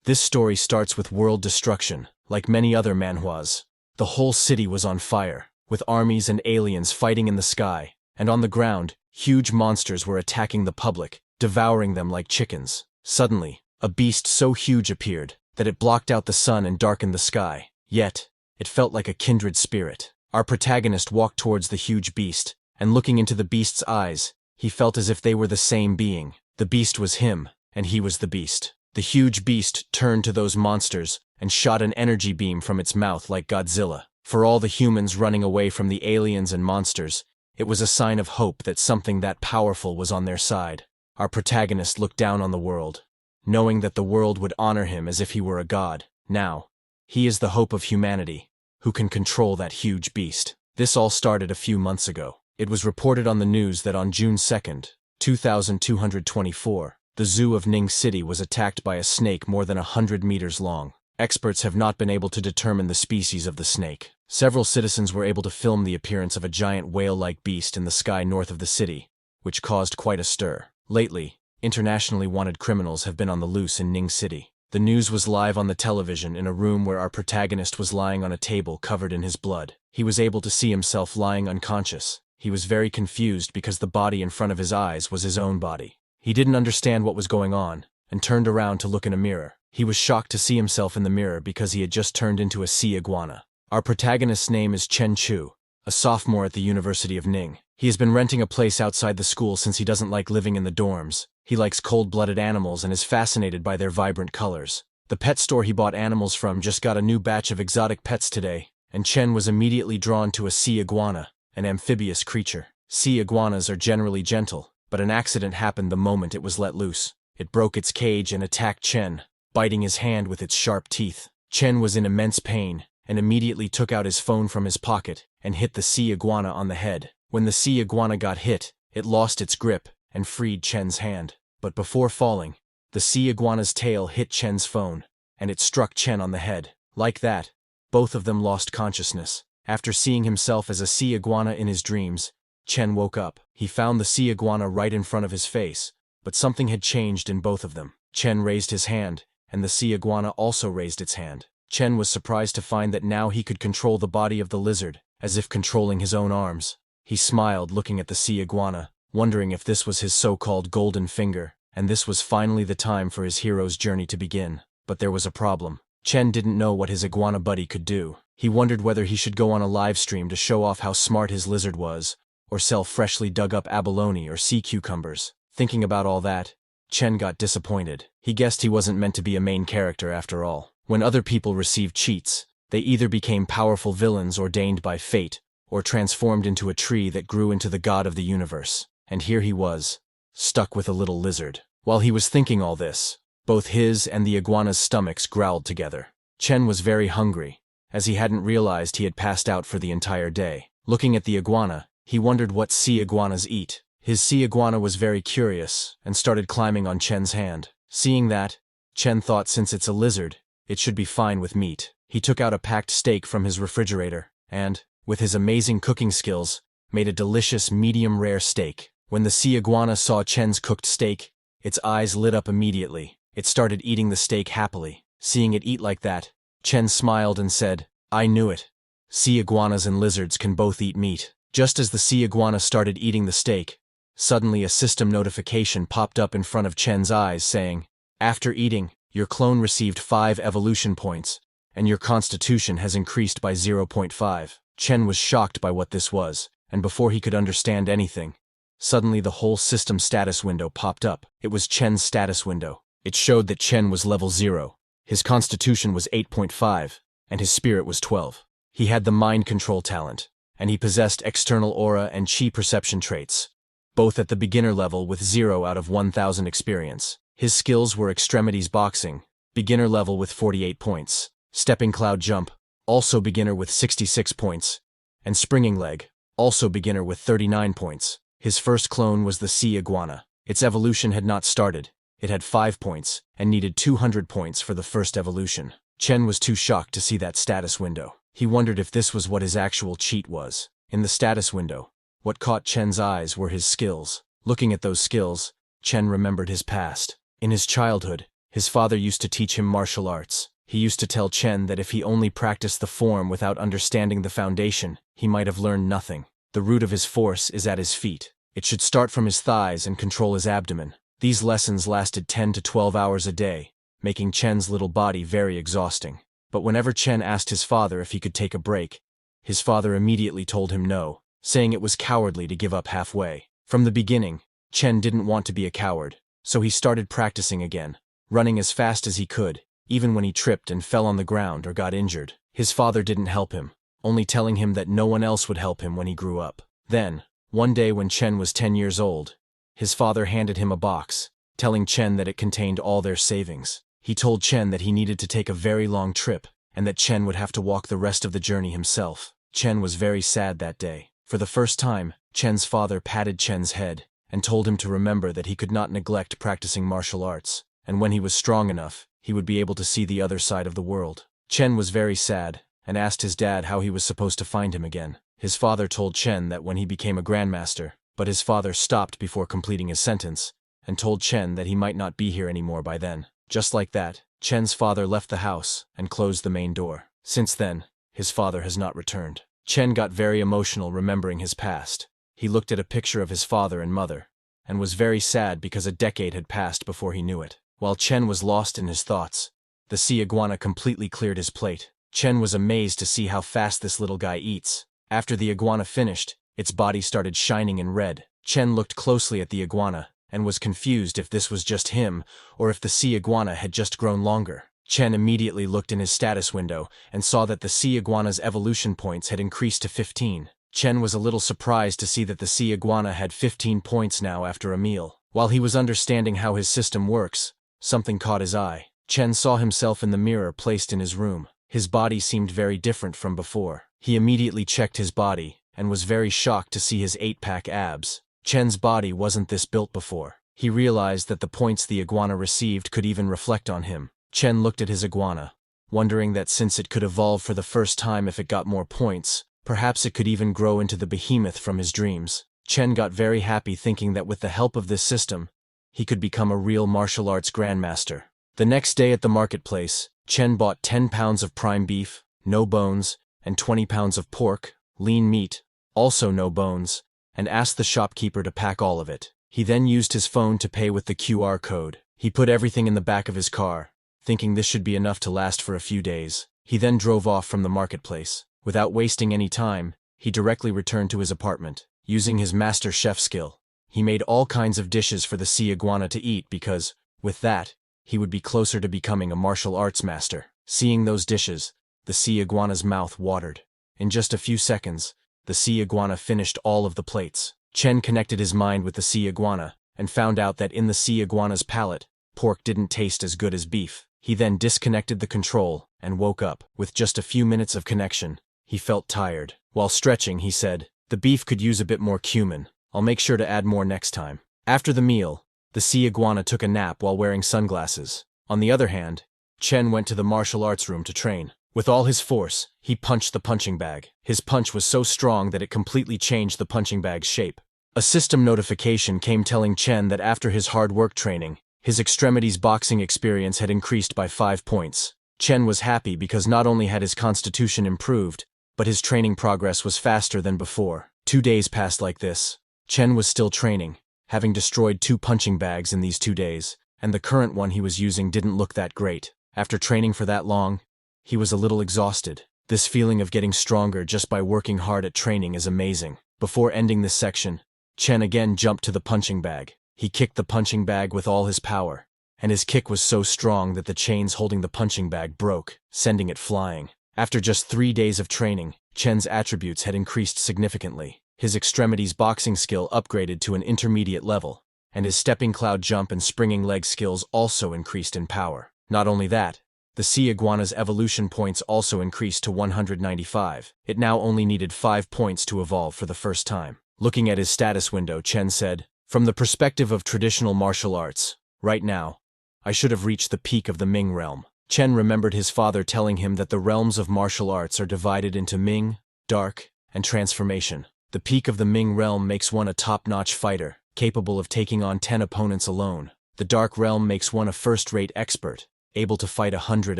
This story starts with world destruction, like many other manhwas. The whole city was on fire, with armies and aliens fighting in the sky, and on the ground, huge monsters were attacking the public, devouring them like chickens. Suddenly, a beast so huge appeared that it blocked out the sun and darkened the sky. Yet, it felt like a kindred spirit. Our protagonist walked towards the huge beast, and looking into the beast's eyes, he felt as if they were the same being. The beast was him, and he was the beast. The huge beast turned to those monsters and shot an energy beam from its mouth like Godzilla. For all the humans running away from the aliens and monsters, it was a sign of hope that something that powerful was on their side. Our protagonist looked down on the world, knowing that the world would honor him as if he were a god. Now, he is the hope of humanity, who can control that huge beast. This all started a few months ago. It was reported on the news that on June 2nd, 2224, the zoo of Ning City was attacked by a snake more than 100 meters long. Experts have not been able to determine the species of the snake. Several citizens were able to film the appearance of a giant whale-like beast in the sky north of the city, which caused quite a stir. Lately, internationally wanted criminals have been on the loose in Ning City. The news was live on the television in a room where our protagonist was lying on a table covered in his blood. He was able to see himself lying unconscious. He was very confused because the body in front of his eyes was his own body. He didn't understand what was going on, and turned around to look in a mirror. He was shocked to see himself in the mirror because he had just turned into a sea iguana. Our protagonist's name is Chen Chu, a sophomore at the University of Ning. He has been renting a place outside the school since he doesn't like living in the dorms. He likes cold-blooded animals and is fascinated by their vibrant colors. The pet store he bought animals from just got a new batch of exotic pets today, and Chen was immediately drawn to a sea iguana, an amphibious creature. Sea iguanas are generally gentle, but an accident happened the moment it was let loose. It broke its cage and attacked Chen, biting his hand with its sharp teeth. Chen was in immense pain, and immediately took out his phone from his pocket and hit the sea iguana on the head. When the sea iguana got hit, it lost its grip and freed Chen's hand. But before falling, the sea iguana's tail hit Chen's phone, and it struck Chen on the head. Like that, both of them lost consciousness. After seeing himself as a sea iguana in his dreams, Chen woke up. He found the sea iguana right in front of his face, but something had changed in both of them. Chen raised his hand, and the sea iguana also raised its hand. Chen was surprised to find that now he could control the body of the lizard, as if controlling his own arms. He smiled looking at the sea iguana, wondering if this was his so-called golden finger, and this was finally the time for his hero's journey to begin. But there was a problem. Chen didn't know what his iguana buddy could do. He wondered whether he should go on a live stream to show off how smart his lizard was, or sell freshly dug up abalone or sea cucumbers. Thinking about all that, Chen got disappointed. He guessed he wasn't meant to be a main character after all. When other people received cheats, they either became powerful villains ordained by fate, or transformed into a tree that grew into the god of the universe. And here he was, stuck with a little lizard. While he was thinking all this, both his and the iguana's stomachs growled together. Chen was very hungry, as he hadn't realized he had passed out for the entire day. Looking at the iguana, he wondered what sea iguanas eat. His sea iguana was very curious, and started climbing on Chen's hand. Seeing that, Chen thought since it's a lizard, it should be fine with meat. He took out a packed steak from his refrigerator, and, with his amazing cooking skills, made a delicious medium-rare steak. When the sea iguana saw Chen's cooked steak, its eyes lit up immediately. It started eating the steak happily. Seeing it eat like that, Chen smiled and said, "I knew it. Sea iguanas and lizards can both eat meat." Just as the sea iguana started eating the steak, suddenly a system notification popped up in front of Chen's eyes saying, "After eating, your clone received 5 evolution points, and your constitution has increased by 0.5. Chen was shocked by what this was, and before he could understand anything, suddenly the whole system status window popped up. It was Chen's status window. It showed that Chen was level 0. His constitution was 8.5, and his spirit was 12. He had the mind control talent, and he possessed external aura and chi perception traits, both at the beginner level with 0 out of 1000 experience. His skills were extremities boxing, beginner level with 48 points, stepping cloud jump, also beginner with 66 points, and springing leg, also beginner with 39 points. His first clone was the sea iguana. Its evolution had not started. It had 5 points, and needed 200 points for the first evolution. Chen was too shocked to see that status window. He wondered if this was what his actual cheat was. In the status window, what caught Chen's eyes were his skills. Looking at those skills, Chen remembered his past. In his childhood, His father used to teach him martial arts. He used to tell Chen that if he only practiced the form without understanding the foundation, he might have learned nothing. The root of his force is at his feet. It should start from his thighs and control his abdomen. These lessons lasted 10 to 12 hours a day, making Chen's little body very exhausting. But whenever Chen asked his father if he could take a break, his father immediately told him no, saying it was cowardly to give up halfway. From the beginning, Chen didn't want to be a coward, so he started practicing again, running as fast as he could, even when he tripped and fell on the ground or got injured. His father didn't help him, only telling him that no one else would help him when he grew up. Then, one day when Chen was 10 years old, his father handed him a box, telling Chen that it contained all their savings. He told Chen that he needed to take a very long trip, and that Chen would have to walk the rest of the journey himself. Chen was very sad that day. For the first time, Chen's father patted Chen's head and told him to remember that he could not neglect practicing martial arts, and when he was strong enough, he would be able to see the other side of the world. Chen was very sad and asked his dad how he was supposed to find him again. His father told Chen that when he became a grandmaster, but his father stopped before completing his sentence and told Chen that he might not be here anymore by then. Just like that, Chen's father left the house and closed the main door. Since then, his father has not returned. Chen got very emotional remembering his past. He looked at a picture of his father and mother, and was very sad because a decade had passed before he knew it. While Chen was lost in his thoughts, the sea iguana completely cleared his plate. Chen was amazed to see how fast this little guy eats. After the iguana finished, its body started shining in red. Chen looked closely at the iguana, and was confused if this was just him, or if the sea iguana had just grown longer. Chen immediately looked in his status window, and saw that the sea iguana's evolution points had increased to 15. Chen was a little surprised to see that the sea iguana had 15 points now after a meal. While he was understanding how his system works, something caught his eye. Chen saw himself in the mirror placed in his room. His body seemed very different from before. He immediately checked his body, and was very shocked to see his 8-pack abs. Chen's body wasn't this built before. He realized that the points the iguana received could even reflect on him. Chen looked at his iguana, wondering that since it could evolve for the first time if it got more points, perhaps it could even grow into the Behemoth from his dreams. Chen got very happy thinking that with the help of this system, he could become a real martial arts grandmaster. The next day at the marketplace, Chen bought 10 pounds of prime beef, no bones, and 20 pounds of pork, lean meat, also no bones, and asked the shopkeeper to pack all of it. He then used his phone to pay with the QR code. He put everything in the back of his car, thinking this should be enough to last for a few days. He then drove off from the marketplace. Without wasting any time, he directly returned to his apartment. Using his master chef skill, he made all kinds of dishes for the sea iguana to eat because, with that, he would be closer to becoming a martial arts master. Seeing those dishes, the sea iguana's mouth watered. In just a few seconds, the sea iguana finished all of the plates. Chen connected his mind with the sea iguana, and found out that in the sea iguana's palate, pork didn't taste as good as beef. He then disconnected the control, and woke up. With just a few minutes of connection, he felt tired. While stretching, he said, "The beef could use a bit more cumin. I'll make sure to add more next time." After the meal, the sea iguana took a nap while wearing sunglasses. On the other hand, Chen went to the martial arts room to train. With all his force, he punched the punching bag. His punch was so strong that it completely changed the punching bag's shape. A system notification came telling Chen that after his hard work training, his extremities boxing experience had increased by 5 points. Chen was happy because not only had his constitution improved, but his training progress was faster than before. 2 days passed like this. Chen was still training, having destroyed 2 punching bags in these 2 days, and the current one he was using didn't look that great. After training for that long, he was a little exhausted. This feeling of getting stronger just by working hard at training is amazing. Before ending this section, Chen again jumped to the punching bag. He kicked the punching bag with all his power, and his kick was so strong that the chains holding the punching bag broke, sending it flying. After just 3 days of training, Chen's attributes had increased significantly. His extremities boxing skill upgraded to an intermediate level, and his stepping cloud jump and springing leg skills also increased in power. Not only that, the sea iguana's evolution points also increased to 195. It now only needed 5 points to evolve for the first time. Looking at his status window, Chen said, "From the perspective of traditional martial arts, right now, I should have reached the peak of the Ming realm." Chen remembered his father telling him that the realms of martial arts are divided into Ming, Dark, and Transformation. The peak of the Ming realm makes one a top-notch fighter, capable of taking on 10 opponents alone. The Dark Realm makes one a first-rate expert, able to fight 100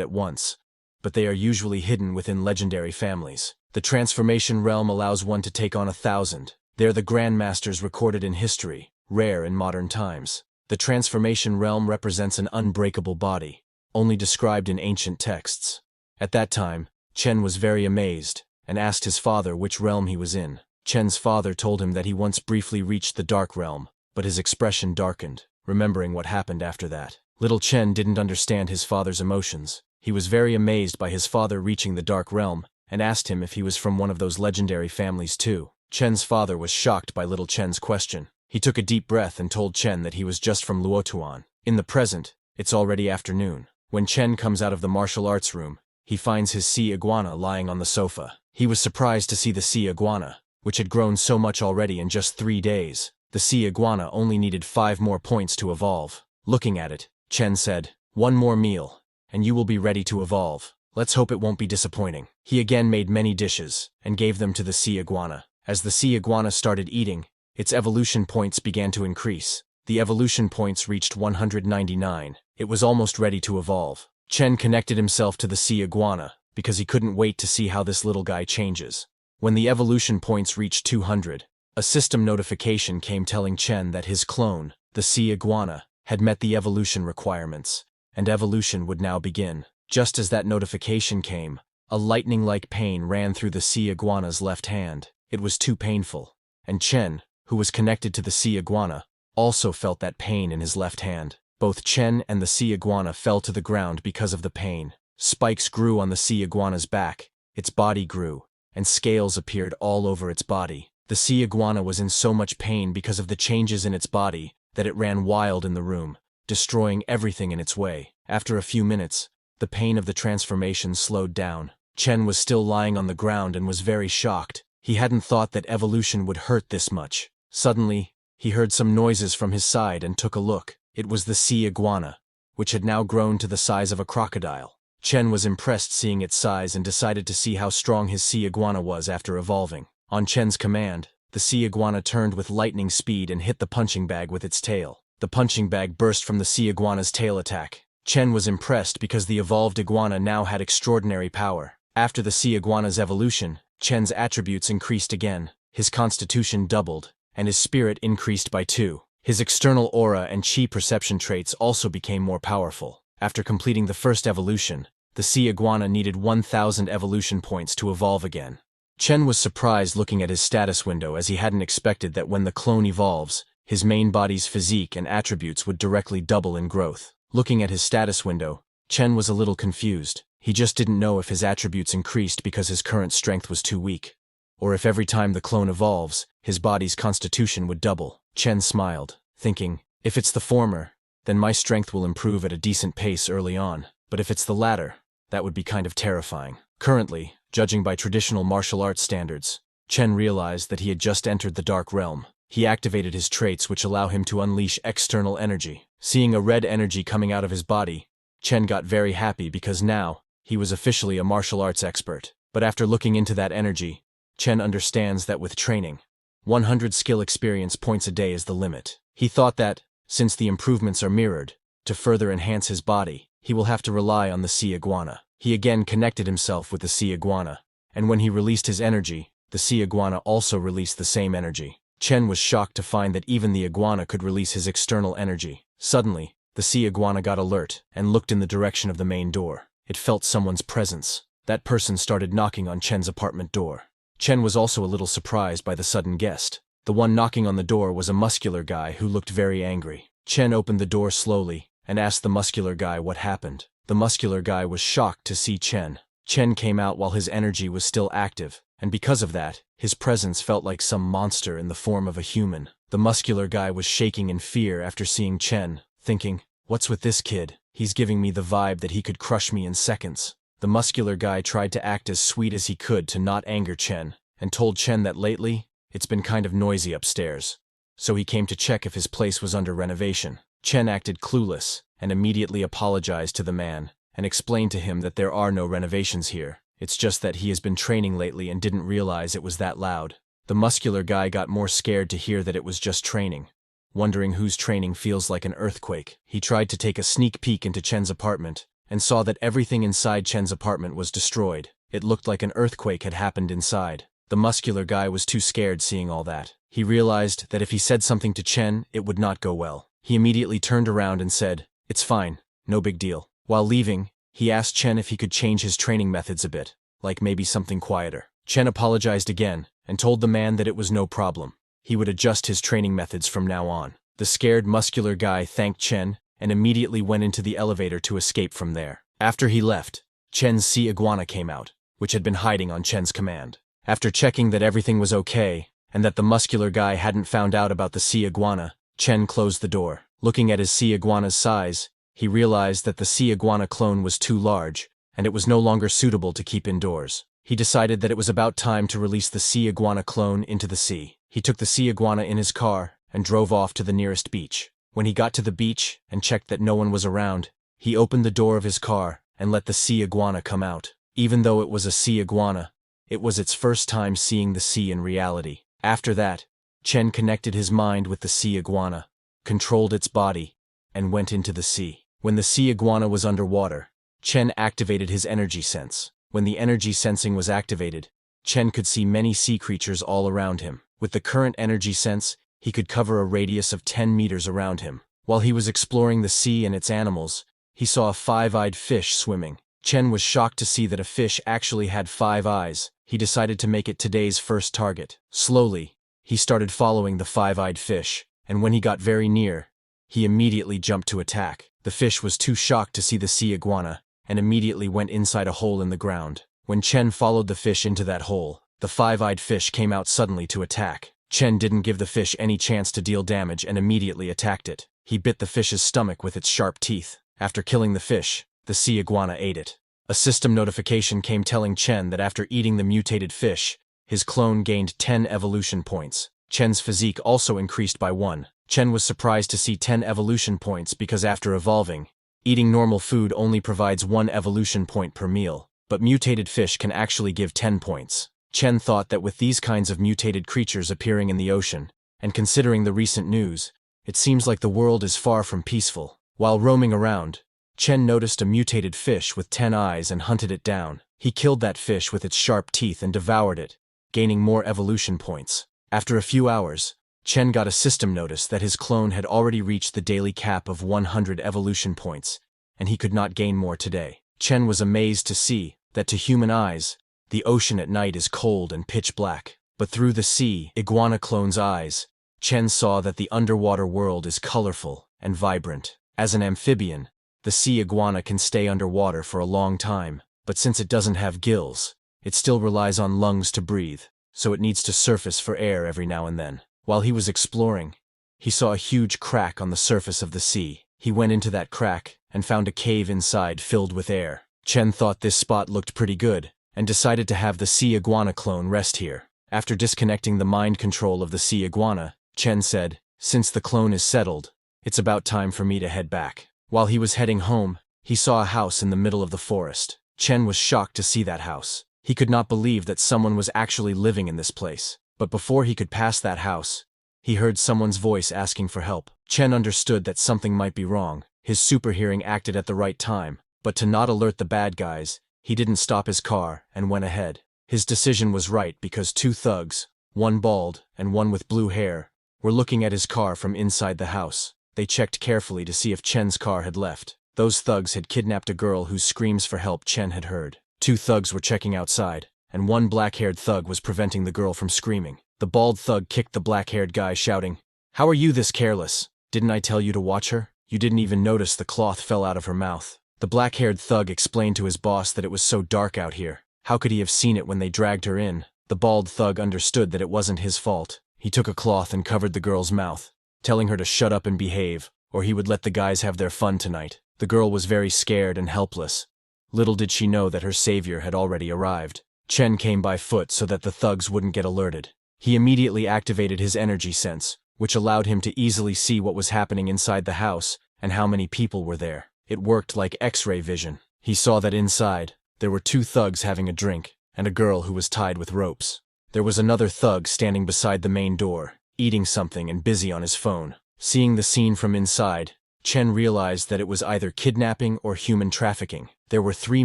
at once, but they are usually hidden within legendary families. The Transformation Realm allows one to take on 1,000. They're the Grandmasters recorded in history, rare in modern times. The Transformation Realm represents an unbreakable body, only described in ancient texts. At that time, Chen was very amazed, and asked his father which realm he was in. Chen's father told him that he once briefly reached the Dark Realm, but his expression darkened, remembering what happened after that. Little Chen didn't understand his father's emotions. He was very amazed by his father reaching the Dark Realm, and asked him if he was from one of those legendary families too. Chen's father was shocked by little Chen's question. He took a deep breath and told Chen that he was just from Luotuan. In the present, it's already afternoon. When Chen comes out of the martial arts room, he finds his sea iguana lying on the sofa. He was surprised to see the sea iguana, which had grown so much already in just 3 days. The sea iguana only needed 5 more points to evolve. Looking at it, Chen said, "One more meal, and you will be ready to evolve. Let's hope it won't be disappointing." He again made many dishes, and gave them to the sea iguana. As the sea iguana started eating, its evolution points began to increase. The evolution points reached 199. It was almost ready to evolve. Chen connected himself to the sea iguana, because he couldn't wait to see how this little guy changes. When the evolution points reached 200, a system notification came telling Chen that his clone, the sea iguana, had met the evolution requirements, and evolution would now begin. Just as that notification came, a lightning-like pain ran through the sea iguana's left hand. It was too painful, and Chen, who was connected to the sea iguana, also felt that pain in his left hand. Both Chen and the sea iguana fell to the ground because of the pain. Spikes grew on the sea iguana's back, its body grew, and scales appeared all over its body. The sea iguana was in so much pain because of the changes in its body that it ran wild in the room, destroying everything in its way. After a few minutes, the pain of the transformation slowed down. Chen was still lying on the ground and was very shocked. He hadn't thought that evolution would hurt this much. Suddenly, he heard some noises from his side and took a look. It was the sea iguana, which had now grown to the size of a crocodile. Chen was impressed seeing its size and decided to see how strong his sea iguana was after evolving. On Chen's command, the sea iguana turned with lightning speed and hit the punching bag with its tail. The punching bag burst from the sea iguana's tail attack. Chen was impressed because the evolved iguana now had extraordinary power. After the sea iguana's evolution, Chen's attributes increased again. His constitution doubled, and his spirit increased by 2. His external aura and chi perception traits also became more powerful. After completing the first evolution, the sea iguana needed 1,000 evolution points to evolve again. Chen was surprised looking at his status window as he hadn't expected that when the clone evolves, his main body's physique and attributes would directly double in growth. Looking at his status window, Chen was a little confused. He just didn't know if his attributes increased because his current strength was too weak, or if every time the clone evolves, his body's constitution would double. Chen smiled, thinking, if it's the former, then my strength will improve at a decent pace early on, but if it's the latter, that would be kind of terrifying. Currently, judging by traditional martial arts standards, Chen realized that he had just entered the Dark Realm. He activated his traits which allow him to unleash external energy. Seeing a red energy coming out of his body, Chen got very happy because now, he was officially a martial arts expert. But after looking into that energy, Chen understands that with training, 100 skill experience points a day is the limit. He thought that, since the improvements are mirrored, to further enhance his body, he will have to rely on the sea iguana. He again connected himself with the sea iguana, and when he released his energy, the sea iguana also released the same energy. Chen was shocked to find that even the iguana could release his external energy. Suddenly, the sea iguana got alert and looked in the direction of the main door. It felt someone's presence. That person started knocking on Chen's apartment door. Chen was also a little surprised by the sudden guest. The one knocking on the door was a muscular guy who looked very angry. Chen opened the door slowly and asked the muscular guy what happened. The muscular guy was shocked to see Chen. Chen came out while his energy was still active, and because of that, his presence felt like some monster in the form of a human. The muscular guy was shaking in fear after seeing Chen, thinking, what's with this kid? He's giving me the vibe that he could crush me in seconds. The muscular guy tried to act as sweet as he could to not anger Chen, and told Chen that lately, it's been kind of noisy upstairs, so he came to check if his place was under renovation. Chen acted clueless, and immediately apologized to the man, and explained to him that there are no renovations here. It's just that he has been training lately and didn't realize it was that loud. The muscular guy got more scared to hear that it was just training. wondering whose training feels like an earthquake. He tried to take a sneak peek into Chen's apartment and saw that everything inside Chen's apartment was destroyed. It looked like an earthquake had happened inside. The muscular guy was too scared seeing all that. He realized that if he said something to Chen, it would not go well. He immediately turned around and said, "It's fine, no big deal." While leaving, he asked Chen if he could change his training methods a bit, like maybe something quieter. Chen apologized again and told the man that it was no problem. He would adjust his training methods from now on. The scared muscular guy thanked Chen and immediately went into the elevator to escape from there. After he left, Chen's sea iguana came out, which had been hiding on Chen's command. After checking that everything was okay and that the muscular guy hadn't found out about the sea iguana, Chen closed the door. Looking at his sea iguana's size, he realized that the sea iguana clone was too large and it was no longer suitable to keep indoors. He decided that it was about time to release the sea iguana clone into the sea. He took the sea iguana in his car and drove off to the nearest beach. When he got to the beach and checked that no one was around, he opened the door of his car and let the sea iguana come out. Even though it was a sea iguana, it was its first time seeing the sea in reality. After that, Chen connected his mind with the sea iguana, controlled its body, and went into the sea. When the sea iguana was underwater, Chen activated his energy sense. When the energy sensing was activated, Chen could see many sea creatures all around him. With the current energy sense, he could cover a radius of 10 meters around him. While he was exploring the sea and its animals, he saw a 5-eyed fish swimming. Chen was shocked to see that a fish actually had 5 eyes. He decided to make it today's first target. Slowly, he started following the 5-eyed fish, and when he got very near, he immediately jumped to attack. The fish was too shocked to see the sea iguana, and immediately went inside a hole in the ground. When Chen followed the fish into that hole, the 5-eyed fish came out suddenly to attack. Chen didn't give the fish any chance to deal damage and immediately attacked it. He bit the fish's stomach with its sharp teeth. After killing the fish, the sea iguana ate it. A system notification came telling Chen that after eating the mutated fish, his clone gained 10 evolution points. Chen's physique also increased by 1. Chen was surprised to see 10 evolution points because after evolving, eating normal food only provides 1 evolution point per meal, but mutated fish can actually give 10 points. Chen thought that with these kinds of mutated creatures appearing in the ocean, and considering the recent news, it seems like the world is far from peaceful. While roaming around, Chen noticed a mutated fish with 10 eyes and hunted it down. He killed that fish with its sharp teeth and devoured it, gaining more evolution points. After a few hours, Chen got a system notice that his clone had already reached the daily cap of 100 evolution points, and he could not gain more today. Chen was amazed to see that to human eyes, the ocean at night is cold and pitch black. But through the sea iguana clone's eyes, Chen saw that the underwater world is colorful and vibrant. As an amphibian, the sea iguana can stay underwater for a long time, but since it doesn't have gills, it still relies on lungs to breathe, so it needs to surface for air every now and then. While he was exploring, he saw a huge crack on the surface of the sea. He went into that crack and found a cave inside filled with air. Chen thought this spot looked pretty good and decided to have the sea iguana clone rest here. After disconnecting the mind control of the sea iguana, Chen said, "Since the clone is settled, it's about time for me to head back." While he was heading home, he saw a house in the middle of the forest. Chen was shocked to see that house. He could not believe that someone was actually living in this place. But before he could pass that house, he heard someone's voice asking for help. Chen understood that something might be wrong. His super hearing acted at the right time, but to not alert the bad guys, he didn't stop his car and went ahead. His decision was right because 2 thugs, one bald and one with blue hair, were looking at his car from inside the house. They checked carefully to see if Chen's car had left. Those thugs had kidnapped a girl whose screams for help Chen had heard. 2 thugs were checking outside, and one black-haired thug was preventing the girl from screaming. The bald thug kicked the black-haired guy, shouting, "How are you this careless? Didn't I tell you to watch her? You didn't even notice the cloth fell out of her mouth." The black-haired thug explained to his boss that it was so dark out here. How could he have seen it when they dragged her in? The bald thug understood that it wasn't his fault. He took a cloth and covered the girl's mouth, telling her to shut up and behave, or he would let the guys have their fun tonight. The girl was very scared and helpless. Little did she know that her savior had already arrived. Chen came by foot so that the thugs wouldn't get alerted. He immediately activated his energy sense, which allowed him to easily see what was happening inside the house and how many people were there. It worked like X-ray vision. He saw that inside, there were 2 thugs having a drink, and a girl who was tied with ropes. There was another thug standing beside the main door, eating something and busy on his phone. Seeing the scene from inside, Chen realized that it was either kidnapping or human trafficking. There were 3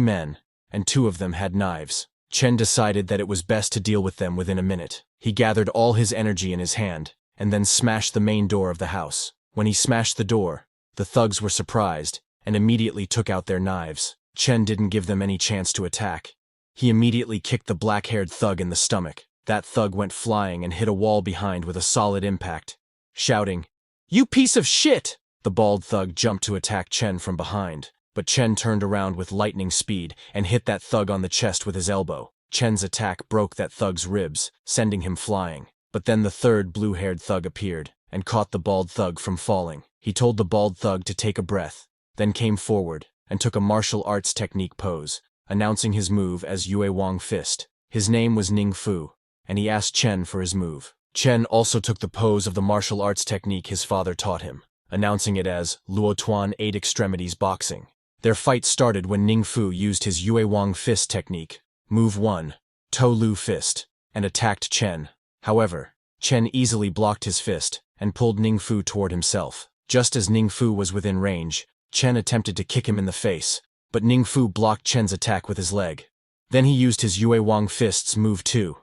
men, and 2 of them had knives. Chen decided that it was best to deal with them within a minute. He gathered all his energy in his hand, and then smashed the main door of the house. When he smashed the door, the thugs were surprised, and immediately took out their knives. Chen didn't give them any chance to attack. He immediately kicked the black-haired thug in the stomach. That thug went flying and hit a wall behind with a solid impact. Shouting, "You piece of shit!" The bald thug jumped to attack Chen from behind, but Chen turned around with lightning speed and hit that thug on the chest with his elbow. Chen's attack broke that thug's ribs, sending him flying. But then the third blue-haired thug appeared and caught the bald thug from falling. He told the bald thug to take a breath, then came forward and took a martial arts technique pose, announcing his move as Yue Wang Fist. His name was Ning Fu, and he asked Chen for his move. Chen also took the pose of the martial arts technique his father taught him, announcing it as Luo Tuan 8 Extremities Boxing. Their fight started when Ning Fu used his Yue Wang Fist technique, Move 1, To Lu Fist, and attacked Chen. However, Chen easily blocked his fist and pulled Ning Fu toward himself. Just as Ning Fu was within range, Chen attempted to kick him in the face, but Ning Fu blocked Chen's attack with his leg. Then he used his Yue Wang Fist's Move 2.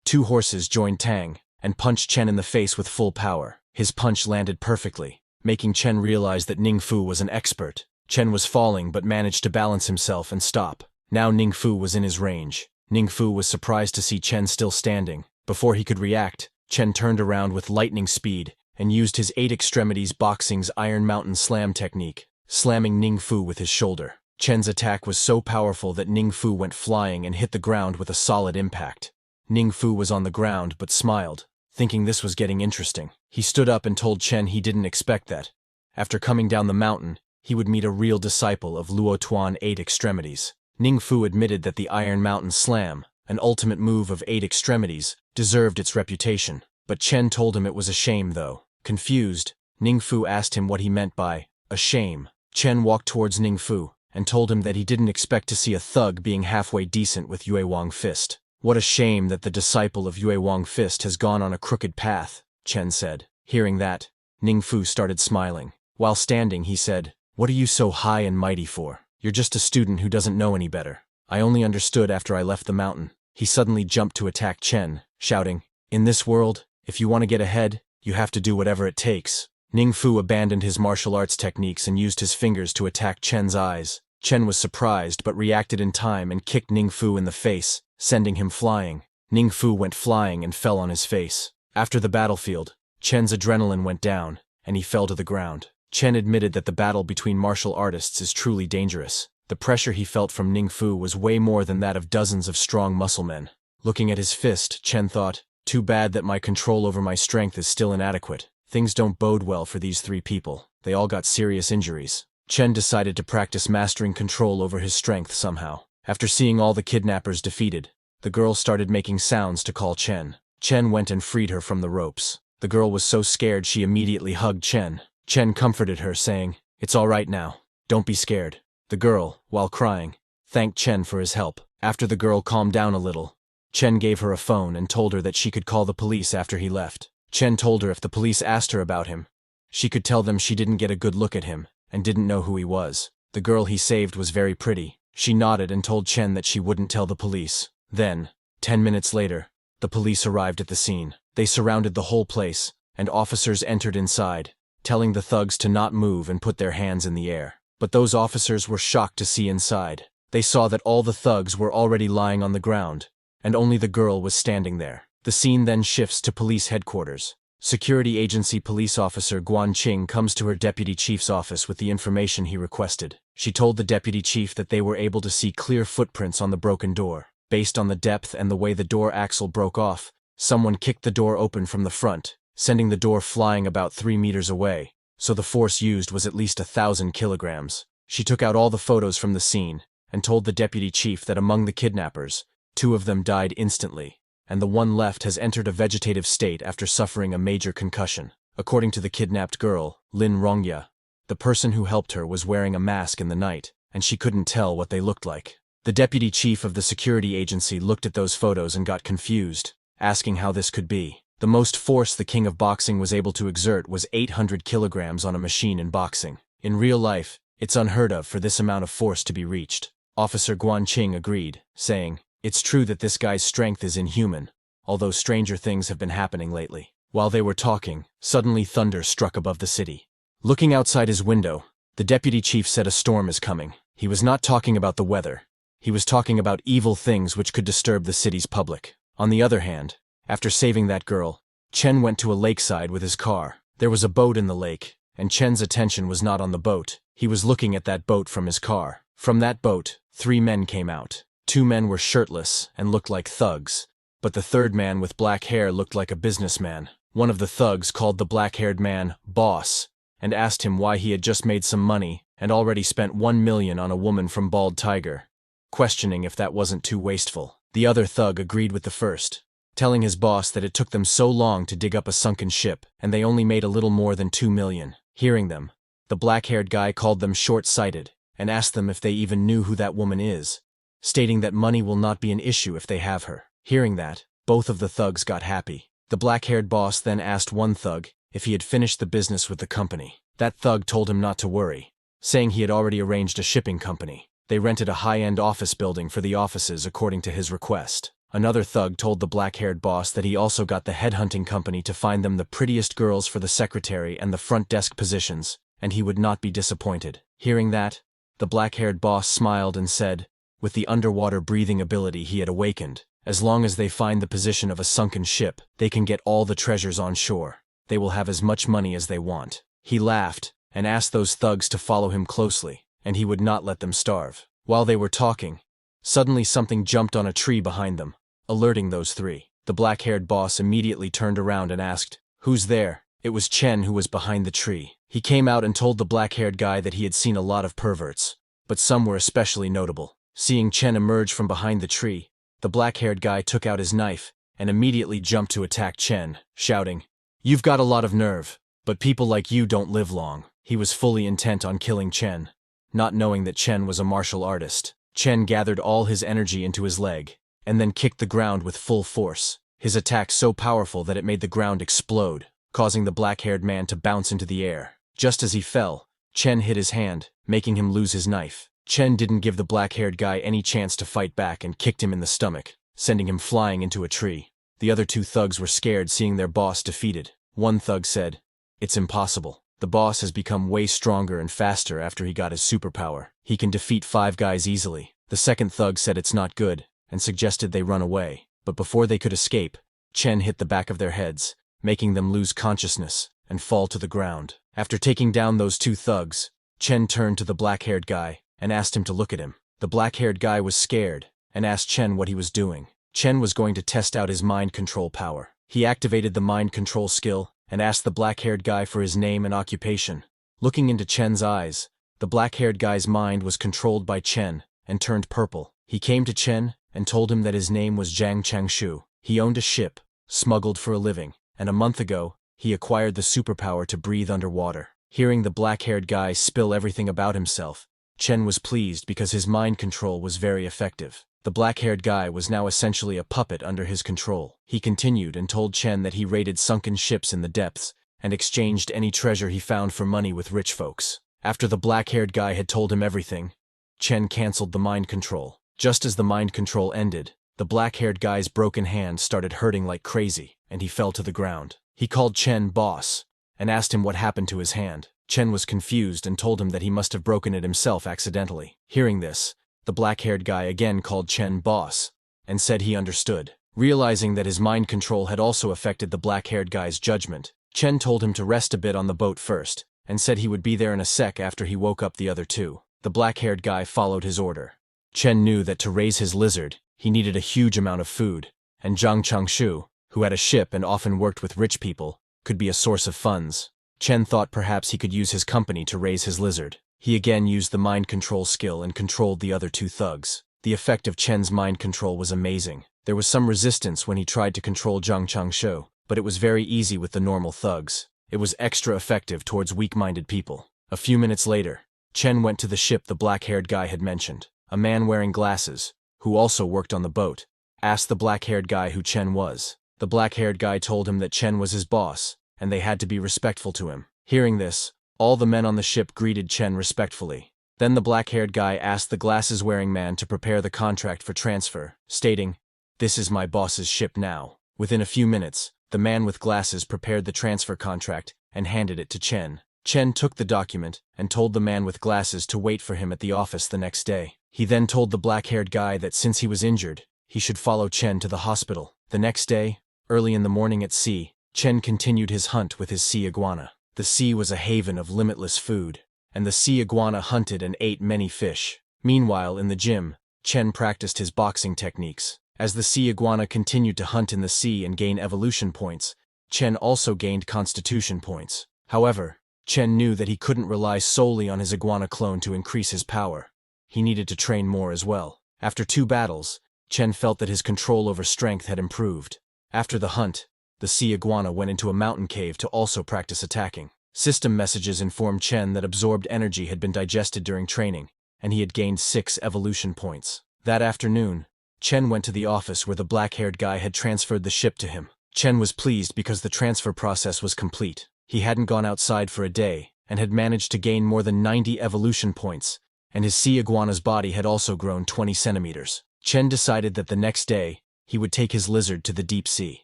2 horses joined Tang and punched Chen in the face with full power. His punch landed perfectly, making Chen realize that Ning Fu was an expert. Chen was falling but managed to balance himself and stop. Now Ning Fu was in his range. Ning Fu was surprised to see Chen still standing. Before he could react, Chen turned around with lightning speed and used his 8 Extremities Boxing's Iron Mountain Slam technique, slamming Ning Fu with his shoulder. Chen's attack was so powerful that Ning Fu went flying and hit the ground with a solid impact. Ning Fu was on the ground but smiled, thinking this was getting interesting. He stood up and told Chen he didn't expect that. After coming down the mountain, he would meet a real disciple of Luo Tuan 8 Extremities. Ning Fu admitted that the Iron Mountain Slam, an ultimate move of 8 extremities, deserved its reputation. But Chen told him it was a shame though. Confused, Ning Fu asked him what he meant by a shame. Chen walked towards Ning Fu and told him that he didn't expect to see a thug being halfway decent with Yue Wang Fist. What a shame that the disciple of Yue Wang Fist has gone on a crooked path, Chen said. Hearing that, Ning Fu started smiling. While standing, he said, "What are you so high and mighty for? You're just a student who doesn't know any better. I only understood after I left the mountain." He suddenly jumped to attack Chen, shouting, "In this world, if you want to get ahead, you have to do whatever it takes." Ning Fu abandoned his martial arts techniques and used his fingers to attack Chen's eyes. Chen was surprised but reacted in time and kicked Ning Fu in the face, sending him flying. Ning Fu went flying and fell on his face. After the battlefield, Chen's adrenaline went down, and he fell to the ground. Chen admitted that the battle between martial artists is truly dangerous. The pressure he felt from Ning Fu was way more than that of dozens of strong muscle men. Looking at his fist, Chen thought, "Too bad that my control over my strength is still inadequate. Things don't bode well for these 3 people. They all got serious injuries." Chen decided to practice mastering control over his strength somehow. After seeing all the kidnappers defeated, the girl started making sounds to call Chen. Chen went and freed her from the ropes. The girl was so scared she immediately hugged Chen. Chen comforted her, saying, "It's all right now. Don't be scared." The girl, while crying, thanked Chen for his help. After the girl calmed down a little, Chen gave her a phone and told her that she could call the police after he left. Chen told her if the police asked her about him, she could tell them she didn't get a good look at him and didn't know who he was. The girl he saved was very pretty. She nodded and told Chen that she wouldn't tell the police. Then, 10 minutes later, the police arrived at the scene. They surrounded the whole place, and officers entered inside, telling the thugs to not move and put their hands in the air. But those officers were shocked to see inside. They saw that all the thugs were already lying on the ground, and only the girl was standing there. The scene then shifts to police headquarters. Security agency police officer Guan Qing comes to her deputy chief's office with the information he requested. She told the deputy chief that they were able to see clear footprints on the broken door. Based on the depth and the way the door axle broke off, someone kicked the door open from the front, sending the door flying about 3 meters away, so the force used was at least 1,000 kilograms. She took out all the photos from the scene and told the deputy chief that among the kidnappers, 2 of them died instantly, and the one left has entered a vegetative state after suffering a major concussion. According to the kidnapped girl, Lin Rongya, the person who helped her was wearing a mask in the night, and she couldn't tell what they looked like. The deputy chief of the security agency looked at those photos and got confused, asking how this could be. The most force the king of boxing was able to exert was 800 kilograms on a machine in boxing. In real life, it's unheard of for this amount of force to be reached. Officer Guanqing agreed, saying, "It's true that this guy's strength is inhuman, although stranger things have been happening lately." While they were talking, suddenly thunder struck above the city. Looking outside his window, the deputy chief said a storm is coming. He was not talking about the weather. He was talking about evil things which could disturb the city's public. On the other hand, after saving that girl, Chen went to a lakeside with his car. There was a boat in the lake, and Chen's attention was not on the boat. He was looking at that boat from his car. From that boat, 3 men came out. 2 men were shirtless and looked like thugs, but the third man with black hair looked like a businessman. One of the thugs called the black-haired man boss and asked him why he had just made some money and already spent 1 million on a woman from Bald Tiger, questioning if that wasn't too wasteful. The other thug agreed with the first, telling his boss that it took them so long to dig up a sunken ship and they only made a little more than 2 million. Hearing them, the black-haired guy called them short-sighted and asked them if they even knew who that woman is, stating that money will not be an issue if they have her. Hearing that, both of the thugs got happy. The black-haired boss then asked one thug if he had finished the business with the company. That thug told him not to worry, saying he had already arranged a shipping company. They rented a high-end office building for the offices according to his request. Another thug told the black-haired boss that he also got the headhunting company to find them the prettiest girls for the secretary and the front desk positions, and he would not be disappointed. Hearing that, the black-haired boss smiled and said, with the underwater breathing ability he had awakened, as long as they find the position of a sunken ship, they can get all the treasures on shore. They will have as much money as they want. He laughed and asked those thugs to follow him closely, and he would not let them starve. While they were talking, suddenly something jumped on a tree behind them, alerting those 3. The black-haired boss immediately turned around and asked, "Who's there?" It was Chen who was behind the tree. He came out and told the black-haired guy that he had seen a lot of perverts, but some were especially notable. Seeing Chen emerge from behind the tree, the black-haired guy took out his knife and immediately jumped to attack Chen, shouting, "You've got a lot of nerve, but people like you don't live long." He was fully intent on killing Chen, not knowing that Chen was a martial artist. Chen gathered all his energy into his leg, and then kicked the ground with full force, his attack so powerful that it made the ground explode, causing the black-haired man to bounce into the air. Just as he fell, Chen hit his hand, making him lose his knife. Chen didn't give the black-haired guy any chance to fight back and kicked him in the stomach, sending him flying into a tree. The other 2 thugs were scared seeing their boss defeated. One thug said, "It's impossible. The boss has become way stronger and faster after he got his superpower. He can defeat 5 guys easily." The second thug said it's not good and suggested they run away, but before they could escape, Chen hit the back of their heads, making them lose consciousness and fall to the ground. After taking down those 2 thugs, Chen turned to the black-haired guy and asked him to look at him. The black-haired guy was scared and asked Chen what he was doing. Chen was going to test out his mind control power. He activated the mind control skill and asked the black-haired guy for his name and occupation. Looking into Chen's eyes, the black-haired guy's mind was controlled by Chen and turned purple. He came to Chen and told him that his name was Zhang Changshu. He owned a ship, smuggled for a living, and a month ago, he acquired the superpower to breathe underwater. Hearing the black-haired guy spill everything about himself, Chen was pleased because his mind control was very effective. The black-haired guy was now essentially a puppet under his control. He continued and told Chen that he raided sunken ships in the depths and exchanged any treasure he found for money with rich folks. After the black-haired guy had told him everything, Chen canceled the mind control. Just as the mind control ended, the black-haired guy's broken hand started hurting like crazy, and he fell to the ground. He called Chen boss and asked him what happened to his hand. Chen was confused and told him that he must have broken it himself accidentally. Hearing this, the black-haired guy again called Chen boss and said he understood. Realizing that his mind control had also affected the black-haired guy's judgment, Chen told him to rest a bit on the boat first and said he would be there in a sec after he woke up the other 2. The black-haired guy followed his order. Chen knew that to raise his lizard, he needed a huge amount of food, and Zhang Changshu, who had a ship and often worked with rich people, could be a source of funds. Chen thought perhaps he could use his company to raise his lizard. He again used the mind control skill and controlled the other 2 thugs. The effect of Chen's mind control was amazing. There was some resistance when he tried to control Zhang Changshu, but it was very easy with the normal thugs. It was extra effective towards weak-minded people. A few minutes later, Chen went to the ship the black-haired guy had mentioned. A man wearing glasses, who also worked on the boat, asked the black-haired guy who Chen was. The black-haired guy told him that Chen was his boss, and they had to be respectful to him. Hearing this, all the men on the ship greeted Chen respectfully. Then the black-haired guy asked the glasses-wearing man to prepare the contract for transfer, stating, "This is my boss's ship now." Within a few minutes, the man with glasses prepared the transfer contract and handed it to Chen. Chen took the document and told the man with glasses to wait for him at the office the next day. He then told the black-haired guy that since he was injured, he should follow Chen to the hospital. The next day, early in the morning at sea, Chen continued his hunt with his sea iguana. The sea was a haven of limitless food, and the sea iguana hunted and ate many fish. Meanwhile, in the gym, Chen practiced his boxing techniques. As the sea iguana continued to hunt in the sea and gain evolution points, Chen also gained constitution points. However, Chen knew that he couldn't rely solely on his iguana clone to increase his power. He needed to train more as well. After 2 battles, Chen felt that his control over strength had improved. After the hunt, the sea iguana went into a mountain cave to also practice attacking. System messages informed Chen that absorbed energy had been digested during training, and he had gained 6 evolution points. That afternoon, Chen went to the office where the black-haired guy had transferred the ship to him. Chen was pleased because the transfer process was complete. He hadn't gone outside for a day, and had managed to gain more than 90 evolution points, and his sea iguana's body had also grown 20 centimeters. Chen decided that the next day, he would take his lizard to the deep sea.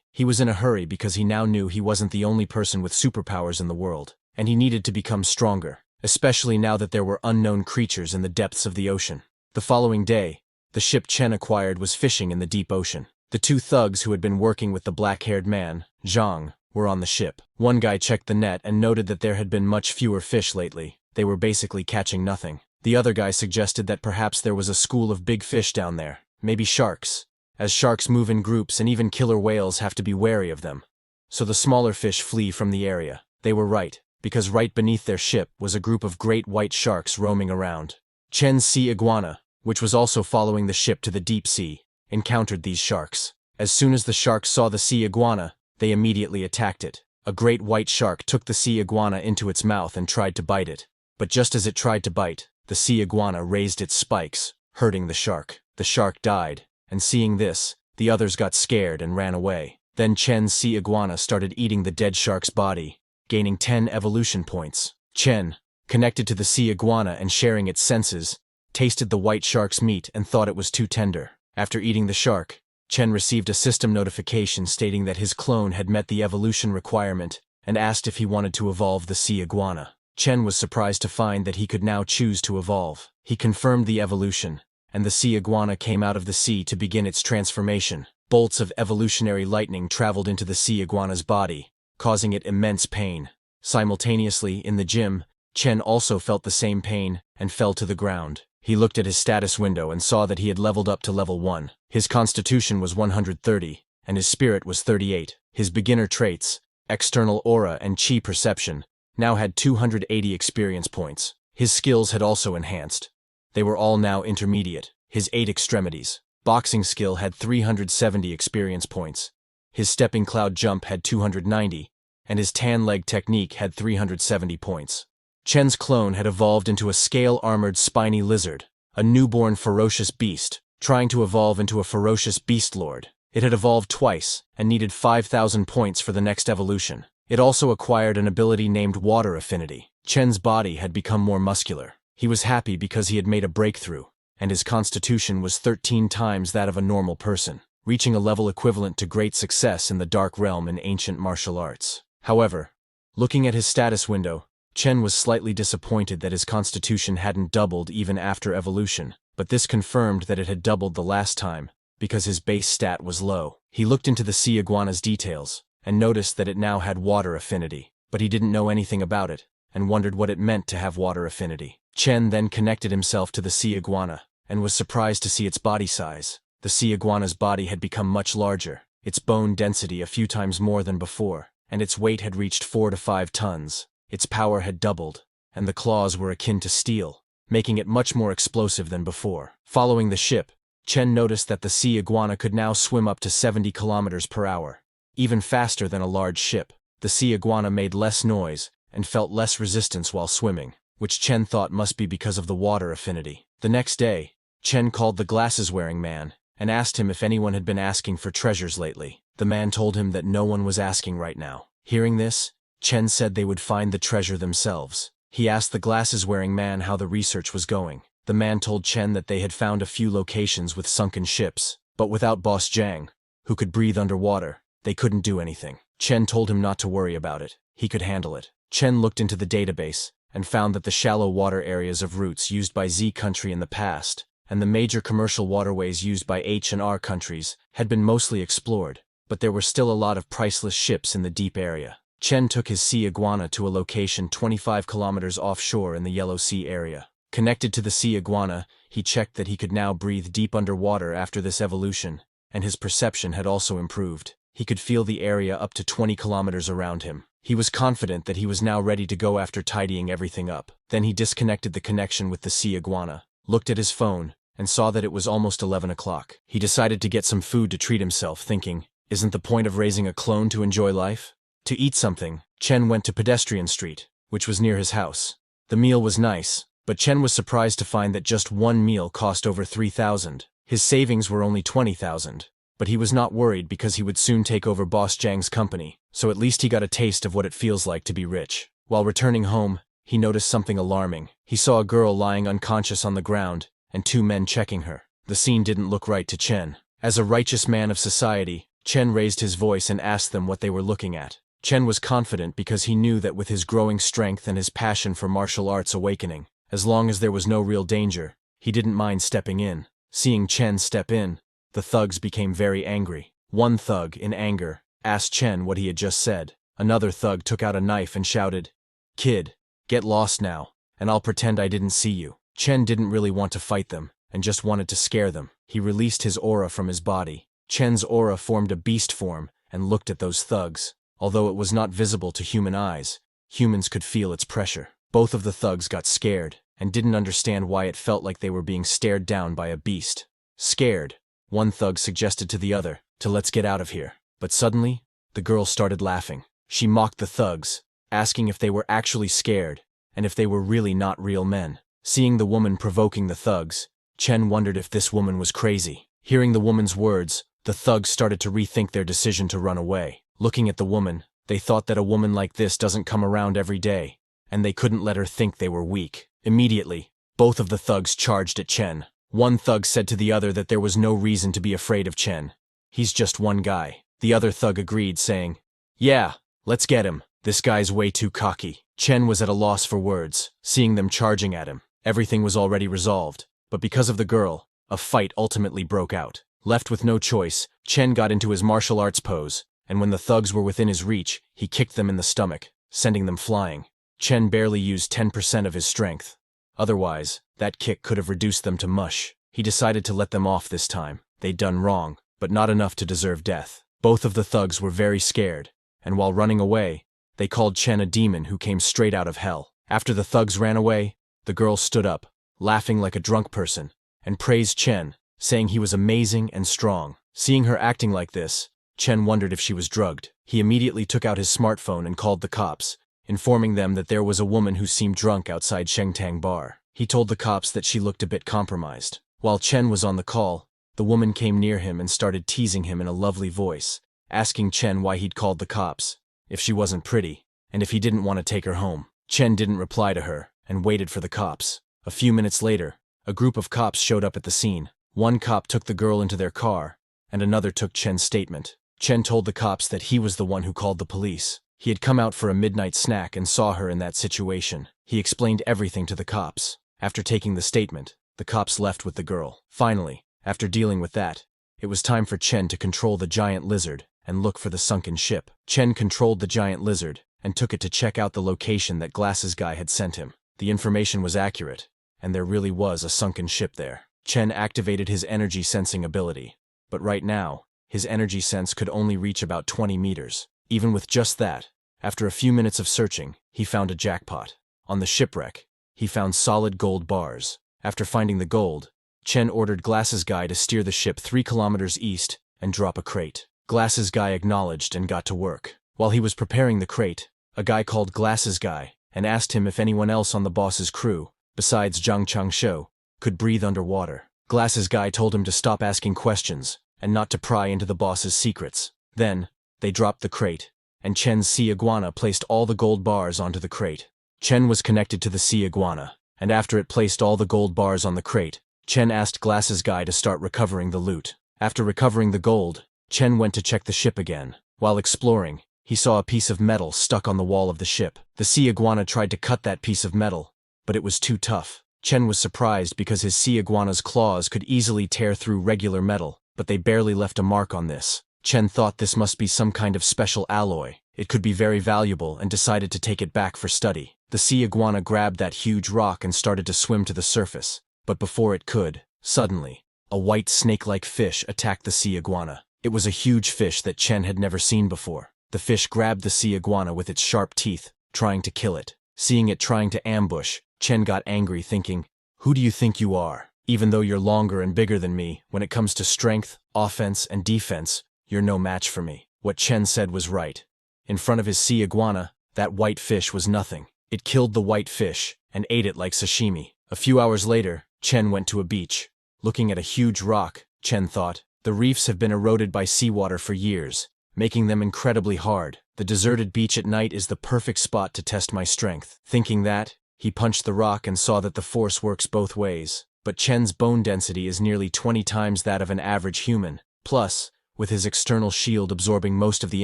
He was in a hurry because he now knew he wasn't the only person with superpowers in the world, and he needed to become stronger, especially now that there were unknown creatures in the depths of the ocean. The following day, the ship Chen acquired was fishing in the deep ocean. The 2 thugs who had been working with the black-haired man, Zhang, were on the ship. One guy checked the net and noted that there had been much fewer fish lately. They were basically catching nothing. The other guy suggested that perhaps there was a school of big fish down there, maybe sharks, as sharks move in groups and even killer whales have to be wary of them. So the smaller fish flee from the area. They were right, because right beneath their ship was a group of great white sharks roaming around. Chen's sea iguana, which was also following the ship to the deep sea, encountered these sharks. As soon as the sharks saw the sea iguana, they immediately attacked it. A great white shark took the sea iguana into its mouth and tried to bite it. But just as it tried to bite, the sea iguana raised its spikes, hurting the shark. The shark died, and seeing this, the others got scared and ran away. Then Chen's sea iguana started eating the dead shark's body, gaining 10 evolution points. Chen, connected to the sea iguana and sharing its senses, tasted the white shark's meat and thought it was too tender. After eating the shark, Chen received a system notification stating that his clone had met the evolution requirement and asked if he wanted to evolve the sea iguana. Chen was surprised to find that he could now choose to evolve. He confirmed the evolution, and the sea iguana came out of the sea to begin its transformation. Bolts of evolutionary lightning traveled into the sea iguana's body, causing it immense pain. Simultaneously, in the gym, Chen also felt the same pain and fell to the ground. He looked at his status window and saw that he had leveled up to level 1. His constitution was 130, and his spirit was 38. His beginner traits, external aura and chi perception, now had 280 experience points. His skills had also enhanced. They were all now intermediate. His 8 extremities. Boxing skill had 370 experience points. His stepping cloud jump had 290, and his tan leg technique had 370 points. Chen's clone had evolved into a scale-armored spiny lizard, a newborn ferocious beast, trying to evolve into a ferocious beast lord. It had evolved twice, and needed 5,000 points for the next evolution. It also acquired an ability named Water Affinity. Chen's body had become more muscular. He was happy because he had made a breakthrough, and his constitution was 13 times that of a normal person, reaching a level equivalent to great success in the dark realm in ancient martial arts. However, looking at his status window, Chen was slightly disappointed that his constitution hadn't doubled even after evolution, but this confirmed that it had doubled the last time, because his base stat was low. He looked into the sea iguana's details, and noticed that it now had water affinity, but he didn't know anything about it, and wondered what it meant to have water affinity. Chen then connected himself to the sea iguana, and was surprised to see its body size. The sea iguana's body had become much larger, its bone density a few times more than before, and its weight had reached 4 to 5 tons. Its power had doubled, and the claws were akin to steel, making it much more explosive than before. Following the ship, Chen noticed that the sea iguana could now swim up to 70 kilometers per hour, even faster than a large ship. The sea iguana made less noise and felt less resistance while swimming, which Chen thought must be because of the water affinity. The next day, Chen called the glasses-wearing man and asked him if anyone had been asking for treasures lately. The man told him that no one was asking right now. Hearing this, Chen said they would find the treasure themselves. He asked the glasses-wearing man how the research was going. The man told Chen that they had found a few locations with sunken ships, but without Boss Zhang, who could breathe underwater, they couldn't do anything. Chen told him not to worry about it. He could handle it. Chen looked into the database and found that the shallow water areas of routes used by Z country in the past and the major commercial waterways used by H and R countries had been mostly explored, but there were still a lot of priceless ships in the deep area. Chen took his sea iguana to a location 25 kilometers offshore in the Yellow Sea area. Connected to the sea iguana, he checked that he could now breathe deep underwater after this evolution, and his perception had also improved. He could feel the area up to 20 kilometers around him. He was confident that he was now ready to go after tidying everything up. Then he disconnected the connection with the sea iguana, looked at his phone, and saw that it was almost 11 o'clock. He decided to get some food to treat himself, thinking, isn't the point of raising a clone to enjoy life? To eat something, Chen went to Pedestrian Street, which was near his house. The meal was nice, but Chen was surprised to find that just one meal cost over 3,000. His savings were only 20,000. But he was not worried because he would soon take over Boss Zhang's company, so at least he got a taste of what it feels like to be rich. While returning home, he noticed something alarming. He saw a girl lying unconscious on the ground, and two men checking her. The scene didn't look right to Chen. As a righteous man of society, Chen raised his voice and asked them what they were looking at. Chen was confident because he knew that with his growing strength and his passion for martial arts awakening, as long as there was no real danger, he didn't mind stepping in. Seeing Chen step in, the thugs became very angry. One thug, in anger, asked Chen what he had just said. Another thug took out a knife and shouted, "Kid, get lost now, and I'll pretend I didn't see you." Chen didn't really want to fight them, and just wanted to scare them. He released his aura from his body. Chen's aura formed a beast form and looked at those thugs. Although it was not visible to human eyes, humans could feel its pressure. Both of the thugs got scared and didn't understand why it felt like they were being stared down by a beast. Scared, one thug suggested to the other to let's get out of here. But suddenly, the girl started laughing. She mocked the thugs, asking if they were actually scared and if they were really not real men. Seeing the woman provoking the thugs, Chen wondered if this woman was crazy. Hearing the woman's words, the thugs started to rethink their decision to run away. Looking at the woman, they thought that a woman like this doesn't come around every day, and they couldn't let her think they were weak. Immediately, both of the thugs charged at Chen. One thug said to the other that there was no reason to be afraid of Chen. He's just one guy. The other thug agreed, saying, "Yeah, let's get him. This guy's way too cocky." Chen was at a loss for words, seeing them charging at him. Everything was already resolved, but because of the girl, a fight ultimately broke out. Left with no choice, Chen got into his martial arts pose, and when the thugs were within his reach, he kicked them in the stomach, sending them flying. Chen barely used 10% of his strength. Otherwise, that kick could have reduced them to mush. He decided to let them off this time. They'd done wrong, but not enough to deserve death. Both of the thugs were very scared, and while running away, they called Chen a demon who came straight out of hell. After the thugs ran away, the girl stood up, laughing like a drunk person, and praised Chen, saying he was amazing and strong. Seeing her acting like this, Chen wondered if she was drugged. He immediately took out his smartphone and called the cops, informing them that there was a woman who seemed drunk outside Shengtang Bar. He told the cops that she looked a bit compromised. While Chen was on the call, the woman came near him and started teasing him in a lovely voice, asking Chen why he'd called the cops, if she wasn't pretty, and if he didn't want to take her home. Chen didn't reply to her and waited for the cops. A few minutes later, a group of cops showed up at the scene. One cop took the girl into their car, and another took Chen's statement. Chen told the cops that he was the one who called the police. He had come out for a midnight snack and saw her in that situation. He explained everything to the cops. After taking the statement, the cops left with the girl. Finally, after dealing with that, it was time for Chen to control the giant lizard and look for the sunken ship. Chen controlled the giant lizard and took it to check out the location that Glasses Guy had sent him. The information was accurate, and there really was a sunken ship there. Chen activated his energy sensing ability, but right now, his energy sense could only reach about 20 meters. Even with just that, after a few minutes of searching, he found a jackpot. On the shipwreck, he found solid gold bars. After finding the gold, Chen ordered Glasses Guy to steer the ship 3 kilometers east and drop a crate. Glasses Guy acknowledged and got to work. While he was preparing the crate, a guy called Glasses Guy and asked him if anyone else on the boss's crew, besides Zhang Changshou, could breathe underwater. Glasses Guy told him to stop asking questions and not to pry into the boss's secrets. Then, they dropped the crate, and Chen's sea iguana placed all the gold bars onto the crate. Chen was connected to the sea iguana, and after it placed all the gold bars on the crate, Chen asked Glasses Guy to start recovering the loot. After recovering the gold, Chen went to check the ship again. While exploring, he saw a piece of metal stuck on the wall of the ship. The sea iguana tried to cut that piece of metal, but it was too tough. Chen was surprised because his sea iguana's claws could easily tear through regular metal, but they barely left a mark on this. Chen thought this must be some kind of special alloy. It could be very valuable and decided to take it back for study. The sea iguana grabbed that huge rock and started to swim to the surface, but before it could, suddenly, a white snake-like fish attacked the sea iguana. It was a huge fish that Chen had never seen before. The fish grabbed the sea iguana with its sharp teeth, trying to kill it. Seeing it trying to ambush, Chen got angry, thinking, "Who do you think you are? Even though you're longer and bigger than me, when it comes to strength, offense, and defense, you're no match for me." What Chen said was right. In front of his sea iguana, that white fish was nothing. It killed the white fish and ate it like sashimi. A few hours later, Chen went to a beach. Looking at a huge rock, Chen thought, the reefs have been eroded by seawater for years, making them incredibly hard. The deserted beach at night is the perfect spot to test my strength. Thinking that, he punched the rock and saw that the force works both ways. But Chen's bone density is nearly 20 times that of an average human. Plus, with his external shield absorbing most of the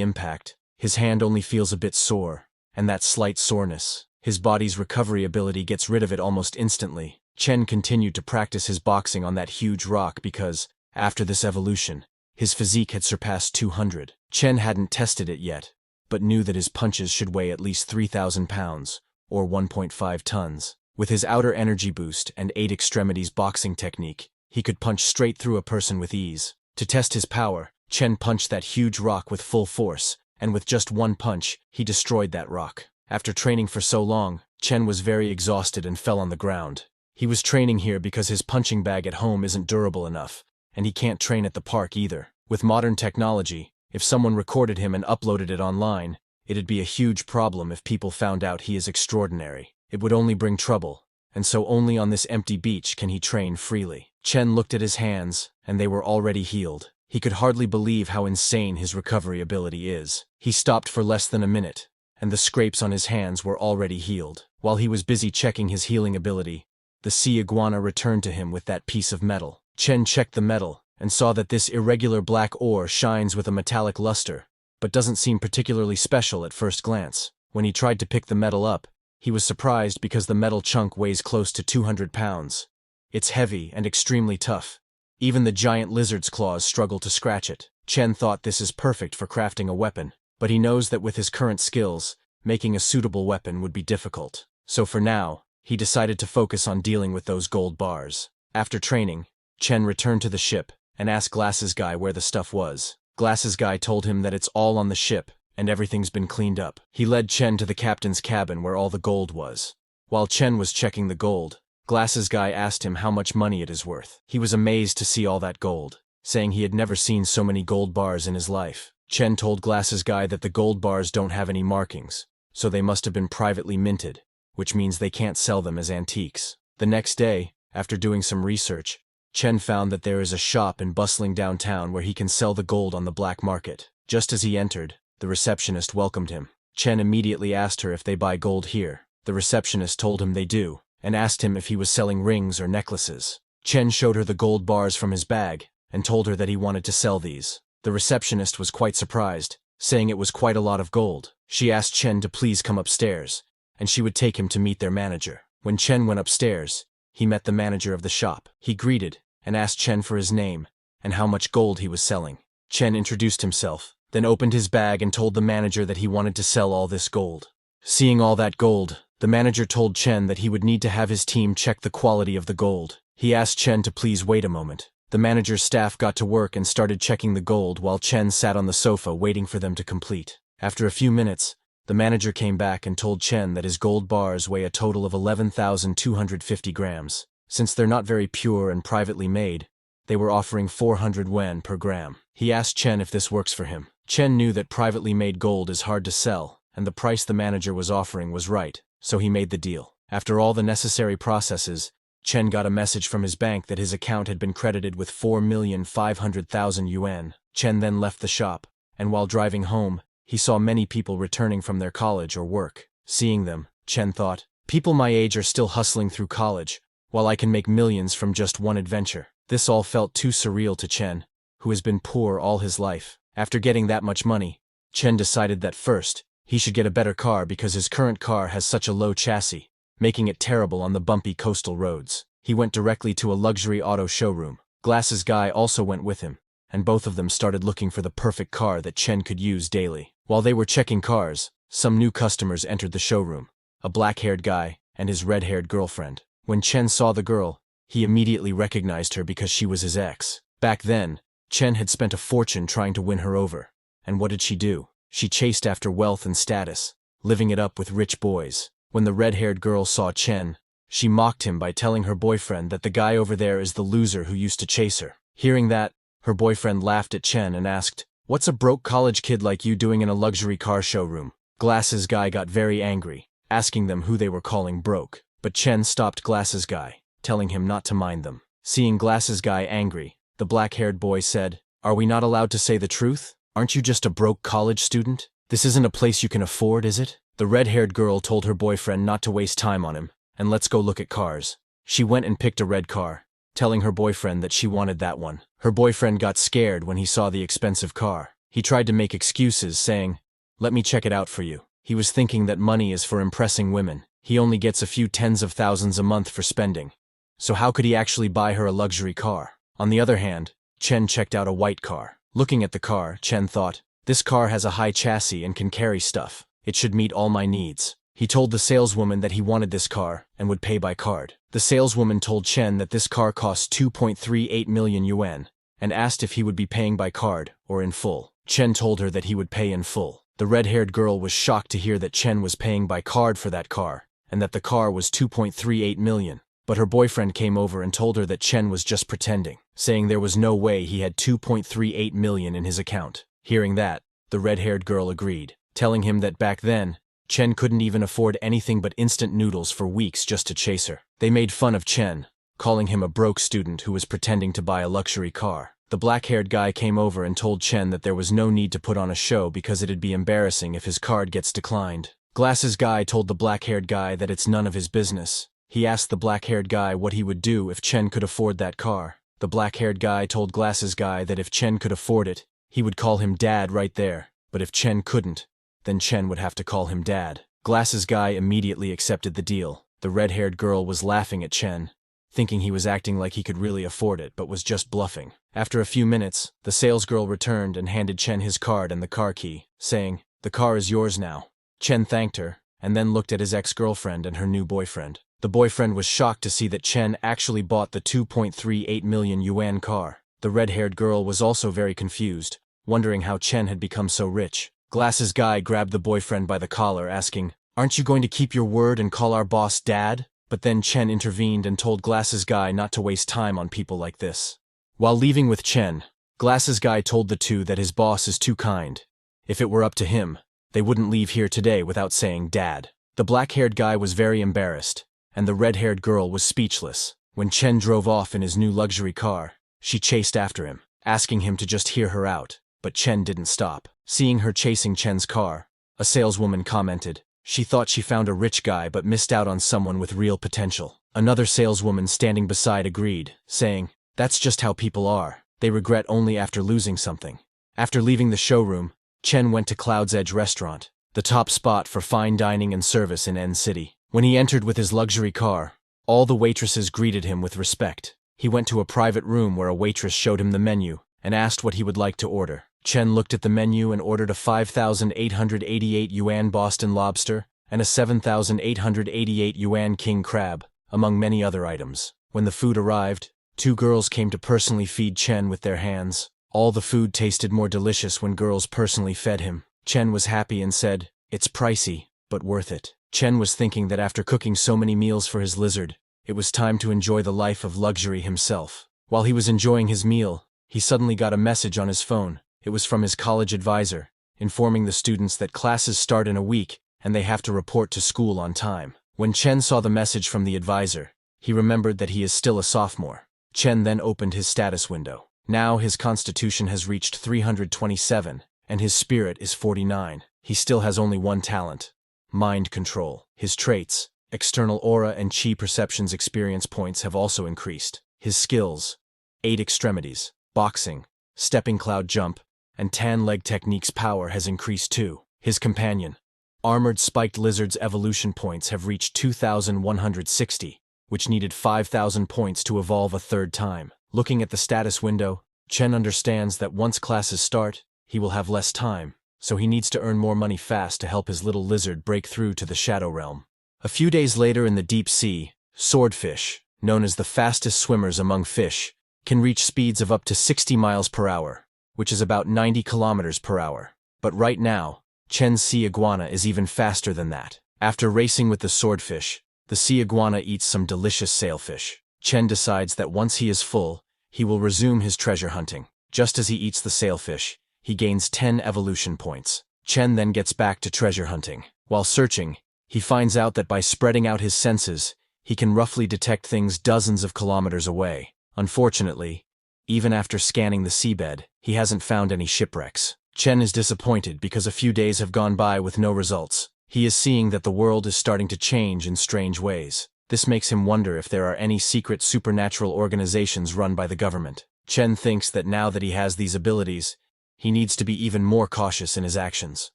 impact, his hand only feels a bit sore, and that slight soreness, his body's recovery ability gets rid of it almost instantly. Chen continued to practice his boxing on that huge rock because, after this evolution, his physique had surpassed 200. Chen hadn't tested it yet, but knew that his punches should weigh at least 3,000 pounds, or 1.5 tons. With his outer energy boost and 8 extremities boxing technique, he could punch straight through a person with ease. To test his power, Chen punched that huge rock with full force, and with just one punch, he destroyed that rock. After training for so long, Chen was very exhausted and fell on the ground. He was training here because his punching bag at home isn't durable enough, and he can't train at the park either. With modern technology, if someone recorded him and uploaded it online, it'd be a huge problem if people found out he is extraordinary. It would only bring trouble, and so only on this empty beach can he train freely. Chen looked at his hands, and they were already healed. He could hardly believe how insane his recovery ability is. He stopped for less than a minute, and the scrapes on his hands were already healed. While he was busy checking his healing ability, the sea iguana returned to him with that piece of metal. Chen checked the metal, and saw that this irregular black ore shines with a metallic luster, but doesn't seem particularly special at first glance. When he tried to pick the metal up, he was surprised because the metal chunk weighs close to 200 pounds. It's heavy and extremely tough. Even the giant lizard's claws struggle to scratch it. Chen thought this is perfect for crafting a weapon, but he knows that with his current skills, making a suitable weapon would be difficult. So for now, he decided to focus on dealing with those gold bars. After training, Chen returned to the ship and asked Glasses Guy where the stuff was. Glasses Guy told him that it's all on the ship, and everything's been cleaned up. He led Chen to the captain's cabin where all the gold was. While Chen was checking the gold, Glasses Guy asked him how much money it is worth. He was amazed to see all that gold, saying he had never seen so many gold bars in his life. Chen told Glasses Guy that the gold bars don't have any markings, so they must have been privately minted, which means they can't sell them as antiques. The next day, after doing some research, Chen found that there is a shop in bustling downtown where he can sell the gold on the black market. Just as he entered, the receptionist welcomed him. Chen immediately asked her if they buy gold here. The receptionist told him they do, and asked him if he was selling rings or necklaces. Chen showed her the gold bars from his bag, and told her that he wanted to sell these. The receptionist was quite surprised, saying it was quite a lot of gold. She asked Chen to please come upstairs, and she would take him to meet their manager. When Chen went upstairs, he met the manager of the shop. He greeted, and asked Chen for his name, and how much gold he was selling. Chen introduced himself, then opened his bag and told the manager that he wanted to sell all this gold. Seeing all that gold, the manager told Chen that he would need to have his team check the quality of the gold. He asked Chen to please wait a moment. The manager's staff got to work and started checking the gold while Chen sat on the sofa waiting for them to complete. After a few minutes, the manager came back and told Chen that his gold bars weigh a total of 11,250 grams. Since they're not very pure and privately made, they were offering 400 yuan per gram. He asked Chen if this works for him. Chen knew that privately made gold is hard to sell, and the price the manager was offering was right, so he made the deal. After all the necessary processes, Chen got a message from his bank that his account had been credited with 4,500,000 yuan. Chen then left the shop, and while driving home, he saw many people returning from their college or work. Seeing them, Chen thought, people my age are still hustling through college, while I can make millions from just one adventure. This all felt too surreal to Chen, who has been poor all his life. After getting that much money, Chen decided that first, he should get a better car because his current car has such a low chassis, making it terrible on the bumpy coastal roads. He went directly to a luxury auto showroom. Glasses Guy also went with him, and both of them started looking for the perfect car that Chen could use daily. While they were checking cars, some new customers entered the showroom, a black-haired guy and his red-haired girlfriend. When Chen saw the girl, he immediately recognized her because she was his ex. Back then, Chen had spent a fortune trying to win her over. And what did she do? She chased after wealth and status, living it up with rich boys. When the red-haired girl saw Chen, she mocked him by telling her boyfriend that the guy over there is the loser who used to chase her. Hearing that, her boyfriend laughed at Chen and asked, "What's a broke college kid like you doing in a luxury car showroom?" Glasses Guy got very angry, asking them who they were calling broke. But Chen stopped Glasses Guy, telling him not to mind them. Seeing Glasses Guy angry, the black-haired boy said, "Are we not allowed to say the truth? Aren't you just a broke college student? This isn't a place you can afford, is it?" The red-haired girl told her boyfriend not to waste time on him, and let's go look at cars. She went and picked a red car, telling her boyfriend that she wanted that one. Her boyfriend got scared when he saw the expensive car. He tried to make excuses, saying, "Let me check it out for you." He was thinking that money is for impressing women. He only gets a few tens of thousands a month for spending. So how could he actually buy her a luxury car? On the other hand, Chen checked out a white car. Looking at the car, Chen thought, this car has a high chassis and can carry stuff. It should meet all my needs. He told the saleswoman that he wanted this car and would pay by card. The saleswoman told Chen that this car costs 2.38 million yuan and asked if he would be paying by card or in full. Chen told her that he would pay in full. The red-haired girl was shocked to hear that Chen was paying by card for that car and that the car was 2.38 million. But her boyfriend came over and told her that Chen was just pretending, saying there was no way he had 2.38 million in his account. Hearing that, the red-haired girl agreed, telling him that back then, Chen couldn't even afford anything but instant noodles for weeks just to chase her. They made fun of Chen, calling him a broke student who was pretending to buy a luxury car. The black-haired guy came over and told Chen that there was no need to put on a show because it'd be embarrassing if his card gets declined. Glasses Guy told the black-haired guy that it's none of his business. He asked the black-haired guy what he would do if Chen could afford that car. The black-haired guy told Glasses Guy that if Chen could afford it, he would call him Dad right there, but if Chen couldn't, then Chen would have to call him Dad. Glasses Guy immediately accepted the deal. The red-haired girl was laughing at Chen, thinking he was acting like he could really afford it but was just bluffing. After a few minutes, the salesgirl returned and handed Chen his card and the car key, saying, "The car is yours now." Chen thanked her, and then looked at his ex-girlfriend and her new boyfriend. The boyfriend was shocked to see that Chen actually bought the 2.38 million yuan car. The red-haired girl was also very confused, wondering how Chen had become so rich. Glasses Guy grabbed the boyfriend by the collar, asking, "Aren't you going to keep your word and call our boss Dad?" But then Chen intervened and told Glasses Guy not to waste time on people like this. While leaving with Chen, Glasses Guy told the two that his boss is too kind. If it were up to him, they wouldn't leave here today without saying Dad. The black-haired guy was very embarrassed, and the red-haired girl was speechless. When Chen drove off in his new luxury car, she chased after him, asking him to just hear her out, but Chen didn't stop. Seeing her chasing Chen's car, a saleswoman commented, she thought she found a rich guy but missed out on someone with real potential. Another saleswoman standing beside agreed, saying, "That's just how people are. They regret only after losing something." After leaving the showroom, Chen went to Cloud's Edge restaurant, the top spot for fine dining and service in N City. When he entered with his luxury car, all the waitresses greeted him with respect. He went to a private room where a waitress showed him the menu and asked what he would like to order. Chen looked at the menu and ordered a 5,888 yuan Boston lobster and a 7,888 yuan king crab, among many other items. When the food arrived, two girls came to personally feed Chen with their hands. All the food tasted more delicious when girls personally fed him. Chen was happy and said, "It's pricey, but worth it." Chen was thinking that after cooking so many meals for his lizard, it was time to enjoy the life of luxury himself. While he was enjoying his meal, he suddenly got a message on his phone. It was from his college advisor, informing the students that classes start in a week and they have to report to school on time. When Chen saw the message from the advisor, he remembered that he is still a sophomore. Chen then opened his status window. Now his constitution has reached 327, and his spirit is 49. He still has only one talent: mind control. His traits, external aura and chi perceptions experience points have also increased. His skills, 8 extremities, boxing, stepping cloud jump, and tan leg techniques power has increased too. His companion, armored spiked lizard's evolution points have reached 2,160, which needed 5,000 points to evolve a third time. Looking at the status window, Chen understands that once classes start, he will have less time, so he needs to earn more money fast to help his little lizard break through to the Shadow Realm. A few days later in the deep sea, swordfish, known as the fastest swimmers among fish, can reach speeds of up to 60 miles per hour, which is about 90 kilometers per hour. But right now, Chen's sea iguana is even faster than that. After racing with the swordfish, the sea iguana eats some delicious sailfish. Chen decides that once he is full, he will resume his treasure hunting. Just as he eats the sailfish, he gains 10 evolution points. Chen then gets back to treasure hunting. While searching, he finds out that by spreading out his senses, he can roughly detect things dozens of kilometers away. Unfortunately, even after scanning the seabed, he hasn't found any shipwrecks. Chen is disappointed because a few days have gone by with no results. He is seeing that the world is starting to change in strange ways. This makes him wonder if there are any secret supernatural organizations run by the government. Chen thinks that now that he has these abilities, he needs to be even more cautious in his actions.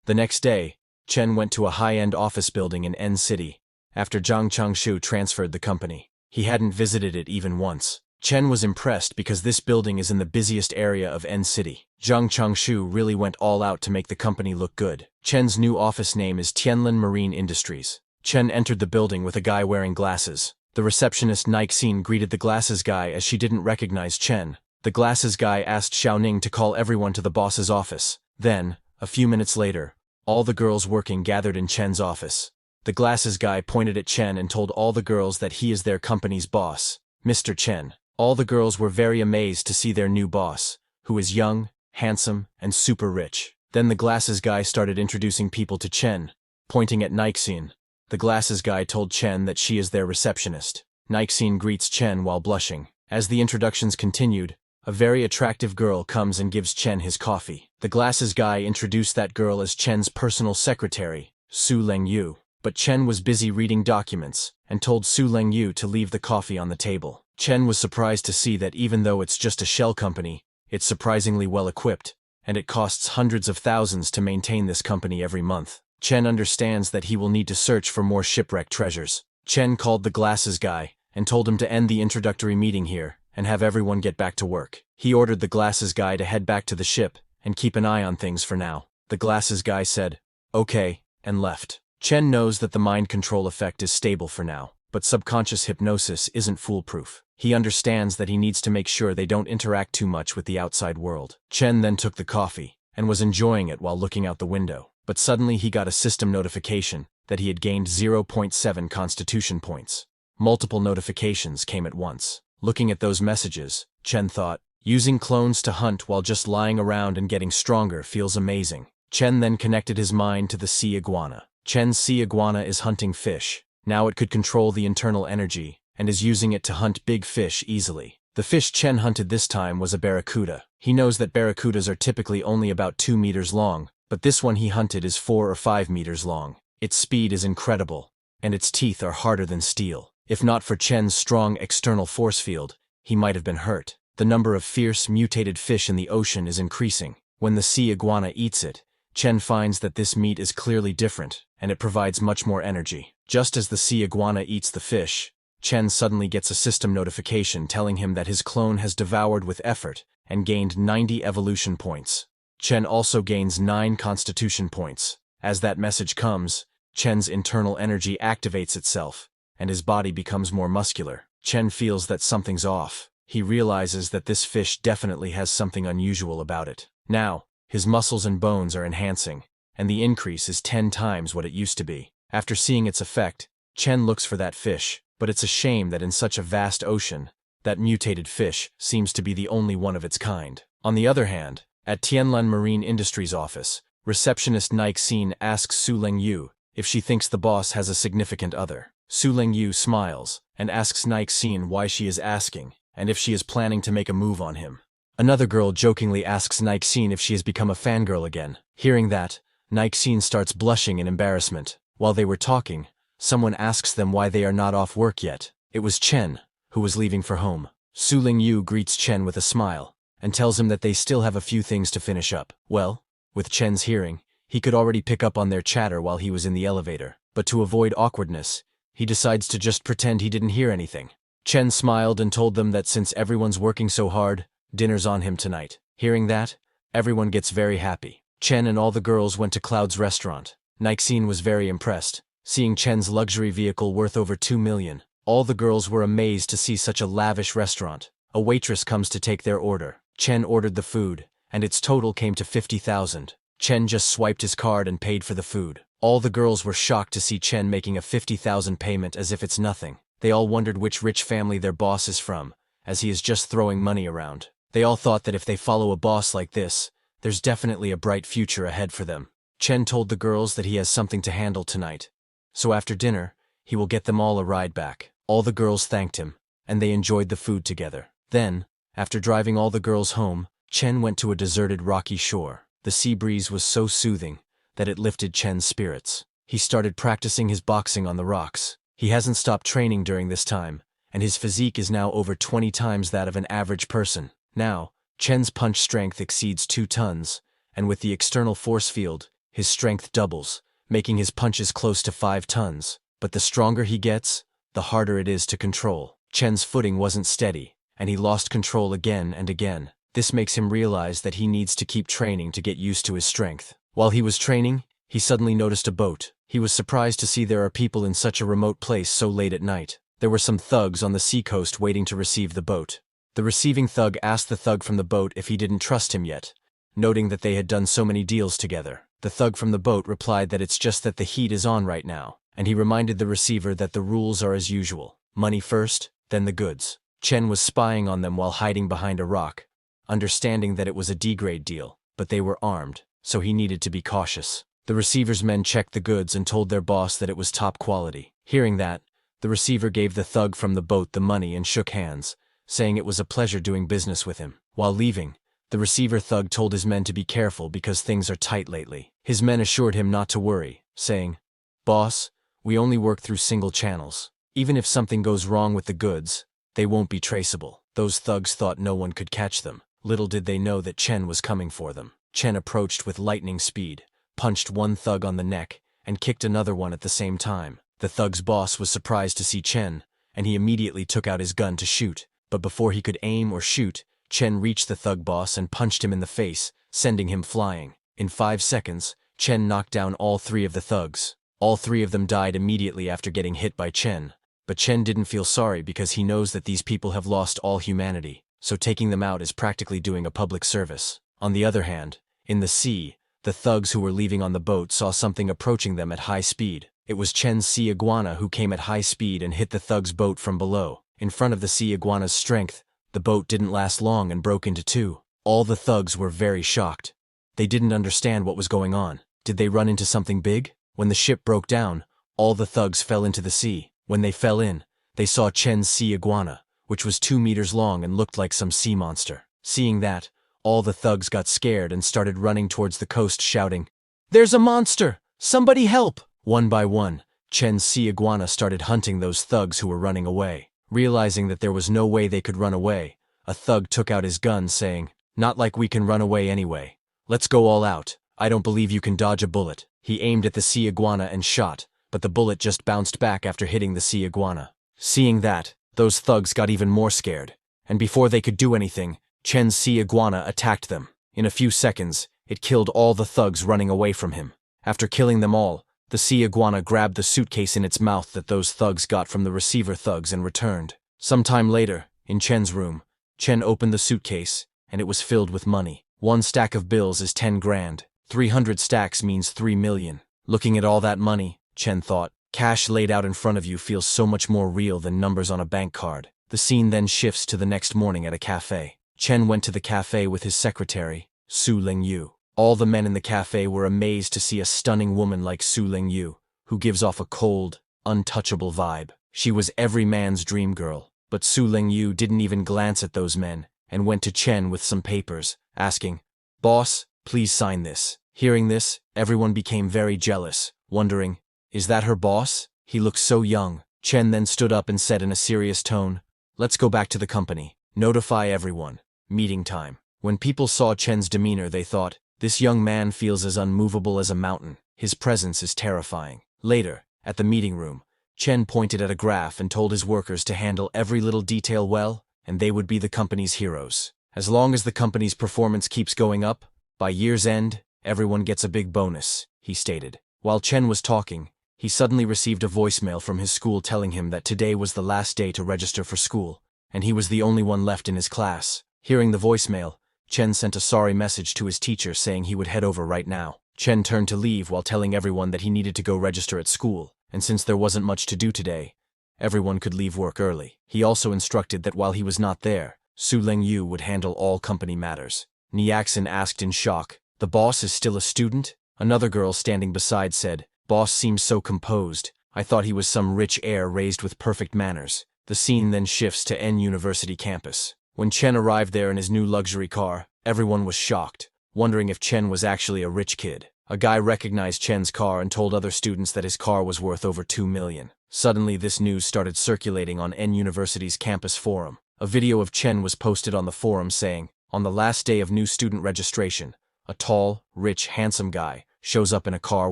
The next day, Chen went to a high-end office building in N City, after Zhang Changshu transferred the company. He hadn't visited it even once. Chen was impressed because this building is in the busiest area of N City. Zhang Changshu really went all out to make the company look good. Chen's new office name is Tianlin Marine Industries. Chen entered the building with a guy wearing glasses. The receptionist Nixin greeted the glasses guy as she didn't recognize Chen. The glasses guy asked Xiaoning to call everyone to the boss's office. Then, a few minutes later, all the girls working gathered in Chen's office. The glasses guy pointed at Chen and told all the girls that he is their company's boss, Mr. Chen. All the girls were very amazed to see their new boss, who is young, handsome, and super rich. Then the glasses guy started introducing people to Chen, pointing at Nixin. The glasses guy told Chen that she is their receptionist. Nixin greets Chen while blushing. As the introductions continued, a very attractive girl comes and gives Chen his coffee. The glasses guy introduced that girl as Chen's personal secretary, Su Lengyu. But Chen was busy reading documents, and told Su Lengyu to leave the coffee on the table. Chen was surprised to see that even though it's just a shell company, it's surprisingly well equipped, and it costs hundreds of thousands to maintain this company every month. Chen understands that he will need to search for more shipwreck treasures. Chen called the glasses guy, and told him to end the introductory meeting here, and have everyone get back to work. He ordered the glasses guy to head back to the ship, and keep an eye on things for now. The glasses guy said, "Okay," and left. Chen knows that the mind control effect is stable for now, but subconscious hypnosis isn't foolproof. He understands that he needs to make sure they don't interact too much with the outside world. Chen then took the coffee, and was enjoying it while looking out the window. But suddenly he got a system notification that he had gained 0.7 constitution points. Multiple notifications came at once. Looking at those messages, Chen thought, using clones to hunt while just lying around and getting stronger feels amazing. Chen then connected his mind to the sea iguana. Chen's sea iguana is hunting fish. Now it could control the internal energy, and is using it to hunt big fish easily. The fish Chen hunted this time was a barracuda. He knows that barracudas are typically only about 2 meters long, but this one he hunted is 4 or 5 meters long. Its speed is incredible, and its teeth are harder than steel. If not for Chen's strong external force field, he might have been hurt. The number of fierce, mutated fish in the ocean is increasing. When the sea iguana eats it, Chen finds that this meat is clearly different, and it provides much more energy. Just as the sea iguana eats the fish, Chen suddenly gets a system notification telling him that his clone has devoured with effort and gained 90 evolution points. Chen also gains 9 constitution points. As that message comes, Chen's internal energy activates itself, and his body becomes more muscular. Chen feels that something's off. He realizes that this fish definitely has something unusual about it. Now, his muscles and bones are enhancing, and the increase is 10 times what it used to be. After seeing its effect, Chen looks for that fish, but it's a shame that in such a vast ocean, that mutated fish seems to be the only one of its kind. On the other hand, at Tianlin Marine Industries office, receptionist Nixin asks Su Lengyu if she thinks the boss has a significant other. Su Lengyu smiles and asks Nixin why she is asking, and if she is planning to make a move on him. Another girl jokingly asks Nixine if she has become a fangirl again. Hearing that, Nixine starts blushing in embarrassment. While they were talking, someone asks them why they are not off work yet. It was Chen, who was leaving for home. Su Lingyu greets Chen with a smile, and tells him that they still have a few things to finish up. Well, with Chen's hearing, he could already pick up on their chatter while he was in the elevator. But to avoid awkwardness, he decides to just pretend he didn't hear anything. Chen smiled and told them that since everyone's working so hard, dinner's on him tonight. Hearing that, everyone gets very happy. Chen and all the girls went to Cloud's restaurant. Nixine was very impressed, seeing Chen's luxury vehicle worth over 2 million. All the girls were amazed to see such a lavish restaurant. A waitress comes to take their order. Chen ordered the food, and its total came to 50,000. Chen just swiped his card and paid for the food. All the girls were shocked to see Chen making a 50,000 payment as if it's nothing. They all wondered which rich family their boss is from, as he is just throwing money around. They all thought that if they follow a boss like this, there's definitely a bright future ahead for them. Chen told the girls that he has something to handle tonight, so after dinner, he will get them all a ride back. All the girls thanked him, and they enjoyed the food together. Then, after driving all the girls home, Chen went to a deserted rocky shore. The sea breeze was so soothing that it lifted Chen's spirits. He started practicing his boxing on the rocks. He hasn't stopped training during this time, and his physique is now over 20 times that of an average person. Now, Chen's punch strength exceeds 2 tons, and with the external force field, his strength doubles, making his punches close to 5 tons. But the stronger he gets, the harder it is to control. Chen's footing wasn't steady, and he lost control again and again. This makes him realize that he needs to keep training to get used to his strength. While he was training, he suddenly noticed a boat. He was surprised to see there are people in such a remote place so late at night. There were some thugs on the seacoast waiting to receive the boat. The receiving thug asked the thug from the boat if he didn't trust him yet, noting that they had done so many deals together. The thug from the boat replied that it's just that the heat is on right now, and he reminded the receiver that the rules are as usual. Money first, then the goods. Chen was spying on them while hiding behind a rock, understanding that it was a D-grade deal, but they were armed, so he needed to be cautious. The receiver's men checked the goods and told their boss that it was top quality. Hearing that, the receiver gave the thug from the boat the money and shook hands, saying it was a pleasure doing business with him. While leaving, the receiver thug told his men to be careful because things are tight lately. His men assured him not to worry, saying, "Boss, we only work through single channels. Even if something goes wrong with the goods, they won't be traceable." Those thugs thought no one could catch them. Little did they know that Chen was coming for them. Chen approached with lightning speed, punched one thug on the neck, and kicked another one at the same time. The thug's boss was surprised to see Chen, and he immediately took out his gun to shoot. But before he could aim or shoot, Chen reached the thug boss and punched him in the face, sending him flying. In 5 seconds, Chen knocked down all 3 of the thugs. All 3 of them died immediately after getting hit by Chen. But Chen didn't feel sorry because he knows that these people have lost all humanity, so taking them out is practically doing a public service. On the other hand, in the sea, the thugs who were leaving on the boat saw something approaching them at high speed. It was Chen's sea iguana who came at high speed and hit the thug's boat from below. In front of the sea iguana's strength, the boat didn't last long and broke into 2. All the thugs were very shocked. They didn't understand what was going on. Did they run into something big? When the ship broke down, all the thugs fell into the sea. When they fell in, they saw Chen's sea iguana, which was 2 meters long and looked like some sea monster. Seeing that, all the thugs got scared and started running towards the coast shouting, "There's a monster! Somebody help!" One by one, Chen's sea iguana started hunting those thugs who were running away. Realizing that there was no way they could run away, a thug took out his gun saying, "Not like we can run away anyway. Let's go all out. I don't believe you can dodge a bullet." He aimed at the sea iguana and shot, but the bullet just bounced back after hitting the sea iguana. Seeing that, those thugs got even more scared, and before they could do anything, Chen's sea iguana attacked them. In a few seconds, it killed all the thugs running away from him. After killing them all, the sea iguana grabbed the suitcase in its mouth that those thugs got from the receiver thugs and returned. Sometime later, in Chen's room, Chen opened the suitcase, and it was filled with money. 1 stack of bills is 10 grand. 300 stacks means 3 million. Looking at all that money, Chen thought, cash laid out in front of you feels so much more real than numbers on a bank card. The scene then shifts to the next morning at a cafe. Chen went to the cafe with his secretary, Su Lingyu. All the men in the cafe were amazed to see a stunning woman like Su Lingyu, who gives off a cold, untouchable vibe. She was every man's dream girl, but Su Lingyu didn't even glance at those men, and went to Chen with some papers, asking, "Boss, please sign this." Hearing this, everyone became very jealous, wondering, is that her boss? He looks so young. Chen then stood up and said in a serious tone, "Let's go back to the company. Notify everyone. Meeting time." When people saw Chen's demeanor, they thought, this young man feels as unmovable as a mountain. His presence is terrifying. Later, at the meeting room, Chen pointed at a graph and told his workers to handle every little detail well, and they would be the company's heroes. As long as the company's performance keeps going up, by year's end, everyone gets a big bonus, he stated. While Chen was talking, he suddenly received a voicemail from his school telling him that today was the last day to register for school, and he was the only one left in his class. Hearing the voicemail, Chen sent a sorry message to his teacher saying he would head over right now. Chen turned to leave while telling everyone that he needed to go register at school, and since there wasn't much to do today, everyone could leave work early. He also instructed that while he was not there, Su Lengyu would handle all company matters. Niaxin asked in shock, "The boss is still a student?" Another girl standing beside said, "Boss seems so composed. I thought he was some rich heir raised with perfect manners." The scene then shifts to N University campus. When Chen arrived there in his new luxury car, everyone was shocked, wondering if Chen was actually a rich kid. A guy recognized Chen's car and told other students that his car was worth over 2 million. Suddenly, this news started circulating on N University's campus forum. A video of Chen was posted on the forum saying, on the last day of new student registration, a tall, rich, handsome guy shows up in a car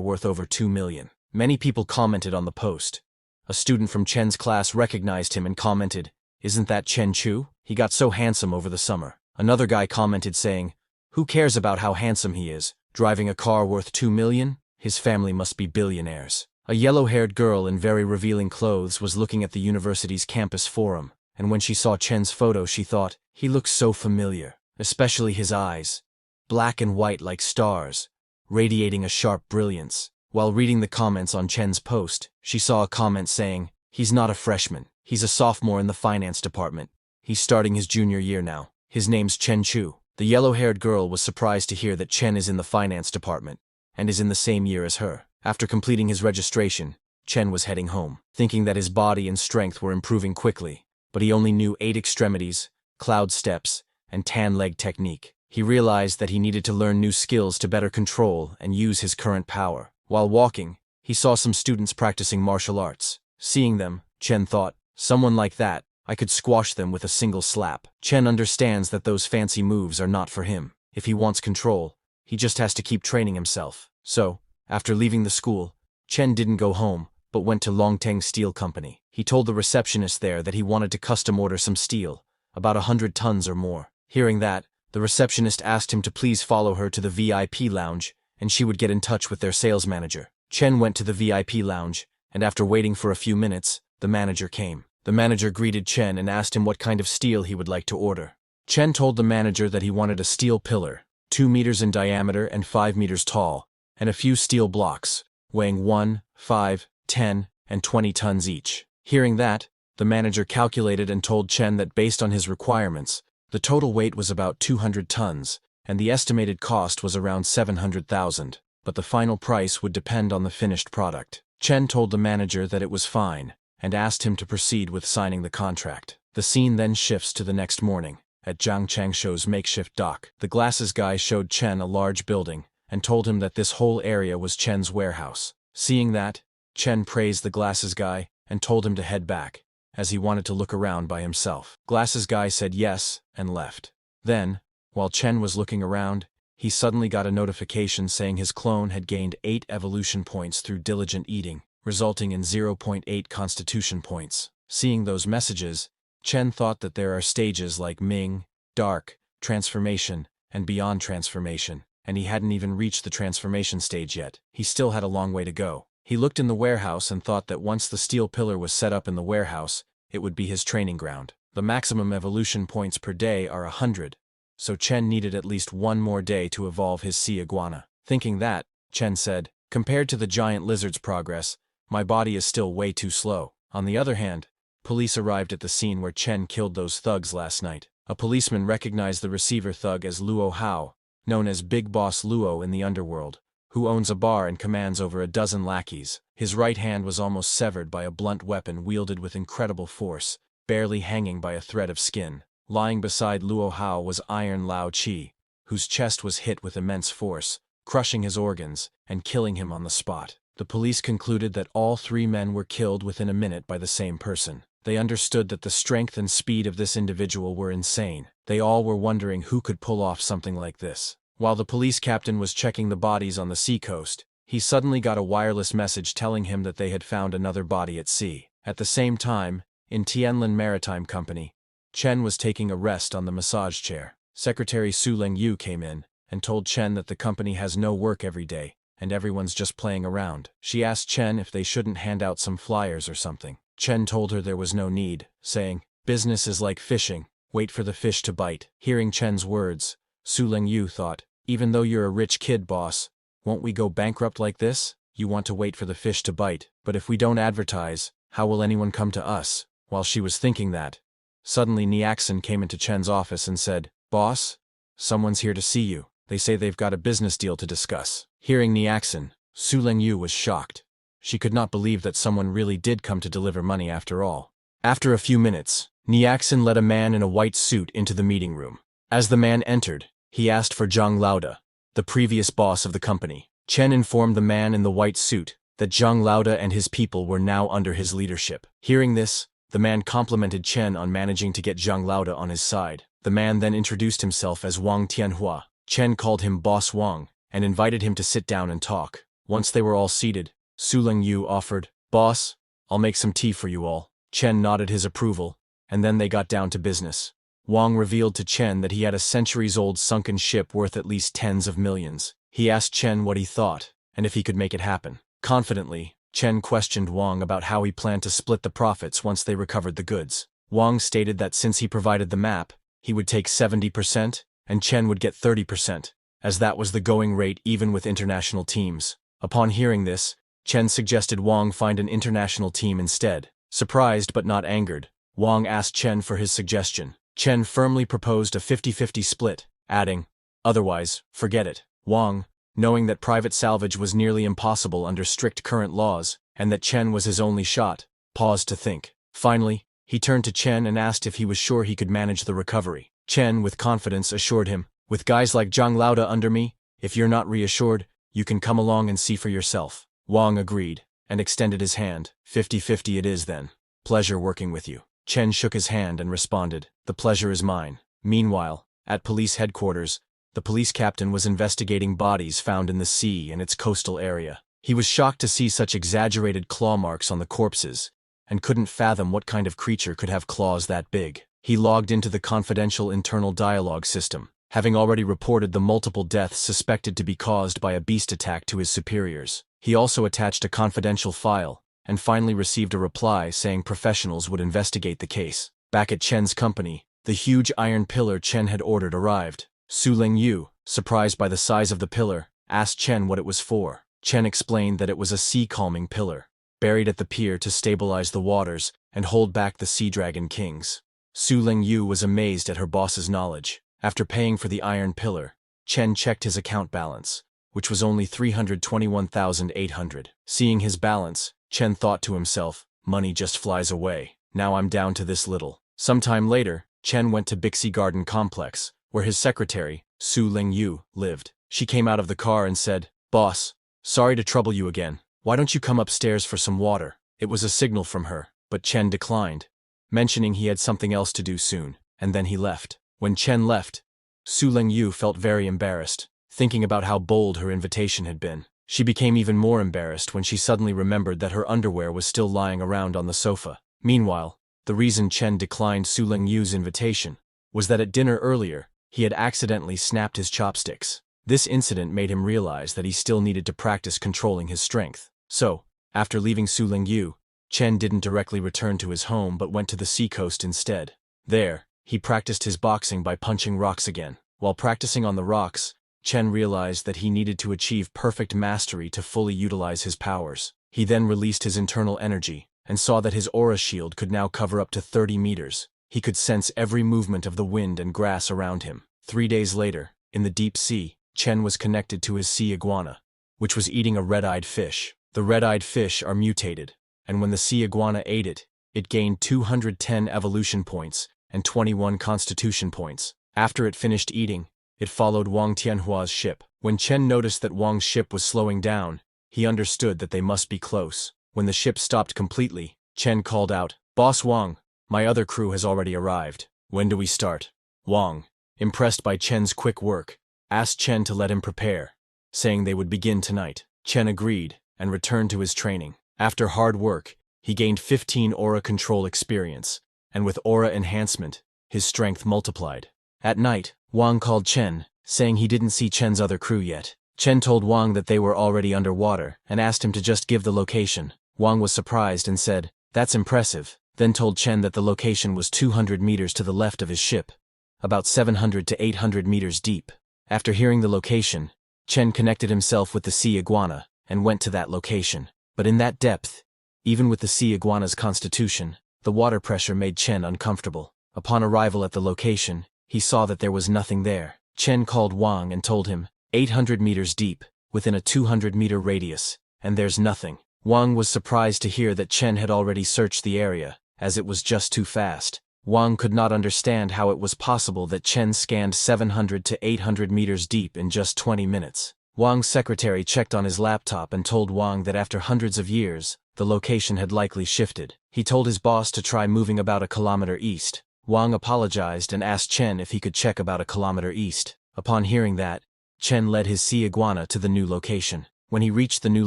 worth over 2 million. Many people commented on the post. A student from Chen's class recognized him and commented, "Isn't that Chen Chu? He got so handsome over the summer." Another guy commented saying, "Who cares about how handsome he is? Driving a car worth 2 million? His family must be billionaires." A yellow-haired girl in very revealing clothes was looking at the university's campus forum, and when she saw Chen's photo she thought, he looks so familiar, especially his eyes, black and white like stars, radiating a sharp brilliance. While reading the comments on Chen's post, she saw a comment saying, "He's not a freshman, he's a sophomore in the finance department. He's starting his junior year now. His name's Chen Chu." The yellow-haired girl was surprised to hear that Chen is in the finance department, and is in the same year as her. After completing his registration, Chen was heading home, thinking that his body and strength were improving quickly, but he only knew 8 extremities, cloud steps, and tan leg technique. He realized that he needed to learn new skills to better control and use his current power. While walking, he saw some students practicing martial arts. Seeing them, Chen thought, someone like that, I could squash them with a single slap. Chen understands that those fancy moves are not for him. If he wants control, he just has to keep training himself. So, after leaving the school, Chen didn't go home, but went to Longteng Steel Company. He told the receptionist there that he wanted to custom order some steel, about 100 tons or more. Hearing that, the receptionist asked him to please follow her to the VIP lounge, and she would get in touch with their sales manager. Chen went to the VIP lounge, and after waiting for a few minutes, the manager came. The manager greeted Chen and asked him what kind of steel he would like to order. Chen told the manager that he wanted a steel pillar, 2 meters in diameter and 5 meters tall, and a few steel blocks, weighing 1, 5, 10, and 20 tons each. Hearing that, the manager calculated and told Chen that based on his requirements, the total weight was about 200 tons, and the estimated cost was around 700,000, but the final price would depend on the finished product. Chen told the manager that it was fine, and asked him to proceed with signing the contract. The scene then shifts to the next morning, at Zhang Changshuo's makeshift dock. The glasses guy showed Chen a large building, and told him that this whole area was Chen's warehouse. Seeing that, Chen praised the glasses guy, and told him to head back, as he wanted to look around by himself. Glasses guy said yes, and left. Then, while Chen was looking around, he suddenly got a notification saying his clone had gained 8 evolution points through diligent eating, resulting in 0.8 constitution points. Seeing those messages, Chen thought that there are stages like Ming, Dark, Transformation, and Beyond Transformation, and he hadn't even reached the transformation stage yet. He still had a long way to go. He looked in the warehouse and thought that once the steel pillar was set up in the warehouse, it would be his training ground. The maximum evolution points per day are 100, so Chen needed at least 1 more day to evolve his sea iguana. Thinking that, Chen said, compared to the giant lizard's progress, my body is still way too slow. On the other hand, police arrived at the scene where Chen killed those thugs last night. A policeman recognized the receiver thug as Luo Hao, known as Big Boss Luo in the underworld, who owns a bar and commands over a dozen lackeys. His right hand was almost severed by a blunt weapon wielded with incredible force, barely hanging by a thread of skin. Lying beside Luo Hao was Iron Lao Chi, whose chest was hit with immense force, crushing his organs and killing him on the spot. The police concluded that all three men were killed within a minute by the same person. They understood that the strength and speed of this individual were insane. They all were wondering who could pull off something like this. While the police captain was checking the bodies on the seacoast, he suddenly got a wireless message telling him that they had found another body at sea. At the same time, in Tianlin Maritime Company, Chen was taking a rest on the massage chair. Secretary Su Lengyu came in and told Chen that the company has no work every day and everyone's just playing around. She asked Chen if they shouldn't hand out some flyers or something. Chen told her there was no need, saying, "Business is like fishing, wait for the fish to bite." Hearing Chen's words, Su Lengyu thought, "Even though you're a rich kid, boss, won't we go bankrupt like this? You want to wait for the fish to bite, but if we don't advertise, how will anyone come to us?" While she was thinking that, suddenly Niaxin came into Chen's office and said, "Boss, someone's here to see you. They say they've got a business deal to discuss." Hearing Niaxin, Su Lengyu was shocked. She could not believe that someone really did come to deliver money after all. After a few minutes, Niaxin led a man in a white suit into the meeting room. As the man entered, he asked for Zhang Lauda, the previous boss of the company. Chen informed the man in the white suit that Zhang Lauda and his people were now under his leadership. Hearing this, the man complimented Chen on managing to get Zhang Lauda on his side. The man then introduced himself as Wang Tianhua. Chen called him Boss Wang and invited him to sit down and talk. Once they were all seated, Su Lengyu offered, "Boss, I'll make some tea for you all." Chen nodded his approval, and then they got down to business. Wang revealed to Chen that he had a centuries-old sunken ship worth at least tens of millions. He asked Chen what he thought, and if he could make it happen. Confidently, Chen questioned Wang about how he planned to split the profits once they recovered the goods. Wang stated that since he provided the map, he would take 70%, and Chen would get 30%, as that was the going rate even with international teams. Upon hearing this, Chen suggested Wang find an international team instead. Surprised but not angered, Wang asked Chen for his suggestion. Chen firmly proposed a 50-50 split, adding, "Otherwise, forget it." Wang, knowing that private salvage was nearly impossible under strict current laws, and that Chen was his only shot, paused to think. Finally, he turned to Chen and asked if he was sure he could manage the recovery. Chen, with confidence, assured him, "With guys like Zhang Lauda under me, if you're not reassured, you can come along and see for yourself." Wang agreed, and extended his hand. 50-50 it is then. Pleasure working with you." Chen shook his hand and responded, "The pleasure is mine." Meanwhile, at police headquarters, the police captain was investigating bodies found in the sea and its coastal area. He was shocked to see such exaggerated claw marks on the corpses, and couldn't fathom what kind of creature could have claws that big. He logged into the confidential internal dialogue system, having already reported the multiple deaths suspected to be caused by a beast attack to his superiors. He also attached a confidential file, and finally received a reply saying professionals would investigate the case. Back at Chen's company, the huge iron pillar Chen had ordered arrived. Su Lengyu, surprised by the size of the pillar, asked Chen what it was for. Chen explained that it was a sea-calming pillar, buried at the pier to stabilize the waters and hold back the sea dragon kings. Su Lengyu was amazed at her boss's knowledge. After paying for the iron pillar, Chen checked his account balance, which was only 321,800. Seeing his balance, Chen thought to himself, "Money just flies away. Now I'm down to this little." Sometime later, Chen went to Bixi Garden Complex, where his secretary, Su Lengyu, lived. She came out of the car and said, "Boss, sorry to trouble you again. Why don't you come upstairs for some water?" It was a signal from her, but Chen declined, mentioning he had something else to do soon, and then he left. When Chen left, Su Lengyu felt very embarrassed, thinking about how bold her invitation had been. She became even more embarrassed when she suddenly remembered that her underwear was still lying around on the sofa. Meanwhile, the reason Chen declined Su Lengyu's invitation was that at dinner earlier, he had accidentally snapped his chopsticks. This incident made him realize that he still needed to practice controlling his strength. So, after leaving Su Lengyu, Chen didn't directly return to his home but went to the seacoast instead. There, he practiced his boxing by punching rocks again. While practicing on the rocks, Chen realized that he needed to achieve perfect mastery to fully utilize his powers. He then released his internal energy, and saw that his aura shield could now cover up to 30 meters. He could sense every movement of the wind and grass around him. 3 days later, in the deep sea, Chen was connected to his sea iguana, which was eating a red-eyed fish. The red-eyed fish are mutated, and when the sea iguana ate it, it gained 210 evolution points and 21 constitution points. After it finished eating, it followed Wang Tianhua's ship. When Chen noticed that Wang's ship was slowing down, he understood that they must be close. When the ship stopped completely, Chen called out, "Boss Wang, my other crew has already arrived. When do we start?" Wang, impressed by Chen's quick work, asked Chen to let him prepare, saying they would begin tonight. Chen agreed and returned to his training. After hard work, he gained 15 aura control experience, and with aura enhancement, his strength multiplied. At night, Wang called Chen, saying he didn't see Chen's other crew yet. Chen told Wang that they were already underwater and asked him to just give the location. Wang was surprised and said, "That's impressive," then told Chen that the location was 200 meters to the left of his ship, about 700 to 800 meters deep. After hearing the location, Chen connected himself with the sea iguana and went to that location. But in that depth, even with the sea iguana's constitution, the water pressure made Chen uncomfortable. Upon arrival at the location, he saw that there was nothing there. Chen called Wang and told him, 800 meters deep, within a 200-meter radius, and there's nothing. Wang was surprised to hear that Chen had already searched the area, as it was just too fast. Wang could not understand how it was possible that Chen scanned 700 to 800 meters deep in just 20 minutes. Wang's secretary checked on his laptop and told Wang that after hundreds of years, the location had likely shifted. He told his boss to try moving about a kilometer east. Wang apologized and asked Chen if he could check about a kilometer east. Upon hearing that, Chen led his sea iguana to the new location. When he reached the new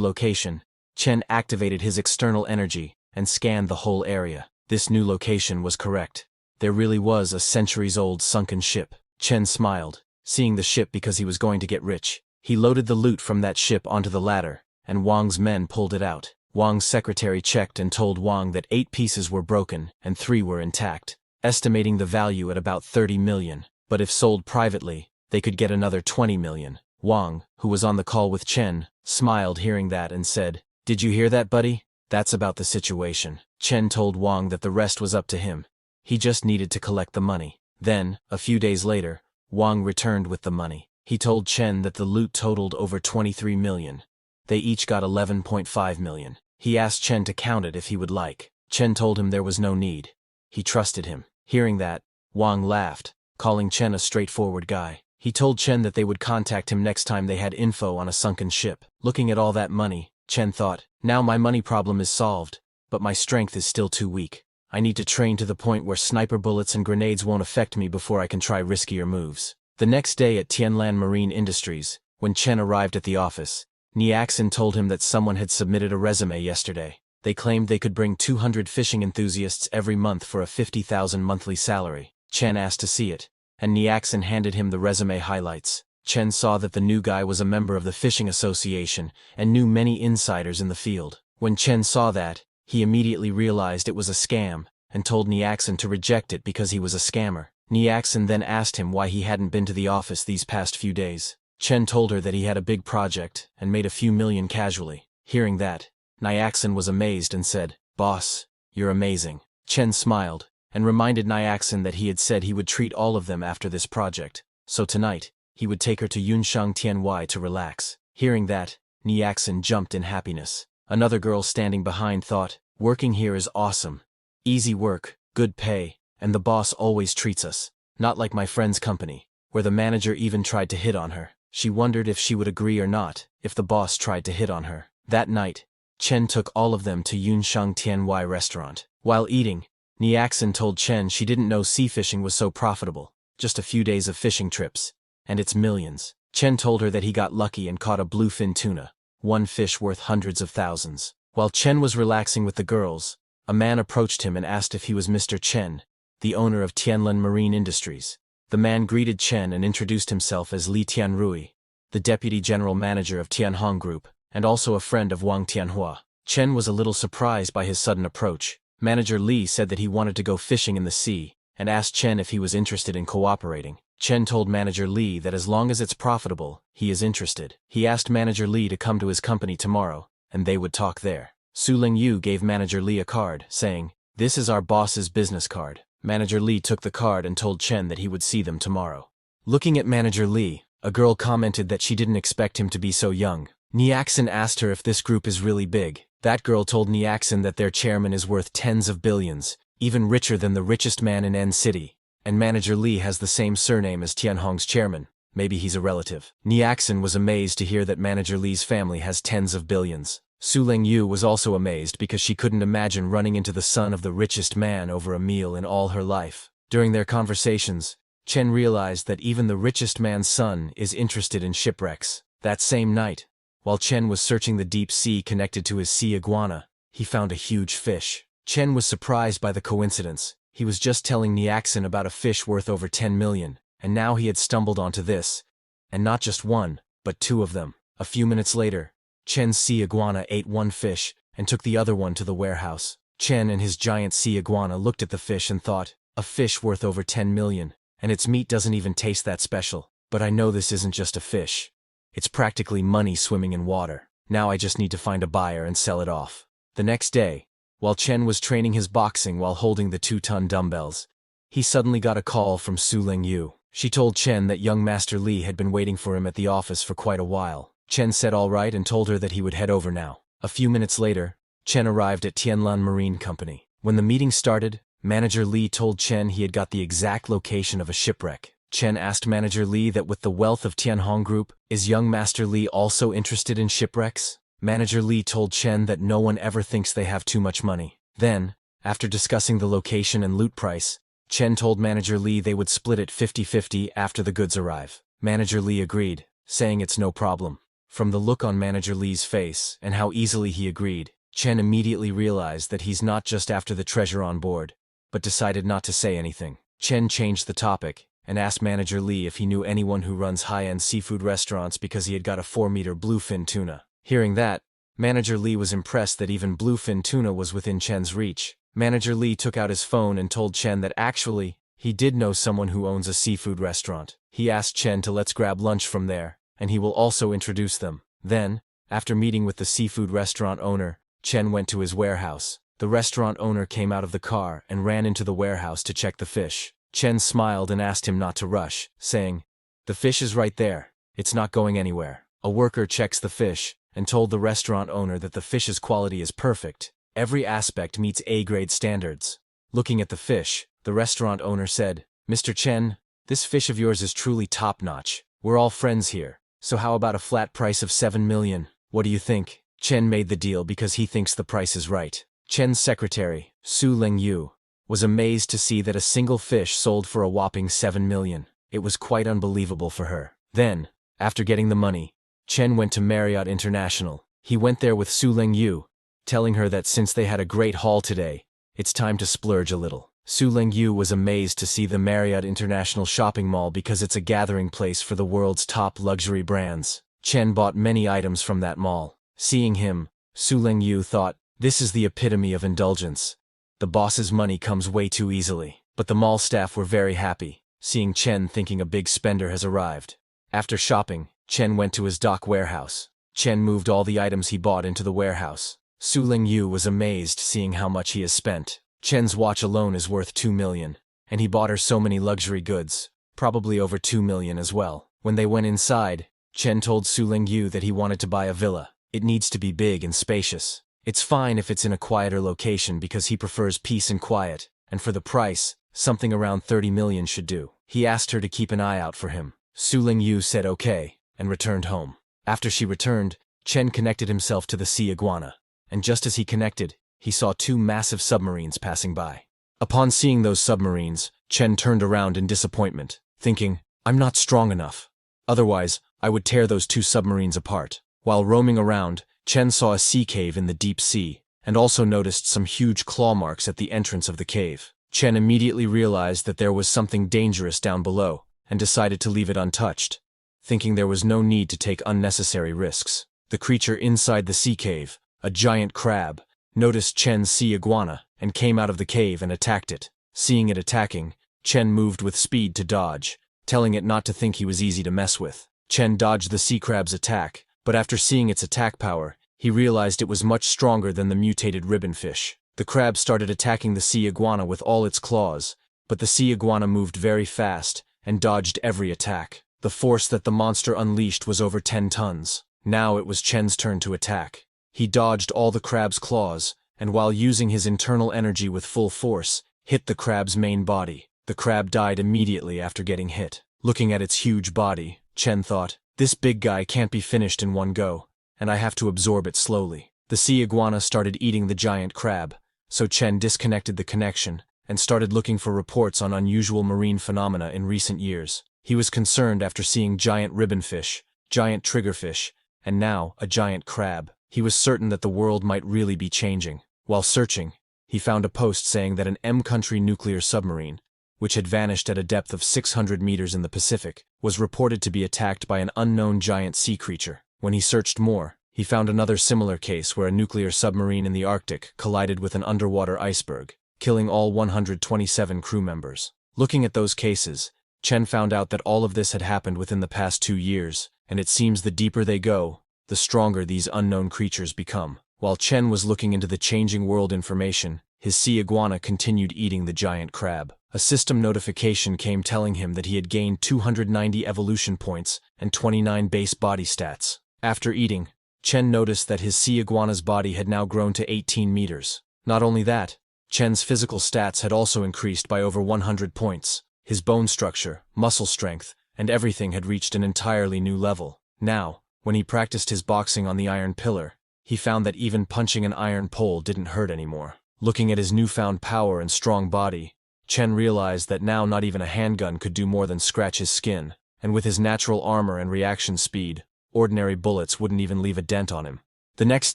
location, Chen activated his external energy and scanned the whole area. This new location was correct. There really was a centuries-old sunken ship. Chen smiled, seeing the ship because he was going to get rich. He loaded the loot from that ship onto the ladder, and Wang's men pulled it out. Wang's secretary checked and told Wang that 8 pieces were broken and 3 were intact, estimating the value at about 30 million, but if sold privately, they could get another 20 million. Wang, who was on the call with Chen, smiled hearing that and said, "Did you hear that, buddy? That's about the situation." Chen told Wang that the rest was up to him. He just needed to collect the money. Then, a few days later, Wang returned with the money. He told Chen that the loot totaled over 23 million. They each got 11.5 million. He asked Chen to count it if he would like. Chen told him there was no need. He trusted him. Hearing that, Wang laughed, calling Chen a straightforward guy. He told Chen that they would contact him next time they had info on a sunken ship. Looking at all that money, Chen thought, now my money problem is solved, but my strength is still too weak. I need to train to the point where sniper bullets and grenades won't affect me before I can try riskier moves. The next day at Tianlan Marine Industries, when Chen arrived at the office, Niaxin told him that someone had submitted a resume yesterday. They claimed they could bring 200 fishing enthusiasts every month for a 50,000 monthly salary. Chen asked to see it, and Niaxin handed him the resume highlights. Chen saw that the new guy was a member of the Fishing Association and knew many insiders in the field. When Chen saw that, he immediately realized it was a scam and told Niaxin to reject it because he was a scammer. Niaxin then asked him why he hadn't been to the office these past few days. Chen told her that he had a big project and made a few million casually. Hearing that, Niaxin was amazed and said, "Boss, you're amazing." Chen smiled and reminded Niaxin that he had said he would treat all of them after this project, so tonight, he would take her to Yunshang Tianwai to relax. Hearing that, Niaxin jumped in happiness. Another girl standing behind thought, "Working here is awesome. Easy work, good pay, and the boss always treats us. Not like my friend's company, where the manager even tried to hit on her." She wondered if she would agree or not if the boss tried to hit on her. That night, Chen took all of them to Yunshang Tianwai restaurant. While eating, Niaxin told Chen she didn't know sea fishing was so profitable. Just a few days of fishing trips, and it's millions. Chen told her that he got lucky and caught a bluefin tuna, one fish worth hundreds of thousands. While Chen was relaxing with the girls, a man approached him and asked if he was Mr. Chen, the owner of Tianlan Marine Industries. The man greeted Chen and introduced himself as Li Tianrui, the deputy general manager of Tianhong Group, and also a friend of Wang Tianhua. Chen was a little surprised by his sudden approach. Manager Li said that he wanted to go fishing in the sea, and asked Chen if he was interested in cooperating. Chen told Manager Li that as long as it's profitable, he is interested. He asked Manager Li to come to his company tomorrow, and they would talk there. Su Lingyu gave Manager Li a card, saying, "This is our boss's business card." Manager Li took the card and told Chen that he would see them tomorrow. Looking at Manager Li, a girl commented that she didn't expect him to be so young. Niaxin asked her if this group is really big. That girl told Niaxin that their chairman is worth tens of billions, even richer than the richest man in N City. And Manager Lee has the same surname as Tianhong's chairman. Maybe he's a relative. Niaxin was amazed to hear that Manager Lee's family has tens of billions. Su Lingyu was also amazed because she couldn't imagine running into the son of the richest man over a meal in all her life. During their conversations, Chen realized that even the richest man's son is interested in shipwrecks. That same night, while Chen was searching the deep sea connected to his sea iguana, he found a huge fish. Chen was surprised by the coincidence. He was just telling Niaxin about a fish worth over 10 million, and now he had stumbled onto this. And not just one, but two of them. A few minutes later, Chen's sea iguana ate one fish and took the other one to the warehouse. Chen and his giant sea iguana looked at the fish and thought, a fish worth over 10 million, and its meat doesn't even taste that special. But I know this isn't just a fish. It's practically money swimming in water. Now I just need to find a buyer and sell it off. The next day, while Chen was training his boxing while holding the 2-ton dumbbells, he suddenly got a call from Su Lingyu. She told Chen that young Master Li had been waiting for him at the office for quite a while. Chen said all right and told her that he would head over now. A few minutes later, Chen arrived at Tianlan Marine Company. When the meeting started, Manager Li told Chen he had got the exact location of a shipwreck. Chen asked Manager Li that with the wealth of Tianhong Group, is young Master Li also interested in shipwrecks? Manager Li told Chen that no one ever thinks they have too much money. Then, after discussing the location and loot price, Chen told Manager Li they would split it 50-50 after the goods arrive. Manager Li agreed, saying it's no problem. From the look on Manager Li's face and how easily he agreed, Chen immediately realized that he's not just after the treasure on board, but decided not to say anything. Chen changed the topic and asked Manager Li if he knew anyone who runs high-end seafood restaurants because he had got a 4-meter bluefin tuna. Hearing that, Manager Li was impressed that even bluefin tuna was within Chen's reach. Manager Li took out his phone and told Chen that actually, he did know someone who owns a seafood restaurant. He asked Chen to let's grab lunch from there, and he will also introduce them. Then, after meeting with the seafood restaurant owner, Chen went to his warehouse. The restaurant owner came out of the car and ran into the warehouse to check the fish. Chen smiled and asked him not to rush, saying, "The fish is right there. It's not going anywhere." A worker checks the fish and told the restaurant owner that the fish's quality is perfect. Every aspect meets A-grade standards. Looking at the fish, the restaurant owner said, "Mr. Chen, this fish of yours is truly top-notch. We're all friends here, so how about a flat price of 7 million? What do you think?" Chen made the deal because he thinks the price is right. Chen's secretary, Su Lingyu, was amazed to see that a single fish sold for a whopping 7 million. It was quite unbelievable for her. Then, after getting the money, Chen went to Marriott International. He went there with Su Lingyu, telling her that since they had a great haul today, it's time to splurge a little. Su Lingyu was amazed to see the Marriott International shopping mall because it's a gathering place for the world's top luxury brands. Chen bought many items from that mall. Seeing him, Su Lingyu thought, this is the epitome of indulgence. The boss's money comes way too easily. But the mall staff were very happy, seeing Chen thinking a big spender has arrived. After shopping, Chen went to his dock warehouse. Chen moved all the items he bought into the warehouse. Su Lingyu was amazed seeing how much he has spent. Chen's watch alone is worth 2 million, and he bought her so many luxury goods, probably over 2 million as well. When they went inside, Chen told Su Lingyu that he wanted to buy a villa. It needs to be big and spacious. It's fine if it's in a quieter location because he prefers peace and quiet, and for the price, something around 30 million should do. He asked her to keep an eye out for him. Su Lingyu said okay, and returned home. After she returned, Chen connected himself to the sea iguana, and just as he connected, he saw 2 massive submarines passing by. Upon seeing those submarines, Chen turned around in disappointment, thinking, I'm not strong enough. Otherwise, I would tear those 2 submarines apart. While roaming around, Chen saw a sea cave in the deep sea, and also noticed some huge claw marks at the entrance of the cave. Chen immediately realized that there was something dangerous down below, and decided to leave it untouched, thinking there was no need to take unnecessary risks. The creature inside the sea cave, a giant crab, noticed Chen's sea iguana, and came out of the cave and attacked it. Seeing it attacking, Chen moved with speed to dodge, telling it not to think he was easy to mess with. Chen dodged the sea crab's attack, but after seeing its attack power, he realized it was much stronger than the mutated ribbonfish. The crab started attacking the sea iguana with all its claws, but the sea iguana moved very fast and dodged every attack. The force that the monster unleashed was over 10 tons. Now it was Chen's turn to attack. He dodged all the crab's claws, and while using his internal energy with full force, hit the crab's main body. The crab died immediately after getting hit. Looking at its huge body, Chen thought, this big guy can't be finished in one go, and I have to absorb it slowly. The sea iguana started eating the giant crab, so Chen disconnected the connection and started looking for reports on unusual marine phenomena in recent years. He was concerned after seeing giant ribbonfish, giant triggerfish, and now a giant crab. He was certain that the world might really be changing. While searching, he found a post saying that an M-country nuclear submarine, which had vanished at a depth of 600 meters in the Pacific, was reported to be attacked by an unknown giant sea creature. When he searched more, he found another similar case where a nuclear submarine in the Arctic collided with an underwater iceberg, killing all 127 crew members. Looking at those cases, Chen found out that all of this had happened within the past 2 years, and it seems the deeper they go, the stronger these unknown creatures become. While Chen was looking into the changing world information, his sea iguana continued eating the giant crab. A system notification came telling him that he had gained 290 evolution points and 29 base body stats. After eating, Chen noticed that his sea iguana's body had now grown to 18 meters. Not only that, Chen's physical stats had also increased by over 100 points. His bone structure, muscle strength, and everything had reached an entirely new level. Now, when he practiced his boxing on the iron pillar, he found that even punching an iron pole didn't hurt anymore. Looking at his newfound power and strong body, Chen realized that now not even a handgun could do more than scratch his skin, and with his natural armor and reaction speed, ordinary bullets wouldn't even leave a dent on him. The next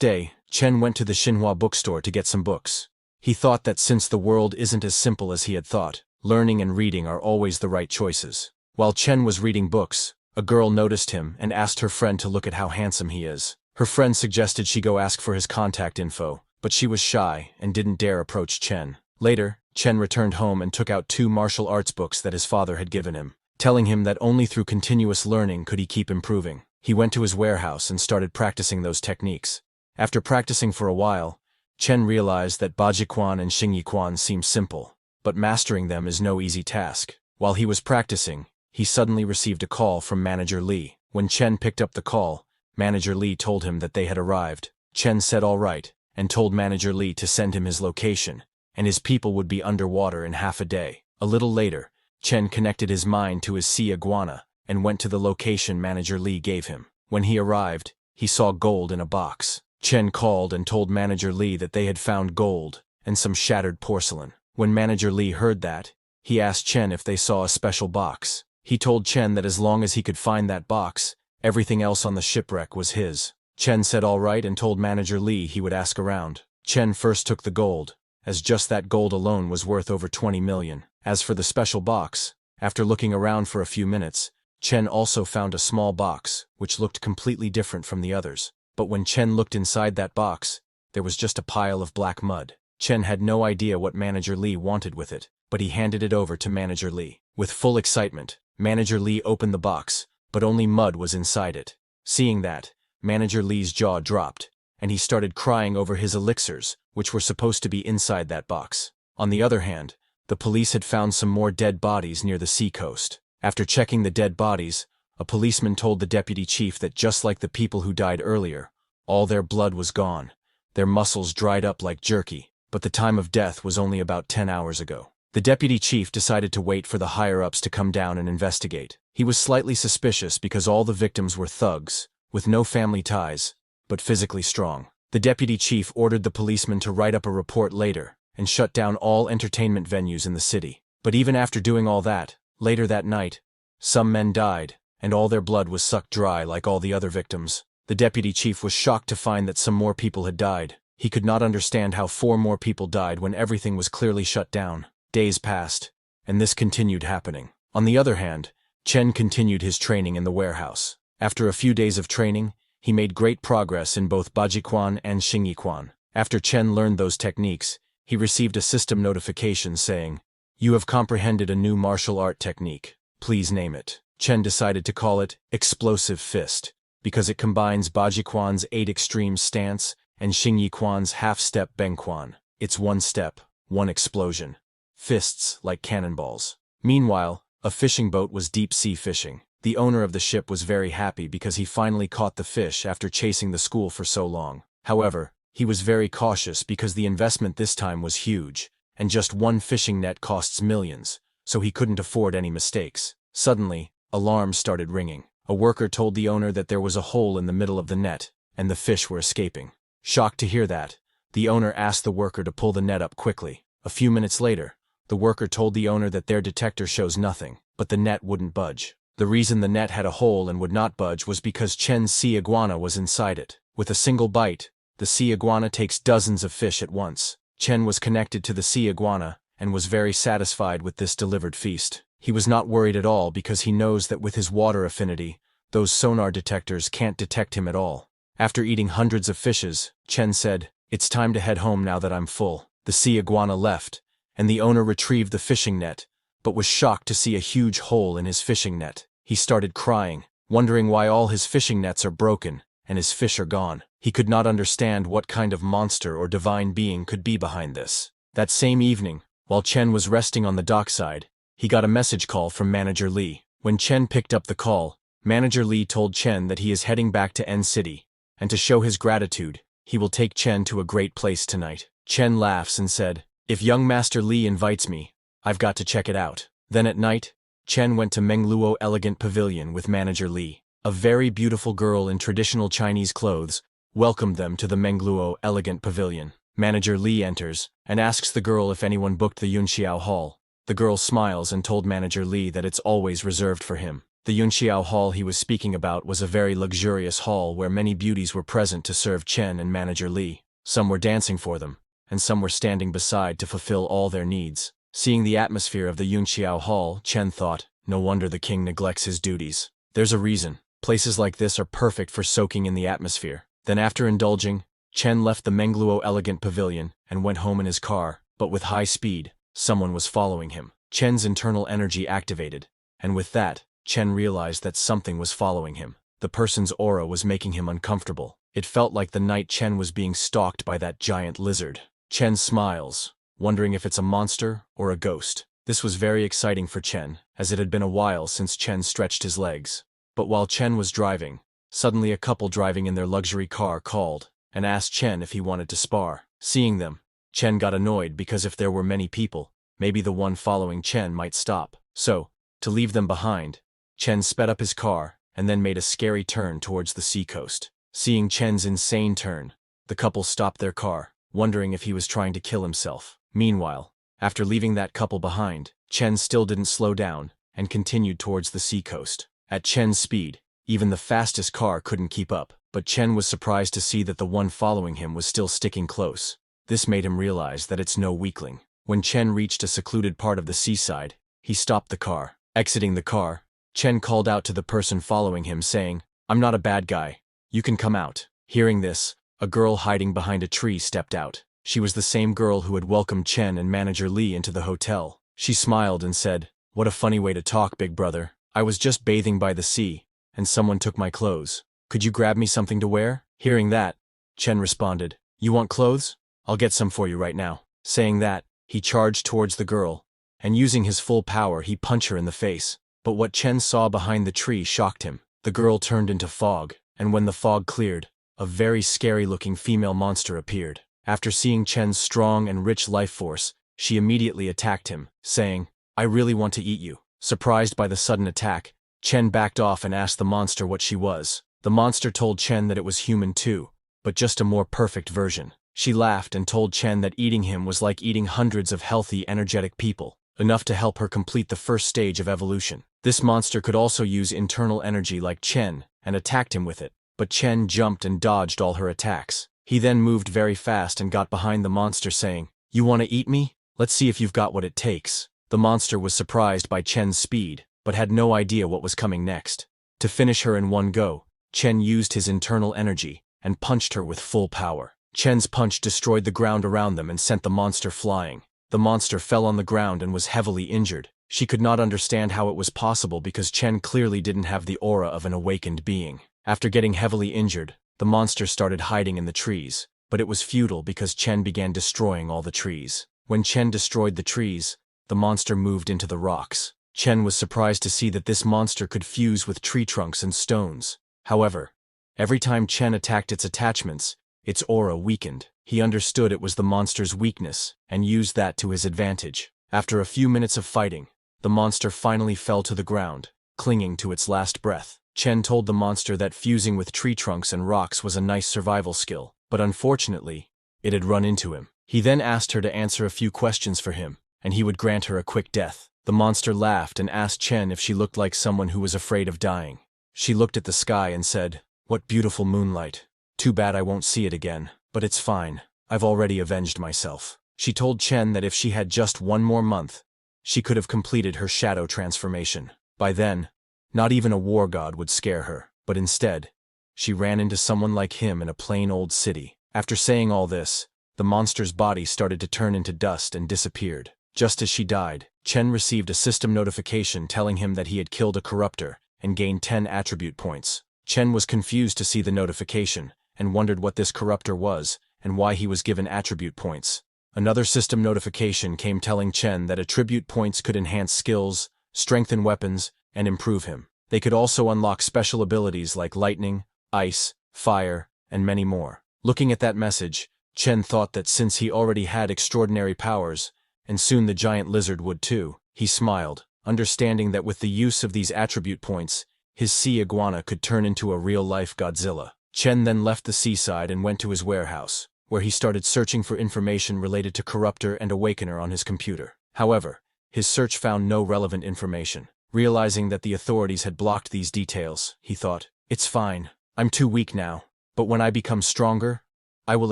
day, Chen went to the Manhwa bookstore to get some books. He thought that since the world isn't as simple as he had thought, learning and reading are always the right choices. While Chen was reading books, a girl noticed him and asked her friend to look at how handsome he is. Her friend suggested she go ask for his contact info, but she was shy and didn't dare approach Chen. Later, Chen returned home and took out 2 martial arts books that his father had given him, telling him that only through continuous learning could he keep improving. He went to his warehouse and started practicing those techniques. After practicing for a while, Chen realized that Bajiquan and Xingyiquan seem simple, but mastering them is no easy task. While he was practicing, he suddenly received a call from Manager Li. When Chen picked up the call, Manager Li told him that they had arrived. Chen said all right, and told Manager Li to send him his location, and his people would be underwater in half a day. A little later, Chen connected his mind to his sea iguana and went to the location Manager Li gave him. When he arrived, he saw gold in a box. Chen called and told Manager Li that they had found gold and some shattered porcelain. When Manager Li heard that, he asked Chen if they saw a special box. He told Chen that as long as he could find that box, everything else on the shipwreck was his. Chen said all right and told Manager Li he would ask around. Chen first took the gold, as just that gold alone was worth over 20 million. As for the special box, after looking around for a few minutes, Chen also found a small box, which looked completely different from the others. But when Chen looked inside that box, there was just a pile of black mud. Chen had no idea what Manager Li wanted with it, but he handed it over to Manager Li. With full excitement, Manager Li opened the box, but only mud was inside it. Seeing that, Manager Li's jaw dropped, and he started crying over his elixirs, which were supposed to be inside that box. On the other hand, the police had found some more dead bodies near the sea coast. After checking the dead bodies, a policeman told the deputy chief that just like the people who died earlier, all their blood was gone, their muscles dried up like jerky, but the time of death was only about 10 hours ago. The deputy chief decided to wait for the higher-ups to come down and investigate. He was slightly suspicious because all the victims were thugs, with no family ties, but physically strong. The deputy chief ordered the policeman to write up a report later and shut down all entertainment venues in the city. But even after doing all that, later that night, some men died, and all their blood was sucked dry like all the other victims. The deputy chief was shocked to find that some more people had died. He could not understand how 4 more people died when everything was clearly shut down. Days passed, and this continued happening. On the other hand, Chen continued his training in the warehouse. After a few days of training, he made great progress in both Bajiquan and Xingyiquan. After Chen learned those techniques, he received a system notification saying, "You have comprehended a new martial art technique. Please name it." Chen decided to call it Explosive Fist, because it combines Bajiquan's 8 extreme stance and Xingyiquan's half-step Bengquan. It's 1 step, 1 explosion. Fists like cannonballs. Meanwhile, a fishing boat was deep-sea fishing. The owner of the ship was very happy because he finally caught the fish after chasing the school for so long. However, he was very cautious because the investment this time was huge, and just 1 fishing net costs millions, so he couldn't afford any mistakes. Suddenly, alarms started ringing. A worker told the owner that there was a hole in the middle of the net, and the fish were escaping. Shocked to hear that, the owner asked the worker to pull the net up quickly. A few minutes later, the worker told the owner that their detector shows nothing, but the net wouldn't budge. The reason the net had a hole and would not budge was because Chen's sea iguana was inside it. With a single bite, the sea iguana takes dozens of fish at once. Chen was connected to the sea iguana and was very satisfied with this delivered feast. He was not worried at all because he knows that with his water affinity, those sonar detectors can't detect him at all. After eating hundreds of fishes, Chen said, "It's time to head home now that I'm full." The sea iguana left, and the owner retrieved the fishing net, but was shocked to see a huge hole in his fishing net. He started crying, wondering why all his fishing nets are broken and his fish are gone. He could not understand what kind of monster or divine being could be behind this. That same evening, while Chen was resting on the dockside, he got a message call from Manager Lee. When Chen picked up the call, Manager Lee told Chen that he is heading back to N City, and to show his gratitude, he will take Chen to a great place tonight. Chen laughs and said, "If young Master Lee invites me, I've got to check it out." Then at night, Chen went to Mengluo Elegant Pavilion with Manager Lee. A very beautiful girl in traditional Chinese clothes welcomed them to the Mengluo Elegant Pavilion. Manager Lee enters and asks the girl if anyone booked the Yunxiao Hall. The girl smiles and told Manager Lee that it's always reserved for him. The Yunxiao Hall he was speaking about was a very luxurious hall where many beauties were present to serve Chen and Manager Lee. Some were dancing for them, and some were standing beside to fulfill all their needs. Seeing the atmosphere of the Yunxiao Hall, Chen thought, no wonder the king neglects his duties. There's a reason. Places like this are perfect for soaking in the atmosphere. Then after indulging, Chen left the Mengluo Elegant Pavilion and went home in his car, but with high speed. Someone was following him. Chen's internal energy activated, and with that, Chen realized that something was following him. The person's aura was making him uncomfortable. It felt like the night Chen was being stalked by that giant lizard. Chen smiles, wondering if it's a monster or a ghost. This was very exciting for Chen, as it had been a while since Chen stretched his legs. But while Chen was driving, suddenly a couple driving in their luxury car called and asked Chen if he wanted to spar. Seeing them, Chen got annoyed because if there were many people, maybe the one following Chen might stop. So, to leave them behind, Chen sped up his car and then made a scary turn towards the seacoast. Seeing Chen's insane turn, the couple stopped their car, wondering if he was trying to kill himself. Meanwhile, after leaving that couple behind, Chen still didn't slow down and continued towards the seacoast. At Chen's speed, even the fastest car couldn't keep up, but Chen was surprised to see that the one following him was still sticking close. This made him realize that it's no weakling. When Chen reached a secluded part of the seaside, he stopped the car. Exiting the car, Chen called out to the person following him saying, "I'm not a bad guy. You can come out." Hearing this, a girl hiding behind a tree stepped out. She was the same girl who had welcomed Chen and Manager Lee into the hotel. She smiled and said, "What a funny way to talk, big brother. I was just bathing by the sea, and someone took my clothes. Could you grab me something to wear?" Hearing that, Chen responded, "You want clothes? I'll get some for you right now." Saying that, he charged towards the girl, and using his full power he punched her in the face. But what Chen saw behind the tree shocked him. The girl turned into fog, and when the fog cleared, a very scary-looking female monster appeared. After seeing Chen's strong and rich life force, she immediately attacked him, saying, "I really want to eat you." Surprised by the sudden attack, Chen backed off and asked the monster what she was. The monster told Chen that it was human too, but just a more perfect version. She laughed and told Chen that eating him was like eating hundreds of healthy, energetic people, enough to help her complete the first stage of evolution. This monster could also use internal energy like Chen, and attacked him with it, but Chen jumped and dodged all her attacks. He then moved very fast and got behind the monster saying, "You want to eat me? Let's see if you've got what it takes." The monster was surprised by Chen's speed, but had no idea what was coming next. To finish her in one go, Chen used his internal energy and punched her with full power. Chen's punch destroyed the ground around them and sent the monster flying. The monster fell on the ground and was heavily injured. She could not understand how it was possible because Chen clearly didn't have the aura of an awakened being. After getting heavily injured, the monster started hiding in the trees, but it was futile because Chen began destroying all the trees. When Chen destroyed the trees, the monster moved into the rocks. Chen was surprised to see that this monster could fuse with tree trunks and stones. However, every time Chen attacked its attachments, its aura weakened. He understood it was the monster's weakness and used that to his advantage. After a few minutes of fighting, the monster finally fell to the ground, clinging to its last breath. Chen told the monster that fusing with tree trunks and rocks was a nice survival skill, but unfortunately, it had run into him. He then asked her to answer a few questions for him, and he would grant her a quick death. The monster laughed and asked Chen if she looked like someone who was afraid of dying. She looked at the sky and said, "What beautiful moonlight. Too bad I won't see it again, but it's fine. I've already avenged myself." She told Chen that if she had just one more month, she could have completed her shadow transformation. By then, not even a war god would scare her, but instead, she ran into someone like him in a plain old city. After saying all this, the monster's body started to turn into dust and disappeared. Just as she died, Chen received a system notification telling him that he had killed a corruptor and gained 10 attribute points. Chen was confused to see the notification and wondered what this corruptor was and why he was given attribute points. Another system notification came telling Chen that attribute points could enhance skills, strengthen weapons, and improve him. They could also unlock special abilities like lightning, ice, fire, and many more. Looking at that message, Chen thought that since he already had extraordinary powers, and soon the giant lizard would too, he smiled, understanding that with the use of these attribute points, his sea iguana could turn into a real-life Godzilla. Chen then left the seaside and went to his warehouse, where he started searching for information related to Corruptor and Awakener on his computer. However, his search found no relevant information. Realizing that the authorities had blocked these details, he thought, "It's fine. I'm too weak now. But when I become stronger, I will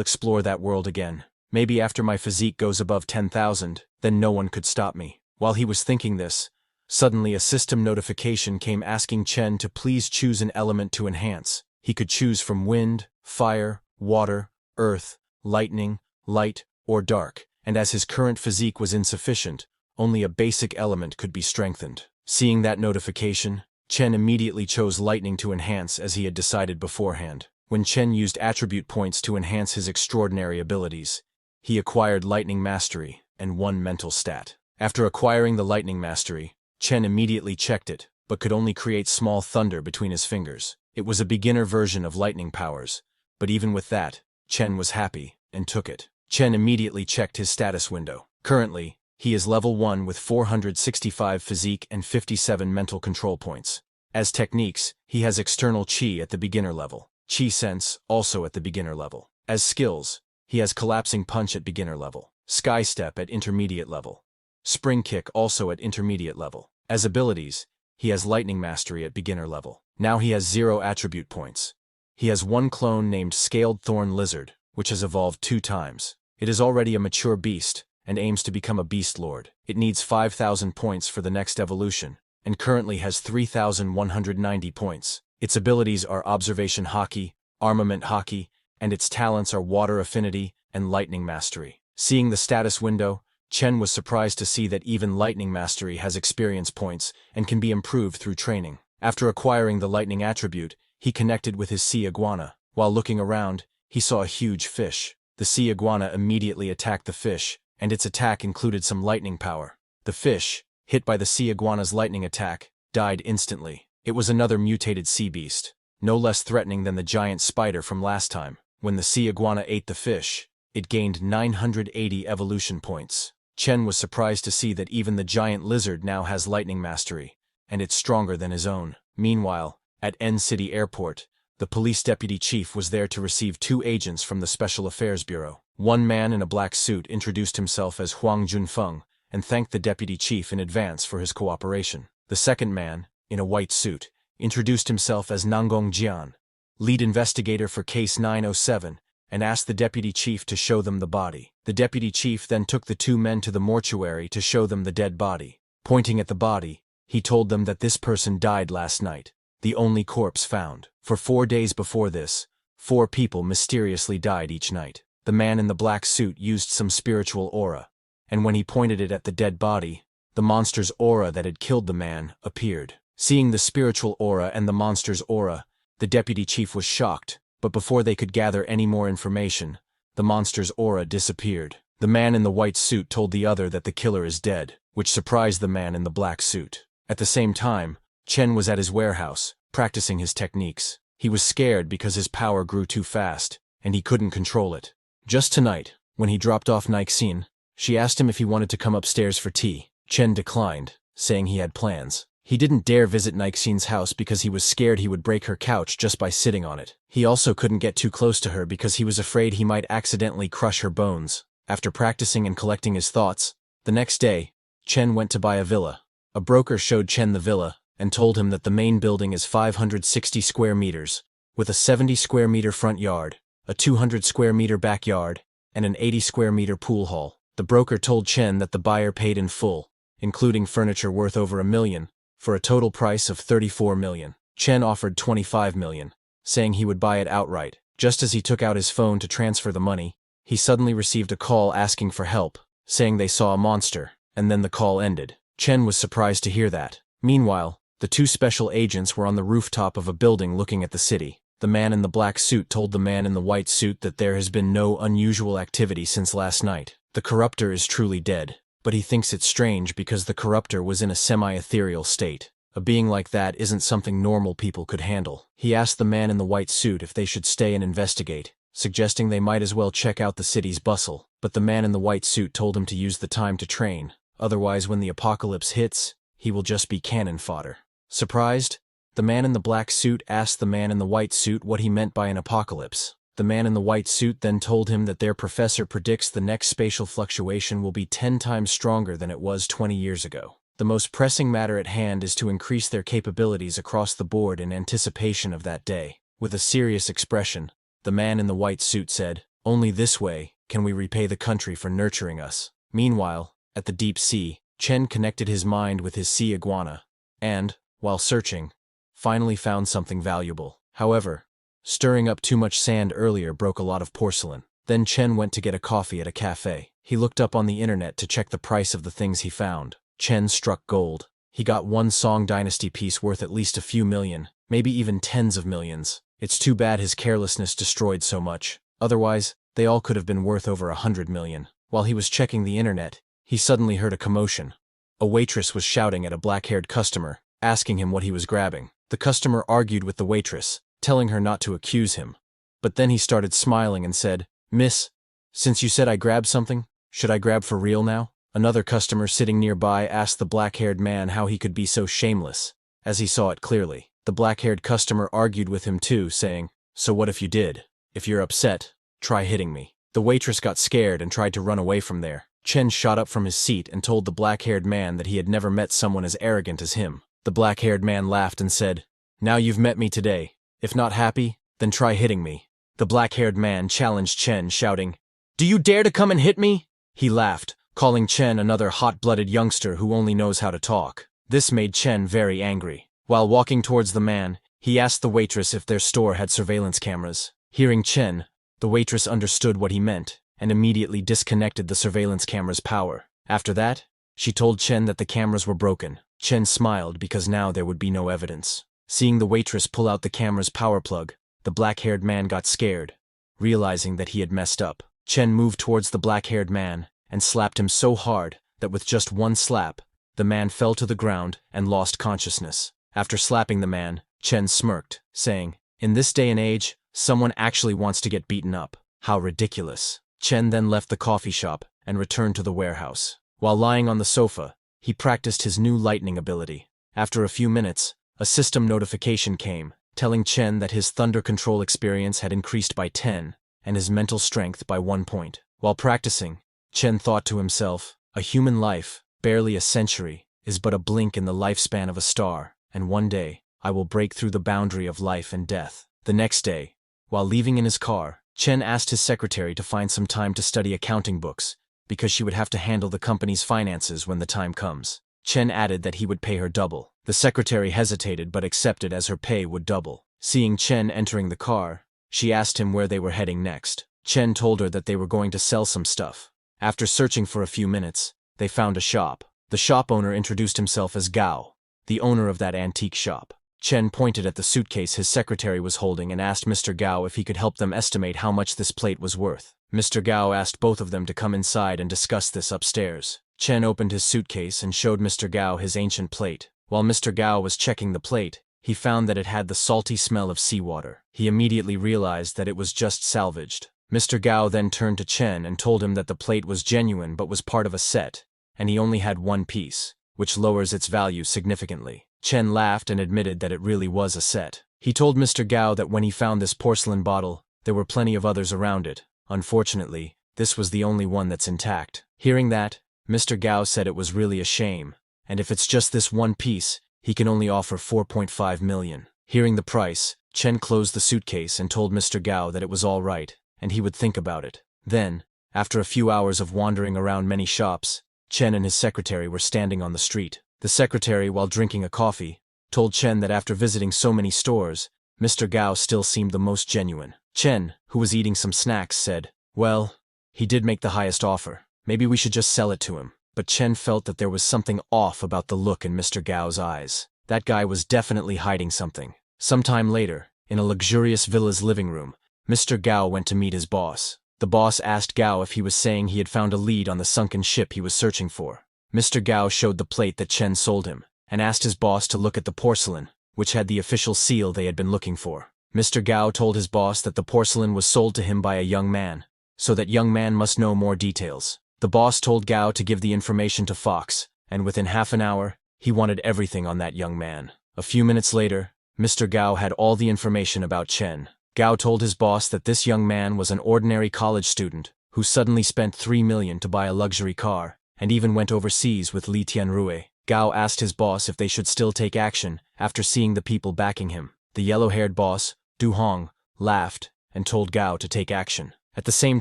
explore that world again. Maybe after my physique goes above 10,000, then no one could stop me." While he was thinking this, suddenly a system notification came asking Chen to please choose an element to enhance. He could choose from wind, fire, water, earth, lightning, light, or dark, and as his current physique was insufficient, only a basic element could be strengthened. Seeing that notification, Chen immediately chose lightning to enhance as he had decided beforehand. When Chen used attribute points to enhance his extraordinary abilities, he acquired lightning mastery and 1 mental stat. After acquiring the lightning mastery, Chen immediately checked it, but could only create small thunder between his fingers. It was a beginner version of lightning powers, but even with that, Chen was happy and took it. Chen immediately checked his status window. Currently, he is level 1 with 465 physique and 57 mental control points. As techniques, he has external chi at the beginner level, chi sense also at the beginner level. As skills, he has collapsing punch at beginner level, sky step at intermediate level, spring kick also at intermediate level. As abilities, he has lightning mastery at beginner level. Now he has 0 attribute points. He has 1 clone named Scaled Thorn Lizard, which has evolved 2 times. It is already a mature beast, and aims to become a beast lord. It needs 5,000 points for the next evolution, and currently has 3,190 points. Its abilities are Observation Haki, Armament Haki, and its talents are Water Affinity and Lightning Mastery. Seeing the status window, Chen was surprised to see that even Lightning Mastery has experience points and can be improved through training. After acquiring the Lightning attribute, he connected with his sea iguana. While looking around, he saw a huge fish. The sea iguana immediately attacked the fish, and its attack included some lightning power. The fish, hit by the sea iguana's lightning attack, died instantly. It was another mutated sea beast, no less threatening than the giant spider from last time. When the sea iguana ate the fish, it gained 980 evolution points. Chen was surprised to see that even the giant lizard now has lightning mastery, and it's stronger than his own. Meanwhile, at N City Airport, the police deputy chief was there to receive 2 agents from the Special Affairs Bureau. One man in a black suit introduced himself as Huang Junfeng and thanked the deputy chief in advance for his cooperation. The second man, in a white suit, introduced himself as Nangong Jian, lead investigator for Case 907, and asked the deputy chief to show them the body. The deputy chief then took the 2 men to the mortuary to show them the dead body. Pointing at the body, he told them that this person died last night, the only corpse found. For 4 days before this, 4 people mysteriously died each night. The man in the black suit used some spiritual aura, and when he pointed it at the dead body, the monster's aura that had killed the man appeared. Seeing the spiritual aura and the monster's aura, the deputy chief was shocked, but before they could gather any more information, the monster's aura disappeared. The man in the white suit told the other that the killer is dead, which surprised the man in the black suit. At the same time, Chen was at his warehouse, practicing his techniques. He was scared because his power grew too fast, and he couldn't control it. Just tonight, when he dropped off Nixine, she asked him if he wanted to come upstairs for tea. Chen declined, saying he had plans. He didn't dare visit Nixie's house because he was scared he would break her couch just by sitting on it. He also couldn't get too close to her because he was afraid he might accidentally crush her bones. After practicing and collecting his thoughts, the next day, Chen went to buy a villa. A broker showed Chen the villa and told him that the main building is 560 square meters, with a 70 square meter front yard, a 200 square meter backyard, and an 80 square meter pool hall. The broker told Chen that the buyer paid in full, including furniture worth over $1 million, for a total price of $34 million. Chen offered $25 million, saying he would buy it outright. Just as he took out his phone to transfer the money, he suddenly received a call asking for help, saying they saw a monster, and then the call ended. Chen was surprised to hear that. Meanwhile, the two special agents were on the rooftop of a building looking at the city. The man in the black suit told the man in the white suit that there has been no unusual activity since last night. The corruptor is truly dead, but he thinks it's strange because the corruptor was in a semi-ethereal state. A being like that isn't something normal people could handle. He asked the man in the white suit if they should stay and investigate, suggesting they might as well check out the city's bustle, but the man in the white suit told him to use the time to train, otherwise when the apocalypse hits, he will just be cannon fodder. Surprised, the man in the black suit asked the man in the white suit what he meant by an apocalypse. The man in the white suit then told him that their professor predicts the next spatial fluctuation will be 10 times stronger than it was 20 years ago. The most pressing matter at hand is to increase their capabilities across the board in anticipation of that day. With a serious expression, the man in the white suit said, "Only this way can we repay the country for nurturing us." Meanwhile, at the deep sea, Chen connected his mind with his sea iguana, and, while searching, finally found something valuable. However, stirring up too much sand earlier broke a lot of porcelain. Then Chen went to get a coffee at a cafe. He looked up on the internet to check the price of the things he found. Chen struck gold. He got one Song Dynasty piece worth at least a few million, maybe even tens of millions. It's too bad his carelessness destroyed so much. Otherwise, they all could have been worth over 100 million. While he was checking the internet, he suddenly heard a commotion. A waitress was shouting at a black-haired customer, asking him what he was grabbing. The customer argued with the waitress, telling her not to accuse him. But then he started smiling and said, "Miss, since you said I grabbed something, should I grab for real now?" Another customer sitting nearby asked the black-haired man how he could be so shameless, as he saw it clearly. The black-haired customer argued with him too, saying, "So what if you did? If you're upset, try hitting me." The waitress got scared and tried to run away from there. Chen shot up from his seat and told the black-haired man that he had never met someone as arrogant as him. The black-haired man laughed and said, "Now you've met me today. If not happy, then try hitting me." The black-haired man challenged Chen, shouting, "Do you dare to come and hit me?" He laughed, calling Chen another hot-blooded youngster who only knows how to talk. This made Chen very angry. While walking towards the man, he asked the waitress if their store had surveillance cameras. Hearing Chen, the waitress understood what he meant and immediately disconnected the surveillance camera's power. After that, she told Chen that the cameras were broken. Chen smiled because now there would be no evidence. Seeing the waitress pull out the camera's power plug, the black-haired man got scared, realizing that he had messed up. Chen moved towards the black-haired man and slapped him so hard that with just one slap, the man fell to the ground and lost consciousness. After slapping the man, Chen smirked, saying, "In this day and age, someone actually wants to get beaten up. How ridiculous." Chen then left the coffee shop and returned to the warehouse. While lying on the sofa, he practiced his new lightning ability. After a few minutes, a system notification came, telling Chen that his thunder control experience had increased by 10 and his mental strength by 1 point. While practicing, Chen thought to himself, "A human life, barely a century, is but a blink in the lifespan of a star, and one day, I will break through the boundary of life and death." The next day, while leaving in his car, Chen asked his secretary to find some time to study accounting books, because she would have to handle the company's finances when the time comes. Chen added that he would pay her double. The secretary hesitated but accepted as her pay would double. Seeing Chen entering the car, she asked him where they were heading next. Chen told her that they were going to sell some stuff. After searching for a few minutes, they found a shop. The shop owner introduced himself as Gao, the owner of that antique shop. Chen pointed at the suitcase his secretary was holding and asked Mr. Gao if he could help them estimate how much this plate was worth. Mr. Gao asked both of them to come inside and discuss this upstairs. Chen opened his suitcase and showed Mr. Gao his ancient plate. While Mr. Gao was checking the plate, he found that it had the salty smell of seawater. He immediately realized that it was just salvaged. Mr. Gao then turned to Chen and told him that the plate was genuine but was part of a set, and he only had one piece. which lowers its value significantly. Chen laughed and admitted that it really was a set. He told Mr. Gao that when he found this porcelain bottle, there were plenty of others around it. Unfortunately, this was the only one that's intact. Hearing that, Mr. Gao said it was really a shame, and if it's just this one piece, he can only offer 4.5 million. Hearing the price, Chen closed the suitcase and told Mr. Gao that it was all right, and he would think about it. Then, after a few hours of wandering around many shops, Chen and his secretary were standing on the street. The secretary, while drinking a coffee, told Chen that after visiting so many stores, Mr. Gao still seemed the most genuine. Chen, who was eating some snacks, said, "Well, he did make the highest offer. Maybe we should just sell it to him." But Chen felt that there was something off about the look in Mr. Gao's eyes. That guy was definitely hiding something. Sometime later, in a luxurious villa's living room, Mr. Gao went to meet his boss. The boss asked Gao if he was saying he had found a lead on the sunken ship he was searching for. Mr. Gao showed the plate that Chen sold him, and asked his boss to look at the porcelain, which had the official seal they had been looking for. Mr. Gao told his boss that the porcelain was sold to him by a young man, so that young man must know more details. The boss told Gao to give the information to Fox, and within half an hour, he wanted everything on that young man. A few minutes later, Mr. Gao had all the information about Chen. Gao told his boss that this young man was an ordinary college student who suddenly spent 3 million to buy a luxury car, and even went overseas with Li Tianrui. Gao asked his boss if they should still take action after seeing the people backing him. The yellow-haired boss, Du Hong, laughed and told Gao to take action. At the same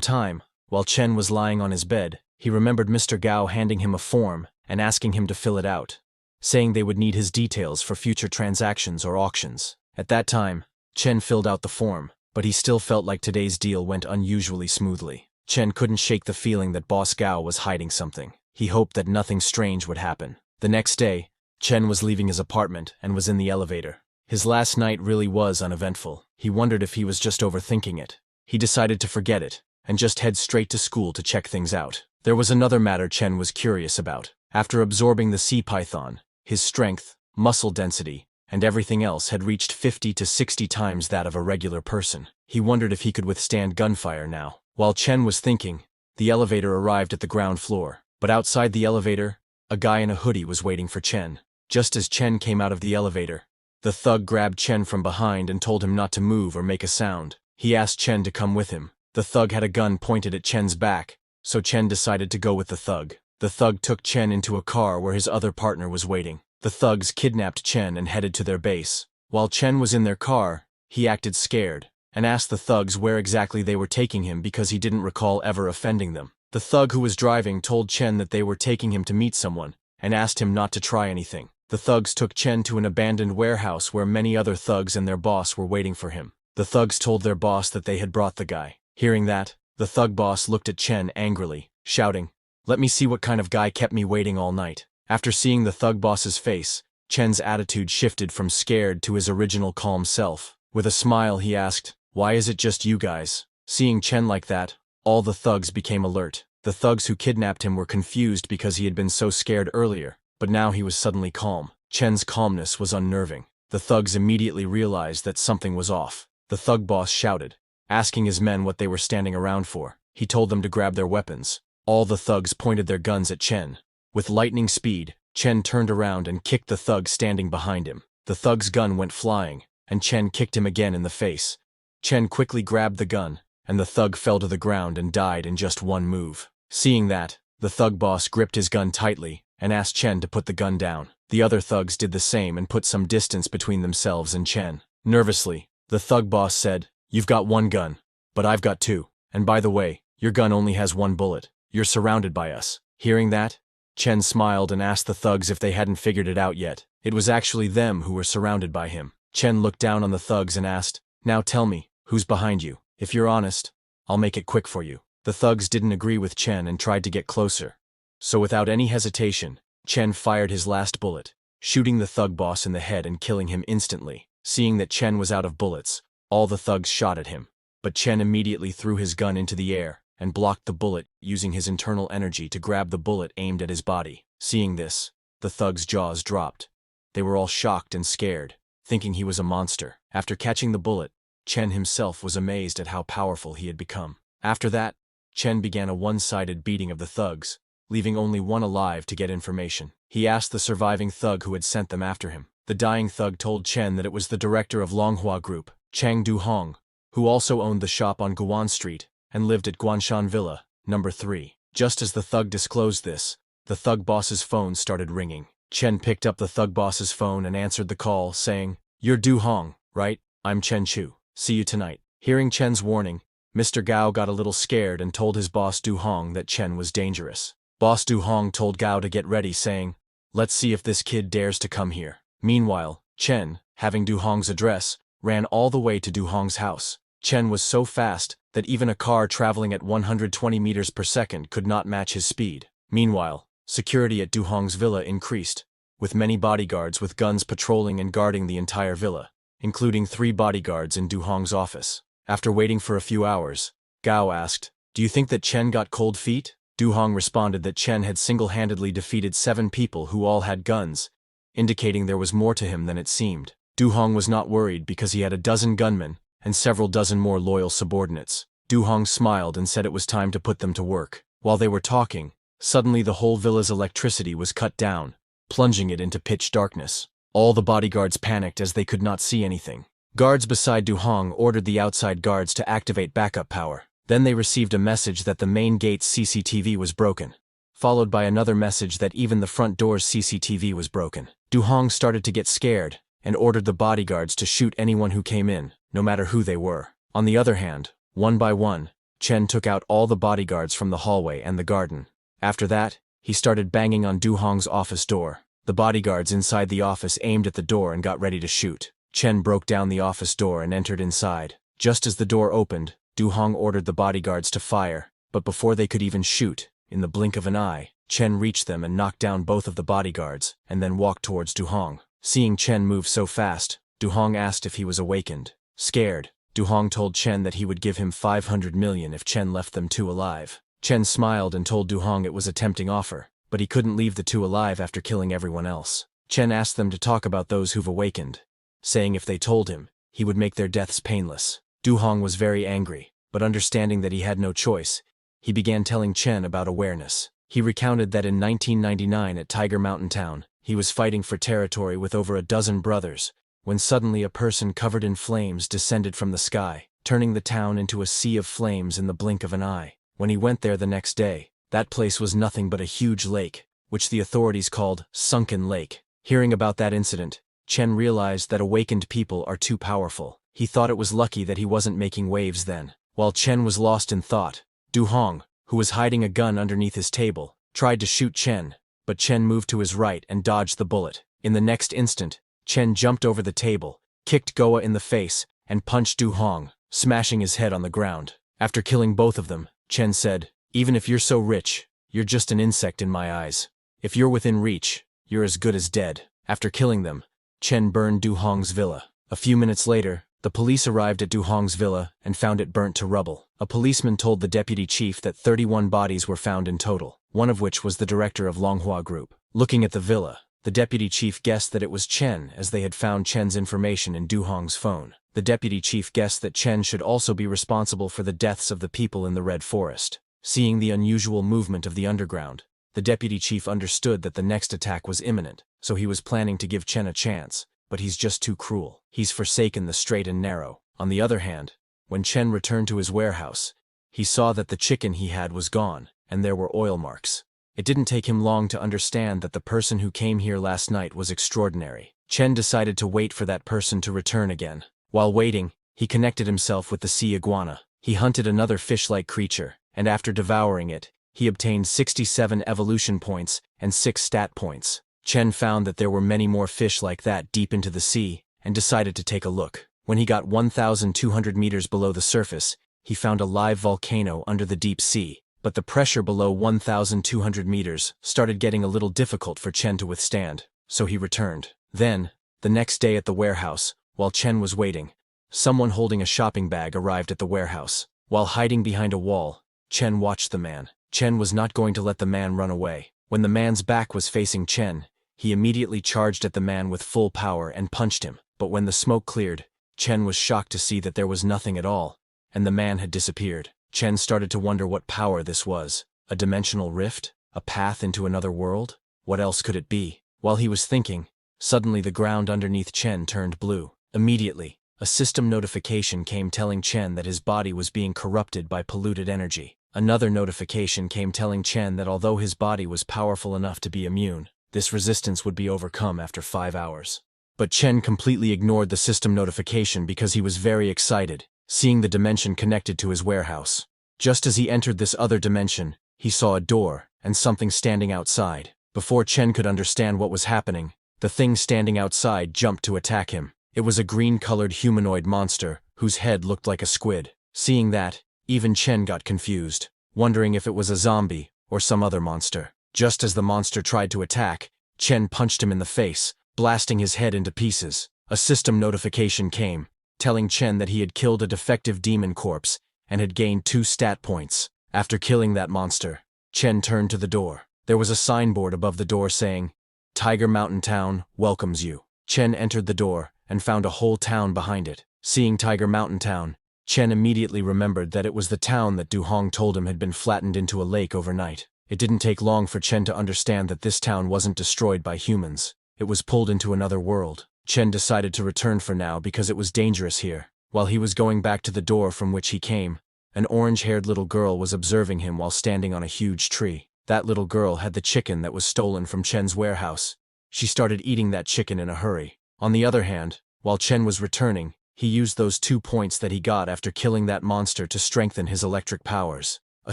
time, while Chen was lying on his bed, he remembered Mr. Gao handing him a form and asking him to fill it out, saying they would need his details for future transactions or auctions. At that time, Chen filled out the form, but he still felt like today's deal went unusually smoothly. Chen couldn't shake the feeling that Boss Gao was hiding something. He hoped that nothing strange would happen. The next day, Chen was leaving his apartment and was in the elevator. His last night really was uneventful. He wondered if he was just overthinking it. He decided to forget it and just head straight to school to check things out. There was another matter Chen was curious about. After absorbing the sea python, his strength, muscle density, and everything else had reached 50 to 60 times that of a regular person. He wondered if he could withstand gunfire now. While Chen was thinking, the elevator arrived at the ground floor. But outside the elevator, a guy in a hoodie was waiting for Chen. Just as Chen came out of the elevator, the thug grabbed Chen from behind and told him not to move or make a sound. He asked Chen to come with him. The thug had a gun pointed at Chen's back, so Chen decided to go with the thug. The thug took Chen into a car where his other partner was waiting. The thugs kidnapped Chen and headed to their base. While Chen was in their car, he acted scared and asked the thugs where exactly they were taking him because he didn't recall ever offending them. The thug who was driving told Chen that they were taking him to meet someone and asked him not to try anything. The thugs took Chen to an abandoned warehouse where many other thugs and their boss were waiting for him. The thugs told their boss that they had brought the guy. Hearing that, the thug boss looked at Chen angrily, shouting, "Let me see what kind of guy kept me waiting all night." After seeing the thug boss's face, Chen's attitude shifted from scared to his original calm self. With a smile he asked, "Why is it just you guys?" Seeing Chen like that, all the thugs became alert. The thugs who kidnapped him were confused because he had been so scared earlier, but now he was suddenly calm. Chen's calmness was unnerving. The thugs immediately realized that something was off. The thug boss shouted, asking his men what they were standing around for. He told them to grab their weapons. All the thugs pointed their guns at Chen. With lightning speed, Chen turned around and kicked the thug standing behind him. The thug's gun went flying, and Chen kicked him again in the face. Chen quickly grabbed the gun, and the thug fell to the ground and died in just one move. Seeing that, the thug boss gripped his gun tightly and asked Chen to put the gun down. The other thugs did the same and put some distance between themselves and Chen. Nervously, the thug boss said, "You've got one gun, but I've got two. And by the way, your gun only has one bullet. You're surrounded by us." Hearing that, Chen smiled and asked the thugs if they hadn't figured it out yet. It was actually them who were surrounded by him. Chen looked down on the thugs and asked, "Now tell me, who's behind you? If you're honest, I'll make it quick for you." The thugs didn't agree with Chen and tried to get closer. So without any hesitation, Chen fired his last bullet, shooting the thug boss in the head and killing him instantly. Seeing that Chen was out of bullets, all the thugs shot at him. But Chen immediately threw his gun into the air and blocked the bullet, using his internal energy to grab the bullet aimed at his body. Seeing this, the thugs' jaws dropped. They were all shocked and scared, thinking he was a monster. After catching the bullet, Chen himself was amazed at how powerful he had become. After that, Chen began a one-sided beating of the thugs, leaving only one alive to get information. He asked the surviving thug who had sent them after him. The dying thug told Chen that it was the director of Longhua Group, Chang Du-hong, who also owned the shop on Guan Street and lived at Guanshan Villa, number 3. Just as the thug disclosed this, the thug boss's phone started ringing. Chen picked up the thug boss's phone and answered the call, saying, "You're Du-hong, right? I'm Chen Chu. See you tonight." Hearing Chen's warning, Mr. Gao got a little scared and told his boss Du-hong that Chen was dangerous. Boss Du-hong told Gao to get ready, saying, "Let's see if this kid dares to come here." Meanwhile, Chen, having Du-hong's address, ran all the way to Du-hong's house. Chen was so fast that even a car traveling at 120 meters per second could not match his speed. Meanwhile, security at Du-hong's villa increased, with many bodyguards with guns patrolling and guarding the entire villa, including 3 bodyguards in Du-hong's office. After waiting for a few hours, Gao asked, "Do you think that Chen got cold feet?" Du-hong responded that Chen had single-handedly defeated 7 people who all had guns, indicating there was more to him than it seemed. Du-hong was not worried because he had a dozen gunmen and several dozen more loyal subordinates. Du-hong smiled and said it was time to put them to work. While they were talking, suddenly the whole villa's electricity was cut down, plunging it into pitch darkness. All the bodyguards panicked as they could not see anything. Guards beside Du-hong ordered the outside guards to activate backup power. Then they received a message that the main gate's CCTV was broken, followed by another message that even the front door's CCTV was broken. Du-hong started to get scared and ordered the bodyguards to shoot anyone who came in, no matter who they were. On the other hand, one by one, Chen took out all the bodyguards from the hallway and the garden. After that, he started banging on Du-hong's office door. The bodyguards inside the office aimed at the door and got ready to shoot. Chen broke down the office door and entered inside. Just as the door opened, Du-hong ordered the bodyguards to fire, but before they could even shoot, in the blink of an eye, Chen reached them and knocked down both of the bodyguards, and then walked towards Du-hong. Seeing Chen move so fast, Du-hong asked if he was awakened. Scared, Du-hong told Chen that he would give him 500 million if Chen left them 2 alive. Chen smiled and told Du-hong it was a tempting offer, but he couldn't leave the 2 alive after killing everyone else. Chen asked them to talk about those who've awakened, saying if they told him, he would make their deaths painless. Du-hong was very angry, but understanding that he had no choice, he began telling Chen about awareness. He recounted that in 1999 at Tiger Mountain Town, he was fighting for territory with over a dozen brothers, when suddenly a person covered in flames descended from the sky, turning the town into a sea of flames in the blink of an eye. When he went there the next day, that place was nothing but a huge lake, which the authorities called Sunken Lake. Hearing about that incident, Chen realized that awakened people are too powerful. He thought it was lucky that he wasn't making waves then. While Chen was lost in thought, Du-hong, who was hiding a gun underneath his table, tried to shoot Chen, but Chen moved to his right and dodged the bullet. In the next instant, Chen jumped over the table, kicked Goa in the face, and punched Du-hong, smashing his head on the ground. After killing both of them, Chen said, "Even if you're so rich, you're just an insect in my eyes. If you're within reach, you're as good as dead." After killing them, Chen burned Du-hong's villa. A few minutes later, the police arrived at Du-hong's villa and found it burnt to rubble. A policeman told the deputy chief that 31 bodies were found in total, one of which was the director of Longhua Group. Looking at the villa, the deputy chief guessed that it was Chen as they had found Chen's information in Du-hong's phone. The deputy chief guessed that Chen should also be responsible for the deaths of the people in the Red Forest. Seeing the unusual movement of the underground, the deputy chief understood that the next attack was imminent, so he was planning to give Chen a chance, but he's just too cruel. He's forsaken the straight and narrow. On the other hand, when Chen returned to his warehouse, he saw that the chicken he had was gone, and there were oil marks. It didn't take him long to understand that the person who came here last night was extraordinary. Chen decided to wait for that person to return again. While waiting, he connected himself with the sea iguana. He hunted another fish-like creature, and after devouring it, he obtained 67 evolution points and 6 stat points. Chen found that there were many more fish like that deep into the sea, and decided to take a look. When he got 1,200 meters below the surface, he found a live volcano under the deep sea, but the pressure below 1,200 meters started getting a little difficult for Chen to withstand, so he returned. Then, the next day at the warehouse, while Chen was waiting, someone holding a shopping bag arrived at the warehouse. While hiding behind a wall, Chen watched the man. Chen was not going to let the man run away. When the man's back was facing Chen, he immediately charged at the man with full power and punched him. But when the smoke cleared, Chen was shocked to see that there was nothing at all, and the man had disappeared. Chen started to wonder what power this was. A dimensional rift? A path into another world? What else could it be? While he was thinking, suddenly the ground underneath Chen turned blue. Immediately, a system notification came telling Chen that his body was being corrupted by polluted energy. Another notification came telling Chen that although his body was powerful enough to be immune, this resistance would be overcome after 5 hours. But Chen completely ignored the system notification because he was very excited, seeing the dimension connected to his warehouse. Just as he entered this other dimension, he saw a door and something standing outside. Before Chen could understand what was happening, the thing standing outside jumped to attack him. It was a green-colored humanoid monster whose head looked like a squid. Seeing that, even Chen got confused, wondering if it was a zombie or some other monster. Just as the monster tried to attack, Chen punched him in the face, blasting his head into pieces. A system notification came, telling Chen that he had killed a defective demon corpse and had gained 2 stat points. After killing that monster, Chen turned to the door. There was a signboard above the door saying, "Tiger Mountain Town welcomes you." Chen entered the door and found a whole town behind it. Seeing Tiger Mountain Town, Chen immediately remembered that it was the town that Du Hong told him had been flattened into a lake overnight. It didn't take long for Chen to understand that this town wasn't destroyed by humans. It was pulled into another world. Chen decided to return for now because it was dangerous here. While he was going back to the door from which he came, an orange-haired little girl was observing him while standing on a huge tree. That little girl had the chicken that was stolen from Chen's warehouse. She started eating that chicken in a hurry. On the other hand, while Chen was returning, he used those 2 points that he got after killing that monster to strengthen his electric powers. A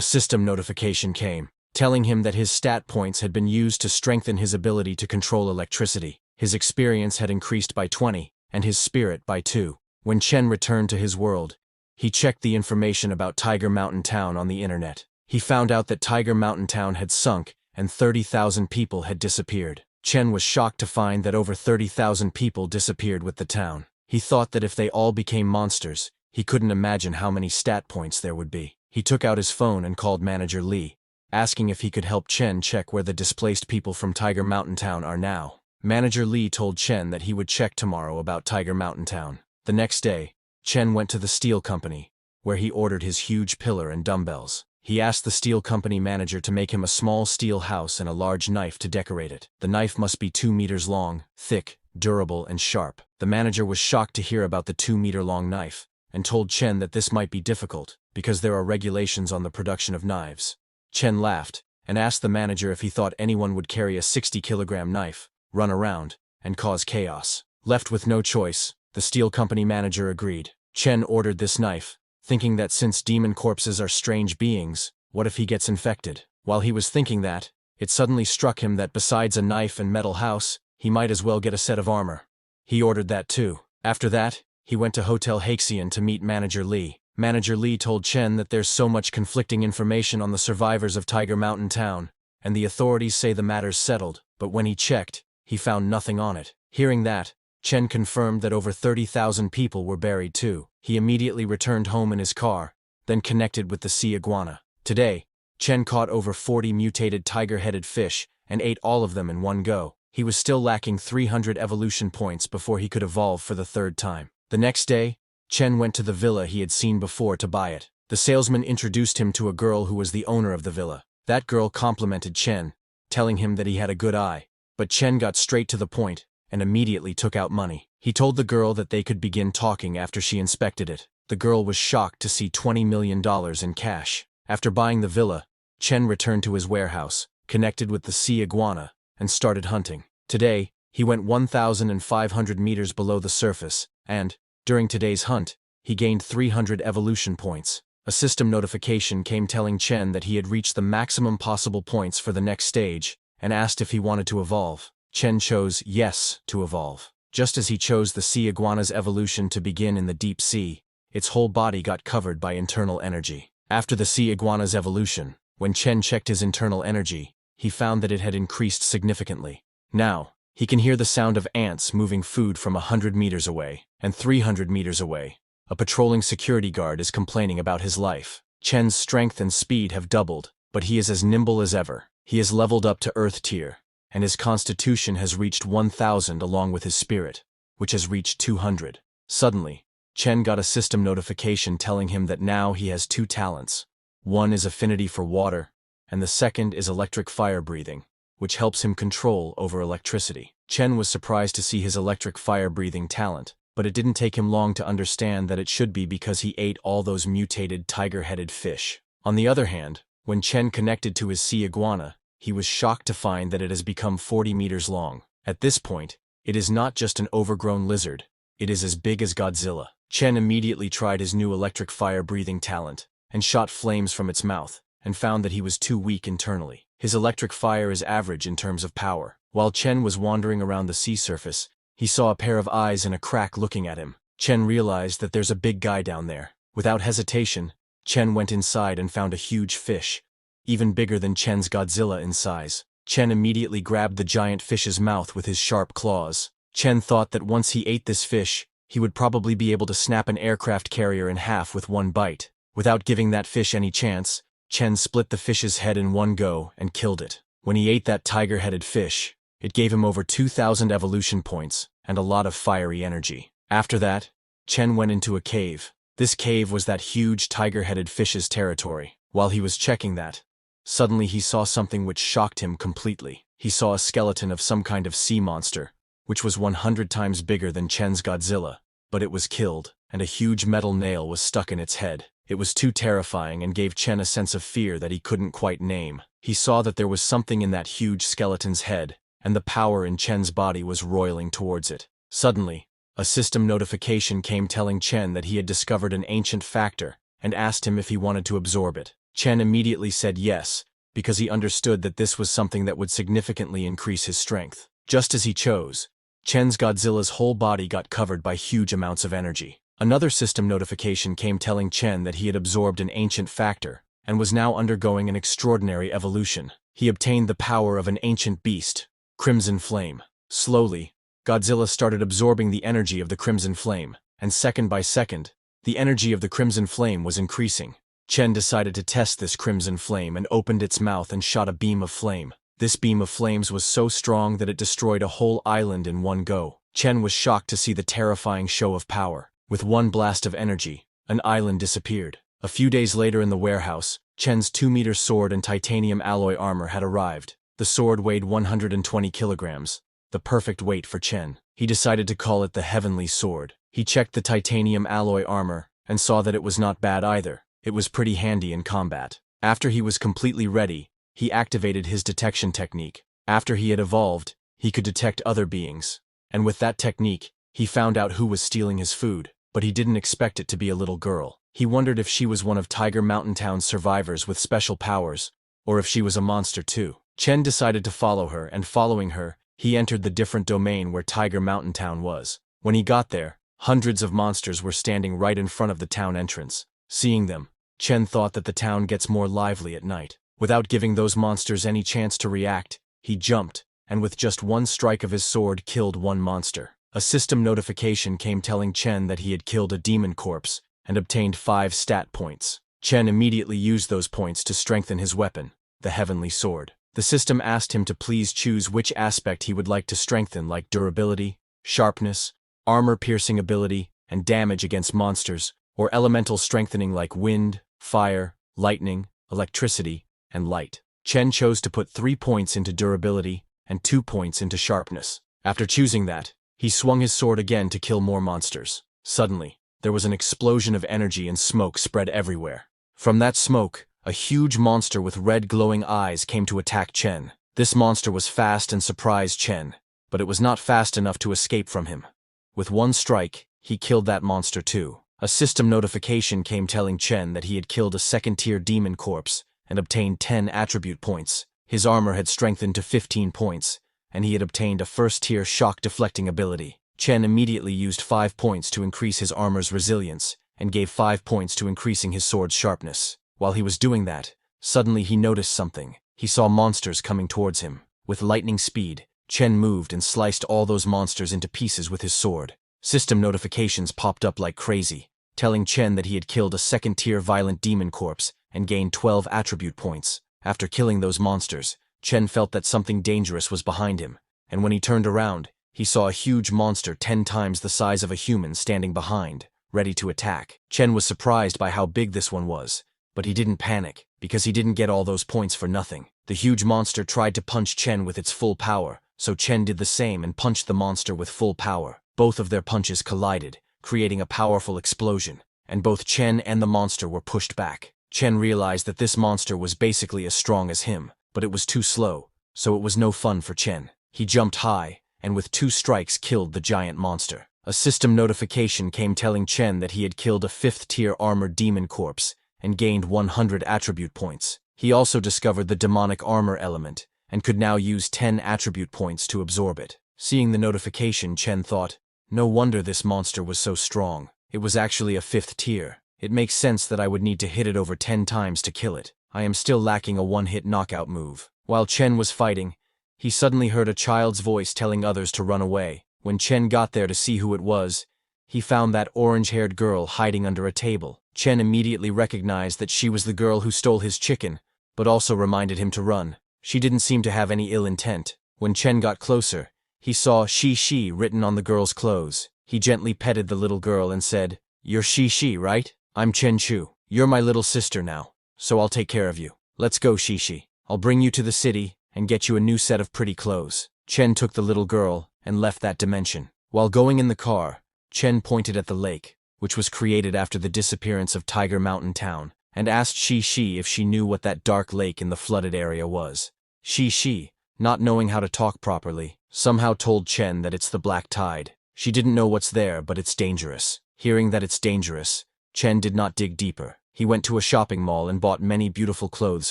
system notification came, telling him that his stat points had been used to strengthen his ability to control electricity. His experience had increased by 20, and his spirit by 2. When Chen returned to his world, he checked the information about Tiger Mountain Town on the internet. He found out that Tiger Mountain Town had sunk and 30,000 people had disappeared. Chen was shocked to find that over 30,000 people disappeared with the town. He thought that if they all became monsters, he couldn't imagine how many stat points there would be. He took out his phone and called Manager Lee, asking if he could help Chen check where the displaced people from Tiger Mountain Town are now. Manager Lee told Chen that he would check tomorrow about Tiger Mountain Town. The next day, Chen went to the steel company, where he ordered his huge pillar and dumbbells. He asked the steel company manager to make him a small steel house and a large knife to decorate it. The knife must be 2 meters long, thick, durable, and sharp. The manager was shocked to hear about the 2-meter-long knife, and told Chen that this might be difficult, because there are regulations on the production of knives. Chen laughed, and asked the manager if he thought anyone would carry a 60-kilogram knife, run around, and cause chaos. Left with no choice, the steel company manager agreed. Chen ordered this knife, thinking that since demon corpses are strange beings, what if he gets infected? While he was thinking that, it suddenly struck him that besides a knife and metal house, he might as well get a set of armor. He ordered that too. After that, he went to Hotel Haxian to meet Manager Lee. Manager Lee told Chen that there's so much conflicting information on the survivors of Tiger Mountain Town, and the authorities say the matter's settled, but when he checked, he found nothing on it. Hearing that, Chen confirmed that over 30,000 people were buried too. He immediately returned home in his car, then connected with the sea iguana. Today, Chen caught over 40 mutated tiger-headed fish and ate all of them in one go. He was still lacking 300 evolution points before he could evolve for the 3rd time. The next day, Chen went to the villa he had seen before to buy it. The salesman introduced him to a girl who was the owner of the villa. That girl complimented Chen, telling him that he had a good eye. But Chen got straight to the point and immediately took out money. He told the girl that they could begin talking after she inspected it. The girl was shocked to see $20 million in cash. After buying the villa, Chen returned to his warehouse, connected with the sea iguana, and started hunting. Today, he went 1,500 meters below the surface, and, during today's hunt, he gained 300 evolution points. A system notification came telling Chen that he had reached the maximum possible points for the next stage, and asked if he wanted to evolve. Chen chose yes to evolve. Just as he chose the sea iguana's evolution to begin in the deep sea, its whole body got covered by internal energy. After the sea iguana's evolution, when Chen checked his internal energy, he found that it had increased significantly. Now, he can hear the sound of ants moving food from 100 meters away, and 300 meters away. A patrolling security guard is complaining about his life. Chen's strength and speed have doubled, but he is as nimble as ever. He has leveled up to Earth tier, and his constitution has reached 1,000 along with his spirit, which has reached 200. Suddenly, Chen got a system notification telling him that now he has 2 talents. One is affinity for water, and the second is electric fire breathing, which helps him control over electricity. Chen was surprised to see his electric fire breathing talent, but it didn't take him long to understand that it should be because he ate all those mutated tiger-headed fish. On the other hand, when Chen connected to his sea iguana, he was shocked to find that it has become 40 meters long. At this point, it is not just an overgrown lizard, it is as big as Godzilla. Chen immediately tried his new electric fire-breathing talent, and shot flames from its mouth, and found that he was too weak internally. His electric fire is average in terms of power. While Chen was wandering around the sea surface, he saw a pair of eyes in a crack looking at him. Chen realized that there's a big guy down there. Without hesitation, Chen went inside and found a huge fish, even bigger than Chen's Godzilla in size. Chen immediately grabbed the giant fish's mouth with his sharp claws. Chen thought that once he ate this fish, he would probably be able to snap an aircraft carrier in half with one bite. Without giving that fish any chance, Chen split the fish's head in one go and killed it. When he ate that tiger-headed fish, it gave him over 2,000 evolution points and a lot of fiery energy. After that, Chen went into a cave. This cave was that huge tiger-headed fish's territory. While he was checking that, suddenly he saw something which shocked him completely. He saw a skeleton of some kind of sea monster, which was 100 times bigger than Chen's Godzilla, but it was killed, and a huge metal nail was stuck in its head. It was too terrifying and gave Chen a sense of fear that he couldn't quite name. He saw that there was something in that huge skeleton's head, and the power in Chen's body was roiling towards it. Suddenly, a system notification came telling Chen that he had discovered an ancient factor and asked him if he wanted to absorb it. Chen immediately said yes, because he understood that this was something that would significantly increase his strength. Just as he chose, Chen's Godzilla's whole body got covered by huge amounts of energy. Another system notification came telling Chen that he had absorbed an ancient factor and was now undergoing an extraordinary evolution. He obtained the power of an ancient beast, Crimson Flame. Slowly, Godzilla started absorbing the energy of the Crimson Flame, and second by second, the energy of the Crimson Flame was increasing. Chen decided to test this Crimson Flame and opened its mouth and shot a beam of flame. This beam of flames was so strong that it destroyed a whole island in one go. Chen was shocked to see the terrifying show of power. With one blast of energy, an island disappeared. A few days later in the warehouse, Chen's 2-meter sword and titanium alloy armor had arrived. The sword weighed 120 kilograms, the perfect weight for Chen. He decided to call it the Heavenly Sword. He checked the titanium alloy armor and saw that it was not bad either. It was pretty handy in combat. After he was completely ready, he activated his detection technique. After he had evolved, he could detect other beings. And with that technique, he found out who was stealing his food. But he didn't expect it to be a little girl. He wondered if she was one of Tiger Mountain Town's survivors with special powers, or if she was a monster too. Chen decided to follow her, and following her, he entered the different domain where Tiger Mountain Town was. When he got there, hundreds of monsters were standing right in front of the town entrance. Seeing them, Chen thought that the town gets more lively at night. Without giving those monsters any chance to react, he jumped, and with just one strike of his sword killed one monster. A system notification came telling Chen that he had killed a demon corpse and obtained 5 stat points. Chen immediately used those points to strengthen his weapon, the Heavenly Sword. The system asked him to please choose which aspect he would like to strengthen, like durability, sharpness, armor-piercing ability, and damage against monsters, or elemental strengthening like wind, fire, lightning, electricity, and light. Chen chose to put 3 points into durability and 2 points into sharpness. After choosing that, he swung his sword again to kill more monsters. Suddenly, there was an explosion of energy and smoke spread everywhere. From that smoke, a huge monster with red glowing eyes came to attack Chen. This monster was fast and surprised Chen, but it was not fast enough to escape from him. With one strike, he killed that monster too. A system notification came telling Chen that he had killed a second-tier demon corpse and obtained 10 attribute points. His armor had strengthened to 15 points, and he had obtained a first-tier shock-deflecting ability. Chen immediately used 5 points to increase his armor's resilience, and gave 5 points to increasing his sword's sharpness. While he was doing that, suddenly he noticed something. He saw monsters coming towards him. With lightning speed, Chen moved and sliced all those monsters into pieces with his sword. System notifications popped up like crazy, telling Chen that he had killed a second-tier violent demon corpse and gained 12 attribute points. After killing those monsters, Chen felt that something dangerous was behind him, and when he turned around, he saw a huge monster 10 times the size of a human standing behind, ready to attack. Chen was surprised by how big this one was, but he didn't panic. because he didn't get all those points for nothing. The huge monster tried to punch Chen with its full power, so Chen did the same and punched the monster with full power. Both of their punches collided, creating a powerful explosion, and both Chen and the monster were pushed back. Chen realized that this monster was basically as strong as him, but it was too slow, so it was no fun for Chen. He jumped high, and with 2 strikes killed the giant monster. A system notification came telling Chen that he had killed a 5th-tier armored demon corpse and gained 100 attribute points. He also discovered the demonic armor element and could now use 10 attribute points to absorb it. Seeing the notification, Chen thought, no wonder this monster was so strong. It was actually a 5th tier. It makes sense that I would need to hit it over 10 times to kill it. I am still lacking a one-hit knockout move. While Chen was fighting, he suddenly heard a child's voice telling others to run away. When Chen got there to see who it was, he found that orange-haired girl hiding under a table. Chen immediately recognized that she was the girl who stole his chicken, but also reminded him to run. She didn't seem to have any ill intent. When Chen got closer, he saw Shi written on the girl's clothes. He gently petted the little girl and said, "You're Shi, right? I'm Chen Chu. You're my little sister now, so I'll take care of you. Let's go, Shi. I'll bring you to the city and get you a new set of pretty clothes." Chen took the little girl and left that dimension. While going in the car, Chen pointed at the lake, which was created after the disappearance of Tiger Mountain Town, and asked Shi if she knew what that dark lake in the flooded area was. Shi, not knowing how to talk properly, somehow told Chen that it's the Black Tide. She didn't know what's there, but it's dangerous. Hearing that it's dangerous, Chen did not dig deeper. He went to a shopping mall and bought many beautiful clothes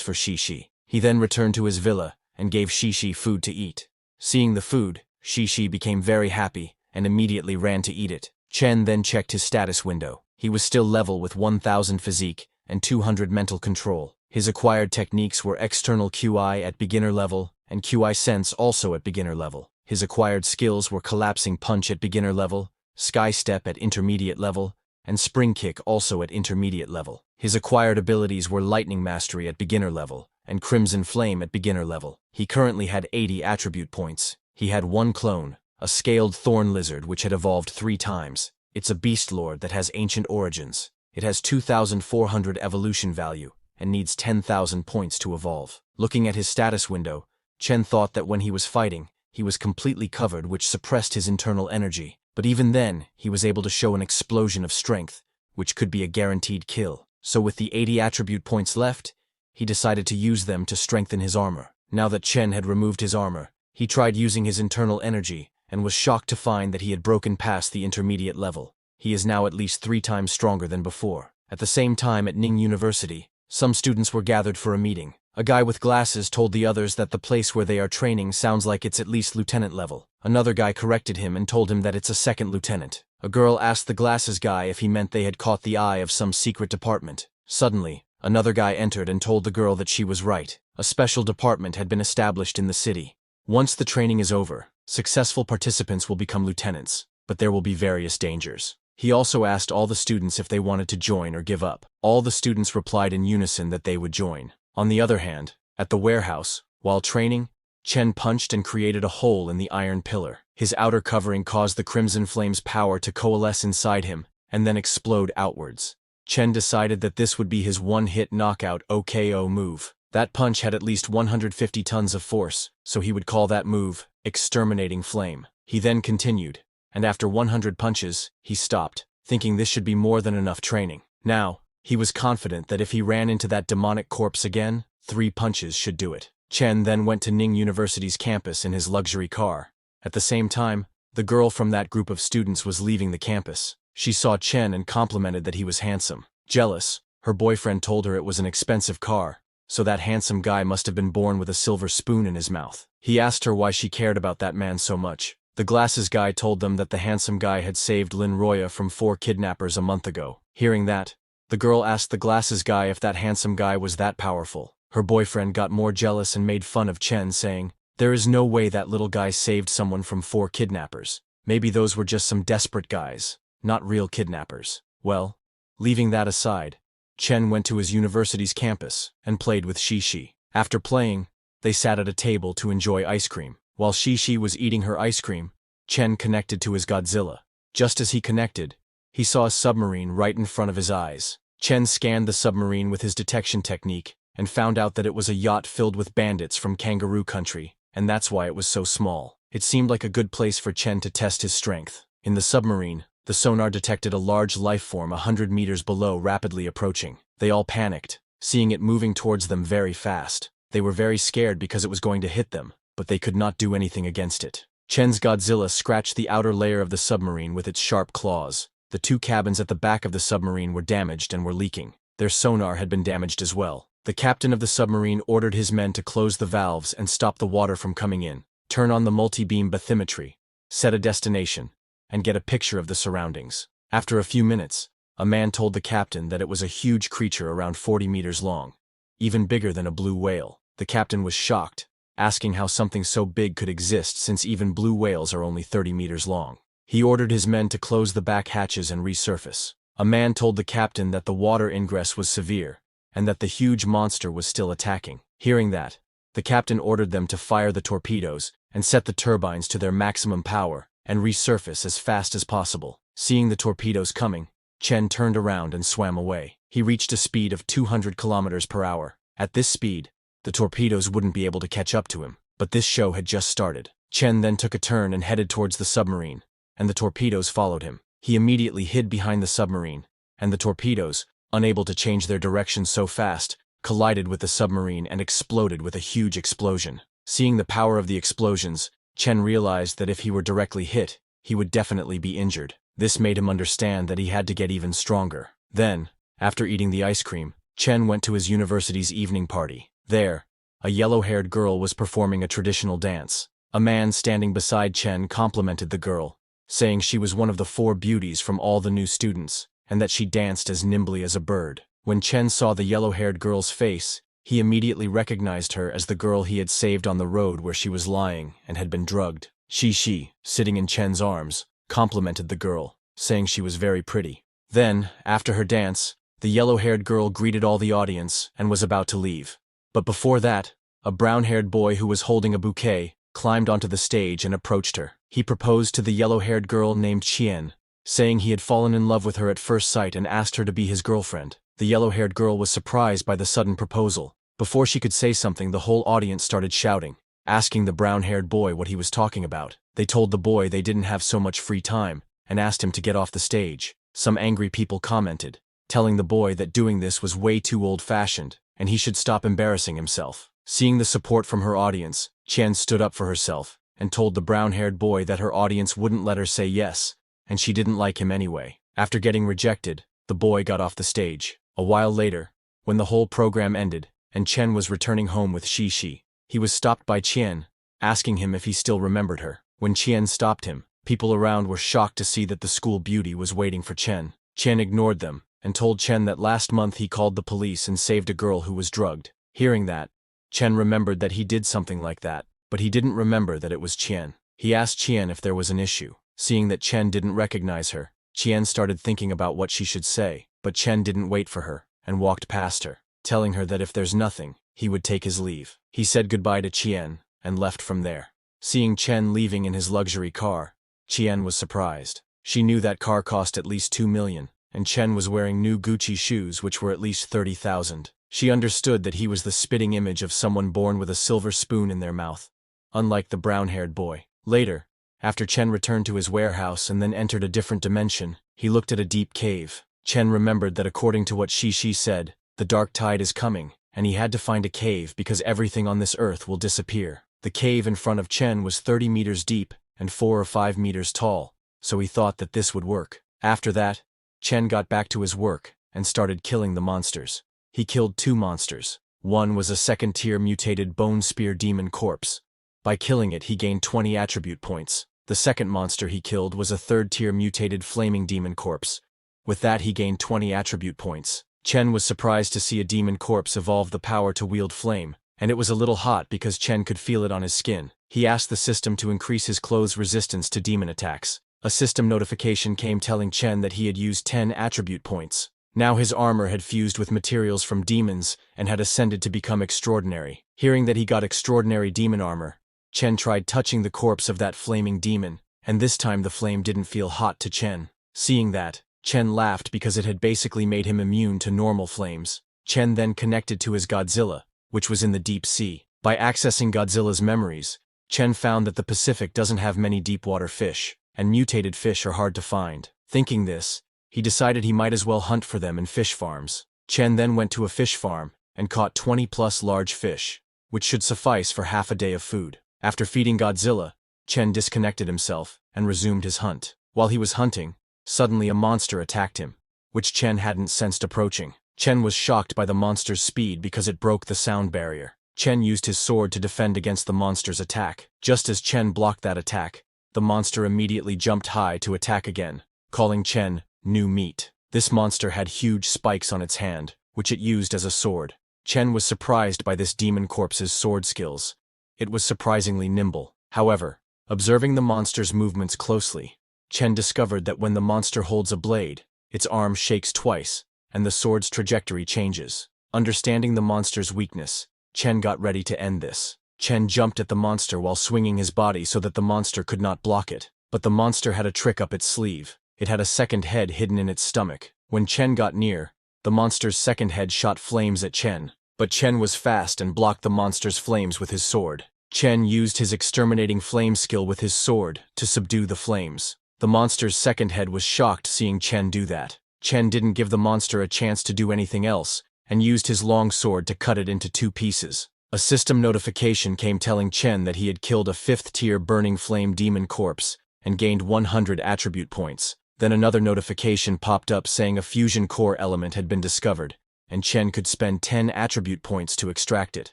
for Shi. He then returned to his villa and gave Shi food to eat. Seeing the food, Shi became very happy and immediately ran to eat it. Chen then checked his status window. He was still level with 1000 physique and 200 mental control. His acquired techniques were external QI at beginner level and QI sense also at beginner level. His acquired skills were collapsing punch at beginner level, sky step at intermediate level, and spring kick also at intermediate level. His acquired abilities were lightning mastery at beginner level and crimson flame at beginner level. He currently had 80 attribute points. He had 1 clone, a scaled thorn lizard which had evolved 3 times. It's a beast lord that has ancient origins. It has 2,400 evolution value and needs 10,000 points to evolve. Looking at his status window, Chen thought that when he was fighting, he was completely covered, which suppressed his internal energy. But even then, he was able to show an explosion of strength, which could be a guaranteed kill. So with the 80 attribute points left, he decided to use them to strengthen his armor. Now that Chen had removed his armor, he tried using his internal energy and was shocked to find that he had broken past the intermediate level. He is now at least 3 times stronger than before. At the same time at Ning University, some students were gathered for a meeting. A guy with glasses told the others that the place where they are training sounds like it's at least lieutenant level. Another guy corrected him and told him that it's a 2nd lieutenant. A girl asked the glasses guy if he meant they had caught the eye of some secret department. Suddenly, another guy entered and told the girl that she was right. A special department had been established in the city. Once the training is over, successful participants will become lieutenants, but there will be various dangers. He also asked all the students if they wanted to join or give up. All the students replied in unison that they would join. On the other hand, at the warehouse, while training, Chen punched and created a hole in the iron pillar. His outer covering caused the Crimson Flame's power to coalesce inside him and then explode outwards. Chen decided that this would be his one-hit knockout OKO move. That punch had at least 150 tons of force, so he would call that move Exterminating Flame. He then continued, and after 100 punches, he stopped, thinking this should be more than enough training. Now, he was confident that if he ran into that demonic corpse again, 3 punches should do it. Chen then went to Ning University's campus in his luxury car. At the same time, the girl from that group of students was leaving the campus. She saw Chen and complimented that he was handsome. Jealous, her boyfriend told her it was an expensive car, so that handsome guy must have been born with a silver spoon in his mouth. He asked her why she cared about that man so much. The glasses guy told them that the handsome guy had saved Lin Roya from 4 kidnappers a month ago. Hearing that, the girl asked the glasses guy if that handsome guy was that powerful. Her boyfriend got more jealous and made fun of Chen, saying, "There is no way that little guy saved someone from 4 kidnappers. Maybe those were just some desperate guys, not real kidnappers." Well, leaving that aside, Chen went to his university's campus and played with Shi. After playing, they sat at a table to enjoy ice cream. While Shi was eating her ice cream, Chen connected to his Godzilla. Just as he connected, he saw a submarine right in front of his eyes. Chen scanned the submarine with his detection technique and found out that it was a yacht filled with bandits from Kangaroo Country, and that's why it was so small. It seemed like a good place for Chen to test his strength. In the submarine, the sonar detected a large life form 100 meters below rapidly approaching. They all panicked, seeing it moving towards them very fast. They were very scared because it was going to hit them, but they could not do anything against it. Chen's Godzilla scratched the outer layer of the submarine with its sharp claws. The 2 cabins at the back of the submarine were damaged and were leaking. Their sonar had been damaged as well. The captain of the submarine ordered his men to close the valves and stop the water from coming in, turn on the multi-beam bathymetry, set a destination, and get a picture of the surroundings. After a few minutes, a man told the captain that it was a huge creature around 40 meters long, even bigger than a blue whale. The captain was shocked, asking how something so big could exist since even blue whales are only 30 meters long. He ordered his men to close the back hatches and resurface. A man told the captain that the water ingress was severe, and that the huge monster was still attacking. Hearing that, the captain ordered them to fire the torpedoes and set the turbines to their maximum power and resurface as fast as possible. Seeing the torpedoes coming, Chen turned around and swam away. He reached a speed of 200 kilometers per hour. At this speed, the torpedoes wouldn't be able to catch up to him, but this show had just started. Chen then took a turn and headed towards the submarine, and the torpedoes followed him. He immediately hid behind the submarine, and the torpedoes, unable to change their direction so fast, collided with the submarine and exploded with a huge explosion. Seeing the power of the explosions, Chen realized that if he were directly hit, he would definitely be injured. This made him understand that he had to get even stronger. Then, after eating the ice cream, Chen went to his university's evening party. There, a yellow-haired girl was performing a traditional dance. A man standing beside Chen complimented the girl, saying she was one of the 4 beauties from all the new students, and that she danced as nimbly as a bird. When Chen saw the yellow-haired girl's face, he immediately recognized her as the girl he had saved on the road where she was lying and had been drugged. She, sitting in Chen's arms, complimented the girl, saying she was very pretty. Then, after her dance, the yellow-haired girl greeted all the audience and was about to leave. But before that, a brown-haired boy who was holding a bouquet climbed onto the stage and approached her. He proposed to the yellow-haired girl named Qian, saying he had fallen in love with her at first sight and asked her to be his girlfriend. The yellow-haired girl was surprised by the sudden proposal. Before she could say something, the whole audience started shouting, asking the brown-haired boy what he was talking about. They told the boy they didn't have so much free time and asked him to get off the stage. Some angry people commented, telling the boy that doing this was way too old-fashioned and he should stop embarrassing himself. Seeing the support from her audience, Qian stood up for herself and told the brown-haired boy that her audience wouldn't let her say yes, and she didn't like him anyway. After getting rejected, the boy got off the stage. A while later, when the whole program ended and Chen was returning home with Shi, he was stopped by Qian, asking him if he still remembered her. When Qian stopped him, people around were shocked to see that the school beauty was waiting for Chen. Qian ignored them and told Chen that last month he called the police and saved a girl who was drugged. Hearing that, Chen remembered that he did something like that, but he didn't remember that it was Qian. He asked Qian if there was an issue. Seeing that Chen didn't recognize her, Qian started thinking about what she should say, but Chen didn't wait for her and walked past her, telling her that if there's nothing, he would take his leave. He said goodbye to Qian and left from there. Seeing Chen leaving in his luxury car, Qian was surprised. She knew that car cost at least 2 million, and Chen was wearing new Gucci shoes which were at least 30,000. She understood that he was the spitting image of someone born with a silver spoon in their mouth, unlike the brown-haired boy. Later, after Chen returned to his warehouse and then entered a different dimension, he looked at a deep cave. Chen remembered that according to what Shi said, the dark tide is coming, and he had to find a cave because everything on this earth will disappear. The cave in front of Chen was 30 meters deep and 4 or 5 meters tall, so he thought that this would work. After that, Chen got back to his work and started killing the monsters. He killed 2 monsters. One was a second-tier mutated bone spear demon corpse. By killing it, he gained 20 attribute points. The second monster he killed was a third-tier mutated flaming demon corpse. With that, he gained 20 attribute points. Chen was surprised to see a demon corpse evolve the power to wield flame, and it was a little hot because Chen could feel it on his skin. He asked the system to increase his clothes' resistance to demon attacks. A system notification came telling Chen that he had used 10 attribute points. Now his armor had fused with materials from demons and had ascended to become extraordinary. Hearing that he got extraordinary demon armor, Chen tried touching the corpse of that flaming demon, and this time the flame didn't feel hot to Chen. Seeing that, Chen laughed because it had basically made him immune to normal flames. Chen then connected to his Godzilla, which was in the deep sea. By accessing Godzilla's memories, Chen found that the Pacific doesn't have many deep-water fish, and mutated fish are hard to find. Thinking this, he decided he might as well hunt for them in fish farms. Chen then went to a fish farm and caught 20+ large fish, which should suffice for half a day of food. After feeding Godzilla, Chen disconnected himself and resumed his hunt. While he was hunting, suddenly a monster attacked him, which Chen hadn't sensed approaching. Chen was shocked by the monster's speed because it broke the sound barrier. Chen used his sword to defend against the monster's attack. Just as Chen blocked that attack, the monster immediately jumped high to attack again, calling Chen new meat. This monster had huge spikes on its hand, which it used as a sword. Chen was surprised by this demon corpse's sword skills. It was surprisingly nimble. However, observing the monster's movements closely, Chen discovered that when the monster holds a blade, its arm shakes twice, and the sword's trajectory changes. Understanding the monster's weakness, Chen got ready to end this. Chen jumped at the monster while swinging his body so that the monster could not block it. But the monster had a trick up its sleeve. It had a second head hidden in its stomach. When Chen got near, the monster's second head shot flames at Chen. But Chen was fast and blocked the monster's flames with his sword. Chen used his exterminating flame skill with his sword to subdue the flames. The monster's second head was shocked seeing Chen do that. Chen didn't give the monster a chance to do anything else, and used his long sword to cut it into 2 pieces. A system notification came telling Chen that he had killed a 5th-tier burning flame demon corpse and gained 100 attribute points. Then another notification popped up saying a fusion core element had been discovered, and Chen could spend 10 attribute points to extract it.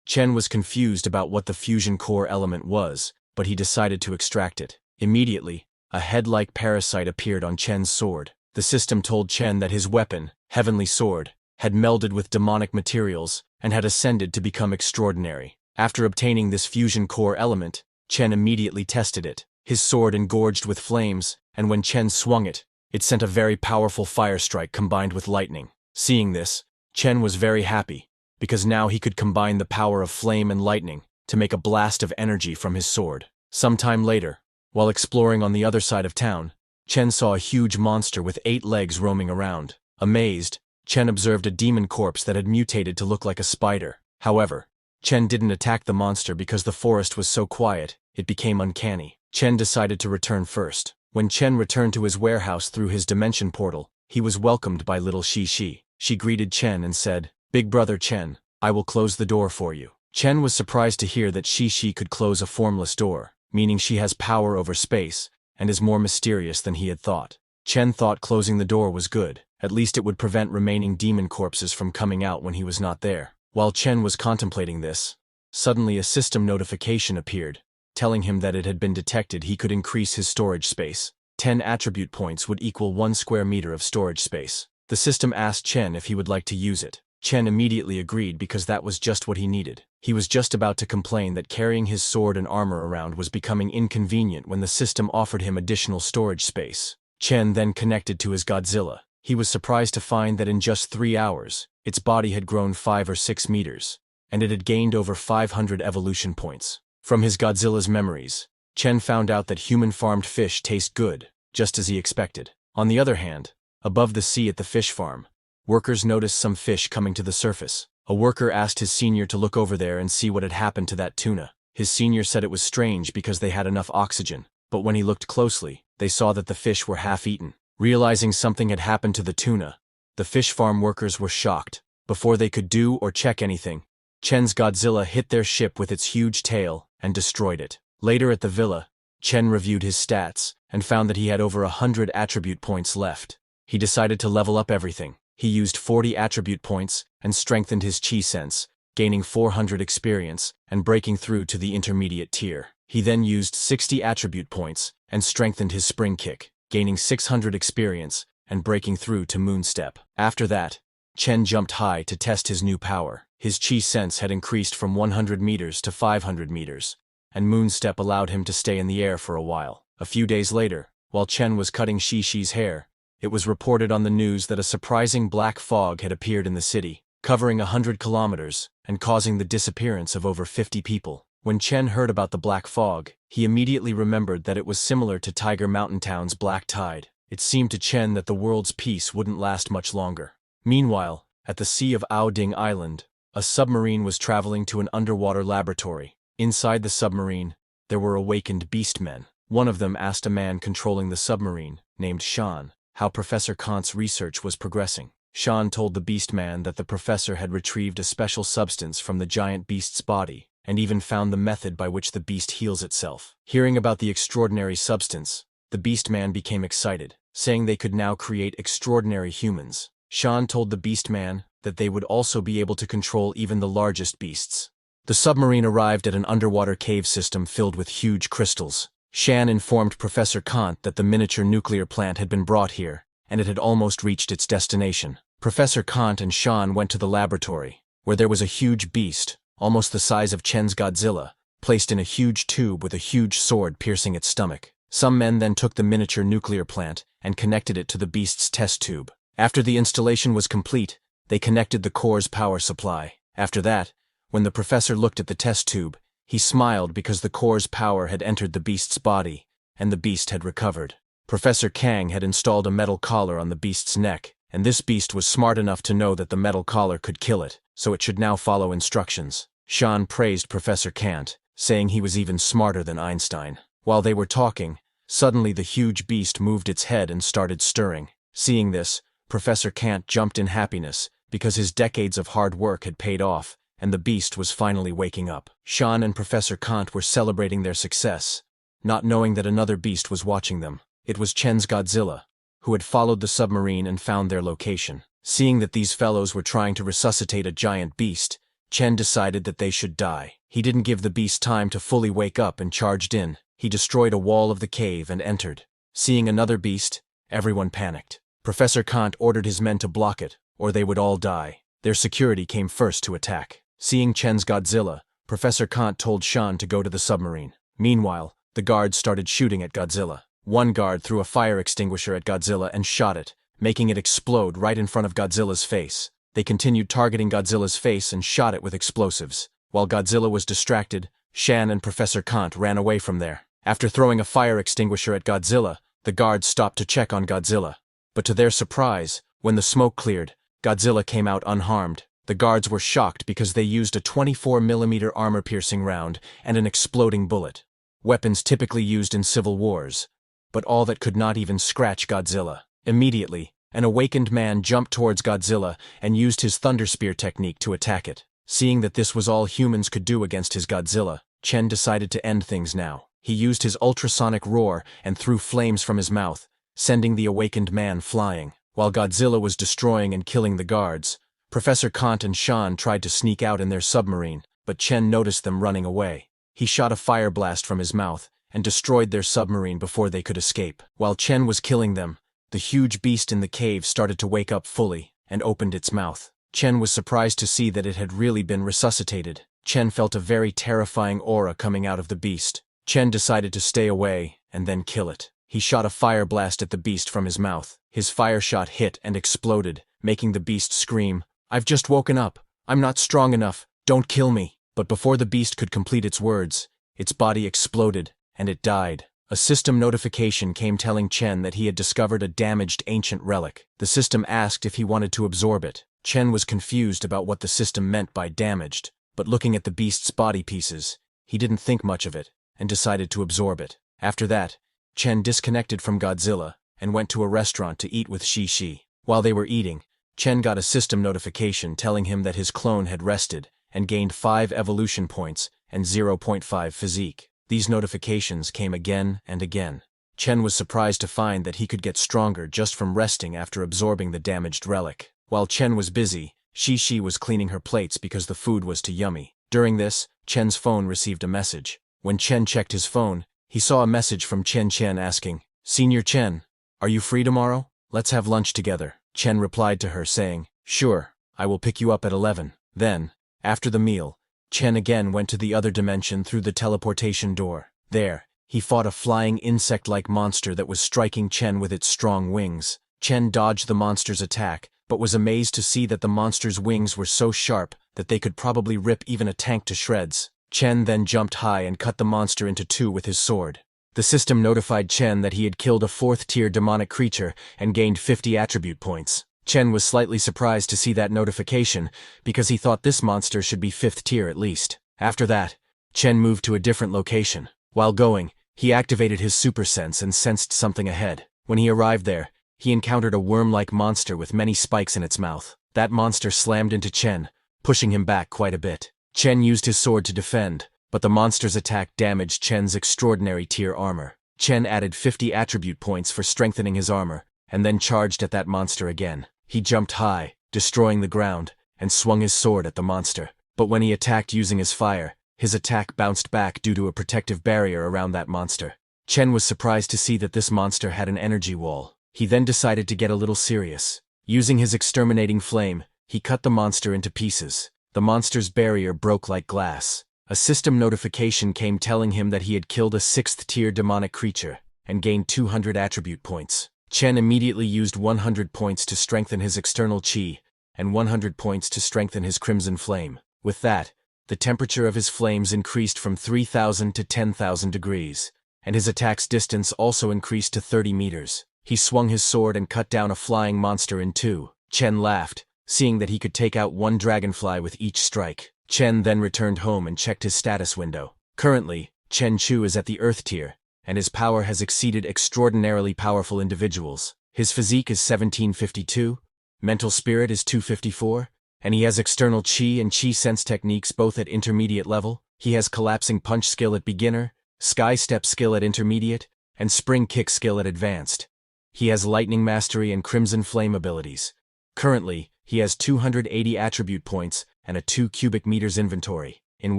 Chen was confused about what the fusion core element was, but he decided to extract it. Immediately, a head-like parasite appeared on Chen's sword. The system told Chen that his weapon, Heavenly Sword, had melded with demonic materials and had ascended to become extraordinary. After obtaining this fusion core element, Chen immediately tested it. His sword engorged with flames, and when Chen swung it, it sent a very powerful fire strike combined with lightning. Seeing this, Chen was very happy, because now he could combine the power of flame and lightning to make a blast of energy from his sword. Sometime later, while exploring on the other side of town, Chen saw a huge monster with 8 legs roaming around. Amazed, Chen observed a demon corpse that had mutated to look like a spider. However, Chen didn't attack the monster because the forest was so quiet, it became uncanny. Chen decided to return first. When Chen returned to his warehouse through his dimension portal, he was welcomed by little Shi. She greeted Chen and said, "Big brother Chen, I will close the door for you." Chen was surprised to hear that Shi could close a formless door, meaning she has power over space and is more mysterious than he had thought. Chen thought closing the door was good. At least it would prevent remaining demon corpses from coming out when he was not there. While Chen was contemplating this, suddenly a system notification appeared, telling him that it had been detected he could increase his storage space. 10 attribute points would equal 1 square meter of storage space. The system asked Chen if he would like to use it. Chen immediately agreed because that was just what he needed. He was just about to complain that carrying his sword and armor around was becoming inconvenient when the system offered him additional storage space. Chen then connected to his Godzilla. He was surprised to find that in just 3 hours, its body had grown 5 or 6 meters, and it had gained over 500 evolution points. From his Godzilla's memories, Chen found out that human-farmed fish taste good, just as he expected. On the other hand, above the sea at the fish farm, workers noticed some fish coming to the surface. A worker asked his senior to look over there and see what had happened to that tuna. His senior said it was strange because they had enough oxygen, but when he looked closely, they saw that the fish were half-eaten. Realizing something had happened to the tuna, the fish farm workers were shocked. Before they could do or check anything, Chen's Godzilla hit their ship with its huge tail and destroyed it. Later at the villa, Chen reviewed his stats and found that he had over 100 attribute points left. He decided to level up everything. He used 40 attribute points and strengthened his chi sense, gaining 400 experience and breaking through to the intermediate tier. He then used 60 attribute points and strengthened his spring kick, gaining 600 experience and breaking through to Moonstep. After that, Chen jumped high to test his new power. His chi sense had increased from 100 meters to 500 meters, and Moonstep allowed him to stay in the air for a while. A few days later, while Chen was cutting Shi's hair, it was reported on the news that a surprising black fog had appeared in the city, covering 100 kilometers and causing the disappearance of over 50 people. When Chen heard about the black fog, he immediately remembered that it was similar to Tiger Mountain Town's black tide. It seemed to Chen that the world's peace wouldn't last much longer. Meanwhile, At the sea of Aoding Island, a submarine was traveling to an underwater laboratory. Inside the submarine, there were awakened beastmen. One of them asked a man controlling the submarine, named Sean, how Professor Kant's research was progressing. Sean told the beastman that the professor had retrieved a special substance from the giant beast's body, and even found the method by which the beast heals itself. Hearing about the extraordinary substance, the beastman became excited, saying they could now create extraordinary humans. Sean told the beastman that they would also be able to control even the largest beasts. The submarine arrived at an underwater cave system filled with huge crystals. Shan informed Professor Kant that the miniature nuclear plant had been brought here, and it had almost reached its destination. Professor Kant and Shan went to the laboratory, where there was a huge beast, almost the size of Chen's Godzilla, placed in a huge tube with a huge sword piercing its stomach. Some men then took the miniature nuclear plant and connected it to the beast's test tube. After the installation was complete, they connected the core's power supply. After that, when the professor looked at the test tube, he smiled because the core's power had entered the beast's body, and the beast had recovered. Professor Kang had installed a metal collar on the beast's neck, and this beast was smart enough to know that the metal collar could kill it, so it should now follow instructions. Sean praised Professor Kant, saying he was even smarter than Einstein. While they were talking, suddenly the huge beast moved its head and started stirring. Seeing this, Professor Kant jumped in happiness, because his decades of hard work had paid off, and the beast was finally waking up. Sean and Professor Kant were celebrating their success, not knowing that another beast was watching them. It was Chen's Godzilla, who had followed the submarine and found their location. Seeing that these fellows were trying to resuscitate a giant beast, Chen decided that they should die. He didn't give the beast time to fully wake up and charged in. He destroyed a wall of the cave and entered. Seeing another beast, everyone panicked. Professor Kant ordered his men to block it, or they would all die. Their security came first to attack. Seeing Chen's Godzilla, Professor Kant told Shan to go to the submarine. Meanwhile, the guards started shooting at Godzilla. One guard threw a fire extinguisher at Godzilla and shot it, making it explode right in front of Godzilla's face. They continued targeting Godzilla's face and shot it with explosives. While Godzilla was distracted, Shan and Professor Kant ran away from there. After throwing a fire extinguisher at Godzilla, the guards stopped to check on Godzilla. But to their surprise, when the smoke cleared, Godzilla came out unharmed. The guards were shocked because they used a 24mm armor-piercing round and an exploding bullet, weapons typically used in civil wars, but all that could not even scratch Godzilla. Immediately, an awakened man jumped towards Godzilla and used his Thunder Spear technique to attack it. Seeing that this was all humans could do against his Godzilla, Chen decided to end things now. He used his ultrasonic roar and threw flames from his mouth, sending the awakened man flying. While Godzilla was destroying and killing the guards, Professor Kant and Shan tried to sneak out in their submarine, but Chen noticed them running away. He shot a fire blast from his mouth and destroyed their submarine before they could escape. While Chen was killing them, the huge beast in the cave started to wake up fully and opened its mouth. Chen was surprised to see that it had really been resuscitated. Chen felt a very terrifying aura coming out of the beast. Chen decided to stay away and then kill it. He shot a fire blast at the beast from his mouth. His fire shot hit and exploded, making the beast scream, "I've just woken up. I'm not strong enough. Don't kill me." But before the beast could complete its words, its body exploded, and it died. A system notification came telling Chen that he had discovered a damaged ancient relic. The system asked if he wanted to absorb it. Chen was confused about what the system meant by damaged, but looking at the beast's body pieces, he didn't think much of it, and decided to absorb it. After that, Chen disconnected from Godzilla and went to a restaurant to eat with Shi. While they were eating, Chen got a system notification telling him that his clone had rested and gained 5 evolution points and 0.5 physique. These notifications came again and again. Chen was surprised to find that he could get stronger just from resting after absorbing the damaged relic. While Chen was busy, Shi was cleaning her plates because the food was too yummy. During this, Chen's phone received a message. When Chen checked his phone, he saw a message from Chen asking, "Senior Chen, are you free tomorrow? Let's have lunch together." Chen replied to her saying, "Sure, I will pick you up at 11. Then, after the meal, Chen again went to the other dimension through the teleportation door. There, he fought a flying insect-like monster that was striking Chen with its strong wings. Chen dodged the monster's attack, but was amazed to see that the monster's wings were so sharp that they could probably rip even a tank to shreds. Chen then jumped high and cut the monster into 2 with his sword. The system notified Chen that he had killed a 4th-tier demonic creature and gained 50 attribute points. Chen was slightly surprised to see that notification because he thought this monster should be 5th tier at least. After that, Chen moved to a different location. While going, he activated his super sense and sensed something ahead. When he arrived there, he encountered a worm-like monster with many spikes in its mouth. That monster slammed into Chen, pushing him back quite a bit. Chen used his sword to defend, but the monster's attack damaged Chen's extraordinary tier armor. Chen added 50 attribute points for strengthening his armor, and then charged at that monster again. He jumped high, destroying the ground, and swung his sword at the monster. But when he attacked using his fire, his attack bounced back due to a protective barrier around that monster. Chen was surprised to see that this monster had an energy wall. He then decided to get a little serious. Using his exterminating flame, he cut the monster into pieces. The monster's barrier broke like glass. A system notification came telling him that he had killed a 6th tier demonic creature, and gained 200 attribute points. Chen immediately used 100 points to strengthen his external chi, and 100 points to strengthen his crimson flame. With that, the temperature of his flames increased from 3,000 to 10,000 degrees, and his attack's distance also increased to 30 meters. He swung his sword and cut down a flying monster in two. Chen laughed, seeing that he could take out one dragonfly with each strike. Chen then returned home and checked his status window. Currently, Chen Chu is at the Earth tier, and his power has exceeded extraordinarily powerful individuals. His physique is 1752, mental spirit is 254, and he has external chi and chi sense techniques both at intermediate level. He has collapsing punch skill at beginner, sky step skill at intermediate, and spring kick skill at advanced. He has lightning mastery and crimson flame abilities. Currently, he has 280 attribute points and a 2 cubic meters inventory. In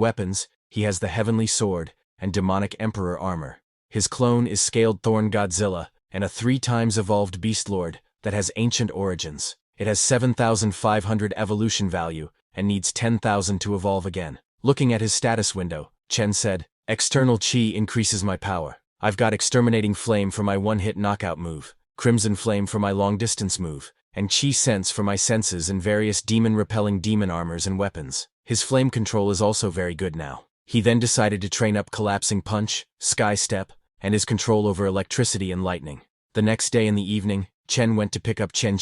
weapons, he has the heavenly sword and demonic emperor armor. His clone is scaled thorn Godzilla and a 3 times evolved beast lord that has ancient origins. It has 7,500 evolution value and needs 10,000 to evolve again. Looking at his status window, Chen said, "External chi increases my power. I've got exterminating flame for my one-hit knockout move, crimson flame for my long-distance move, and chi sense for my senses and various demon-repelling demon armors and weapons. His flame control is also very good now." He then decided to train up collapsing punch, sky step, and his control over electricity and lightning. The next day in the evening, Chen went to pick up Chen.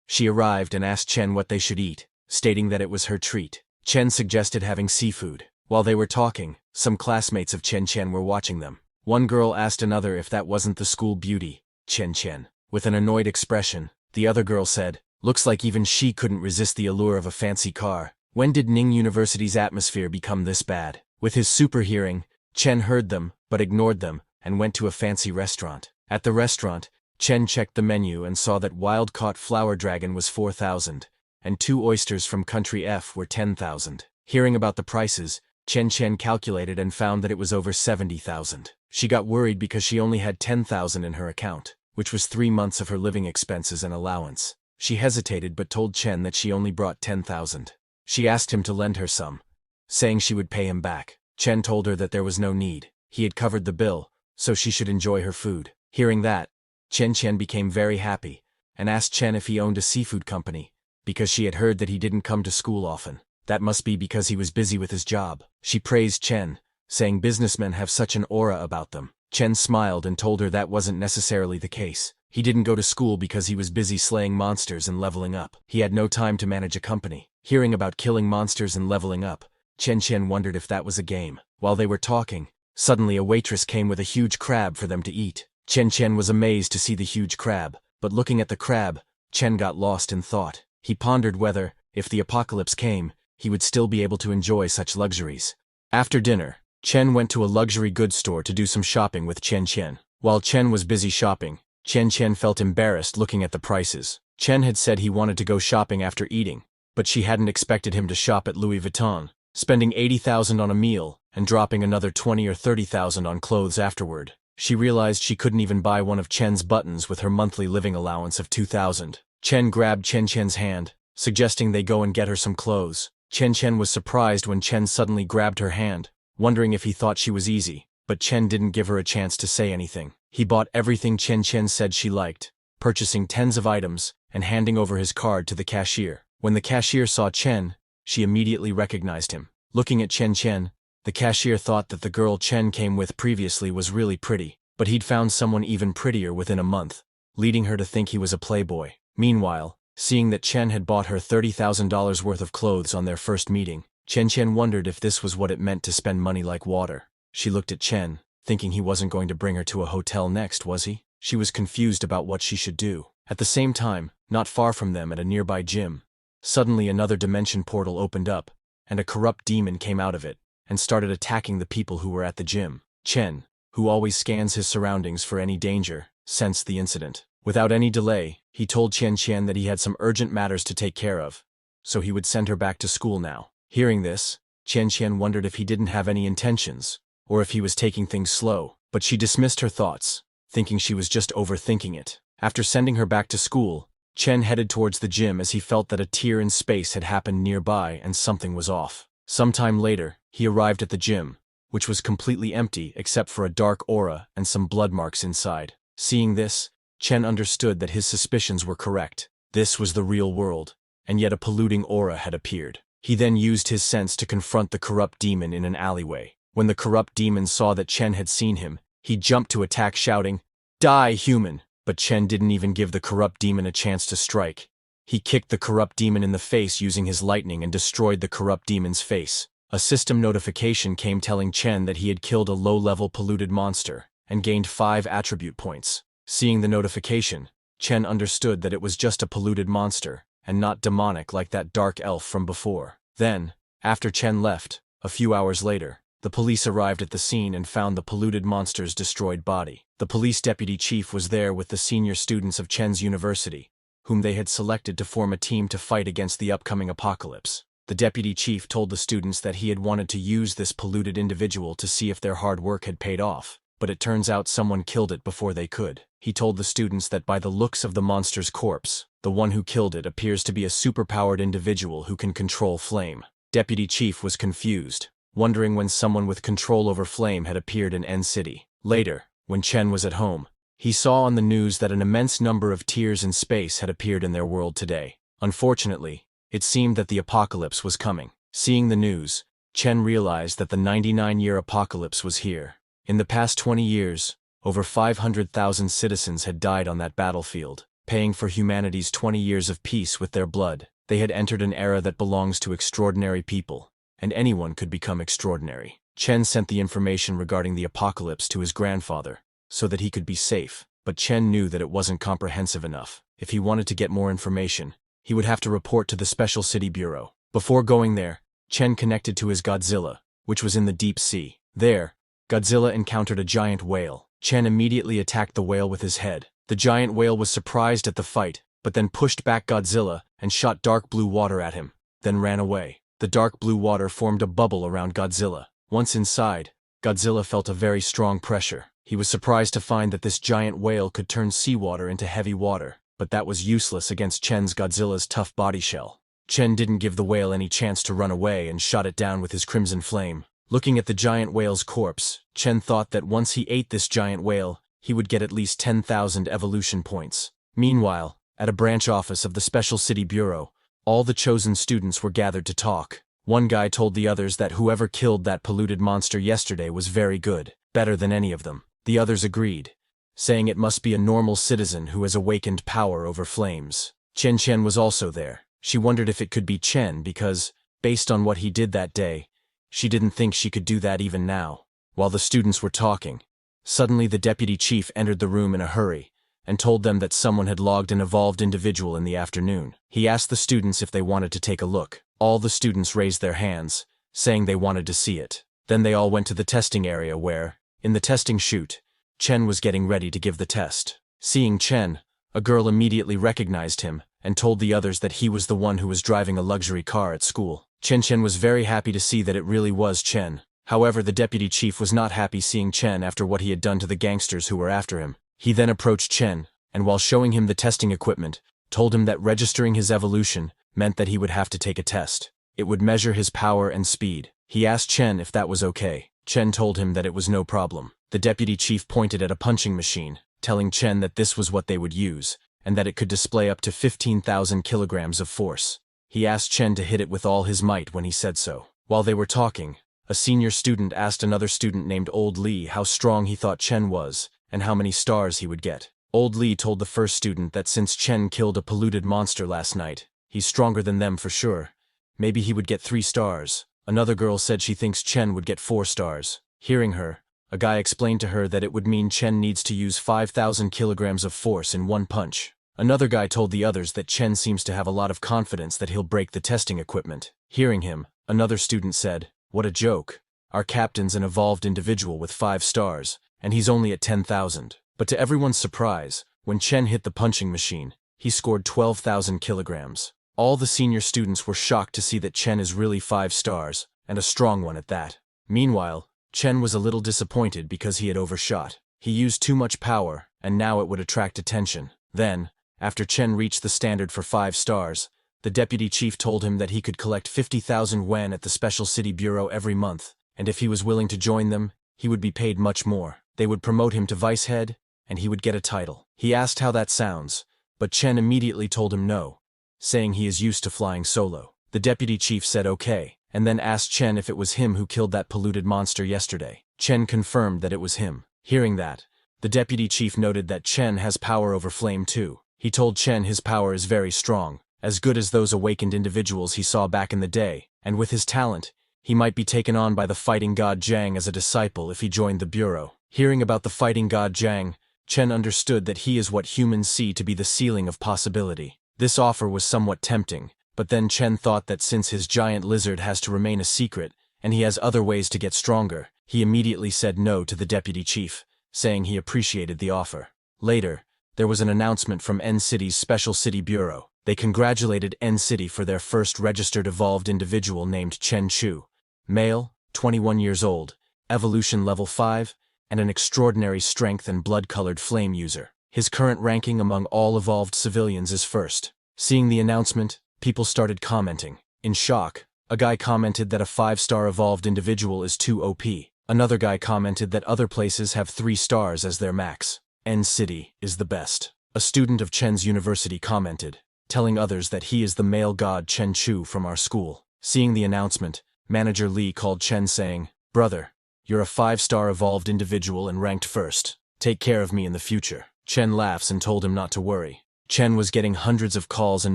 She arrived and asked Chen what they should eat, stating that it was her treat. Chen suggested having seafood. While they were talking, some classmates of Chen were watching them. One girl asked another if that wasn't the school beauty, Chen. With an annoyed expression, the other girl said, "Looks like even she couldn't resist the allure of a fancy car. When did Ning University's atmosphere become this bad?" With his super hearing, Chen heard them, but ignored them, and went to a fancy restaurant. At the restaurant, Chen checked the menu and saw that wild-caught flower dragon was 4,000, and 2 oysters from Country F were 10,000. Hearing about the prices, Chen calculated and found that it was over 70,000. She got worried because she only had 10,000 in her account, which was 3 months of her living expenses and allowance. She hesitated but told Chen that she only brought 10,000. She asked him to lend her some, saying she would pay him back. Chen told her that there was no need. He had covered the bill, so she should enjoy her food. Hearing that, Chen became very happy, and asked Chen if he owned a seafood company, because she had heard that he didn't come to school often. That must be because he was busy with his job. She praised Chen, saying businessmen have such an aura about them. Chen smiled and told her that wasn't necessarily the case. He didn't go to school because he was busy slaying monsters and leveling up. He had no time to manage a company. Hearing about killing monsters and leveling up, Chen wondered if that was a game. While they were talking, suddenly a waitress came with a huge crab for them to eat. Chen was amazed to see the huge crab, but looking at the crab, Chen got lost in thought. He pondered whether, if the apocalypse came, he would still be able to enjoy such luxuries. After dinner, Chen went to a luxury goods store to do some shopping with Chen. While Chen was busy shopping, Chen felt embarrassed looking at the prices. Chen had said he wanted to go shopping after eating, but she hadn't expected him to shop at Louis Vuitton, spending 80,000 on a meal and dropping another 20 or 30,000 on clothes afterward. She realized she couldn't even buy one of Chen's buttons with her monthly living allowance of 2,000. Chen grabbed Chen's hand, suggesting they go and get her some clothes. Chen was surprised when Chen suddenly grabbed her hand, wondering if he thought she was easy, but Chen didn't give her a chance to say anything. He bought everything Chen said she liked, purchasing tens of items and handing over his card to the cashier. When the cashier saw Chen, she immediately recognized him. Looking at Chen, the cashier thought that the girl Chen came with previously was really pretty, but he'd found someone even prettier within a month, leading her to think he was a playboy. Meanwhile, Seeing that Chen had bought her $30,000 worth of clothes on their first meeting, Chen wondered if this was what it meant to spend money like water. She looked at Chen, thinking he wasn't going to bring her to a hotel next, was he? She was confused about what she should do. At the same time, not far from them at a nearby gym, suddenly another dimension portal opened up, and a corrupt demon came out of it, and started attacking the people who were at the gym. Chen, who always scans his surroundings for any danger, sensed the incident. Without any delay, he told Chen that he had some urgent matters to take care of, so he would send her back to school now. Hearing this, Chen wondered if he didn't have any intentions, or if he was taking things slow, but she dismissed her thoughts, thinking she was just overthinking it. After sending her back to school, Chen headed towards the gym as he felt that a tear in space had happened nearby and something was off. Sometime later, he arrived at the gym, which was completely empty except for a dark aura and some blood marks inside. Seeing this, Chen understood that his suspicions were correct. This was the real world, and yet a polluting aura had appeared. He then used his sense to confront the corrupt demon in an alleyway. When the corrupt demon saw that Chen had seen him, he jumped to attack, shouting, "Die, human!" But Chen didn't even give the corrupt demon a chance to strike. He kicked the corrupt demon in the face using his lightning and destroyed the corrupt demon's face. A system notification came telling Chen that he had killed a low-level polluted monster and gained 5 attribute points. Seeing the notification, Chen understood that it was just a polluted monster and not demonic like that dark elf from before. Then, after Chen left, a few hours later, the police arrived at the scene and found the polluted monster's destroyed body. The police deputy chief was there with the senior students of Chen's university, whom they had selected to form a team to fight against the upcoming apocalypse. The deputy chief told the students that he had wanted to use this polluted individual to see if their hard work had paid off, but it turns out someone killed it before they could. He told the students that by the looks of the monster's corpse, the one who killed it appears to be a superpowered individual who can control flame. Deputy chief was confused, wondering when someone with control over flame had appeared in N City. Later, when Chen was at home, he saw on the news that an immense number of tears in space had appeared in their world today. Unfortunately, it seemed that the apocalypse was coming. Seeing the news, Chen realized that the 99-year apocalypse was here. In the past 20 years, over 500,000 citizens had died on that battlefield, paying for humanity's 20 years of peace with their blood. They had entered an era that belongs to extraordinary people, and anyone could become extraordinary. Chen sent the information regarding the apocalypse to his grandfather, so that he could be safe, but Chen knew that it wasn't comprehensive enough. If he wanted to get more information, he would have to report to the Special City Bureau. Before going there, Chen connected to his Godzilla, which was in the deep sea. There, Godzilla encountered a giant whale. Chen immediately attacked the whale with his head. The giant whale was surprised at the fight, but then pushed back Godzilla and shot dark blue water at him, then ran away. The dark blue water formed a bubble around Godzilla. Once inside, Godzilla felt a very strong pressure. He was surprised to find that this giant whale could turn seawater into heavy water, but that was useless against Chen's Godzilla's tough body shell. Chen didn't give the whale any chance to run away and shot it down with his crimson flame. Looking at the giant whale's corpse, Chen thought that once he ate this giant whale, he would get at least 10,000 evolution points. Meanwhile, at a branch office of the Special City Bureau, all the chosen students were gathered to talk. One guy told the others that whoever killed that polluted monster yesterday was very good, better than any of them. The others agreed, saying it must be a normal citizen who has awakened power over flames. Chen was also there. She wondered if it could be Chen because, based on what he did that day, she didn't think she could do that even now. While the students were talking, suddenly the deputy chief entered the room in a hurry and told them that someone had logged an evolved individual in the afternoon. He asked the students if they wanted to take a look. All the students raised their hands, saying they wanted to see it. Then they all went to the testing area where, in the testing chute, Chen was getting ready to give the test. Seeing Chen, a girl immediately recognized him and told the others that he was the one who was driving a luxury car at school. Chen was very happy to see that it really was Chen. However, the deputy chief was not happy seeing Chen after what he had done to the gangsters who were after him. He then approached Chen, and while showing him the testing equipment, told him that registering his evolution meant that he would have to take a test. It would measure his power and speed. He asked Chen if that was okay. Chen told him that it was no problem. The deputy chief pointed at a punching machine, telling Chen that this was what they would use, and that it could display up to 15,000 kilograms of force. He asked Chen to hit it with all his might when he said so. While they were talking, a senior student asked another student named Old Lee how strong he thought Chen was, and how many stars he would get. Old Lee told the first student that since Chen killed a polluted monster last night, he's stronger than them for sure. Maybe he would get 3 stars. Another girl said she thinks Chen would get 4 stars. Hearing her, a guy explained to her that it would mean Chen needs to use 5,000 kilograms of force in one punch. Another guy told the others that Chen seems to have a lot of confidence that he'll break the testing equipment. Hearing him, another student said, "What a joke. Our captain's an evolved individual with 5 stars, and he's only at 10,000. But to everyone's surprise, when Chen hit the punching machine, he scored 12,000 kilograms. All the senior students were shocked to see that Chen is really 5 stars, and a strong one at that. Meanwhile, Chen was a little disappointed because he had overshot. He used too much power, and now it would attract attention. Then, after Chen reached the standard for 5 stars, the deputy chief told him that he could collect 50,000 yuan at the Special City Bureau every month, and if he was willing to join them, he would be paid much more. They would promote him to vice head, and he would get a title. He asked how that sounds, but Chen immediately told him no, saying he is used to flying solo. The deputy chief said okay, and then asked Chen if it was him who killed that polluted monster yesterday. Chen confirmed that it was him. Hearing that, the deputy chief noted that Chen has power over flame too. He told Chen his power is very strong, as good as those awakened individuals he saw back in the day, and with his talent, he might be taken on by the fighting god Jiang as a disciple if he joined the bureau. Hearing about the fighting god Jiang, Chen understood that he is what humans see to be the ceiling of possibility. This offer was somewhat tempting, but then Chen thought that since his giant lizard has to remain a secret, and he has other ways to get stronger, he immediately said no to the deputy chief, saying he appreciated the offer. Later, there was an announcement from N City's Special City Bureau. They congratulated N City for their first registered evolved individual named Chen Chu. Male, 21 years old, evolution level 5, and an extraordinary strength and blood-colored flame user. His current ranking among all evolved civilians is first. Seeing the announcement, people started commenting. In shock, a guy commented that a 5-star evolved individual is too OP. Another guy commented that other places have 3 stars as their max. N City is the best. A student of Chen's university commented, telling others that he is the male god Chen Chu from our school. Seeing the announcement, Manager Lee called Chen saying, "Brother, you're a 5-star evolved individual and ranked first. Take care of me in the future." Chen laughs and told him not to worry. Chen was getting hundreds of calls and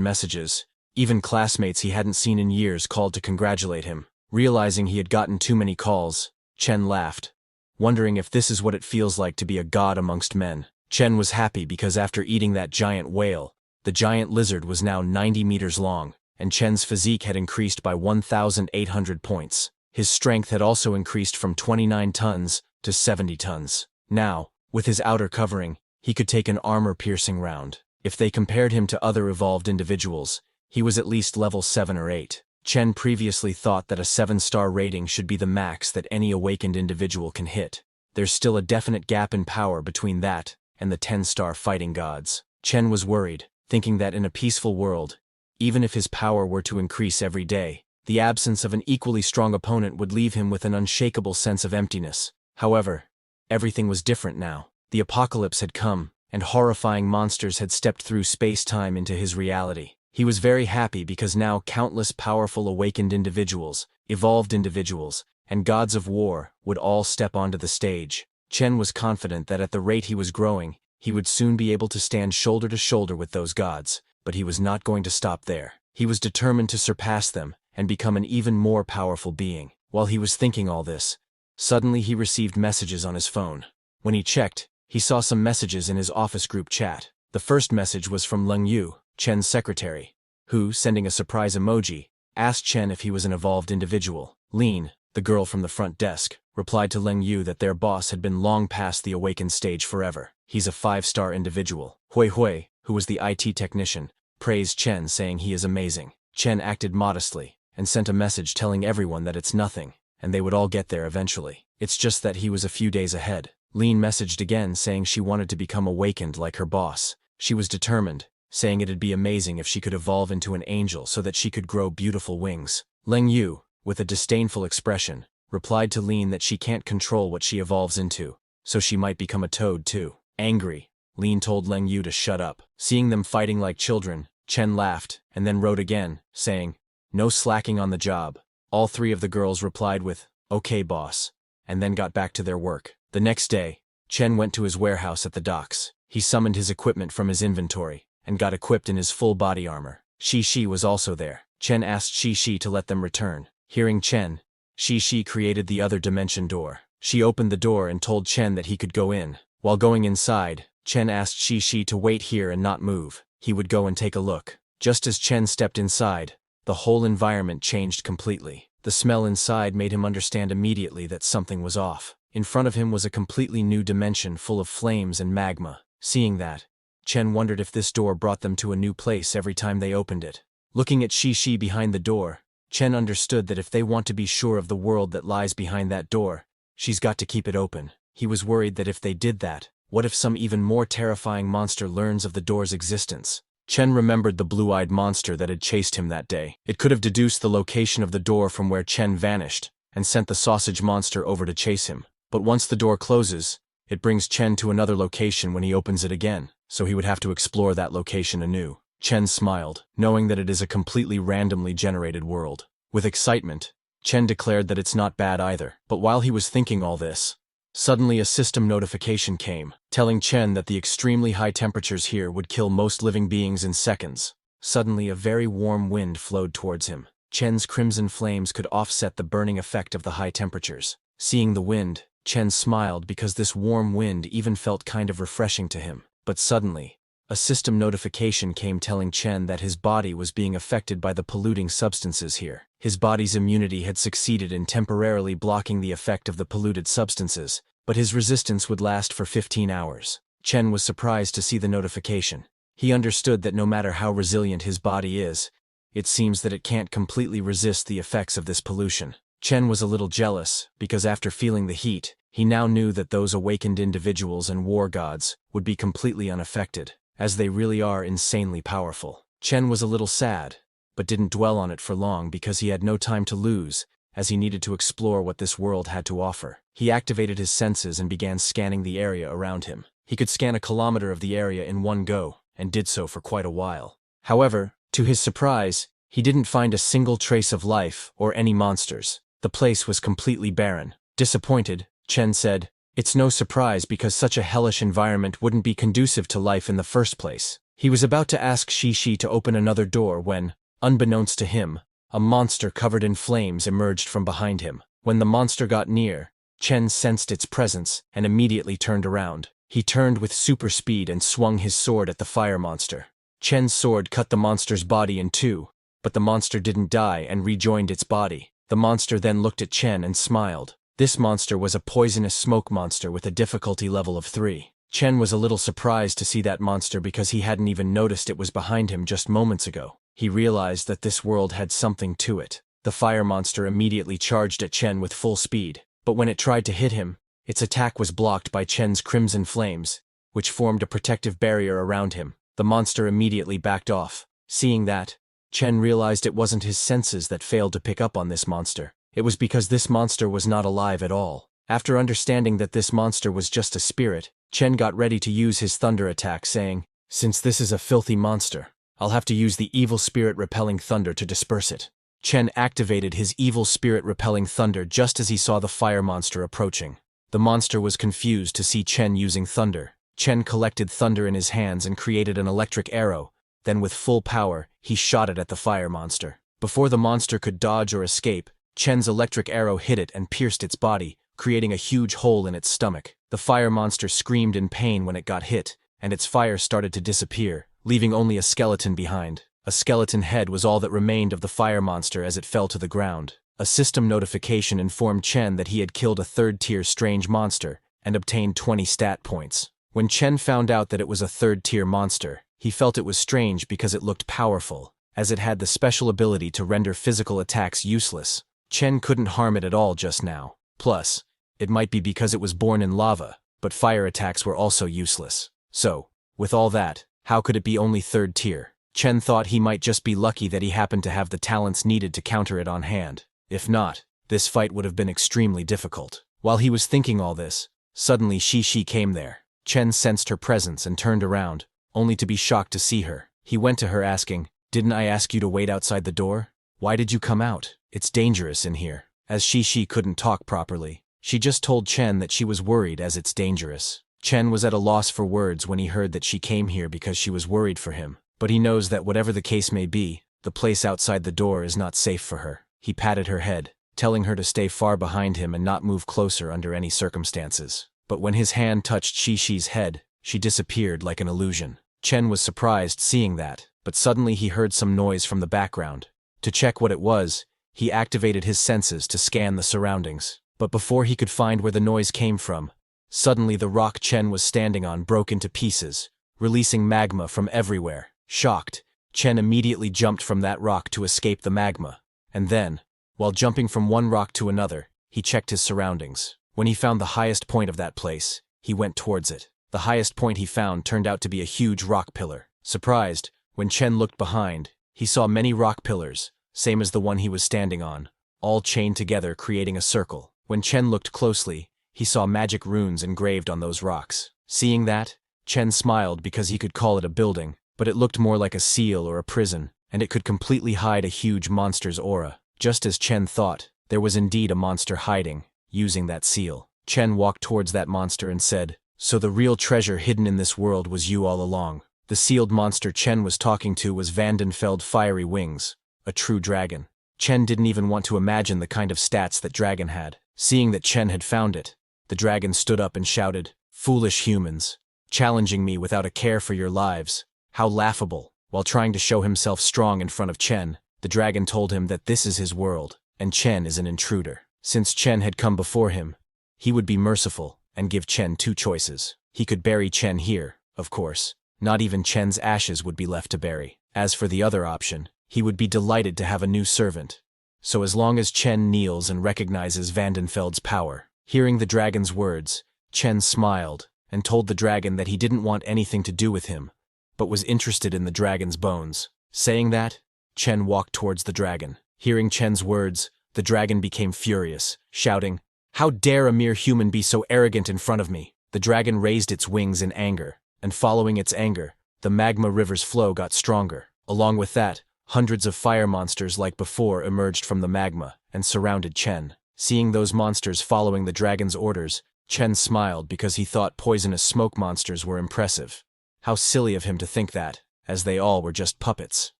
messages. Even classmates he hadn't seen in years called to congratulate him. Realizing he had gotten too many calls, Chen laughed, wondering if this is what it feels like to be a god amongst men. Chen was happy because after eating that giant whale, the giant lizard was now 90 meters long, and Chen's physique had increased by 1,800 points. His strength had also increased from 29 tons to 70 tons. Now, with his outer covering, he could take an armor-piercing round. If they compared him to other evolved individuals, he was at least level 7 or 8. Chen previously thought that a 7-star rating should be the max that any awakened individual can hit. There's still a definite gap in power between that and the 10-star fighting gods. Chen was worried, thinking that in a peaceful world, even if his power were to increase every day, the absence of an equally strong opponent would leave him with an unshakable sense of emptiness. However, everything was different now. The apocalypse had come, and horrifying monsters had stepped through space-time into his reality. He was very happy because now countless powerful awakened individuals, evolved individuals, and gods of war would all step onto the stage. Chen was confident that at the rate he was growing, he would soon be able to stand shoulder to shoulder with those gods, but he was not going to stop there. He was determined to surpass them and become an even more powerful being. While he was thinking all this, suddenly he received messages on his phone. When he checked, he saw some messages in his office group chat. The first message was from Leng Yu, Chen's secretary, who, sending a surprise emoji, asked Chen if he was an evolved individual. Lin, the girl from the front desk, replied to Leng Yu that their boss had been long past the awakened stage forever. He's a 5-star individual. Hui Hui, who was the IT technician, praised Chen saying he is amazing. Chen acted modestly and sent a message telling everyone that it's nothing, and they would all get there eventually. It's just that he was a few days ahead. Lin messaged again saying she wanted to become awakened like her boss. She was determined, saying it'd be amazing if she could evolve into an angel so that she could grow beautiful wings. Leng Yu, with a disdainful expression, replied to Lin that she can't control what she evolves into, so she might become a toad too. Angry, Lin told Leng Yu to shut up. Seeing them fighting like children, Chen laughed and then wrote again, saying, "No slacking on the job." All 3 of the girls replied with, "Okay, boss," and then got back to their work. The next day, Chen went to his warehouse at the docks. He summoned his equipment from his inventory and got equipped in his full body armor. Shi was also there. Chen asked Shi to let them return. Hearing Chen, Shi created the other dimension door. She opened the door and told Chen that he could go in. While going inside, Chen asked Shi to wait here and not move. He would go and take a look. Just as Chen stepped inside, the whole environment changed completely. The smell inside made him understand immediately that something was off. In front of him was a completely new dimension full of flames and magma. Seeing that, Chen wondered if this door brought them to a new place every time they opened it. Looking at Shi behind the door, Chen understood that if they want to be sure of the world that lies behind that door, she's got to keep it open. He was worried that if they did that, what if some even more terrifying monster learns of the door's existence? Chen remembered the blue-eyed monster that had chased him that day. It could have deduced the location of the door from where Chen vanished and sent the sausage monster over to chase him. But once the door closes, it brings Chen to another location when he opens it again, so he would have to explore that location anew. Chen smiled, knowing that it is a completely randomly generated world. With excitement, Chen declared that it's not bad either. But while he was thinking all this, suddenly a system notification came, telling Chen that the extremely high temperatures here would kill most living beings in seconds. Suddenly a very warm wind flowed towards him. Chen's crimson flames could offset the burning effect of the high temperatures. Seeing the wind, Chen smiled because this warm wind even felt kind of refreshing to him. But suddenly, a system notification came telling Chen that his body was being affected by the polluting substances here. His body's immunity had succeeded in temporarily blocking the effect of the polluted substances, but his resistance would last for 15 hours. Chen was surprised to see the notification. He understood that no matter how resilient his body is, it seems that it can't completely resist the effects of this pollution. Chen was a little jealous, because after feeling the heat, he now knew that those awakened individuals and war gods would be completely unaffected, as they really are insanely powerful. Chen was a little sad, but didn't dwell on it for long because he had no time to lose, as he needed to explore what this world had to offer. He activated his senses and began scanning the area around him. He could scan a kilometer of the area in one go, and did so for quite a while. However, to his surprise, he didn't find a single trace of life or any monsters. The place was completely barren. Disappointed, Chen said, "It's no surprise because such a hellish environment wouldn't be conducive to life in the first place." He was about to ask Shi to open another door when, unbeknownst to him, a monster covered in flames emerged from behind him. When the monster got near, Chen sensed its presence and immediately turned around. He turned with super speed and swung his sword at the fire monster. Chen's sword cut the monster's body in two, but the monster didn't die and rejoined its body. The monster then looked at Chen and smiled. This monster was a poisonous smoke monster with a difficulty level of 3. Chen was a little surprised to see that monster because he hadn't even noticed it was behind him just moments ago. He realized that this world had something to it. The fire monster immediately charged at Chen with full speed, but when it tried to hit him, its attack was blocked by Chen's crimson flames, which formed a protective barrier around him. The monster immediately backed off. Seeing that, Chen realized it wasn't his senses that failed to pick up on this monster. It was because this monster was not alive at all. After understanding that this monster was just a spirit, Chen got ready to use his thunder attack, saying, "Since this is a filthy monster, I'll have to use the evil spirit repelling thunder to disperse it." Chen activated his evil spirit repelling thunder just as he saw the fire monster approaching. The monster was confused to see Chen using thunder. Chen collected thunder in his hands and created an electric arrow. Then with full power, he shot it at the fire monster. Before the monster could dodge or escape, Chen's electric arrow hit it and pierced its body, creating a huge hole in its stomach. The fire monster screamed in pain when it got hit, and its fire started to disappear, leaving only a skeleton behind. A skeleton head was all that remained of the fire monster as it fell to the ground. A system notification informed Chen that he had killed a third-tier strange monster and obtained 20 stat points. When Chen found out that it was a third-tier monster, he felt it was strange because it looked powerful, as it had the special ability to render physical attacks useless. Chen couldn't harm it at all just now. Plus, it might be because it was born in lava, but fire attacks were also useless. So, with all that, how could it be only third tier? Chen thought he might just be lucky that he happened to have the talents needed to counter it on hand. If not, this fight would have been extremely difficult. While he was thinking all this, suddenly Shi came there. Chen sensed her presence and turned around, only to be shocked to see her. He went to her asking, "Didn't I ask you to wait outside the door? Why did you come out? It's dangerous in here." As Shi couldn't talk properly, she just told Chen that she was worried as it's dangerous. Chen was at a loss for words when he heard that she came here because she was worried for him, but he knows that whatever the case may be, the place outside the door is not safe for her. He patted her head, telling her to stay far behind him and not move closer under any circumstances. But when his hand touched Shishi's head, she disappeared like an illusion. Chen was surprised seeing that, but suddenly he heard some noise from the background. To check what it was, he activated his senses to scan the surroundings. But before he could find where the noise came from, suddenly the rock Chen was standing on broke into pieces, releasing magma from everywhere. Shocked, Chen immediately jumped from that rock to escape the magma, and then, while jumping from one rock to another, he checked his surroundings. When he found the highest point of that place, he went towards it. The highest point he found turned out to be a huge rock pillar. Surprised, when Chen looked behind, he saw many rock pillars, same as the one he was standing on, all chained together creating a circle. When Chen looked closely, he saw magic runes engraved on those rocks. Seeing that, Chen smiled because he could call it a building, but it looked more like a seal or a prison, and it could completely hide a huge monster's aura. Just as Chen thought, there was indeed a monster hiding, using that seal. Chen walked towards that monster and said, "So the real treasure hidden in this world was you all along." The sealed monster Chen was talking to was Vandenfeld Fiery Wings, a true dragon. Chen didn't even want to imagine the kind of stats that dragon had. Seeing that Chen had found it, the dragon stood up and shouted, "Foolish humans, challenging me without a care for your lives. How laughable." While trying to show himself strong in front of Chen, the dragon told him that this is his world, and Chen is an intruder. Since Chen had come before him, he would be merciful and give Chen two choices. He could bury Chen here, of course. Not even Chen's ashes would be left to bury. As for the other option, he would be delighted to have a new servant. So as long as Chen kneels and recognizes Vandenfeld's power. Hearing the dragon's words, Chen smiled and told the dragon that he didn't want anything to do with him, but was interested in the dragon's bones. Saying that, Chen walked towards the dragon. Hearing Chen's words, the dragon became furious, shouting, "How dare a mere human be so arrogant in front of me?" The dragon raised its wings in anger, and following its anger, the magma river's flow got stronger. Along with that, hundreds of fire monsters like before emerged from the magma and surrounded Chen. Seeing those monsters following the dragon's orders, Chen smiled because he thought poisonous smoke monsters were impressive. How silly of him to think that, as they all were just puppets.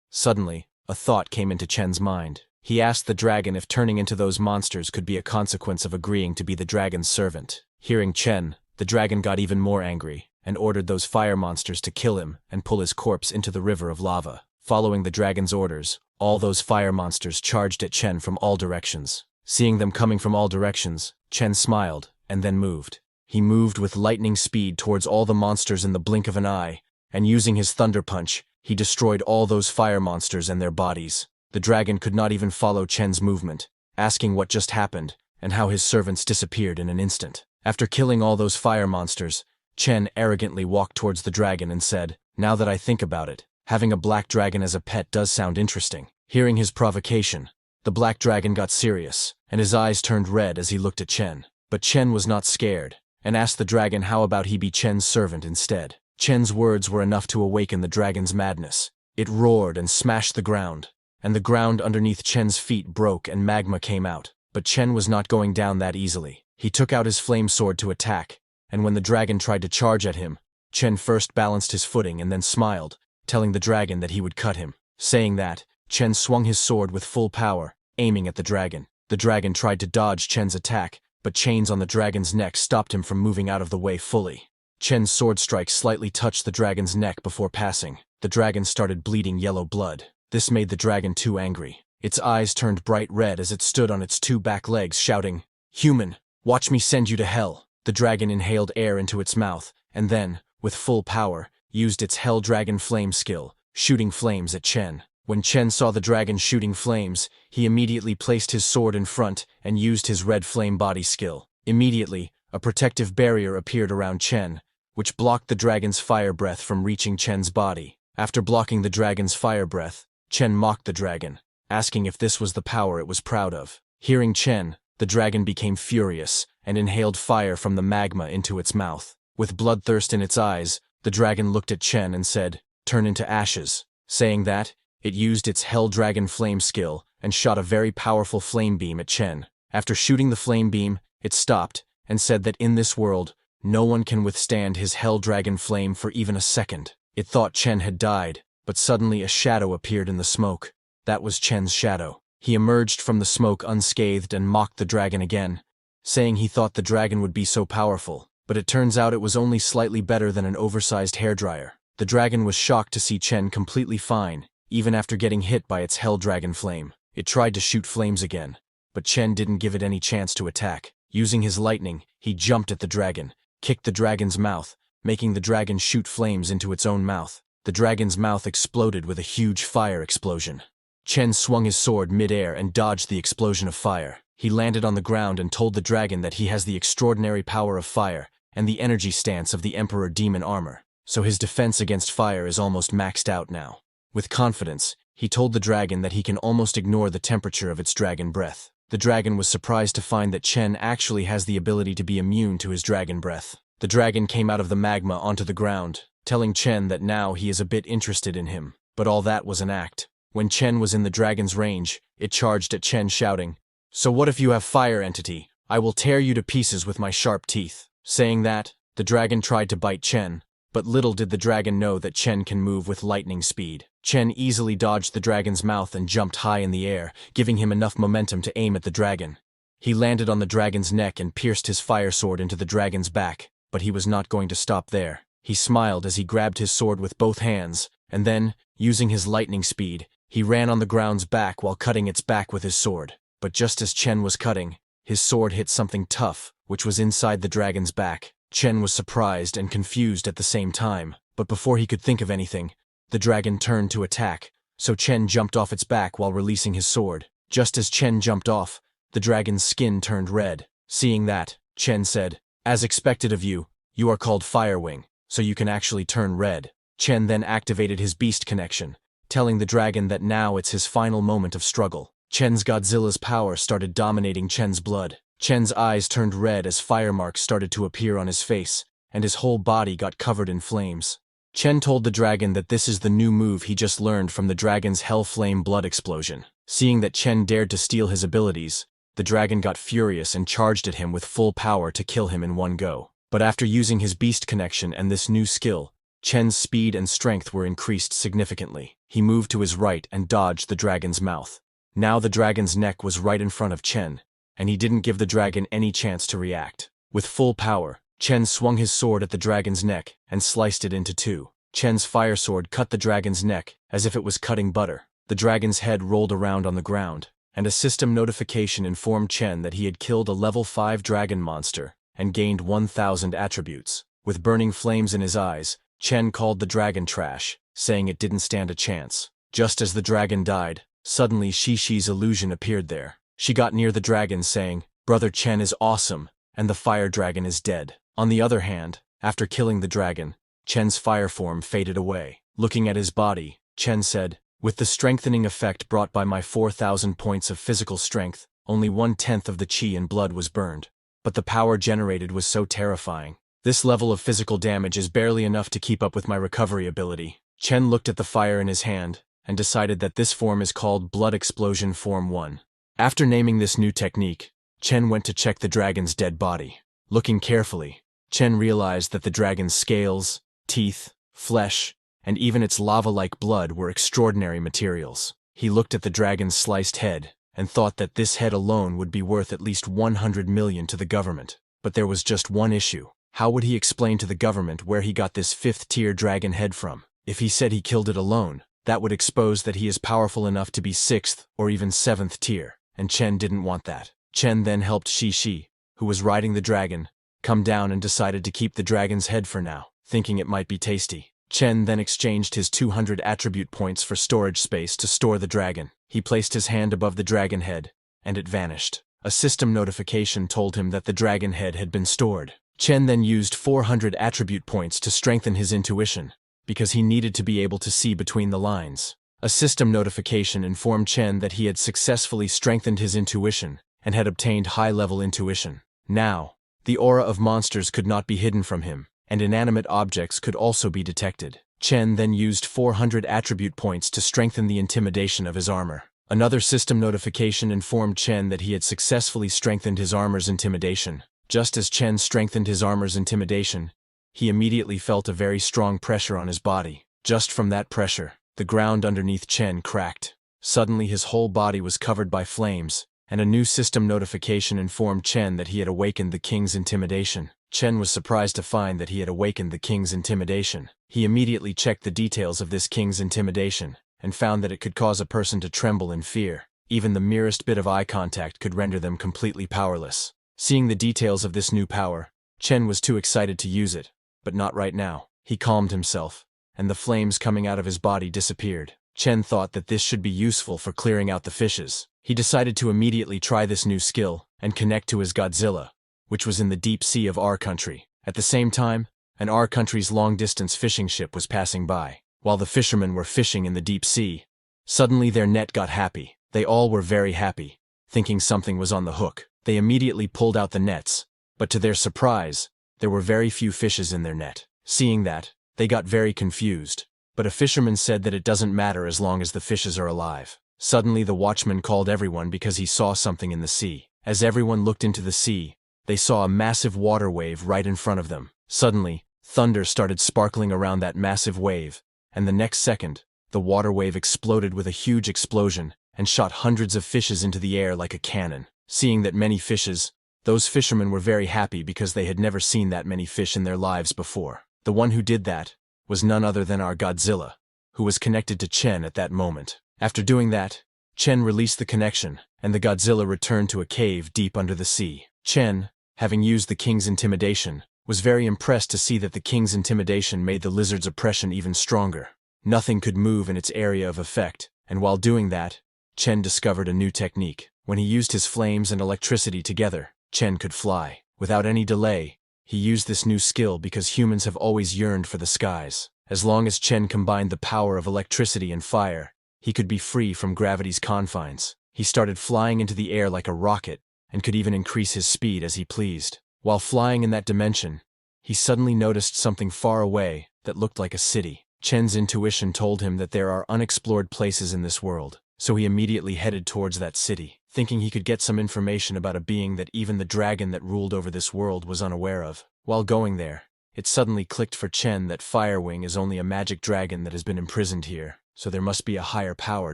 Suddenly, a thought came into Chen's mind. He asked the dragon if turning into those monsters could be a consequence of agreeing to be the dragon's servant. Hearing Chen, the dragon got even more angry, and ordered those fire monsters to kill him and pull his corpse into the river of lava. Following the dragon's orders, all those fire monsters charged at Chen from all directions. Seeing them coming from all directions, Chen smiled, and then moved. He moved with lightning speed towards all the monsters in the blink of an eye, and using his thunder punch, he destroyed all those fire monsters and their bodies. The dragon could not even follow Chen's movement, asking what just happened, and how his servants disappeared in an instant. After killing all those fire monsters, Chen arrogantly walked towards the dragon and said, "Now that I think about it, having a black dragon as a pet does sound interesting." Hearing his provocation, the black dragon got serious, and his eyes turned red as he looked at Chen. But Chen was not scared, and asked the dragon how about he be Chen's servant instead. Chen's words were enough to awaken the dragon's madness. It roared and smashed the ground, and the ground underneath Chen's feet broke and magma came out. But Chen was not going down that easily. He took out his flame sword to attack, and when the dragon tried to charge at him, Chen first balanced his footing and then smiled, telling the dragon that he would cut him. Saying that, Chen swung his sword with full power, aiming at the dragon. The dragon tried to dodge Chen's attack, but chains on the dragon's neck stopped him from moving out of the way fully. Chen's sword strike slightly touched the dragon's neck before passing. The dragon started bleeding yellow blood. This made the dragon too angry. Its eyes turned bright red as it stood on its two back legs, shouting, "Human, watch me send you to hell." The dragon inhaled air into its mouth, and then, with full power, used its Hell Dragon Flame skill, shooting flames at Chen. When Chen saw the dragon shooting flames, he immediately placed his sword in front and used his red flame body skill. Immediately, a protective barrier appeared around Chen, which blocked the dragon's fire breath from reaching Chen's body. After blocking the dragon's fire breath, Chen mocked the dragon, asking if this was the power it was proud of. Hearing Chen, the dragon became furious and inhaled fire from the magma into its mouth. With bloodthirst in its eyes, the dragon looked at Chen and said, "Turn into ashes." Saying that, it used its Hell Dragon Flame skill and shot a very powerful flame beam at Chen. After shooting the flame beam, it stopped and said that in this world, No one can withstand his hell dragon flame for even a second. It thought Chen had died, but suddenly a shadow appeared in the smoke. That was Chen's shadow. He emerged from the smoke unscathed and mocked the dragon again, saying he thought the dragon would be so powerful, but it turns out it was only slightly better than an oversized hairdryer. The dragon was shocked to see Chen completely fine, even after getting hit by its hell dragon flame. It tried to shoot flames again, but Chen didn't give it any chance to attack. Using his lightning, he jumped at the dragon, kicked the dragon's mouth, making the dragon shoot flames into its own mouth. The dragon's mouth exploded with a huge fire explosion. Chen swung his sword mid-air and dodged the explosion of fire. He landed on the ground and told the dragon that he has the extraordinary power of fire and the energy stance of the Emperor Demon armor, so his defense against fire is almost maxed out now. With confidence, he told the dragon that he can almost ignore the temperature of its dragon breath. The dragon was surprised to find that Chen actually has the ability to be immune to his dragon breath. The dragon came out of the magma onto the ground, telling Chen that now he is a bit interested in him. But all that was an act. When Chen was in the dragon's range, it charged at Chen shouting, "So what if you have fire entity? I will tear you to pieces with my sharp teeth." Saying that, the dragon tried to bite Chen, but little did the dragon know that Chen can move with lightning speed. Chen easily dodged the dragon's mouth and jumped high in the air, giving him enough momentum to aim at the dragon. He landed on the dragon's neck and pierced his fire sword into the dragon's back, but he was not going to stop there. He smiled as he grabbed his sword with both hands, and then, using his lightning speed, he ran on the ground's back while cutting its back with his sword. But just as Chen was cutting, his sword hit something tough, which was inside the dragon's back. Chen was surprised and confused at the same time, but before he could think of anything, the dragon turned to attack, so Chen jumped off its back while releasing his sword. Just as Chen jumped off, the dragon's skin turned red. Seeing that, Chen said, "As expected of you, you are called Firewing, so you can actually turn red." Chen then activated his beast connection, telling the dragon that now it's his final moment of struggle. Chen's Godzilla's power started dominating Chen's blood. Chen's eyes turned red as fire marks started to appear on his face, and his whole body got covered in flames. Chen told the dragon that this is the new move he just learned from the dragon's hell flame blood explosion. Seeing that Chen dared to steal his abilities, the dragon got furious and charged at him with full power to kill him in one go. But after using his beast connection and this new skill, Chen's speed and strength were increased significantly. He moved to his right and dodged the dragon's mouth. Now the dragon's neck was right in front of Chen, and he didn't give the dragon any chance to react. With full power, Chen swung his sword at the dragon's neck and sliced it into two. Chen's fire sword cut the dragon's neck as if it was cutting butter. The dragon's head rolled around on the ground, and a system notification informed Chen that he had killed a level 5 dragon monster and gained 1,000 attributes. With burning flames in his eyes, Chen called the dragon trash, saying it didn't stand a chance. Just as the dragon died, suddenly Shishi's illusion appeared there. She got near the dragon saying, "Brother Chen is awesome, and the fire dragon is dead." On the other hand, after killing the dragon, Chen's fire form faded away. Looking at his body, Chen said, "With the strengthening effect brought by my 4,000 points of physical strength, only 1/10 of the chi and blood was burned. But the power generated was so terrifying. This level of physical damage is barely enough to keep up with my recovery ability." Chen looked at the fire in his hand and decided that this form is called Blood Explosion Form 1. After naming this new technique, Chen went to check the dragon's dead body. Looking carefully, Chen realized that the dragon's scales, teeth, flesh, and even its lava-like blood were extraordinary materials. He looked at the dragon's sliced head and thought that this head alone would be worth at least 100 million to the government. But there was just one issue. How would he explain to the government where he got this 5th-tier dragon head from? If he said he killed it alone, that would expose that he is powerful enough to be 6th or even 7th tier, and Chen didn't want that. Chen then helped Shishi, who was riding the dragon, come down and decided to keep the dragon's head for now, thinking it might be tasty. Chen then exchanged his 200 attribute points for storage space to store the dragon. He placed his hand above the dragon head, and it vanished. A system notification told him that the dragon head had been stored. Chen then used 400 attribute points to strengthen his intuition, because he needed to be able to see between the lines. A system notification informed Chen that he had successfully strengthened his intuition and had obtained high-level intuition. Now, the aura of monsters could not be hidden from him, and inanimate objects could also be detected. Chen then used 400 attribute points to strengthen the intimidation of his armor. Another system notification informed Chen that he had successfully strengthened his armor's intimidation. Just as Chen strengthened his armor's intimidation, he immediately felt a very strong pressure on his body. Just from that pressure, the ground underneath Chen cracked. Suddenly his whole body was covered by flames, and a new system notification informed Chen that he had awakened the king's intimidation. Chen was surprised to find that he had awakened the king's intimidation. He immediately checked the details of this king's intimidation, and found that it could cause a person to tremble in fear. Even the merest bit of eye contact could render them completely powerless. Seeing the details of this new power, Chen was too excited to use it, but not right now. He calmed himself, and the flames coming out of his body disappeared. Chen thought that this should be useful for clearing out the fishes. He decided to immediately try this new skill and connect to his Godzilla, which was in the deep sea of our country. At the same time, an our country's long-distance fishing ship was passing by. While the fishermen were fishing in the deep sea, suddenly their net got happy. They all were very happy, thinking something was on the hook. They immediately pulled out the nets, but to their surprise, there were very few fishes in their net. Seeing that, they got very confused. But a fisherman said that it doesn't matter as long as the fishes are alive. Suddenly the watchman called everyone because he saw something in the sea. As everyone looked into the sea, they saw a massive water wave right in front of them. Suddenly, thunder started sparkling around that massive wave, and the next second, the water wave exploded with a huge explosion and shot hundreds of fishes into the air like a cannon. Seeing that many fishes, those fishermen were very happy because they had never seen that many fish in their lives before. The one who did that was none other than our Godzilla, who was connected to Chen at that moment. After doing that, Chen released the connection, and the Godzilla returned to a cave deep under the sea. Chen, having used the king's intimidation, was very impressed to see that the king's intimidation made the lizard's oppression even stronger. Nothing could move in its area of effect, and while doing that, Chen discovered a new technique. When he used his flames and electricity together, Chen could fly. Without any delay, he used this new skill because humans have always yearned for the skies. As long as Chen combined the power of electricity and fire, he could be free from gravity's confines. He started flying into the air like a rocket, and could even increase his speed as he pleased. While flying in that dimension, he suddenly noticed something far away that looked like a city. Chen's intuition told him that there are unexplored places in this world, so he immediately headed towards that city, thinking he could get some information about a being that even the dragon that ruled over this world was unaware of. While going there, it suddenly clicked for Chen that Firewing is only a magic dragon that has been imprisoned here, so there must be a higher power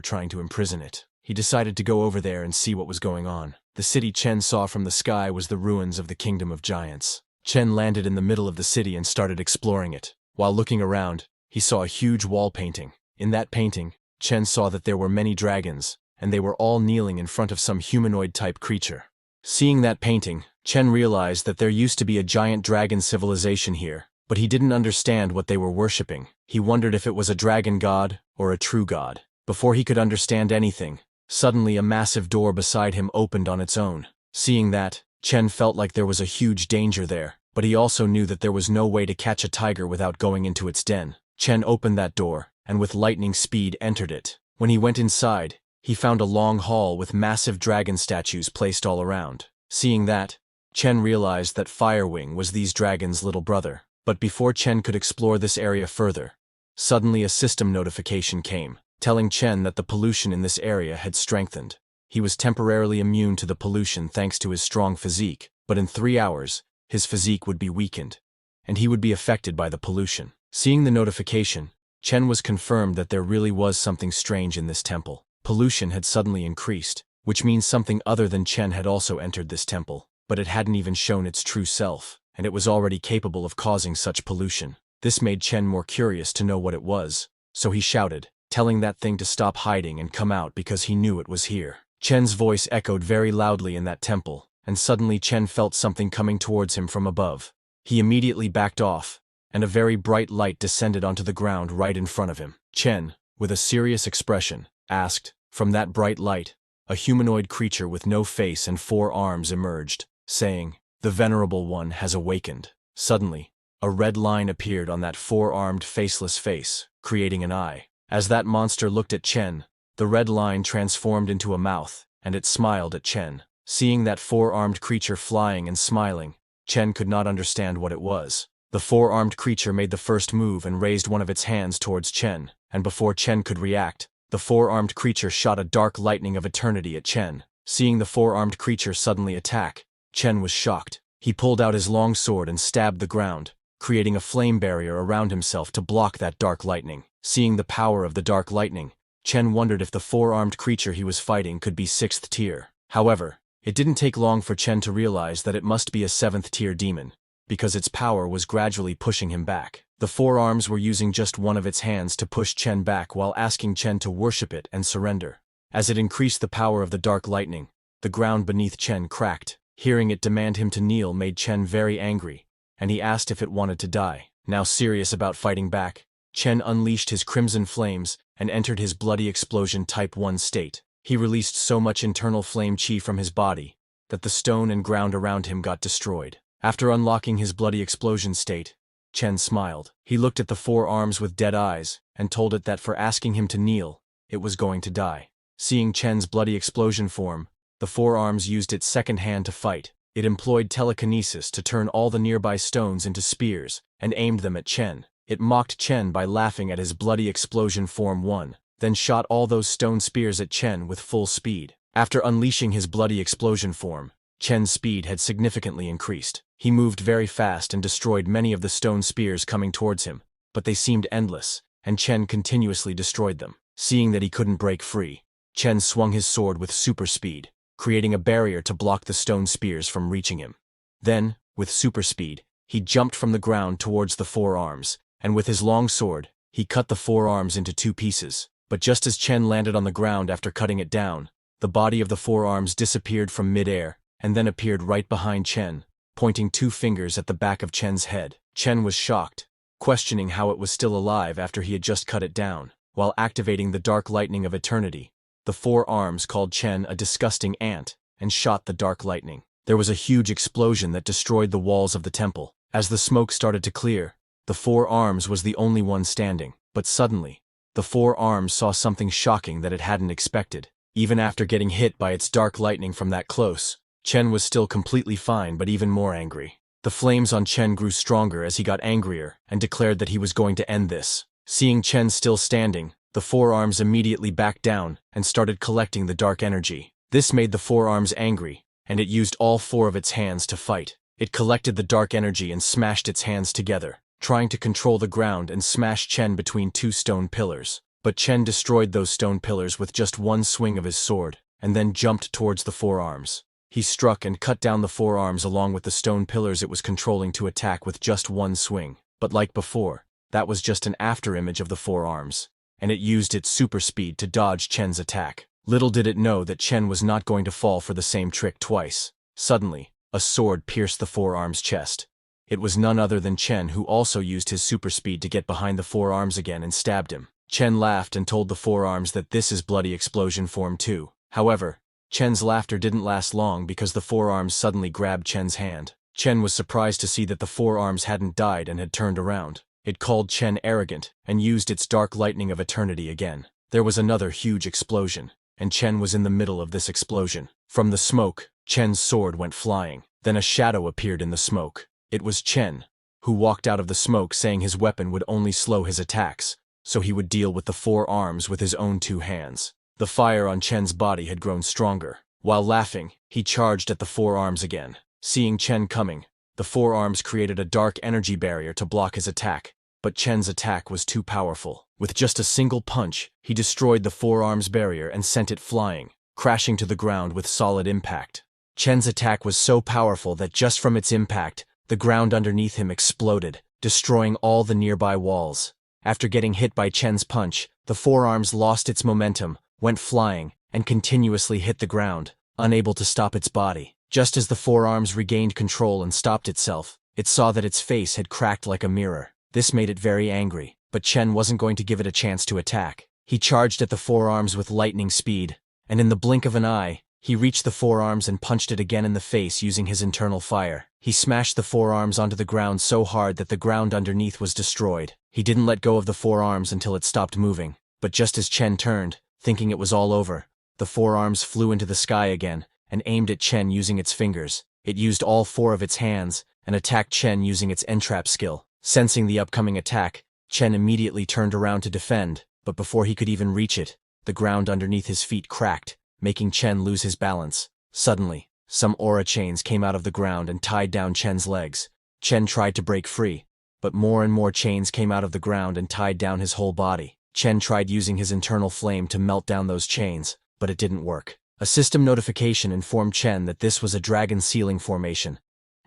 trying to imprison it. He decided to go over there and see what was going on. The city Chen saw from the sky was the ruins of the Kingdom of Giants. Chen landed in the middle of the city and started exploring it. While looking around, he saw a huge wall painting. In that painting, Chen saw that there were many dragons, and they were all kneeling in front of some humanoid-type creature. Seeing that painting, Chen realized that there used to be a giant dragon civilization here, but he didn't understand what they were worshipping. He wondered if it was a dragon god or a true god. Before he could understand anything, suddenly a massive door beside him opened on its own. Seeing that, Chen felt like there was a huge danger there, but he also knew that there was no way to catch a tiger without going into its den. Chen opened that door, and with lightning speed entered it. When he went inside, he found a long hall with massive dragon statues placed all around. Seeing that, Chen realized that Firewing was these dragons' little brother. But before Chen could explore this area further, suddenly a system notification came, telling Chen that the pollution in this area had strengthened. He was temporarily immune to the pollution thanks to his strong physique, but in 3 hours, his physique would be weakened, and he would be affected by the pollution. Seeing the notification, Chen was confirmed that there really was something strange in this temple. Pollution had suddenly increased, which means something other than Chen had also entered this temple, but it hadn't even shown its true self, and it was already capable of causing such pollution. This made Chen more curious to know what it was, so he shouted, telling that thing to stop hiding and come out because he knew it was here. Chen's voice echoed very loudly in that temple, and suddenly Chen felt something coming towards him from above. He immediately backed off, and a very bright light descended onto the ground right in front of him. Chen, with a serious expression, asked. From that bright light, a humanoid creature with no face and 4 arms emerged, saying, "The Venerable One has awakened." Suddenly, a red line appeared on that 4-armed faceless face, creating an eye. As that monster looked at Chen, the red line transformed into a mouth, and it smiled at Chen. Seeing that 4-armed creature flying and smiling, Chen could not understand what it was. The 4-armed creature made the first move and raised one of its hands towards Chen, and before Chen could react, the 4-armed creature shot a dark lightning of eternity at Chen. Seeing the 4-armed creature suddenly attack, Chen was shocked. He pulled out his long sword and stabbed the ground, creating a flame barrier around himself to block that dark lightning. Seeing the power of the dark lightning, Chen wondered if the four-armed creature he was fighting could be 6th tier. However, it didn't take long for Chen to realize that it must be a 7th tier demon, because its power was gradually pushing him back. The four arms were using just one of its hands to push Chen back while asking Chen to worship it and surrender. As it increased the power of the dark lightning, the ground beneath Chen cracked. Hearing it demand him to kneel made Chen very angry, and he asked if it wanted to die. Now serious about fighting back, Chen unleashed his crimson flames and entered his bloody explosion Type 1 state. He released so much internal flame chi from his body that the stone and ground around him got destroyed. After unlocking his bloody explosion state, Chen smiled. He looked at the four arms with dead eyes and told it that for asking him to kneel, it was going to die. Seeing Chen's bloody explosion form, the four arms used its second hand to fight. It employed telekinesis to turn all the nearby stones into spears and aimed them at Chen. It mocked Chen by laughing at his bloody explosion form 1, then shot all those stone spears at Chen with full speed. After unleashing his bloody explosion form, Chen's speed had significantly increased. He moved very fast and destroyed many of the stone spears coming towards him, but they seemed endless, and Chen continuously destroyed them. Seeing that he couldn't break free, Chen swung his sword with super speed, creating a barrier to block the stone spears from reaching him. Then, with super speed, he jumped from the ground towards the four arms, and with his long sword, he cut the four arms into 2 pieces. But just as Chen landed on the ground after cutting it down, the body of the four arms disappeared from mid-air and then appeared right behind Chen, pointing 2 fingers at the back of Chen's head. Chen was shocked, questioning how it was still alive after he had just cut it down. While activating the dark lightning of eternity, the four arms called Chen a disgusting ant and shot the dark lightning. There was a huge explosion that destroyed the walls of the temple. As the smoke started to clear, the four arms was the only one standing. But suddenly, the four arms saw something shocking that it hadn't expected. Even after getting hit by its dark lightning from that close, Chen was still completely fine but even more angry. The flames on Chen grew stronger as he got angrier and declared that he was going to end this. Seeing Chen still standing, the four arms immediately backed down and started collecting the dark energy. This made the four arms angry, and it used all 4 of its hands to fight. It collected the dark energy and smashed its hands together, trying to control the ground and smash Chen between 2 stone pillars. But Chen destroyed those stone pillars with just one swing of his sword, and then jumped towards the four arms. He struck and cut down the four arms along with the stone pillars it was controlling to attack with just one swing. But like before, that was just an afterimage of the four arms, and it used its super speed to dodge Chen's attack. Little did it know that Chen was not going to fall for the same trick twice. Suddenly, a sword pierced the four arms' chest. It was none other than Chen who also used his super speed to get behind the four arms again and stabbed him. Chen laughed and told the four arms that this is bloody explosion form 2. However, Chen's laughter didn't last long because the four arms suddenly grabbed Chen's hand. Chen was surprised to see that the four arms hadn't died and had turned around. It called Chen arrogant and used its dark lightning of eternity again. There was another huge explosion, and Chen was in the middle of this explosion. From the smoke, Chen's sword went flying. Then a shadow appeared in the smoke. It was Chen, who walked out of the smoke saying his weapon would only slow his attacks, so he would deal with the four arms with his own 2 hands. The fire on Chen's body had grown stronger. While laughing, he charged at the four arms again. Seeing Chen coming, the four arms created a dark energy barrier to block his attack, but Chen's attack was too powerful. With just a single punch, he destroyed the four arms barrier and sent it flying, crashing to the ground with solid impact. Chen's attack was so powerful that just from its impact, the ground underneath him exploded, destroying all the nearby walls. After getting hit by Chen's punch, the four arms lost its momentum, went flying, and continuously hit the ground, unable to stop its body. Just as the four arms regained control and stopped itself, it saw that its face had cracked like a mirror. This made it very angry, but Chen wasn't going to give it a chance to attack. He charged at the four arms with lightning speed, and in the blink of an eye, he reached the four arms and punched it again in the face using his internal fire. He smashed the four arms onto the ground so hard that the ground underneath was destroyed. He didn't let go of the four arms until it stopped moving, but just as Chen turned, thinking it was all over, the four arms flew into the sky again and aimed at Chen using its fingers. It used all 4 of its hands and attacked Chen using its entrap skill. Sensing the upcoming attack, Chen immediately turned around to defend, but before he could even reach it, the ground underneath his feet cracked, making Chen lose his balance. Suddenly, some aura chains came out of the ground and tied down Chen's legs. Chen tried to break free, but more and more chains came out of the ground and tied down his whole body. Chen tried using his internal flame to melt down those chains, but it didn't work. A system notification informed Chen that this was a dragon sealing formation,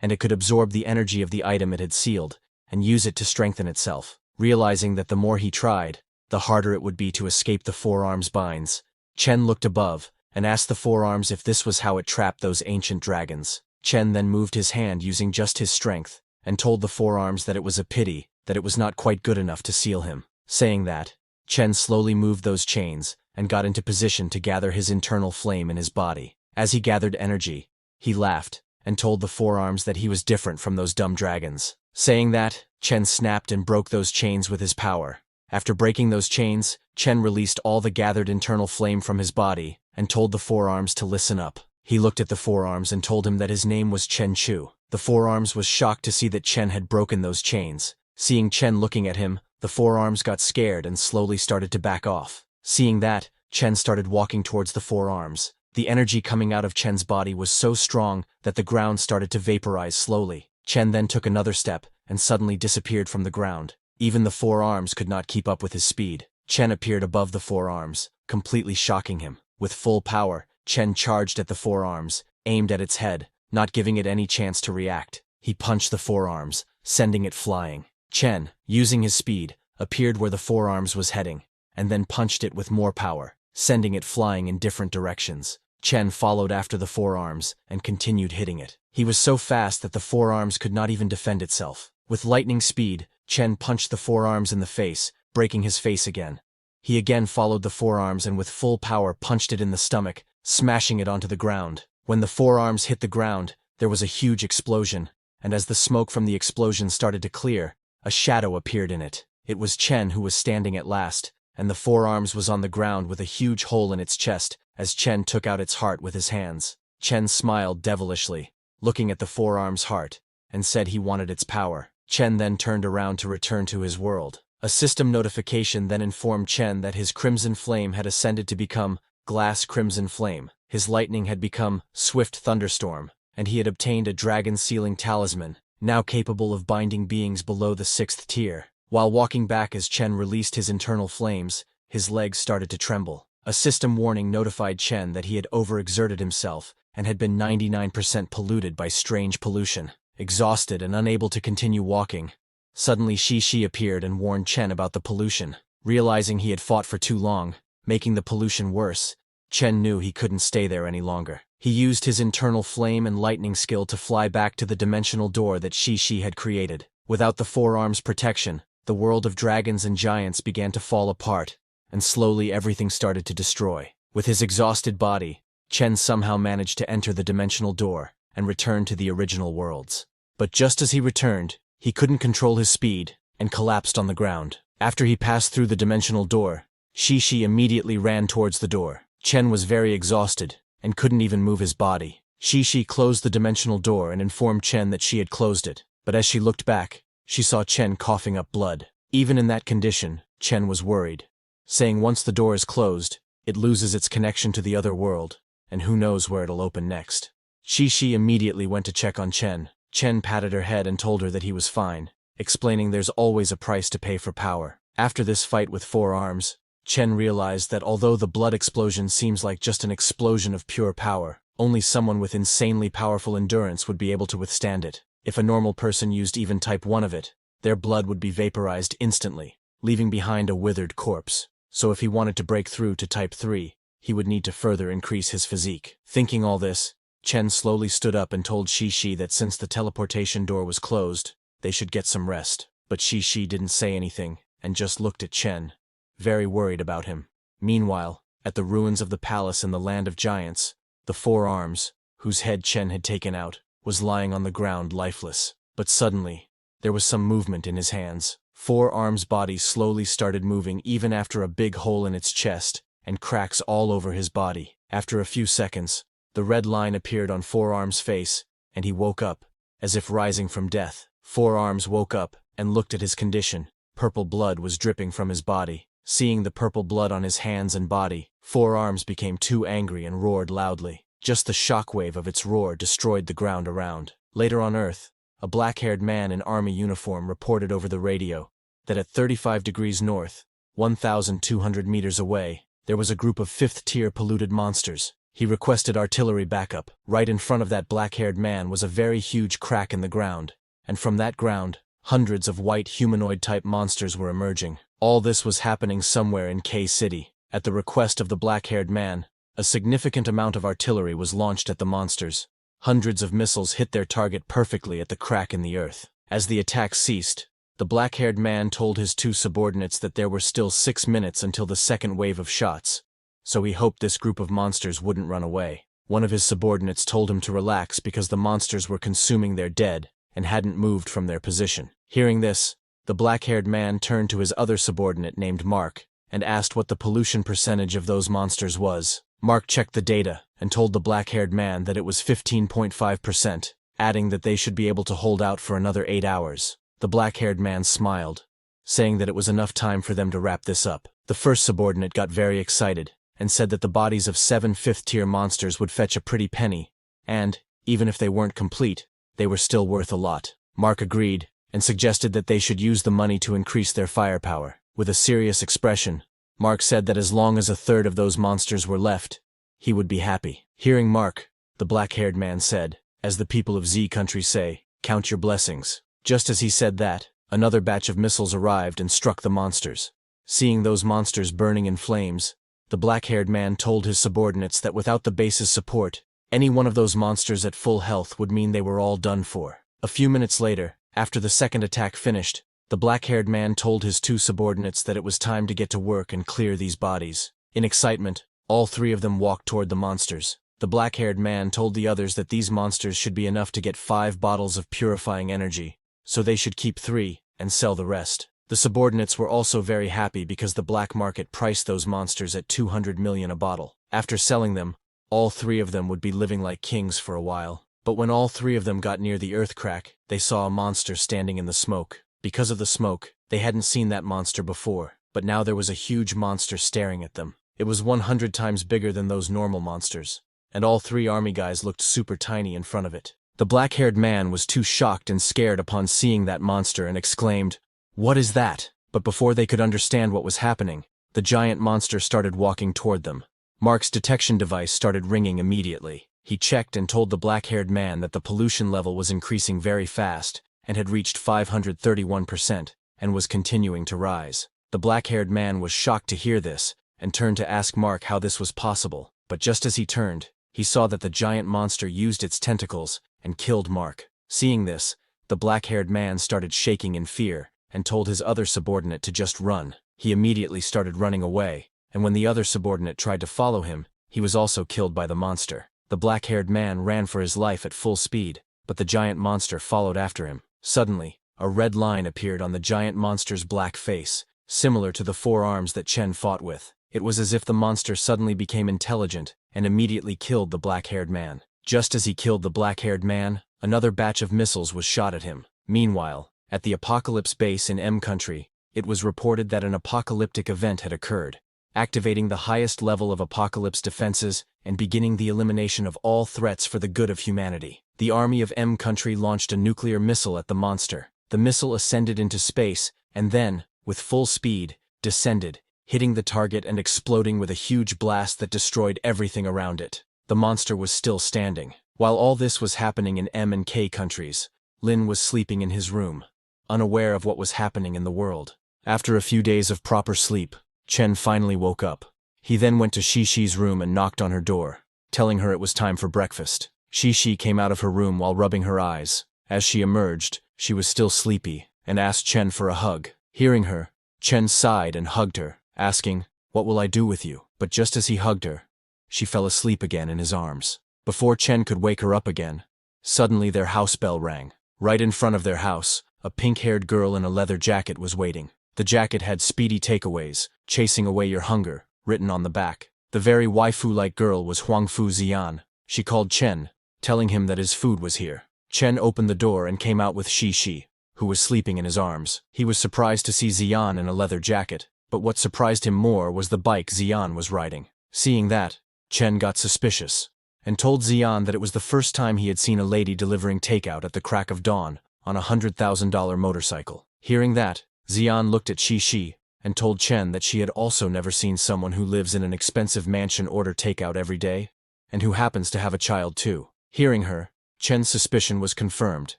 and it could absorb the energy of the item it had sealed and use it to strengthen itself. Realizing that the more he tried, the harder it would be to escape the forearms binds, Chen looked above and asked the forearms if this was how it trapped those ancient dragons. Chen then moved his hand using just his strength and told the forearms that it was a pity that it was not quite good enough to seal him. Saying that, Chen slowly moved those chains and got into position to gather his internal flame in his body. As he gathered energy, he laughed and told the forearms that he was different from those dumb dragons. Saying that, Chen snapped and broke those chains with his power. After breaking those chains, Chen released all the gathered internal flame from his body and told the forearms to listen up. He looked at the forearms and told him that his name was Chen Chu. The forearms was shocked to see that Chen had broken those chains. Seeing Chen looking at him, the forearms got scared and slowly started to back off. Seeing that, Chen started walking towards the forearms. The energy coming out of Chen's body was so strong that the ground started to vaporize slowly. Chen then took another step and suddenly disappeared from the ground. Even the forearms could not keep up with his speed. Chen appeared above the forearms, completely shocking him. With full power, Chen charged at the forearms, aimed at its head, not giving it any chance to react. He punched the forearms, sending it flying. Chen, using his speed, appeared where the forearms was heading, and then punched it with more power, sending it flying in different directions. Chen followed after the forearms and continued hitting it. He was so fast that the forearms could not even defend itself. With lightning speed, Chen punched the forearms in the face, breaking his face again. He again followed the forearms and with full power punched it in the stomach, smashing it onto the ground. When the forearms hit the ground, there was a huge explosion, and as the smoke from the explosion started to clear, a shadow appeared in it. It was Chen who was standing at last, and the forearms was on the ground with a huge hole in its chest as Chen took out its heart with his hands. Chen smiled devilishly, looking at the forearm's heart, and said he wanted its power. Chen then turned around to return to his world. A system notification then informed Chen that his crimson flame had ascended to become glass crimson flame. His lightning had become swift thunderstorm, and he had obtained a dragon sealing talisman, now capable of binding beings below the 6th tier. While walking back as Chen released his internal flames, his legs started to tremble. A system warning notified Chen that he had overexerted himself and had been 99% polluted by strange pollution. Exhausted and unable to continue walking, suddenly Shi appeared and warned Chen about the pollution. Realizing he had fought for too long, making the pollution worse, Chen knew he couldn't stay there any longer. He used his internal flame and lightning skill to fly back to the dimensional door that Shi had created. Without the forearms' protection, the world of dragons and giants began to fall apart, and slowly everything started to destroy. With his exhausted body, Chen somehow managed to enter the dimensional door and return to the original worlds. But just as he returned, he couldn't control his speed and collapsed on the ground. After he passed through the dimensional door, Shi immediately ran towards the door. Chen was very exhausted and couldn't even move his body. Shi closed the dimensional door and informed Chen that she had closed it, but as she looked back, she saw Chen coughing up blood. Even in that condition, Chen was worried, saying once the door is closed, it loses its connection to the other world, and who knows where it'll open next. Shi immediately went to check on Chen. Chen patted her head and told her that he was fine, explaining there's always a price to pay for power. After this fight with forearms, Chen realized that although the blood explosion seems like just an explosion of pure power, only someone with insanely powerful endurance would be able to withstand it. If a normal person used even type 1 of it, their blood would be vaporized instantly, leaving behind a withered corpse. So if he wanted to break through to type 3, he would need to further increase his physique. Thinking all this, Chen slowly stood up and told Shi that since the teleportation door was closed, they should get some rest. But Shi didn't say anything, and just looked at Chen, very worried about him. Meanwhile, at the ruins of the palace in the land of giants, the forearms, whose head Chen had taken out, was lying on the ground lifeless. But suddenly, there was some movement in his hands. Forearms' body slowly started moving even after a big hole in its chest, and cracks all over his body. After a few seconds, the red line appeared on Forearms' face, and he woke up, as if rising from death. Forearms woke up and looked at his condition. Purple blood was dripping from his body. Seeing the purple blood on his hands and body, Forearms became too angry and roared loudly. Just the shockwave of its roar destroyed the ground around. Later on Earth, a black-haired man in army uniform reported over the radio that at 35 degrees north, 1,200 meters away, there was a group of fifth-tier polluted monsters. He requested artillery backup. Right in front of that black-haired man was a very huge crack in the ground, and from that ground, hundreds of white humanoid-type monsters were emerging. All this was happening somewhere in K-City. At the request of the black-haired man, a significant amount of artillery was launched at the monsters. Hundreds of missiles hit their target perfectly at the crack in the earth. As the attack ceased, the black-haired man told his two subordinates that there were still 6 minutes until the second wave of shots, so he hoped this group of monsters wouldn't run away. One of his subordinates told him to relax because the monsters were consuming their dead and hadn't moved from their position. Hearing this, the black-haired man turned to his other subordinate named Mark and asked what the pollution percentage of those monsters was. Mark checked the data and told the black-haired man that it was 15.5%, adding that they should be able to hold out for another 8 hours. The black-haired man smiled, saying that it was enough time for them to wrap this up. The first subordinate got very excited and said that the bodies of 7 fifth-tier monsters would fetch a pretty penny, and, even if they weren't complete, they were still worth a lot. Mark agreed and suggested that they should use the money to increase their firepower. With a serious expression, Mark said that as long as a third of those monsters were left, he would be happy. Hearing Mark, the black-haired man said, as the people of Z country say, count your blessings. Just as he said that, another batch of missiles arrived and struck the monsters. Seeing those monsters burning in flames, the black-haired man told his subordinates that without the base's support, any one of those monsters at full health would mean they were all done for. A few minutes later, after the second attack finished, the black-haired man told his two subordinates that it was time to get to work and clear these bodies. In excitement, all three of them walked toward the monsters. The black-haired man told the others that these monsters should be enough to get 5 bottles of purifying energy, so they should keep 3 and sell the rest. The subordinates were also very happy because the black market priced those monsters at 200 million a bottle. After selling them, all 3 of them would be living like kings for a while. But when all 3 of them got near the earth crack, they saw a monster standing in the smoke. Because of the smoke, they hadn't seen that monster before, but now there was a huge monster staring at them. It was 100 times bigger than those normal monsters, and all 3 army guys looked super tiny in front of it. The black-haired man was too shocked and scared upon seeing that monster and exclaimed, "What is that?" But before they could understand what was happening, the giant monster started walking toward them. Mark's detection device started ringing immediately. He checked and told the black-haired man that the pollution level was increasing very fast and had reached 531% and was continuing to rise. The black-haired man was shocked to hear this and turned to ask Mark how this was possible. But just as he turned, he saw that the giant monster used its tentacles and killed Mark. Seeing this, the black-haired man started shaking in fear and told his other subordinate to just run. He immediately started running away, and when the other subordinate tried to follow him, he was also killed by the monster. The black-haired man ran for his life at full speed, but the giant monster followed after him. Suddenly, a red line appeared on the giant monster's black face, similar to the 4 arms that Chen fought with. It was as if the monster suddenly became intelligent and immediately killed the black-haired man. Just as he killed the black-haired man, another batch of missiles was shot at him. Meanwhile, at the Apocalypse base in M country, it was reported that an apocalyptic event had occurred, activating the highest level of Apocalypse defenses and beginning the elimination of all threats for the good of humanity. The army of M country launched a nuclear missile at the monster. The missile ascended into space and then, with full speed, descended, hitting the target and exploding with a huge blast that destroyed everything around it. The monster was still standing. While all this was happening in M and K countries, Lin was sleeping in his room, unaware of what was happening in the world. After a few days of proper sleep, Chen finally woke up. He then went to Xishi's room and knocked on her door, telling her it was time for breakfast. Xishi came out of her room while rubbing her eyes. As she emerged, she was still sleepy and asked Chen for a hug. Hearing her, Chen sighed and hugged her, asking, "What will I do with you?" But just as he hugged her, she fell asleep again in his arms. Before Chen could wake her up again, suddenly their house bell rang. Right in front of their house, a pink-haired girl in a leather jacket was waiting. The jacket had "Speedy Takeaways, Chasing Away Your Hunger," written on the back. The very waifu-like girl was Huangfu Ziyan. She called Chen, telling him that his food was here. Chen opened the door and came out with Xishi, who was sleeping in his arms. He was surprised to see Ziyan in a leather jacket, but what surprised him more was the bike Ziyan was riding. Seeing that, Chen got suspicious, and told Xian that it was the first time he had seen a lady delivering takeout at the crack of dawn on a $100,000 motorcycle. Hearing that, Xian looked at Shi and told Chen that she had also never seen someone who lives in an expensive mansion order takeout every day, and who happens to have a child too. Hearing her, Chen's suspicion was confirmed,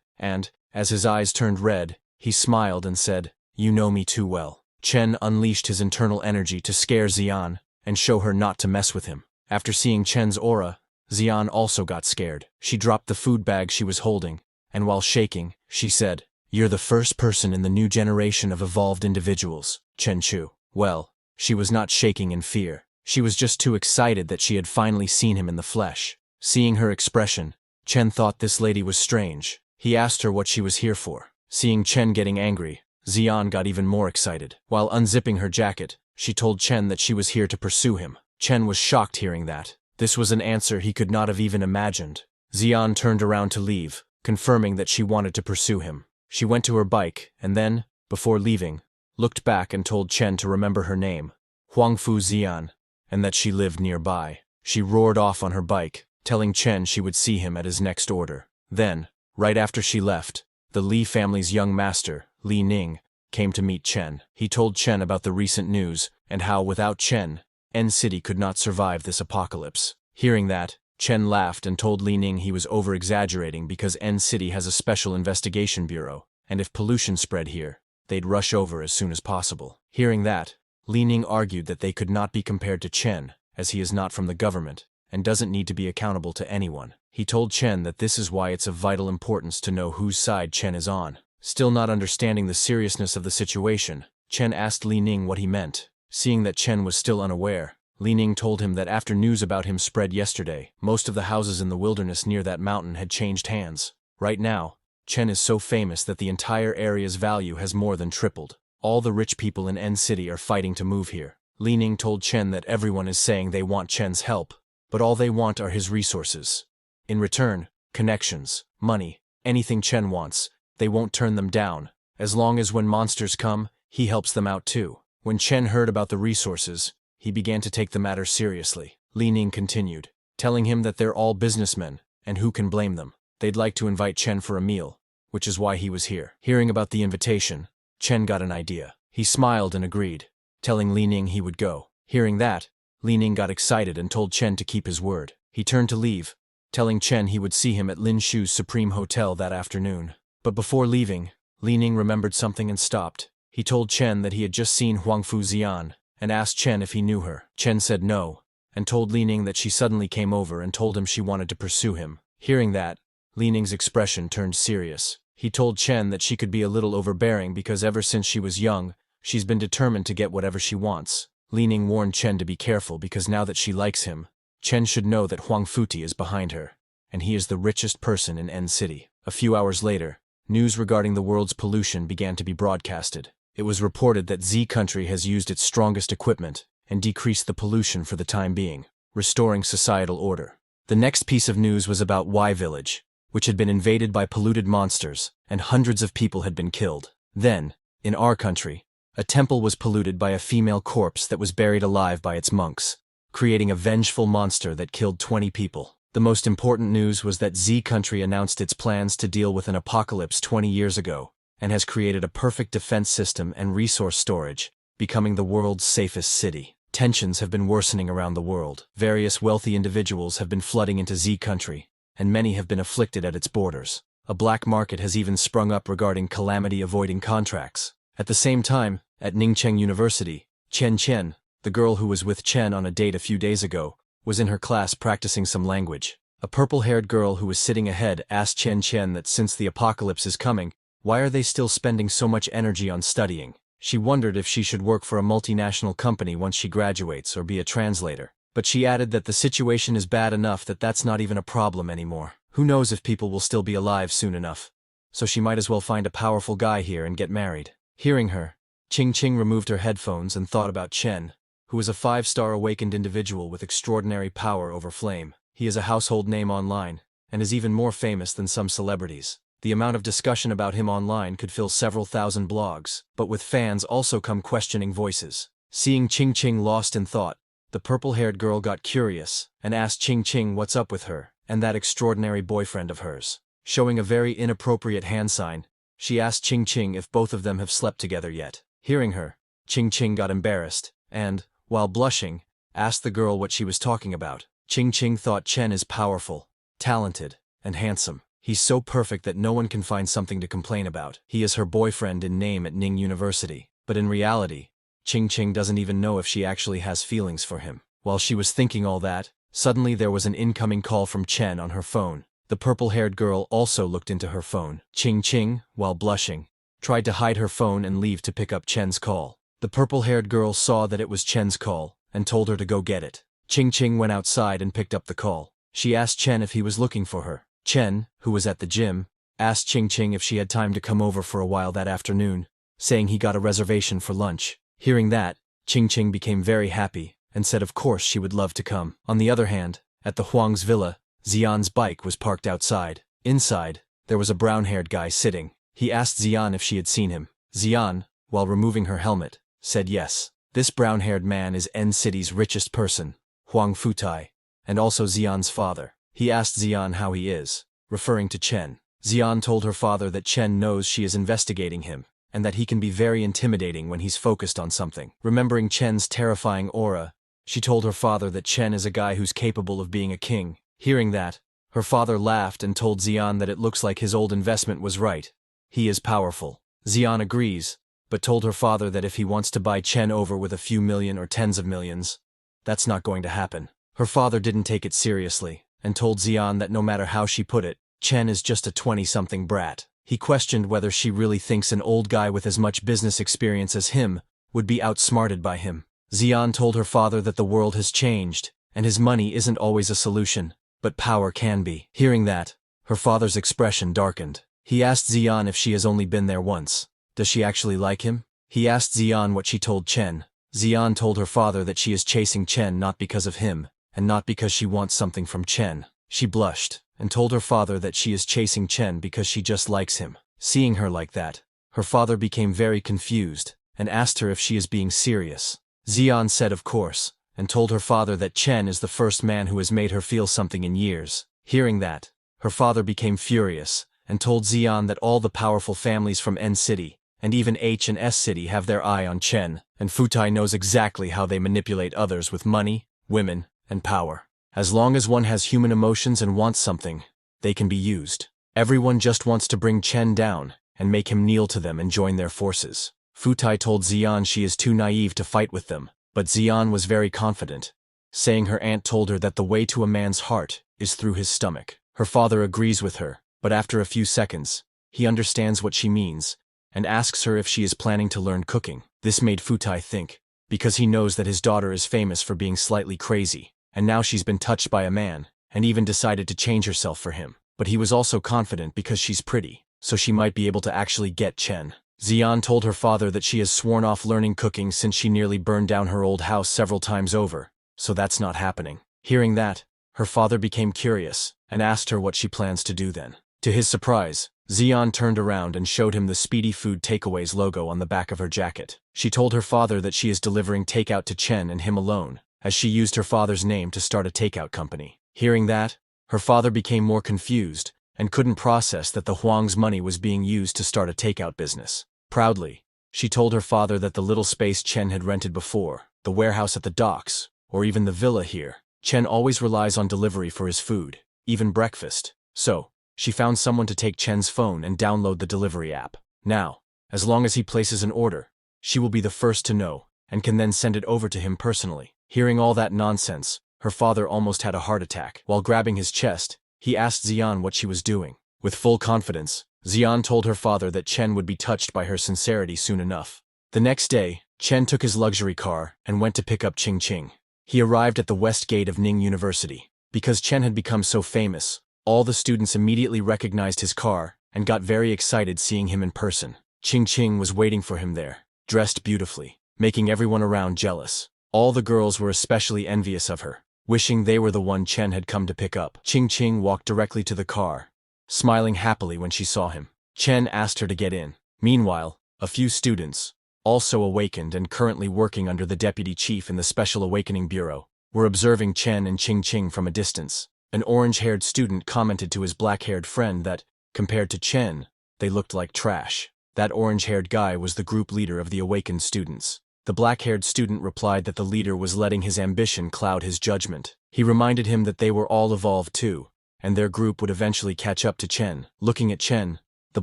and, as his eyes turned red, he smiled and said, "You know me too well." Chen unleashed his internal energy to scare Xian and show her not to mess with him. After seeing Chen's aura, Xian also got scared. She dropped the food bag she was holding, and while shaking, she said, "You're the first person in the new generation of evolved individuals, Chen Chu." Well, she was not shaking in fear. She was just too excited that she had finally seen him in the flesh. Seeing her expression, Chen thought this lady was strange. He asked her what she was here for. Seeing Chen getting angry, Xian got even more excited. While unzipping her jacket, she told Chen that she was here to pursue him. Chen was shocked hearing that. This was an answer he could not have even imagined. Xian turned around to leave, confirming that she wanted to pursue him. She went to her bike, and then, before leaving, looked back and told Chen to remember her name, Huangfu Xian, and that she lived nearby. She roared off on her bike, telling Chen she would see him at his next order. Then, right after she left, the Li family's young master, Li Ning, came to meet Chen. He told Chen about the recent news and how, without Chen, N City could not survive this apocalypse. Hearing that, Chen laughed and told Li Ning he was over-exaggerating because N City has a special investigation bureau, and if pollution spread here, they'd rush over as soon as possible. Hearing that, Li Ning argued that they could not be compared to Chen, as he is not from the government and doesn't need to be accountable to anyone. He told Chen that this is why it's of vital importance to know whose side Chen is on. Still not understanding the seriousness of the situation, Chen asked Li Ning what he meant. Seeing that Chen was still unaware, Li Ning told him that after news about him spread yesterday, most of the houses in the wilderness near that mountain had changed hands. Right now, Chen is so famous that the entire area's value has more than tripled. All the rich people in N City are fighting to move here. Li Ning told Chen that everyone is saying they want Chen's help, but all they want are his resources. In return, connections, money, anything Chen wants, they won't turn them down, as long as when monsters come, he helps them out too. When Chen heard about the resources, he began to take the matter seriously. Li Ning continued, telling him that they're all businessmen, and who can blame them? They'd like to invite Chen for a meal, which is why he was here. Hearing about the invitation, Chen got an idea. He smiled and agreed, telling Li Ning he would go. Hearing that, Li Ning got excited and told Chen to keep his word. He turned to leave, telling Chen he would see him at Lin Shu's Supreme Hotel that afternoon. But before leaving, Li Ning remembered something and stopped. He told Chen that he had just seen Huangfu Xian, and asked Chen if he knew her. Chen said no, and told Li Ning that she suddenly came over and told him she wanted to pursue him. Hearing that, Li Ning's expression turned serious. He told Chen that she could be a little overbearing because ever since she was young, she's been determined to get whatever she wants. Li Ning warned Chen to be careful because now that she likes him, Chen should know that Huang Futi is behind her, and he is the richest person in N City. A few hours later, news regarding the world's pollution began to be broadcasted. It was reported that Z country has used its strongest equipment and decreased the pollution for the time being, restoring societal order. The next piece of news was about Y Village, which had been invaded by polluted monsters, and hundreds of people had been killed. Then, in our country, a temple was polluted by a female corpse that was buried alive by its monks, creating a vengeful monster that killed 20 people. The most important news was that Z country announced its plans to deal with an apocalypse 20 years ago, and has created a perfect defense system and resource storage, becoming the world's safest city. Tensions have been worsening around the world. Various wealthy individuals have been flooding into Z country, and many have been afflicted at its borders. A black market has even sprung up regarding calamity-avoiding contracts. At the same time, at Ningcheng University, Chen, the girl who was with Chen on a date a few days ago, was in her class practicing some language. A purple-haired girl who was sitting ahead asked Chen that since the apocalypse is coming, why are they still spending so much energy on studying? She wondered if she should work for a multinational company once she graduates or be a translator. But she added that the situation is bad enough that that's not even a problem anymore. Who knows if people will still be alive soon enough? So she might as well find a powerful guy here and get married. Hearing her, Ching removed her headphones and thought about Chen, who is a 5-star awakened individual with extraordinary power over flame. He is a household name online, and is even more famous than some celebrities. The amount of discussion about him online could fill several thousand blogs, but with fans also come questioning voices. Seeing Ching lost in thought, the purple-haired girl got curious and asked Ching Ching what's up with her and that extraordinary boyfriend of hers. Showing a very inappropriate hand sign, she asked Ching Ching if both of them have slept together yet. Hearing her, Ching Ching got embarrassed and, while blushing, asked the girl what she was talking about. Ching Ching thought Chen is powerful, talented, and handsome. He's so perfect that no one can find something to complain about. He is her boyfriend in name at Ning University. But in reality, Ching Ching doesn't even know if she actually has feelings for him. While she was thinking all that, suddenly there was an incoming call from Chen on her phone. The purple-haired girl also looked into her phone. Ching Ching, while blushing, tried to hide her phone and leave to pick up Chen's call. The purple-haired girl saw that it was Chen's call and told her to go get it. Ching Ching went outside and picked up the call. She asked Chen if he was looking for her. Chen, who was at the gym, asked Ching Ching if she had time to come over for a while that afternoon, saying he got a reservation for lunch. Hearing that, Ching Ching became very happy and said of course she would love to come. On the other hand, at the Huang's villa, Xian's bike was parked outside. Inside, there was a brown-haired guy sitting. He asked Xian if she had seen him. Xian, while removing her helmet, said yes. This brown-haired man is N City's richest person, Huang Futai, and also Xian's father. He asked Xian how he is, referring to Chen. Xian told her father that Chen knows she is investigating him, and that he can be very intimidating when he's focused on something. Remembering Chen's terrifying aura, she told her father that Chen is a guy who's capable of being a king. Hearing that, her father laughed and told Xian that it looks like his old investment was right. He is powerful. Xian agrees, but told her father that if he wants to buy Chen over with a few million or tens of millions, that's not going to happen. Her father didn't take it seriously, and told Xian that no matter how she put it, Chen is just a 20-something brat. He questioned whether she really thinks an old guy with as much business experience as him would be outsmarted by him. Xian told her father that the world has changed, and his money isn't always a solution, but power can be. Hearing that, her father's expression darkened. He asked Xian if she has only been there once. Does she actually like him? He asked Xian what she told Chen. Xian told her father that she is chasing Chen not because of him, and not because she wants something from Chen. She blushed, and told her father that she is chasing Chen because she just likes him. Seeing her like that, her father became very confused, and asked her if she is being serious. Xian said of course, and told her father that Chen is the first man who has made her feel something in years. Hearing that, her father became furious, and told Xian that all the powerful families from N City, and even H and S City have their eye on Chen, and Futai knows exactly how they manipulate others with money, women, and power. As long as one has human emotions and wants something, they can be used. Everyone just wants to bring Chen down, and make him kneel to them and join their forces. Futai told Xian she is too naive to fight with them, but Xian was very confident, saying her aunt told her that the way to a man's heart is through his stomach. Her father agrees with her, but after a few seconds, he understands what she means, and asks her if she is planning to learn cooking. This made Futai think, because he knows that his daughter is famous for being slightly crazy, and now she's been touched by a man, and even decided to change herself for him. But he was also confident because she's pretty, so she might be able to actually get Chen. Xian told her father that she has sworn off learning cooking since she nearly burned down her old house several times over, so that's not happening. Hearing that, her father became curious, and asked her what she plans to do then. To his surprise, Xian turned around and showed him the Speedy Food Takeaways logo on the back of her jacket. She told her father that she is delivering takeout to Chen and him alone, as she used her father's name to start a takeout company. Hearing that, her father became more confused, and couldn't process that the Huang's money was being used to start a takeout business. Proudly, she told her father that the little space Chen had rented before, the warehouse at the docks, or even the villa here, Chen always relies on delivery for his food, even breakfast. So, she found someone to take Chen's phone and download the delivery app. Now, as long as he places an order, she will be the first to know, and can then send it over to him personally. Hearing all that nonsense, her father almost had a heart attack. While grabbing his chest, he asked Xian what she was doing. With full confidence, Xian told her father that Chen would be touched by her sincerity soon enough. The next day, Chen took his luxury car and went to pick up Ching Ching. He arrived at the west gate of Ning University. Because Chen had become so famous, all the students immediately recognized his car and got very excited seeing him in person. Ching Ching was waiting for him there, dressed beautifully, making everyone around jealous. All the girls were especially envious of her, wishing they were the one Chen had come to pick up. Ching Ching walked directly to the car, smiling happily when she saw him. Chen asked her to get in. Meanwhile, a few students, also awakened and currently working under the deputy chief in the Special Awakening Bureau, were observing Chen and Ching from a distance. An orange-haired student commented to his black-haired friend that, compared to Chen, they looked like trash. That orange-haired guy was the group leader of the awakened students. The black-haired student replied that the leader was letting his ambition cloud his judgment. He reminded him that they were all evolved too, and their group would eventually catch up to Chen. Looking at Chen, the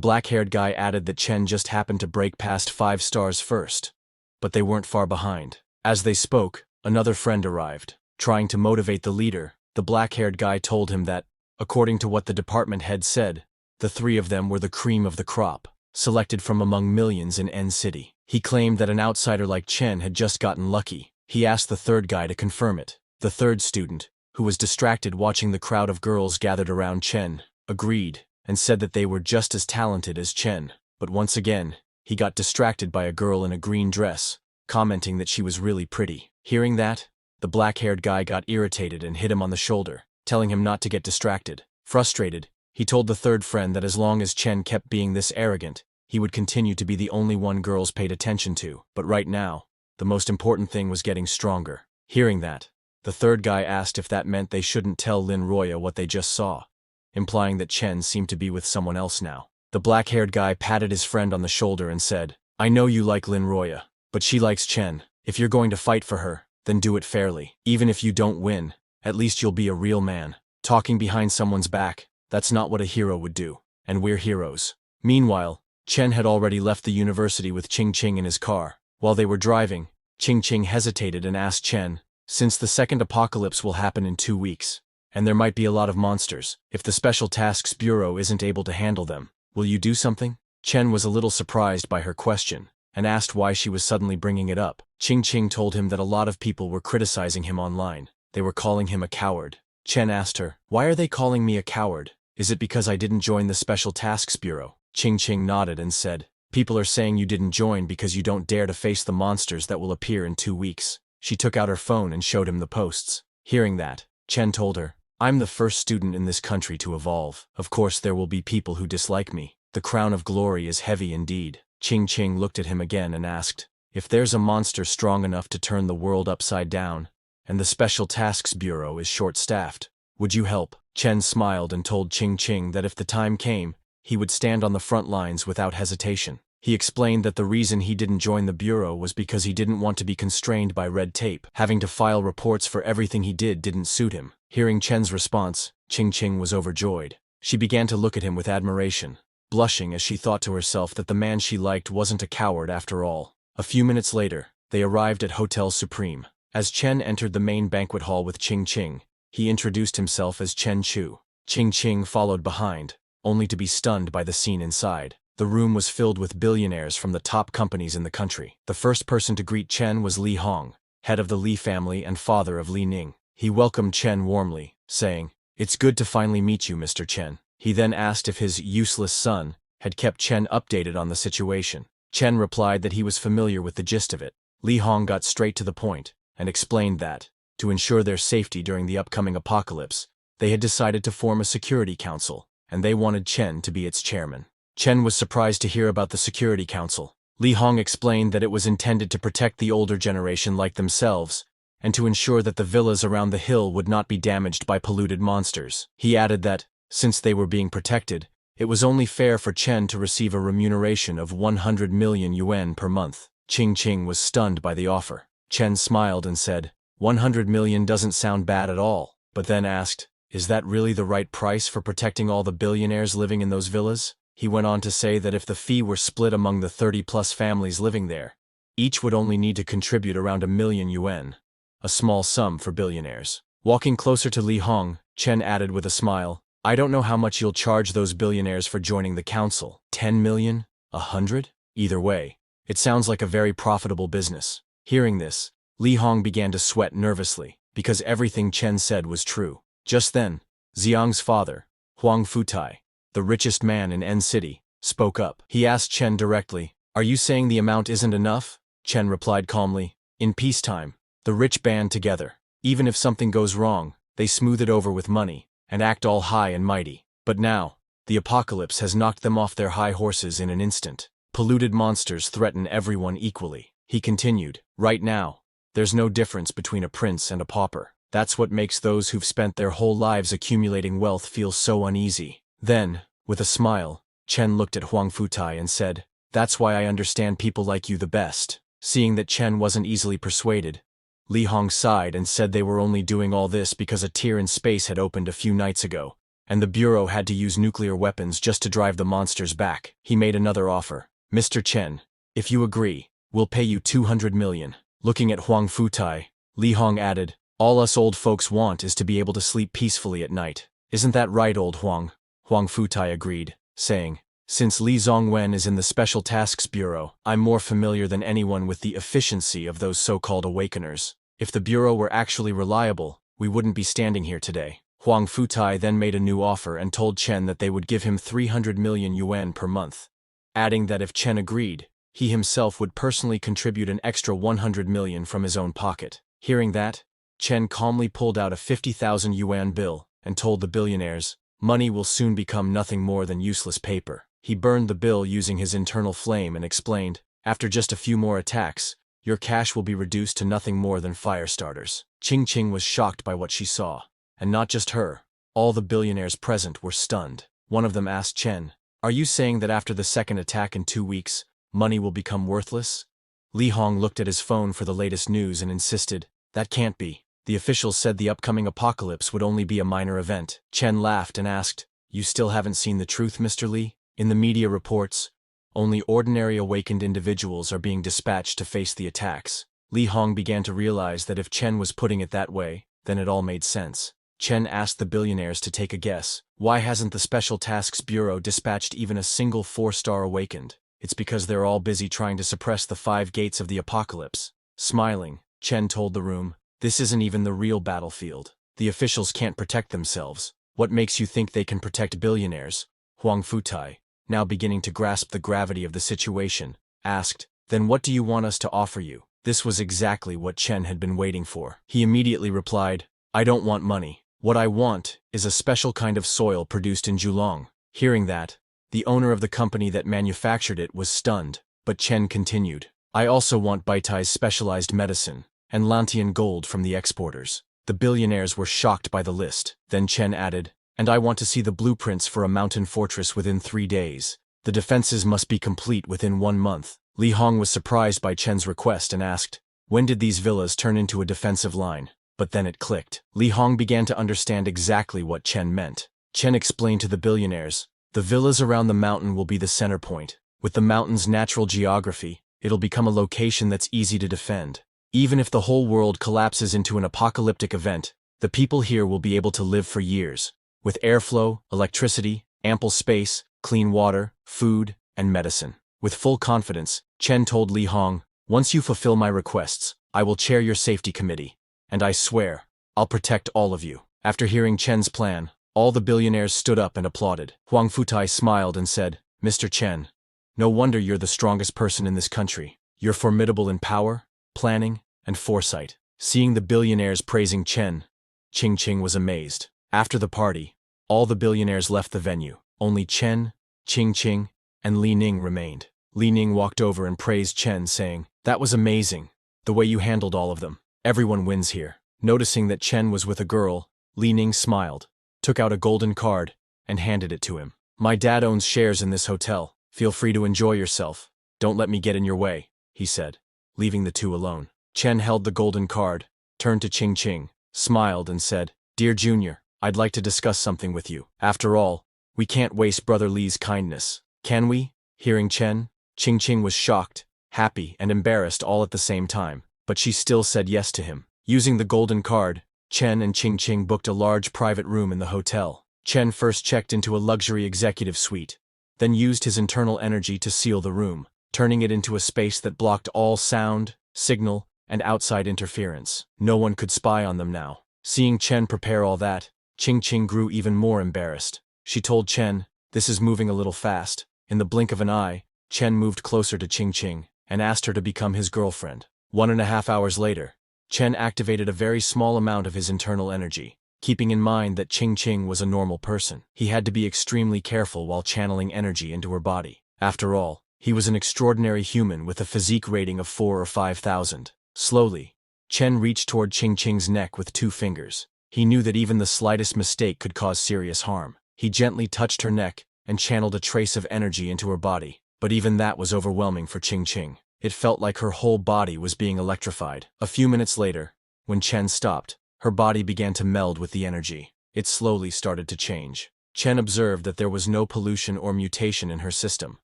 black-haired guy added that Chen just happened to break past 5 stars first, but they weren't far behind. As they spoke, another friend arrived. Trying to motivate the leader, the black-haired guy told him that, according to what the department head said, the 3 of them were the cream of the crop, selected from among millions in N City. He claimed that an outsider like Chen had just gotten lucky. He asked the third guy to confirm it. The third student, who was distracted watching the crowd of girls gathered around Chen, agreed, and said that they were just as talented as Chen. But once again, he got distracted by a girl in a green dress, commenting that she was really pretty. Hearing that, the black-haired guy got irritated and hit him on the shoulder, telling him not to get distracted. Frustrated, he told the third friend that as long as Chen kept being this arrogant, he would continue to be the only one girls paid attention to. But right now, the most important thing was getting stronger. Hearing that, the third guy asked if that meant they shouldn't tell Lin Roya what they just saw, implying that Chen seemed to be with someone else now. The black-haired guy patted his friend on the shoulder and said, "I know you like Lin Roya, but she likes Chen. If you're going to fight for her, then do it fairly. Even if you don't win, at least you'll be a real man. Talking behind someone's back, that's not what a hero would do, and we're heroes." Meanwhile, Chen had already left the university with Ching in his car. While they were driving, Ching hesitated and asked Chen, "Since the second apocalypse will happen in 2 weeks, and there might be a lot of monsters, if the Special Tasks Bureau isn't able to handle them, will you do something?" Chen was a little surprised by her question, and asked why she was suddenly bringing it up. Ching told him that a lot of people were criticizing him online. They were calling him a coward. Chen asked her, "Why are they calling me a coward? Is it because I didn't join the Special Tasks Bureau?" Ching nodded and said, "People are saying you didn't join because you don't dare to face the monsters that will appear in 2 weeks. She took out her phone and showed him the posts. Hearing that, Chen told her, "I'm the first student in this country to evolve. Of course there will be people who dislike me. The crown of glory is heavy indeed." Ching looked at him again and asked, "If there's a monster strong enough to turn the world upside down, and the Special Tasks Bureau is short-staffed, would you help?" Chen smiled and told Ching that if the time came, he would stand on the front lines without hesitation. He explained that the reason he didn't join the bureau was because he didn't want to be constrained by red tape. Having to file reports for everything he did didn't suit him. Hearing Chen's response, Ching was overjoyed. She began to look at him with admiration, blushing as she thought to herself that the man she liked wasn't a coward after all. A few minutes later, they arrived at Hotel Supreme. As Chen entered the main banquet hall with Ching, he introduced himself as Chen Chu. Ching followed behind, only to be stunned by the scene inside. The room was filled with billionaires from the top companies in the country. The first person to greet Chen was Li Hong, head of the Li family and father of Li Ning. He welcomed Chen warmly, saying, "It's good to finally meet you, Mr. Chen." He then asked if his useless son had kept Chen updated on the situation. Chen replied that he was familiar with the gist of it. Li Hong got straight to the point and explained that, to ensure their safety during the upcoming apocalypse, they had decided to form a security council, and they wanted Chen to be its chairman. Chen was surprised to hear about the Security Council. Li Hong explained that it was intended to protect the older generation like themselves, and to ensure that the villas around the hill would not be damaged by polluted monsters. He added that, since they were being protected, it was only fair for Chen to receive a remuneration of 100 million yuan per month. Ching was stunned by the offer. Chen smiled and said, 100 million doesn't sound bad at all, but then asked, "Is that really the right price for protecting all the billionaires living in those villas?" He went on to say that if the fee were split among the 30-plus families living there, each would only need to contribute around 1 million yuan, a small sum for billionaires. Walking closer to Li Hong, Chen added with a smile, "I don't know how much you'll charge those billionaires for joining the council. 10 million? 100? Either way, it sounds like a very profitable business." Hearing this, Li Hong began to sweat nervously, because everything Chen said was true. Just then, Xiang's father, Huang Futai, the richest man in N City, spoke up. He asked Chen directly, "Are you saying the amount isn't enough?" Chen replied calmly, "In peacetime, the rich band together. Even if something goes wrong, they smooth it over with money, and act all high and mighty. But now, the apocalypse has knocked them off their high horses in an instant. Polluted monsters threaten everyone equally. He continued, right now, there's no difference between a prince and a pauper. That's what makes those who've spent their whole lives accumulating wealth feel so uneasy. Then, with a smile, Chen looked at Huang Futai and said, that's why I understand people like you the best. Seeing that Chen wasn't easily persuaded, Li Hong sighed and said they were only doing all this because a tier in space had opened a few nights ago, and the Bureau had to use nuclear weapons just to drive the monsters back. He made another offer. Mr. Chen, if you agree, we'll pay you 200 million. Looking at Huang Futai, Li Hong added, all us old folks want is to be able to sleep peacefully at night. Isn't that right, old Huang? Huang Futai agreed, saying, since Li Zongwen is in the Special Tasks Bureau, I'm more familiar than anyone with the efficiency of those so-called awakeners. If the Bureau were actually reliable, we wouldn't be standing here today. Huang Futai then made a new offer and told Chen that they would give him 300 million yuan per month, adding that if Chen agreed, he himself would personally contribute an extra 100 million from his own pocket. Hearing that, Chen calmly pulled out a 50,000 yuan bill and told the billionaires, money will soon become nothing more than useless paper. He burned the bill using his internal flame and explained, after just a few more attacks, your cash will be reduced to nothing more than fire starters. Qing was shocked by what she saw, and not just her, all the billionaires present were stunned. One of them asked Chen, are you saying that after the second attack in 2 weeks, money will become worthless? Li Hong looked at his phone for the latest news and insisted, that can't be. The officials said the upcoming apocalypse would only be a minor event. Chen laughed and asked, you still haven't seen the truth, Mr. Li? In the media reports, only ordinary awakened individuals are being dispatched to face the attacks. Li Hong began to realize that if Chen was putting it that way, then it all made sense. Chen asked the billionaires to take a guess. Why hasn't the Special Tasks Bureau dispatched even a single 4-star awakened? It's because they're all busy trying to suppress the 5 gates of the apocalypse. Smiling, Chen told the room, this isn't even the real battlefield. The officials can't protect themselves. What makes you think they can protect billionaires? Huang Futai, now beginning to grasp the gravity of the situation, asked, then what do you want us to offer you? This was exactly what Chen had been waiting for. He immediately replied, I don't want money. What I want is a special kind of soil produced in Julong. Hearing that, the owner of the company that manufactured it was stunned, but Chen continued, I also want Baitai's specialized medicine, and Lantian gold from the exporters. The billionaires were shocked by the list. Then Chen added, and I want to see the blueprints for a mountain fortress within 3 days. The defenses must be complete within 1 month. Li Hong was surprised by Chen's request and asked, when did these villas turn into a defensive line? But then it clicked. Li Hong began to understand exactly what Chen meant. Chen explained to the billionaires, the villas around the mountain will be the center point. With the mountain's natural geography, it'll become a location that's easy to defend. Even if the whole world collapses into an apocalyptic event, the people here will be able to live for years, with airflow, electricity, ample space, clean water, food, and medicine. With full confidence, Chen told Li Hong, once you fulfill my requests, I will chair your safety committee, and I swear, I'll protect all of you. After hearing Chen's plan, all the billionaires stood up and applauded. Huang Futai smiled and said, Mr. Chen, no wonder you're the strongest person in this country. You're formidable in power, planning, and foresight. Seeing the billionaires praising Chen, Qing was amazed. After the party, all the billionaires left the venue. Only Chen, Qing, and Li Ning remained. Li Ning walked over and praised Chen, saying, that was amazing, the way you handled all of them. Everyone wins here. Noticing that Chen was with a girl, Li Ning smiled, took out a golden card, and handed it to him. My dad owns shares in this hotel. Feel free to enjoy yourself. Don't let me get in your way, he said, leaving the two alone. Chen held the golden card, turned to Qing, smiled and said, Dear Junior, I'd like to discuss something with you. After all, we can't waste Brother Li's kindness, can we? Hearing Chen, Qing was shocked, happy, and embarrassed all at the same time, but she still said yes to him. Using the golden card, Chen and Qing booked a large private room in the hotel. Chen first checked into a luxury executive suite, then used his internal energy to seal the room, turning it into a space that blocked all sound, signal, and outside interference. No one could spy on them now. Seeing Chen prepare all that, Qing grew even more embarrassed. She told Chen, this is moving a little fast. In the blink of an eye, Chen moved closer to Qing and asked her to become his girlfriend. 1.5 hours later, Chen activated a very small amount of his internal energy, keeping in mind that Qing was a normal person. He had to be extremely careful while channeling energy into her body. After all, He was an extraordinary human with a physique rating of 4 or 5,000. Slowly, Chen reached toward Qingqing's neck with 2 fingers. He knew that even the slightest mistake could cause serious harm. He gently touched her neck and channeled a trace of energy into her body. But even that was overwhelming for Qingqing. It felt like her whole body was being electrified. A few minutes later, when Chen stopped, her body began to meld with the energy. It slowly started to change. Chen observed that there was no pollution or mutation in her system,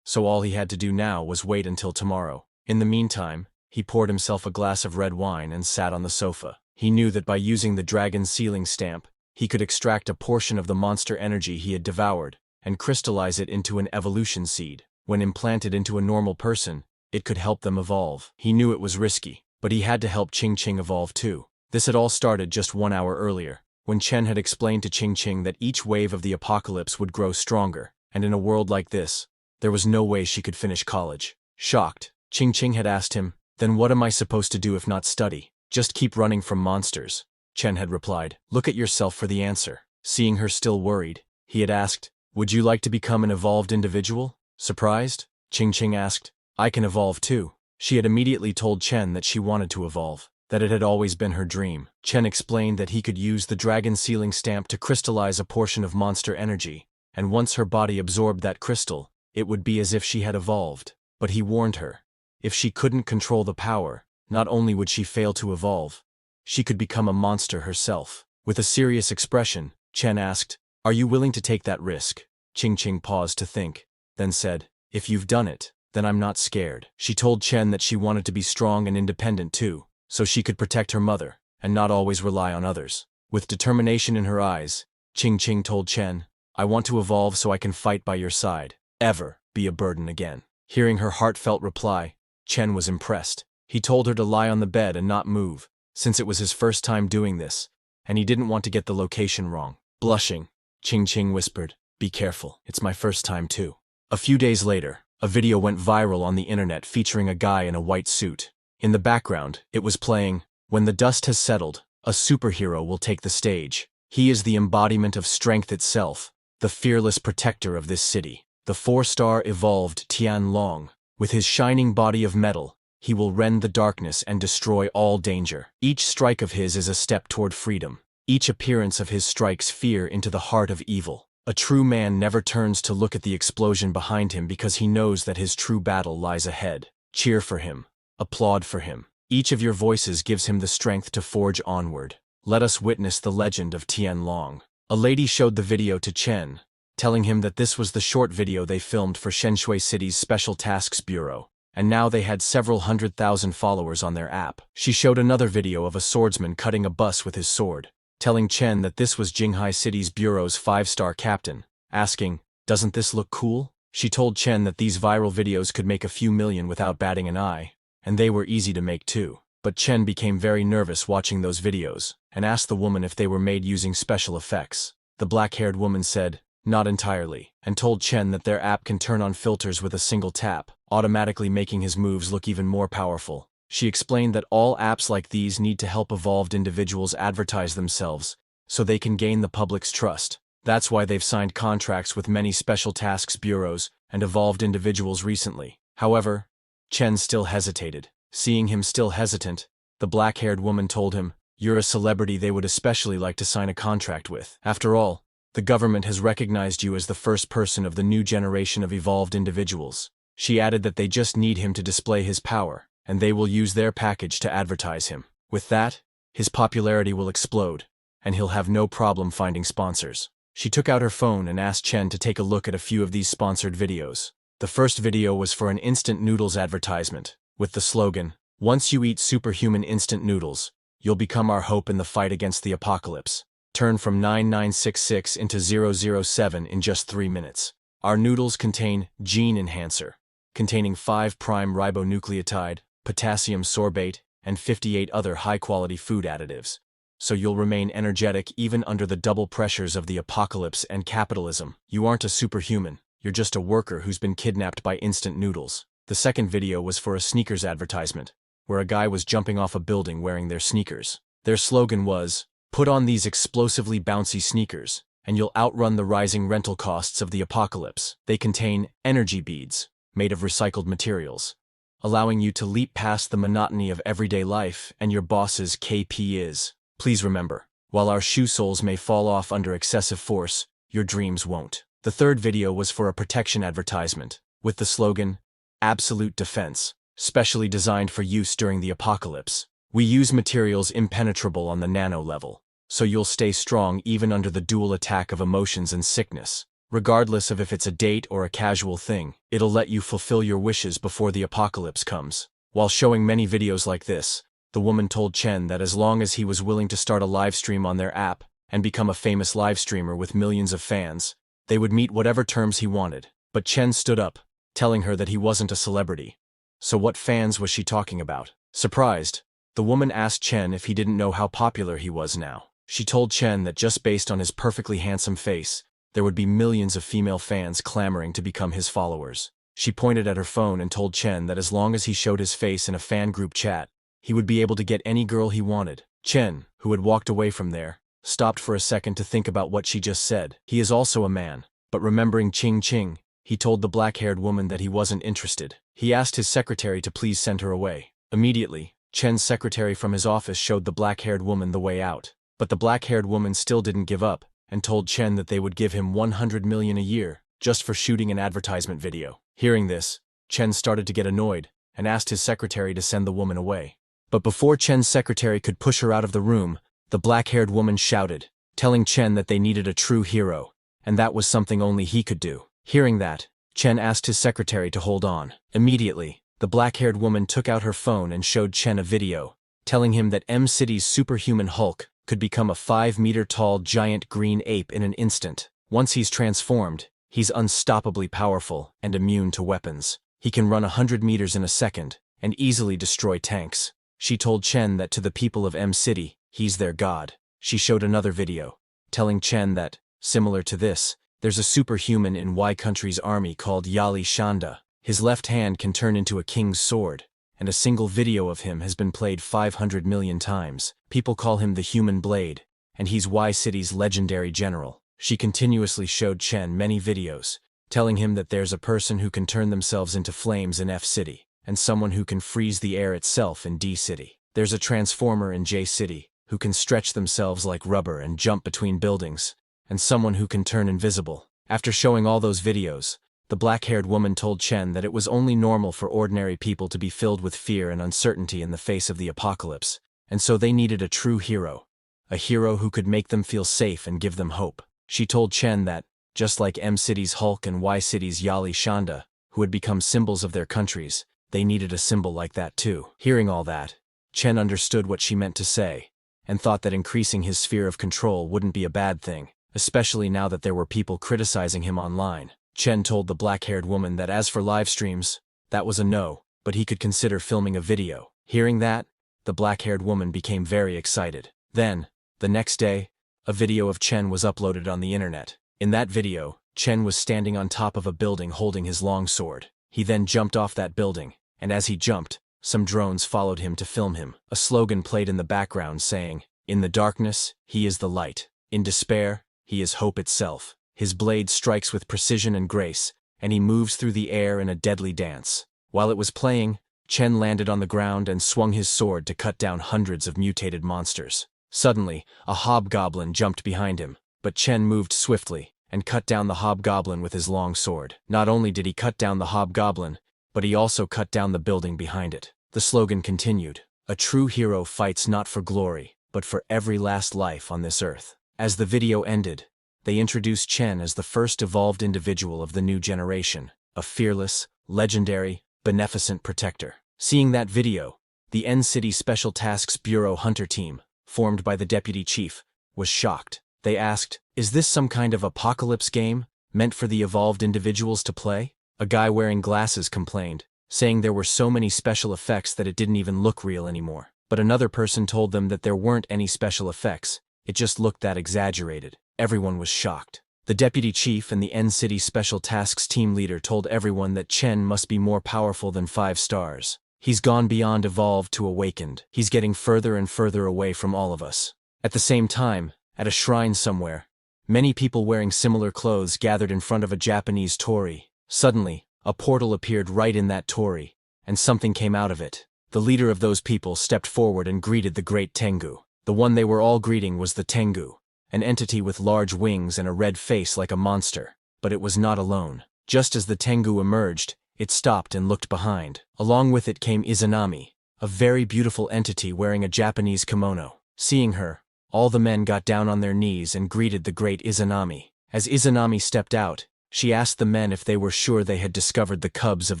so all he had to do now was wait until tomorrow. In the meantime, he poured himself a glass of red wine and sat on the sofa. He knew that by using the dragon sealing stamp, he could extract a portion of the monster energy he had devoured and crystallize it into an evolution seed. When implanted into a normal person, it could help them evolve. He knew it was risky, but he had to help Qingqing evolve too. This had all started just 1 hour earlier, when Chen had explained to Qingqing that each wave of the apocalypse would grow stronger, and in a world like this, there was no way she could finish college. Shocked, Qingqing had asked him, "Then what am I supposed to do if not study? Just keep running from monsters." Chen had replied, "Look at yourself for the answer." Seeing her still worried, he had asked, "Would you like to become an evolved individual?" Surprised, Qingqing asked, "I can evolve too." She had immediately told Chen that she wanted to evolve, that it had always been her dream. Chen explained that he could use the dragon sealing stamp to crystallize a portion of monster energy, and once her body absorbed that crystal, it would be as if she had evolved. But he warned her, if she couldn't control the power, not only would she fail to evolve, she could become a monster herself. With a serious expression, Chen asked, "Are you willing to take that risk?" Qingqing paused to think, then said, "If you've done it, then I'm not scared." She told Chen that she wanted to be strong and independent too, so she could protect her mother, and not always rely on others. With determination in her eyes, Qingqing told Chen, "I want to evolve so I can fight by your side, ever be a burden again." Hearing her heartfelt reply, Chen was impressed. He told her to lie on the bed and not move, since it was his first time doing this, and he didn't want to get the location wrong. Blushing, Qingqing whispered, "Be careful, it's my first time too." A few days later, a video went viral on the internet featuring a guy in a white suit. In the background, it was playing, "When the dust has settled, a superhero will take the stage. He is the embodiment of strength itself, the fearless protector of this city. The 4-star evolved Tian Long. With his shining body of metal, he will rend the darkness and destroy all danger. Each strike of his is a step toward freedom. Each appearance of his strikes fear into the heart of evil. A true man never turns to look at the explosion behind him because he knows that his true battle lies ahead. Cheer for him. Applaud for him. Each of your voices gives him the strength to forge onward. Let us witness the legend of Tian Long." A lady showed the video to Chen, telling him that this was the short video they filmed for Shenshui City's Special Tasks Bureau, and now they had several 100,000 followers on their app. She showed another video of a swordsman cutting a bus with his sword, telling Chen that this was Jinghai City's bureau's 5-star captain, asking, "Doesn't this look cool?" She told Chen that these viral videos could make a few million without batting an eye, and they were easy to make too. But Chen became very nervous watching those videos, and asked the woman if they were made using special effects. The black-haired woman said, "Not entirely," and told Chen that their app can turn on filters with a single tap, automatically making his moves look even more powerful. She explained that all apps like these need to help evolved individuals advertise themselves, so they can gain the public's trust. That's why they've signed contracts with many special tasks bureaus and evolved individuals recently. However, Chen still hesitated. Seeing him still hesitant, the black-haired woman told him, "You're a celebrity they would especially like to sign a contract with. After all, the government has recognized you as the first person of the new generation of evolved individuals." She added that they just need him to display his power, and they will use their package to advertise him. With that, his popularity will explode, and he'll have no problem finding sponsors. She took out her phone and asked Chen to take a look at a few of these sponsored videos. The first video was for an instant noodles advertisement, with the slogan, "Once you eat superhuman instant noodles, you'll become our hope in the fight against the apocalypse. Turn from 9966 into 007 in just 3 minutes. Our noodles contain gene enhancer, containing 5' ribonucleotide, potassium sorbate, and 58 other high-quality food additives, so you'll remain energetic even under the double pressures of the apocalypse and capitalism. You aren't a superhuman, you're just a worker who's been kidnapped by instant noodles." The second video was for a sneakers advertisement, where a guy was jumping off a building wearing their sneakers. Their slogan was, "Put on these explosively bouncy sneakers, and you'll outrun the rising rental costs of the apocalypse. They contain energy beads, made of recycled materials, allowing you to leap past the monotony of everyday life and your boss's KP is. Please remember, while our shoe soles may fall off under excessive force, your dreams won't. The third video was for a protection advertisement, with the slogan, Absolute Defense, specially designed for use during the apocalypse. We use materials impenetrable on the nano level, so you'll stay strong even under the dual attack of emotions and sickness. Regardless of if it's a date or a casual thing, it'll let you fulfill your wishes before the apocalypse comes. While showing many videos like this, the woman told Chen that as long as he was willing to start a live stream on their app and become a famous live streamer with millions of fans, they would meet whatever terms he wanted. But Chen stood up, telling her that he wasn't a celebrity. So what fans was she talking about? Surprised, the woman asked Chen if he didn't know how popular he was now. She told Chen that just based on his perfectly handsome face, there would be millions of female fans clamoring to become his followers. She pointed at her phone and told Chen that as long as he showed his face in a fan group chat, he would be able to get any girl he wanted. Chen, who had walked away from there, stopped for a second to think about what she just said. He is also a man, but remembering Ching Ching, he told the black-haired woman that he wasn't interested. He asked his secretary to please send her away. Immediately, Chen's secretary from his office showed the black-haired woman the way out. But the black-haired woman still didn't give up, and told Chen that they would give him 100 million a year, just for shooting an advertisement video. Hearing this, Chen started to get annoyed, and asked his secretary to send the woman away. But before Chen's secretary could push her out of the room, the black-haired woman shouted, telling Chen that they needed a true hero, and that was something only he could do. Hearing that, Chen asked his secretary to hold on. Immediately, the black-haired woman took out her phone and showed Chen a video, telling him that M-City's superhuman Hulk could become a 5-meter-tall giant green ape in an instant. Once he's transformed, he's unstoppably powerful and immune to weapons. He can run 100 meters in a second and easily destroy tanks. She told Chen that to the people of M-City, he's their god. She showed another video, telling Chen that, similar to this, there's a superhuman in Y Country's army called Yali Shanda. His left hand can turn into a king's sword, and a single video of him has been played 500 million times. People call him the Human Blade, and he's Y City's legendary general. She continuously showed Chen many videos, telling him that there's a person who can turn themselves into flames in F City, and someone who can freeze the air itself in D City. There's a transformer in J City, who can stretch themselves like rubber and jump between buildings, and someone who can turn invisible. After showing all those videos, the black-haired woman told Chen that it was only normal for ordinary people to be filled with fear and uncertainty in the face of the apocalypse, and so they needed a true hero. A hero who could make them feel safe and give them hope. She told Chen that, just like M-City's Hulk and Y-City's Yali Shanda, who had become symbols of their countries, they needed a symbol like that too. Hearing all that, Chen understood what she meant to say, and thought that increasing his sphere of control wouldn't be a bad thing, especially now that there were people criticizing him online. Chen told the black-haired woman that as for live streams, that was a no, but he could consider filming a video. Hearing that, the black-haired woman became very excited. Then, the next day, a video of Chen was uploaded on the internet. In that video, Chen was standing on top of a building holding his long sword. He then jumped off that building, and as he jumped, some drones followed him to film him. A slogan played in the background saying, "In the darkness, he is the light. In despair, he is hope itself. His blade strikes with precision and grace, and he moves through the air in a deadly dance." While it was playing, Chen landed on the ground and swung his sword to cut down hundreds of mutated monsters. Suddenly, a hobgoblin jumped behind him, but Chen moved swiftly and cut down the hobgoblin with his long sword. Not only did he cut down the hobgoblin, but he also cut down the building behind it. The slogan continued, "A true hero fights not for glory, but for every last life on this earth." As the video ended, they introduced Chen as the first evolved individual of the new generation, a fearless, legendary, beneficent protector. Seeing that video, the N-City Special Tasks Bureau Hunter team, formed by the deputy chief, was shocked. They asked, "Is this some kind of apocalypse game, meant for the evolved individuals to play?" A guy wearing glasses complained, saying there were so many special effects that it didn't even look real anymore. But another person told them that there weren't any special effects, it just looked that exaggerated. Everyone was shocked. The deputy chief and the N-City Special Tasks team leader told everyone that Chen must be more powerful than 5 stars. He's gone beyond evolved to awakened. He's getting further and further away from all of us. At the same time, at a shrine somewhere, many people wearing similar clothes gathered in front of a Japanese torii. Suddenly, a portal appeared right in that torii, and something came out of it. The leader of those people stepped forward and greeted the great Tengu. The one they were all greeting was the Tengu, an entity with large wings and a red face like a monster. But it was not alone. Just as the Tengu emerged, it stopped and looked behind. Along with it came Izanami, a very beautiful entity wearing a Japanese kimono. Seeing her, all the men got down on their knees and greeted the great Izanami. As Izanami stepped out, she asked the men if they were sure they had discovered the cubs of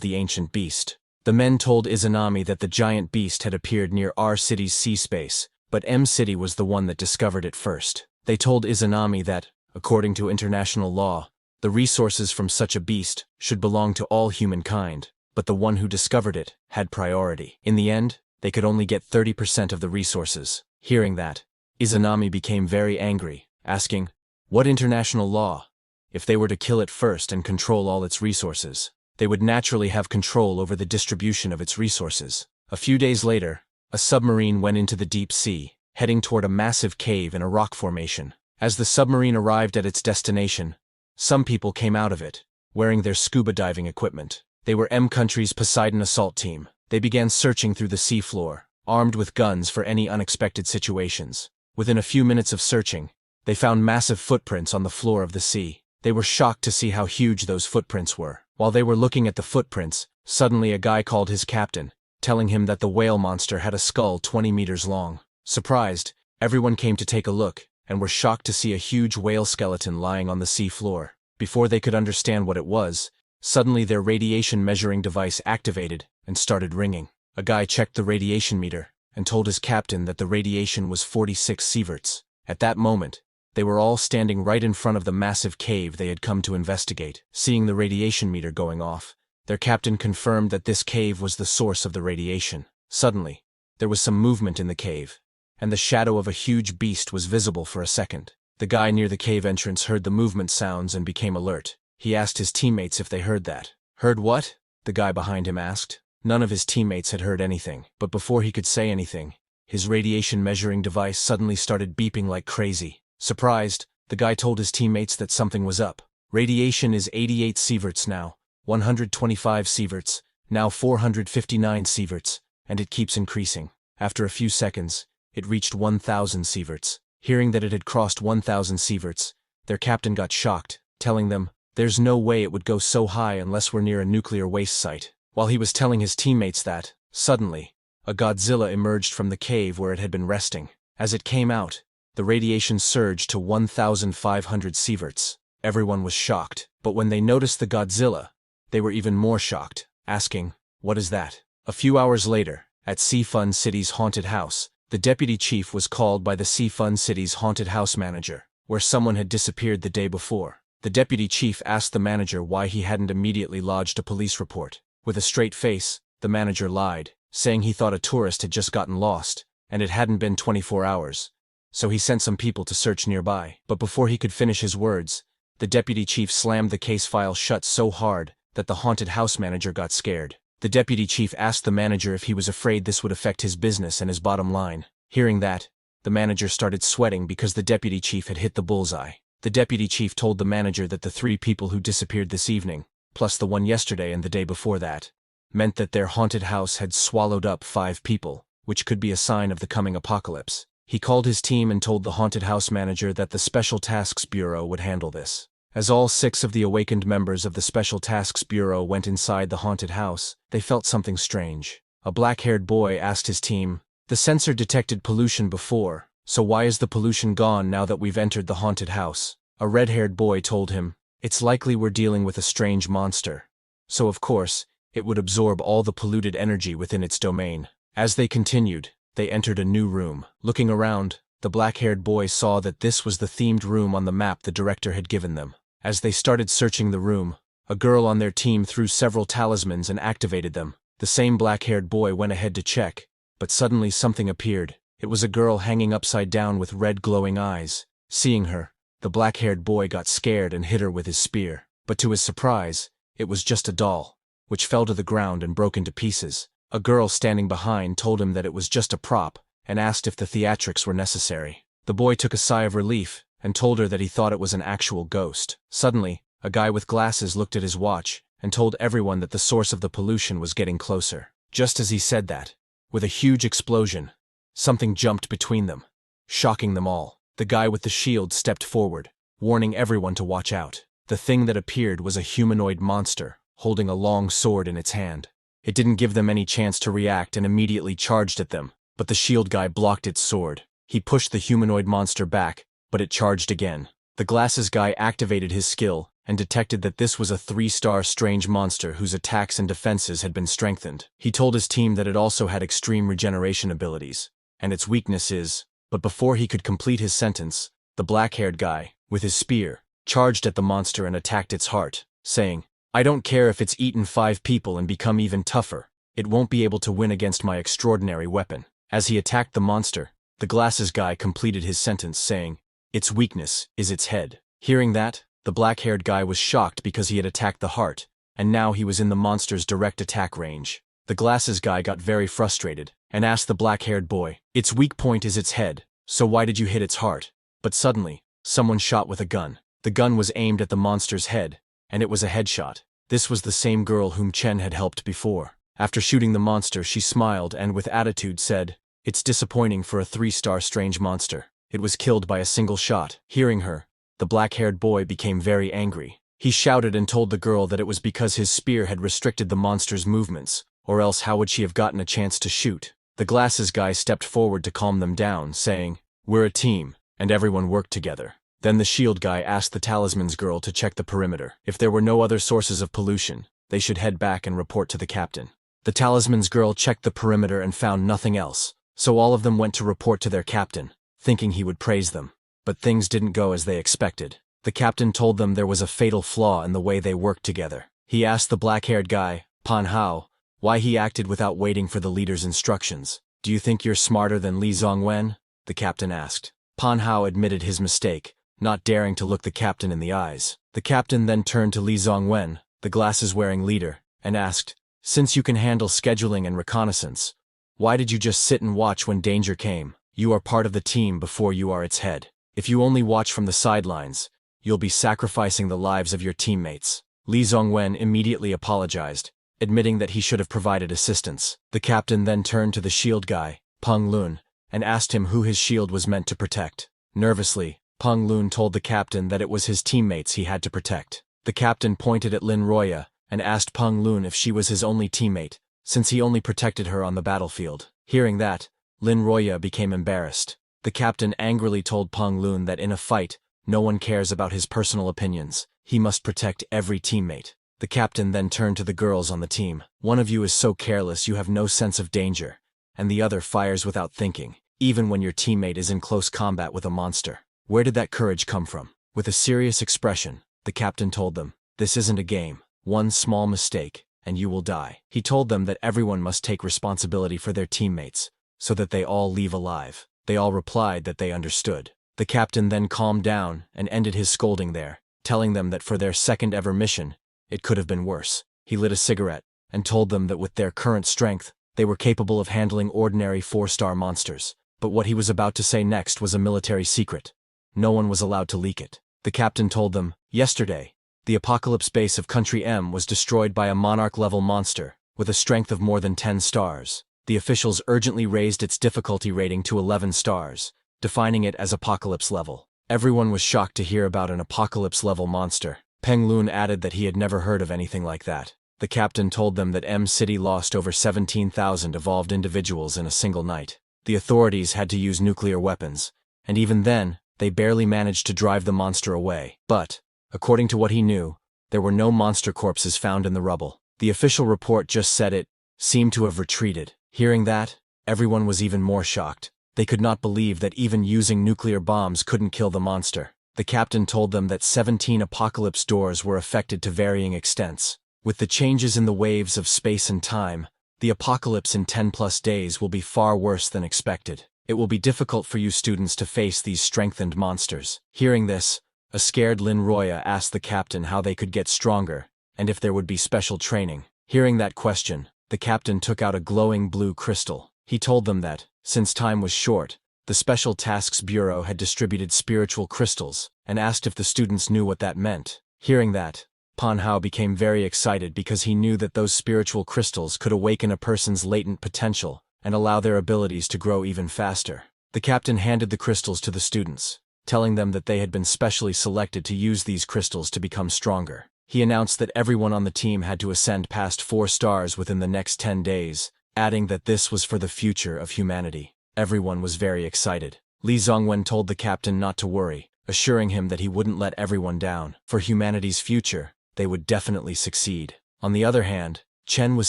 the ancient beast. The men told Izanami that the giant beast had appeared near our city's sea space, but M City was the one that discovered it first. They told Izanami that, according to international law, the resources from such a beast should belong to all humankind, but the one who discovered it had priority. In the end, they could only get 30% of the resources. Hearing that, Izanami became very angry, asking, "What international law? If they were to kill it first and control all its resources, they would naturally have control over the distribution of its resources." A few days later, a submarine went into the deep sea, heading toward a massive cave in a rock formation. As the submarine arrived at its destination, some people came out of it, wearing their scuba diving equipment. They were M Country's Poseidon assault team. They began searching through the seafloor, armed with guns for any unexpected situations. Within a few minutes of searching, they found massive footprints on the floor of the sea. They were shocked to see how huge those footprints were. While they were looking at the footprints, suddenly a guy called his captain, telling him that the whale monster had a skull 20 meters long. Surprised, everyone came to take a look, and were shocked to see a huge whale skeleton lying on the sea floor. Before they could understand what it was, suddenly their radiation measuring device activated and started ringing. A guy checked the radiation meter and told his captain that the radiation was 46 sieverts. At that moment, they were all standing right in front of the massive cave they had come to investigate. Seeing the radiation meter going off, their captain confirmed that this cave was the source of the radiation. Suddenly, there was some movement in the cave, and the shadow of a huge beast was visible for a second. The guy near the cave entrance heard the movement sounds and became alert. He asked his teammates if they heard that. "Heard what?" the guy behind him asked. None of his teammates had heard anything, but before he could say anything, his radiation measuring device suddenly started beeping like crazy. Surprised, the guy told his teammates that something was up. "Radiation is 88 sieverts now, 125 sieverts, now 459 sieverts, and it keeps increasing." After a few seconds, it reached 1,000 sieverts. Hearing that it had crossed 1,000 sieverts, their captain got shocked, telling them, "There's no way it would go so high unless we're near a nuclear waste site." While he was telling his teammates that, suddenly, a Godzilla emerged from the cave where it had been resting. As it came out, the radiation surged to 1,500 sieverts. Everyone was shocked, but when they noticed the Godzilla, they were even more shocked, asking, "What is that?" A few hours later, at Seafun City's haunted house, the deputy chief was called by the Seafun City's haunted house manager, where someone had disappeared the day before. The deputy chief asked the manager why he hadn't immediately lodged a police report. With a straight face, the manager lied, saying he thought a tourist had just gotten lost, and it hadn't been 24 hours, so he sent some people to search nearby. But before he could finish his words, the deputy chief slammed the case file shut so hard that the haunted house manager got scared. The deputy chief asked the manager if he was afraid this would affect his business and his bottom line. Hearing that, the manager started sweating because the deputy chief had hit the bullseye. The deputy chief told the manager that the 3 people who disappeared this evening, plus the one yesterday and the day before that, meant that their haunted house had swallowed up 5 people, which could be a sign of the coming apocalypse. He called his team and told the haunted house manager that the Special Tasks Bureau would handle this. As all 6 of the awakened members of the Special Tasks Bureau went inside the haunted house, they felt something strange. A black-haired boy asked his team, "The sensor detected pollution before, so why is the pollution gone now that we've entered the haunted house?" A red-haired boy told him, "It's likely we're dealing with a strange monster, so of course, it would absorb all the polluted energy within its domain." As they continued, they entered a new room. Looking around, the black-haired boy saw that this was the themed room on the map the director had given them. As they started searching the room, a girl on their team threw several talismans and activated them. The same black-haired boy went ahead to check, but suddenly something appeared. It was a girl hanging upside down with red glowing eyes. Seeing her, the black-haired boy got scared and hit her with his spear. But to his surprise, it was just a doll, which fell to the ground and broke into pieces. A girl standing behind told him that it was just a prop and asked if the theatrics were necessary. The boy took a sigh of relief and told her that he thought it was an actual ghost. Suddenly, a guy with glasses looked at his watch and told everyone that the source of the pollution was getting closer. Just as he said that, with a huge explosion, something jumped between them, shocking them all. The guy with the shield stepped forward, warning everyone to watch out. The thing that appeared was a humanoid monster, holding a long sword in its hand. It didn't give them any chance to react and immediately charged at them, but the shield guy blocked its sword. He pushed the humanoid monster back, but it charged again. The glasses guy activated his skill and detected that this was a 3-star strange monster whose attacks and defenses had been strengthened. He told his team that it also had extreme regeneration abilities, and its weakness is, but before he could complete his sentence, the black-haired guy, with his spear, charged at the monster and attacked its heart, saying, "I don't care if it's eaten 5 people and become even tougher, it won't be able to win against my extraordinary weapon." As he attacked the monster, the glasses guy completed his sentence saying, "Its weakness is its head." Hearing that, the black-haired guy was shocked because he had attacked the heart, and now he was in the monster's direct attack range. The glasses guy got very frustrated and asked the black-haired boy, "Its weak point is its head, so why did you hit its heart?" But suddenly, someone shot with a gun. The gun was aimed at the monster's head, and it was a headshot. This was the same girl whom Chen had helped before. After shooting the monster, she smiled and with attitude said, "It's disappointing for a 3-star strange monster. It was killed by a single shot." Hearing her, the black-haired boy became very angry. He shouted and told the girl that it was because his spear had restricted the monster's movements, or else how would she have gotten a chance to shoot? The glasses guy stepped forward to calm them down, saying, "We're a team, and everyone worked together." Then the shield guy asked the talisman's girl to check the perimeter. If there were no other sources of pollution, they should head back and report to the captain. The talisman's girl checked the perimeter and found nothing else, so all of them went to report to their captain, thinking he would praise them. But things didn't go as they expected. The captain told them there was a fatal flaw in the way they worked together. He asked the black-haired guy, Pan Hao, why he acted without waiting for the leader's instructions. "Do you think you're smarter than Li Zongwen?" the captain asked. Pan Hao admitted his mistake, not daring to look the captain in the eyes. The captain then turned to Li Zongwen, the glasses-wearing leader, and asked, "Since you can handle scheduling and reconnaissance, why did you just sit and watch when danger came? You are part of the team before you are its head. If you only watch from the sidelines, you'll be sacrificing the lives of your teammates." Li Zongwen immediately apologized, admitting that he should have provided assistance. The captain then turned to the shield guy, Peng Lun, and asked him who his shield was meant to protect. Nervously, Peng Lun told the captain that it was his teammates he had to protect. The captain pointed at Lin Roya and asked Peng Lun if she was his only teammate, since he only protected her on the battlefield. Hearing that, Lin Roya became embarrassed. The captain angrily told Peng Lun that in a fight, no one cares about his personal opinions. He must protect every teammate. The captain then turned to the girls on the team. "One of you is so careless you have no sense of danger, and the other fires without thinking, even when your teammate is in close combat with a monster. Where did that courage come from?" With a serious expression, the captain told them, "This isn't a game. One small mistake, and you will die." He told them that everyone must take responsibility for their teammates, so that they all leave alive. They all replied that they understood. The captain then calmed down and ended his scolding there, telling them that for their second-ever mission, it could have been worse. He lit a cigarette and told them that with their current strength, they were capable of handling ordinary 4-star monsters. But what he was about to say next was a military secret. No one was allowed to leak it. The captain told them, "Yesterday, the Apocalypse base of Country M was destroyed by a Monarch-level monster with a strength of more than 10 stars. The officials urgently raised its difficulty rating to 11 stars, defining it as Apocalypse level." Everyone was shocked to hear about an Apocalypse-level monster. Peng Lun added that he had never heard of anything like that. The captain told them that M City lost over 17,000 evolved individuals in a single night. The authorities had to use nuclear weapons, and even then, they barely managed to drive the monster away. But, according to what he knew, there were no monster corpses found in the rubble. The official report just said it seemed to have retreated. Hearing that, everyone was even more shocked. They could not believe that even using nuclear bombs couldn't kill the monster. The captain told them that 17 apocalypse doors were affected to varying extents. With the changes in the waves of space and time, the apocalypse in 10+ days will be far worse than expected. It will be difficult for you students to face these strengthened monsters. Hearing this, a scared Lin Roya asked the captain how they could get stronger, and if there would be special training. Hearing that question, the captain took out a glowing blue crystal. He told them that, since time was short, the Special Tasks Bureau had distributed spiritual crystals, and asked if the students knew what that meant. Hearing that, Manhwa became very excited because he knew that those spiritual crystals could awaken a person's latent potential and allow their abilities to grow even faster. The captain handed the crystals to the students, telling them that they had been specially selected to use these crystals to become stronger. He announced that everyone on the team had to ascend past 4 stars within the next 10 days, adding that this was for the future of humanity. Everyone was very excited. Li Zongwen told the captain not to worry, assuring him that he wouldn't let everyone down. For humanity's future, they would definitely succeed. On the other hand, Chen was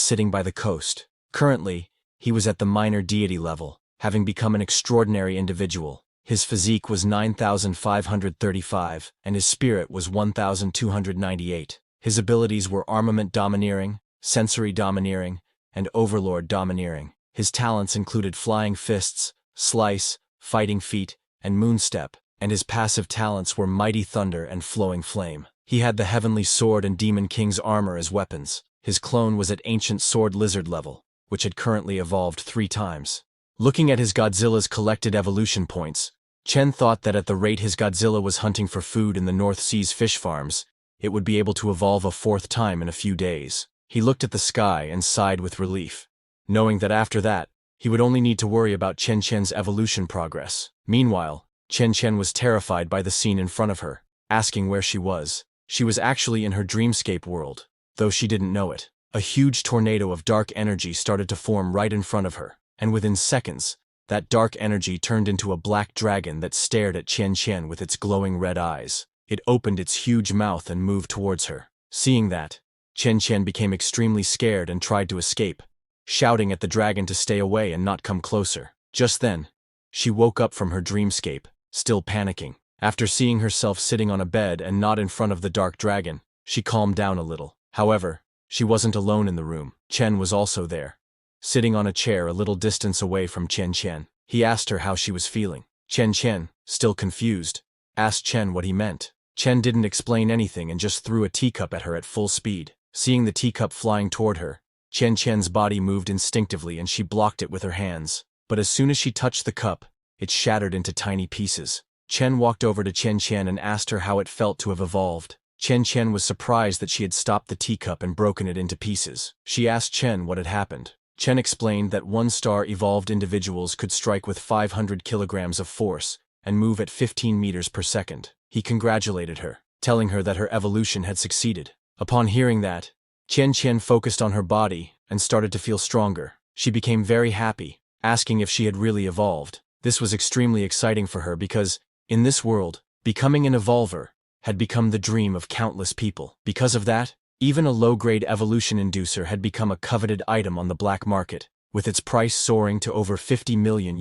sitting by the coast. Currently, he was at the minor deity level, having become an extraordinary individual. His physique was 9,535, and his spirit was 1,298. His abilities were armament domineering, sensory domineering, and overlord domineering. His talents included flying fists, slice, fighting feet, and moonstep, and his passive talents were mighty thunder and flowing flame. He had the heavenly sword and demon king's armor as weapons. His clone was at ancient sword lizard level, which had currently evolved 3 times. Looking at his Godzilla's collected evolution points, Chen thought that at the rate his Godzilla was hunting for food in the North Sea's fish farms, it would be able to evolve a 4th time in a few days. He looked at the sky and sighed with relief, knowing that after that, he would only need to worry about Chen Chen's evolution progress. Meanwhile, Chen Chen was terrified by the scene in front of her, asking where she was. She was actually in her dreamscape world, though she didn't know it. A huge tornado of dark energy started to form right in front of her, and within seconds, that dark energy turned into a black dragon that stared at Chen Chen with its glowing red eyes. It opened its huge mouth and moved towards her. Seeing that, Chen Chen became extremely scared and tried to escape, shouting at the dragon to stay away and not come closer. Just then, she woke up from her dreamscape, still panicking. After seeing herself sitting on a bed and not in front of the dark dragon, she calmed down a little. However, she wasn't alone in the room. Chen was also there, sitting on a chair a little distance away from Chen Chen. He asked her how she was feeling. Chen Chen, still confused, asked Chen what he meant. Chen didn't explain anything and just threw a teacup at her at full speed. Seeing the teacup flying toward her, Chen Chen's body moved instinctively and she blocked it with her hands. But as soon as she touched the cup, it shattered into tiny pieces. Chen walked over to Chen Chen and asked her how it felt to have evolved. Chen Chen was surprised that she had stopped the teacup and broken it into pieces. She asked Chen what had happened. Chen explained that 1-star evolved individuals could strike with 500 kilograms of force and move at 15 meters per second. He congratulated her, telling her that her evolution had succeeded. Upon hearing that, Chen Chen focused on her body and started to feel stronger. She became very happy, asking if she had really evolved. This was extremely exciting for her because, in this world, becoming an evolver had become the dream of countless people. Because of that, even a low-grade evolution inducer had become a coveted item on the black market, with its price soaring to over $50 million.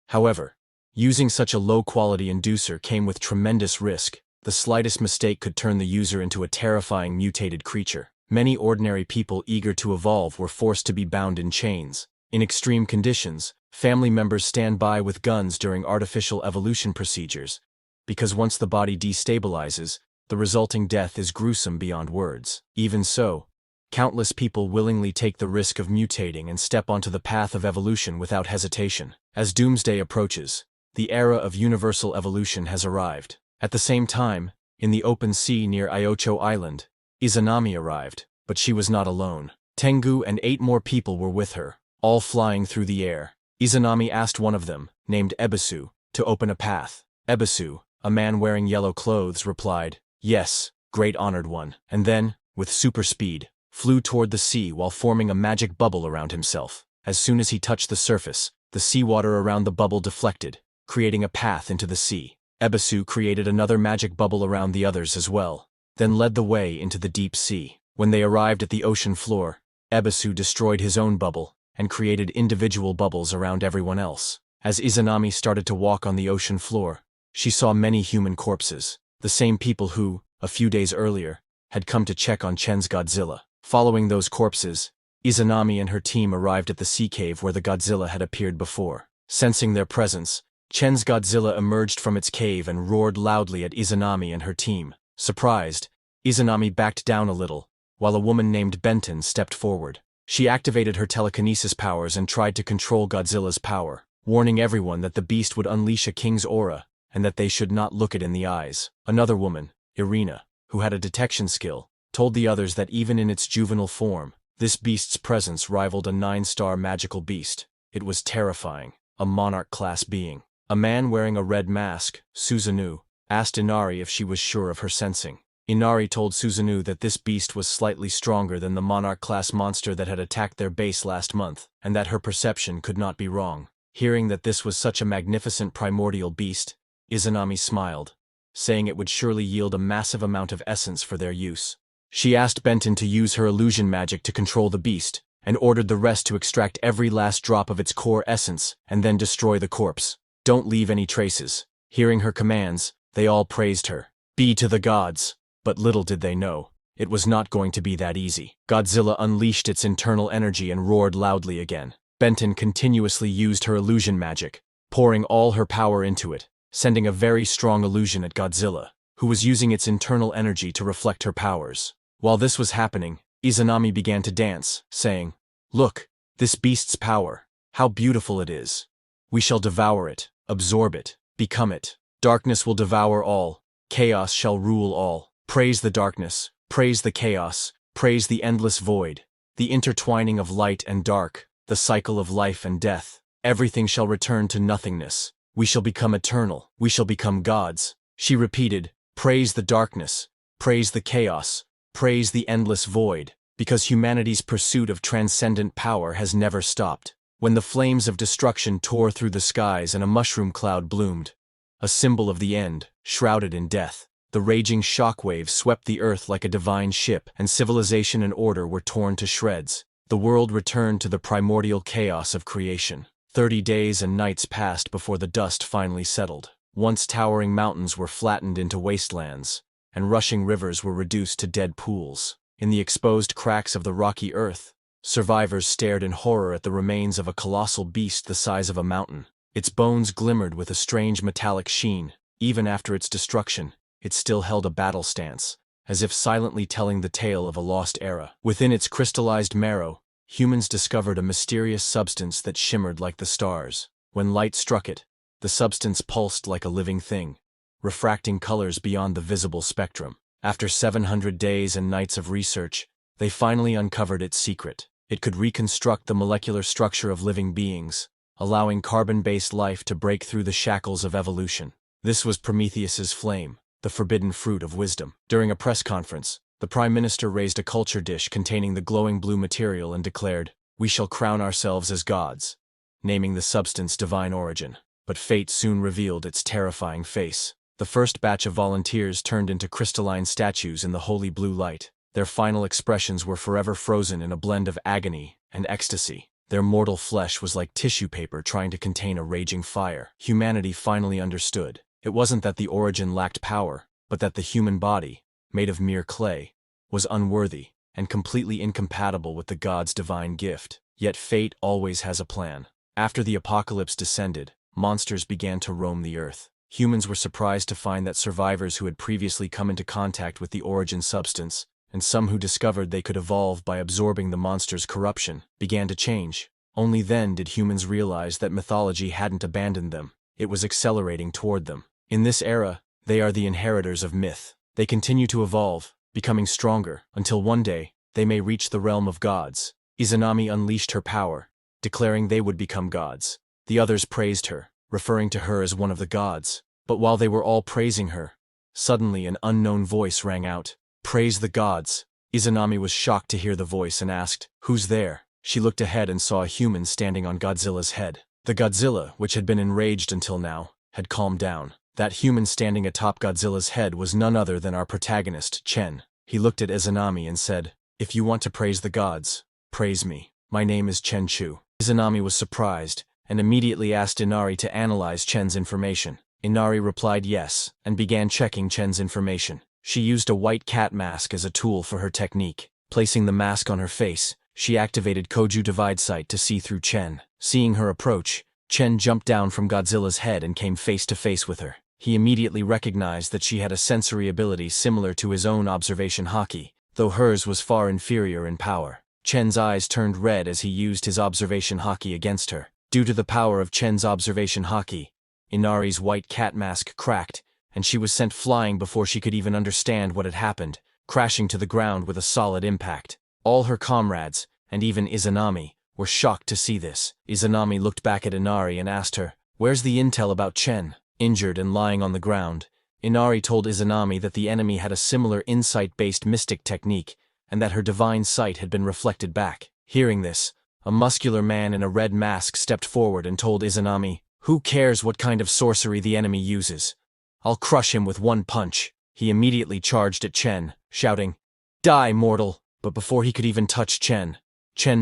However, using such a low-quality inducer came with tremendous risk. The slightest mistake could turn the user into a terrifying mutated creature. Many ordinary people eager to evolve were forced to be bound in chains. In extreme conditions, family members stand by with guns during artificial evolution procedures, because once the body destabilizes, the resulting death is gruesome beyond words. Even so, countless people willingly take the risk of mutating and step onto the path of evolution without hesitation. As doomsday approaches, the era of universal evolution has arrived. At the same time, in the open sea near Iocho Island, Izanami arrived, but she was not alone. Tengu and 8 more people were with her, all flying through the air. Izanami asked one of them, named Ebisu, to open a path. Ebisu, a man wearing yellow clothes, replied, "Yes, great honored one," and then, with super speed, flew toward the sea while forming a magic bubble around himself. As soon as he touched the surface, the seawater around the bubble deflected, creating a path into the sea. Ebisu created another magic bubble around the others as well, then led the way into the deep sea. When they arrived at the ocean floor, Ebisu destroyed his own bubble and created individual bubbles around everyone else. As Izanami started to walk on the ocean floor, she saw many human corpses, the same people who, a few days earlier, had come to check on Chen's Godzilla. Following those corpses, Izanami and her team arrived at the sea cave where the Godzilla had appeared before. Sensing their presence, Chen's Godzilla emerged from its cave and roared loudly at Izanami and her team. Surprised, Izanami backed down a little, while a woman named Bitten stepped forward. She activated her telekinesis powers and tried to control Godzilla's power, warning everyone that the beast would unleash a king's aura and that they should not look it in the eyes. Another woman, Irina, who had a detection skill, told the others that even in its juvenile form, this beast's presence rivaled a 9-star magical beast. It was terrifying, a monarch-class being. A man wearing a red mask, Susanoo, asked Inari if she was sure of her sensing. Inari told Susanoo that this beast was slightly stronger than the monarch-class monster that had attacked their base last month, and that her perception could not be wrong. Hearing that this was such a magnificent primordial beast, Izanami smiled, saying it would surely yield a massive amount of essence for their use. She asked Bitten to use her illusion magic to control the beast, and ordered the rest to extract every last drop of its core essence and then destroy the corpse. Don't leave any traces. Hearing her commands, they all praised her. Be to the gods. But little did they know, it was not going to be that easy. Godzilla unleashed its internal energy and roared loudly again. Bitten continuously used her illusion magic, pouring all her power into it, sending a very strong illusion at Godzilla, who was using its internal energy to reflect her powers. While this was happening, Izanami began to dance, saying, "Look, this beast's power, how beautiful it is. We shall devour it, absorb it, become it. Darkness will devour all, chaos shall rule all. Praise the darkness, praise the chaos, praise the endless void, the intertwining of light and dark, the cycle of life and death. Everything shall return to nothingness. We shall become eternal, we shall become gods." She repeated, "Praise the darkness, praise the chaos, praise the endless void, because humanity's pursuit of transcendent power has never stopped." When the flames of destruction tore through the skies and a mushroom cloud bloomed, a symbol of the end, shrouded in death, the raging shockwaves swept the earth like a divine ship, and civilization and order were torn to shreds. The world returned to the primordial chaos of creation. 30 days and nights passed before the dust finally settled. Once towering mountains were flattened into wastelands, and rushing rivers were reduced to dead pools. In the exposed cracks of the rocky earth, survivors stared in horror at the remains of a colossal beast the size of a mountain. Its bones glimmered with a strange metallic sheen. Even after its destruction, it still held a battle stance, as if silently telling the tale of a lost era. Within its crystallized marrow, humans discovered a mysterious substance that shimmered like the stars. When light struck it, the substance pulsed like a living thing, refracting colors beyond the visible spectrum. After 700 days and nights of research, they finally uncovered its secret. It could reconstruct the molecular structure of living beings, allowing carbon-based life to break through the shackles of evolution. This was Prometheus's flame, the forbidden fruit of wisdom. During a press conference, the Prime Minister raised a culture dish containing the glowing blue material and declared, "We shall crown ourselves as gods," naming the substance Divine Origin. But fate soon revealed its terrifying face. The first batch of volunteers turned into crystalline statues in the holy blue light. Their final expressions were forever frozen in a blend of agony and ecstasy. Their mortal flesh was like tissue paper trying to contain a raging fire. Humanity finally understood. It wasn't that the Origin lacked power, but that the human body, made of mere clay, was unworthy and completely incompatible with the god's divine gift. Yet fate always has a plan. After the apocalypse descended, monsters began to roam the earth. Humans were surprised to find that survivors who had previously come into contact with the Origin substance, and some who discovered they could evolve by absorbing the monster's corruption, began to change. Only then did humans realize that mythology hadn't abandoned them. It was accelerating toward them. In this era, they are the inheritors of myth. They continue to evolve, becoming stronger, until one day, they may reach the realm of gods. Izanami unleashed her power, declaring they would become gods. The others praised her, referring to her as one of the gods. But while they were all praising her, suddenly an unknown voice rang out, "Praise the gods." Izanami was shocked to hear the voice and asked, "Who's there?" She looked ahead and saw a human standing on Godzilla's head. The Godzilla, which had been enraged until now, had calmed down. That human standing atop Godzilla's head was none other than our protagonist, Chen. He looked at Izanami and said, "If you want to praise the gods, praise me. My name is Chen Chu." Izanami was surprised, and immediately asked Inari to analyze Chen's information. Inari replied yes, and began checking Chen's information. She used a white cat mask as a tool for her technique. Placing the mask on her face, she activated Koju Divide Sight to see through Chen. Seeing her approach, Chen jumped down from Godzilla's head and came face to face with her. He immediately recognized that she had a sensory ability similar to his own observation haki, though hers was far inferior in power. Chen's eyes turned red as he used his observation haki against her. Due to the power of Chen's observation haki, Inari's white cat mask cracked, and she was sent flying before she could even understand what had happened, crashing to the ground with a solid impact. All her comrades, and even Izanami, were shocked to see this. Izanami looked back at Inari and asked her, "Where's the intel about Chen?" Injured and lying on the ground, Inari told Izanami that the enemy had a similar insight-based mystic technique, and that her divine sight had been reflected back. Hearing this, a muscular man in a red mask stepped forward and told Izanami, "Who cares what kind of sorcery the enemy uses? I'll crush him with one punch." He immediately charged at Chen, shouting, "Die, mortal!" But before he could even touch Chen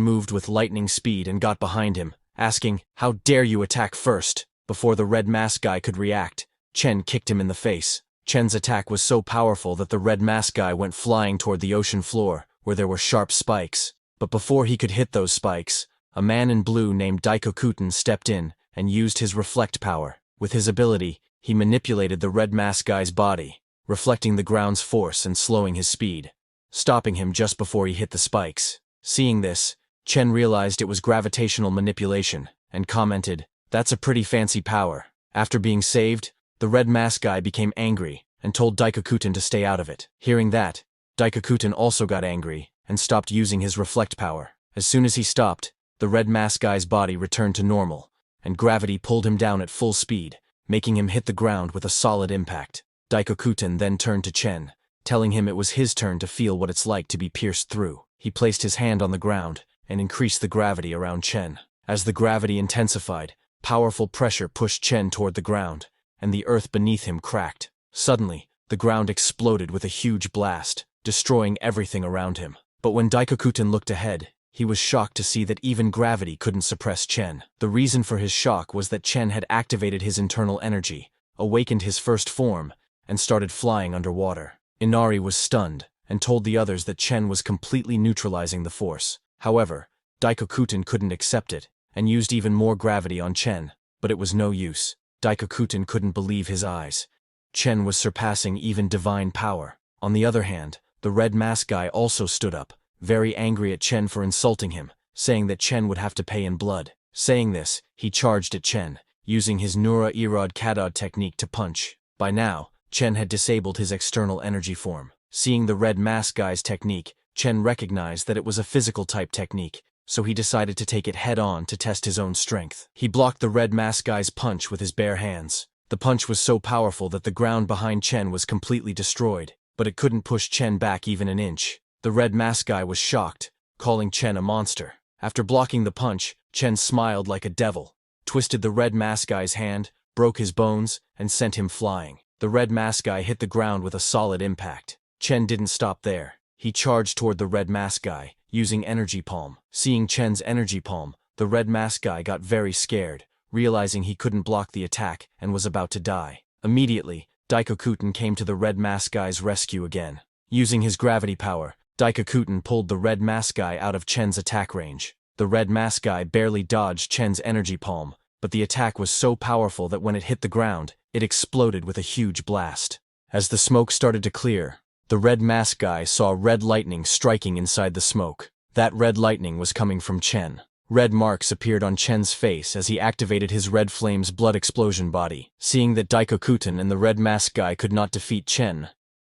moved with lightning speed and got behind him, asking, "How dare you attack first?" Before the red mask guy could react, Chen kicked him in the face. Chen's attack was so powerful that the red mask guy went flying toward the ocean floor, where there were sharp spikes. But before he could hit those spikes, a man in blue named Daikokuten stepped in and used his reflect power. With his ability, he manipulated the red mask guy's body, reflecting the ground's force and slowing his speed, stopping him just before he hit the spikes. Seeing this, Chen realized it was gravitational manipulation, and commented, "That's a pretty fancy power." After being saved, the red mask guy became angry and told Daikokuten to stay out of it. Hearing that, Daikokuten also got angry and stopped using his reflect power. As soon as he stopped, the red mask guy's body returned to normal, and gravity pulled him down at full speed, making him hit the ground with a solid impact. Daikokuten then turned to Chen, telling him it was his turn to feel what it's like to be pierced through. He placed his hand on the ground and increased the gravity around Chen. As the gravity intensified, powerful pressure pushed Chen toward the ground, and the earth beneath him cracked. Suddenly, the ground exploded with a huge blast, destroying everything around him. But when Daikokuten looked ahead, he was shocked to see that even gravity couldn't suppress Chen. The reason for his shock was that Chen had activated his internal energy, awakened his first form, and started flying underwater. Inari was stunned and told the others that Chen was completely neutralizing the force. However, Daikokuten couldn't accept it and used even more gravity on Chen, but it was no use. Daikokuten couldn't believe his eyes. Chen was surpassing even divine power. On the other hand, the red mask guy also stood up, very angry at Chen for insulting him, saying that Chen would have to pay in blood. Saying this, he charged at Chen, using his Nura Erod Kadod technique to punch. By now, Chen had disabled his external energy form. Seeing the red mask guy's technique, Chen recognized that it was a physical type technique, so he decided to take it head-on to test his own strength. He blocked the red mask guy's punch with his bare hands. The punch was so powerful that the ground behind Chen was completely destroyed, but it couldn't push Chen back even an inch. The red mask guy was shocked, calling Chen a monster. After blocking the punch, Chen smiled like a devil, twisted the red mask guy's hand, broke his bones, and sent him flying. The red mask guy hit the ground with a solid impact. Chen didn't stop there. He charged toward the red mask guy, using energy palm. Seeing Chen's energy palm, the red mask guy got very scared, realizing he couldn't block the attack and was about to die. Immediately, Daikokuten came to the red mask guy's rescue again. Using his gravity power, Daikokuten pulled the red mask guy out of Chen's attack range. The red mask guy barely dodged Chen's energy palm, but the attack was so powerful that when it hit the ground, it exploded with a huge blast. As the smoke started to clear, the red mask guy saw red lightning striking inside the smoke. That red lightning was coming from Chen. Red marks appeared on Chen's face as he activated his red flame's blood explosion body. Seeing that Daikokuten and the red mask guy could not defeat Chen,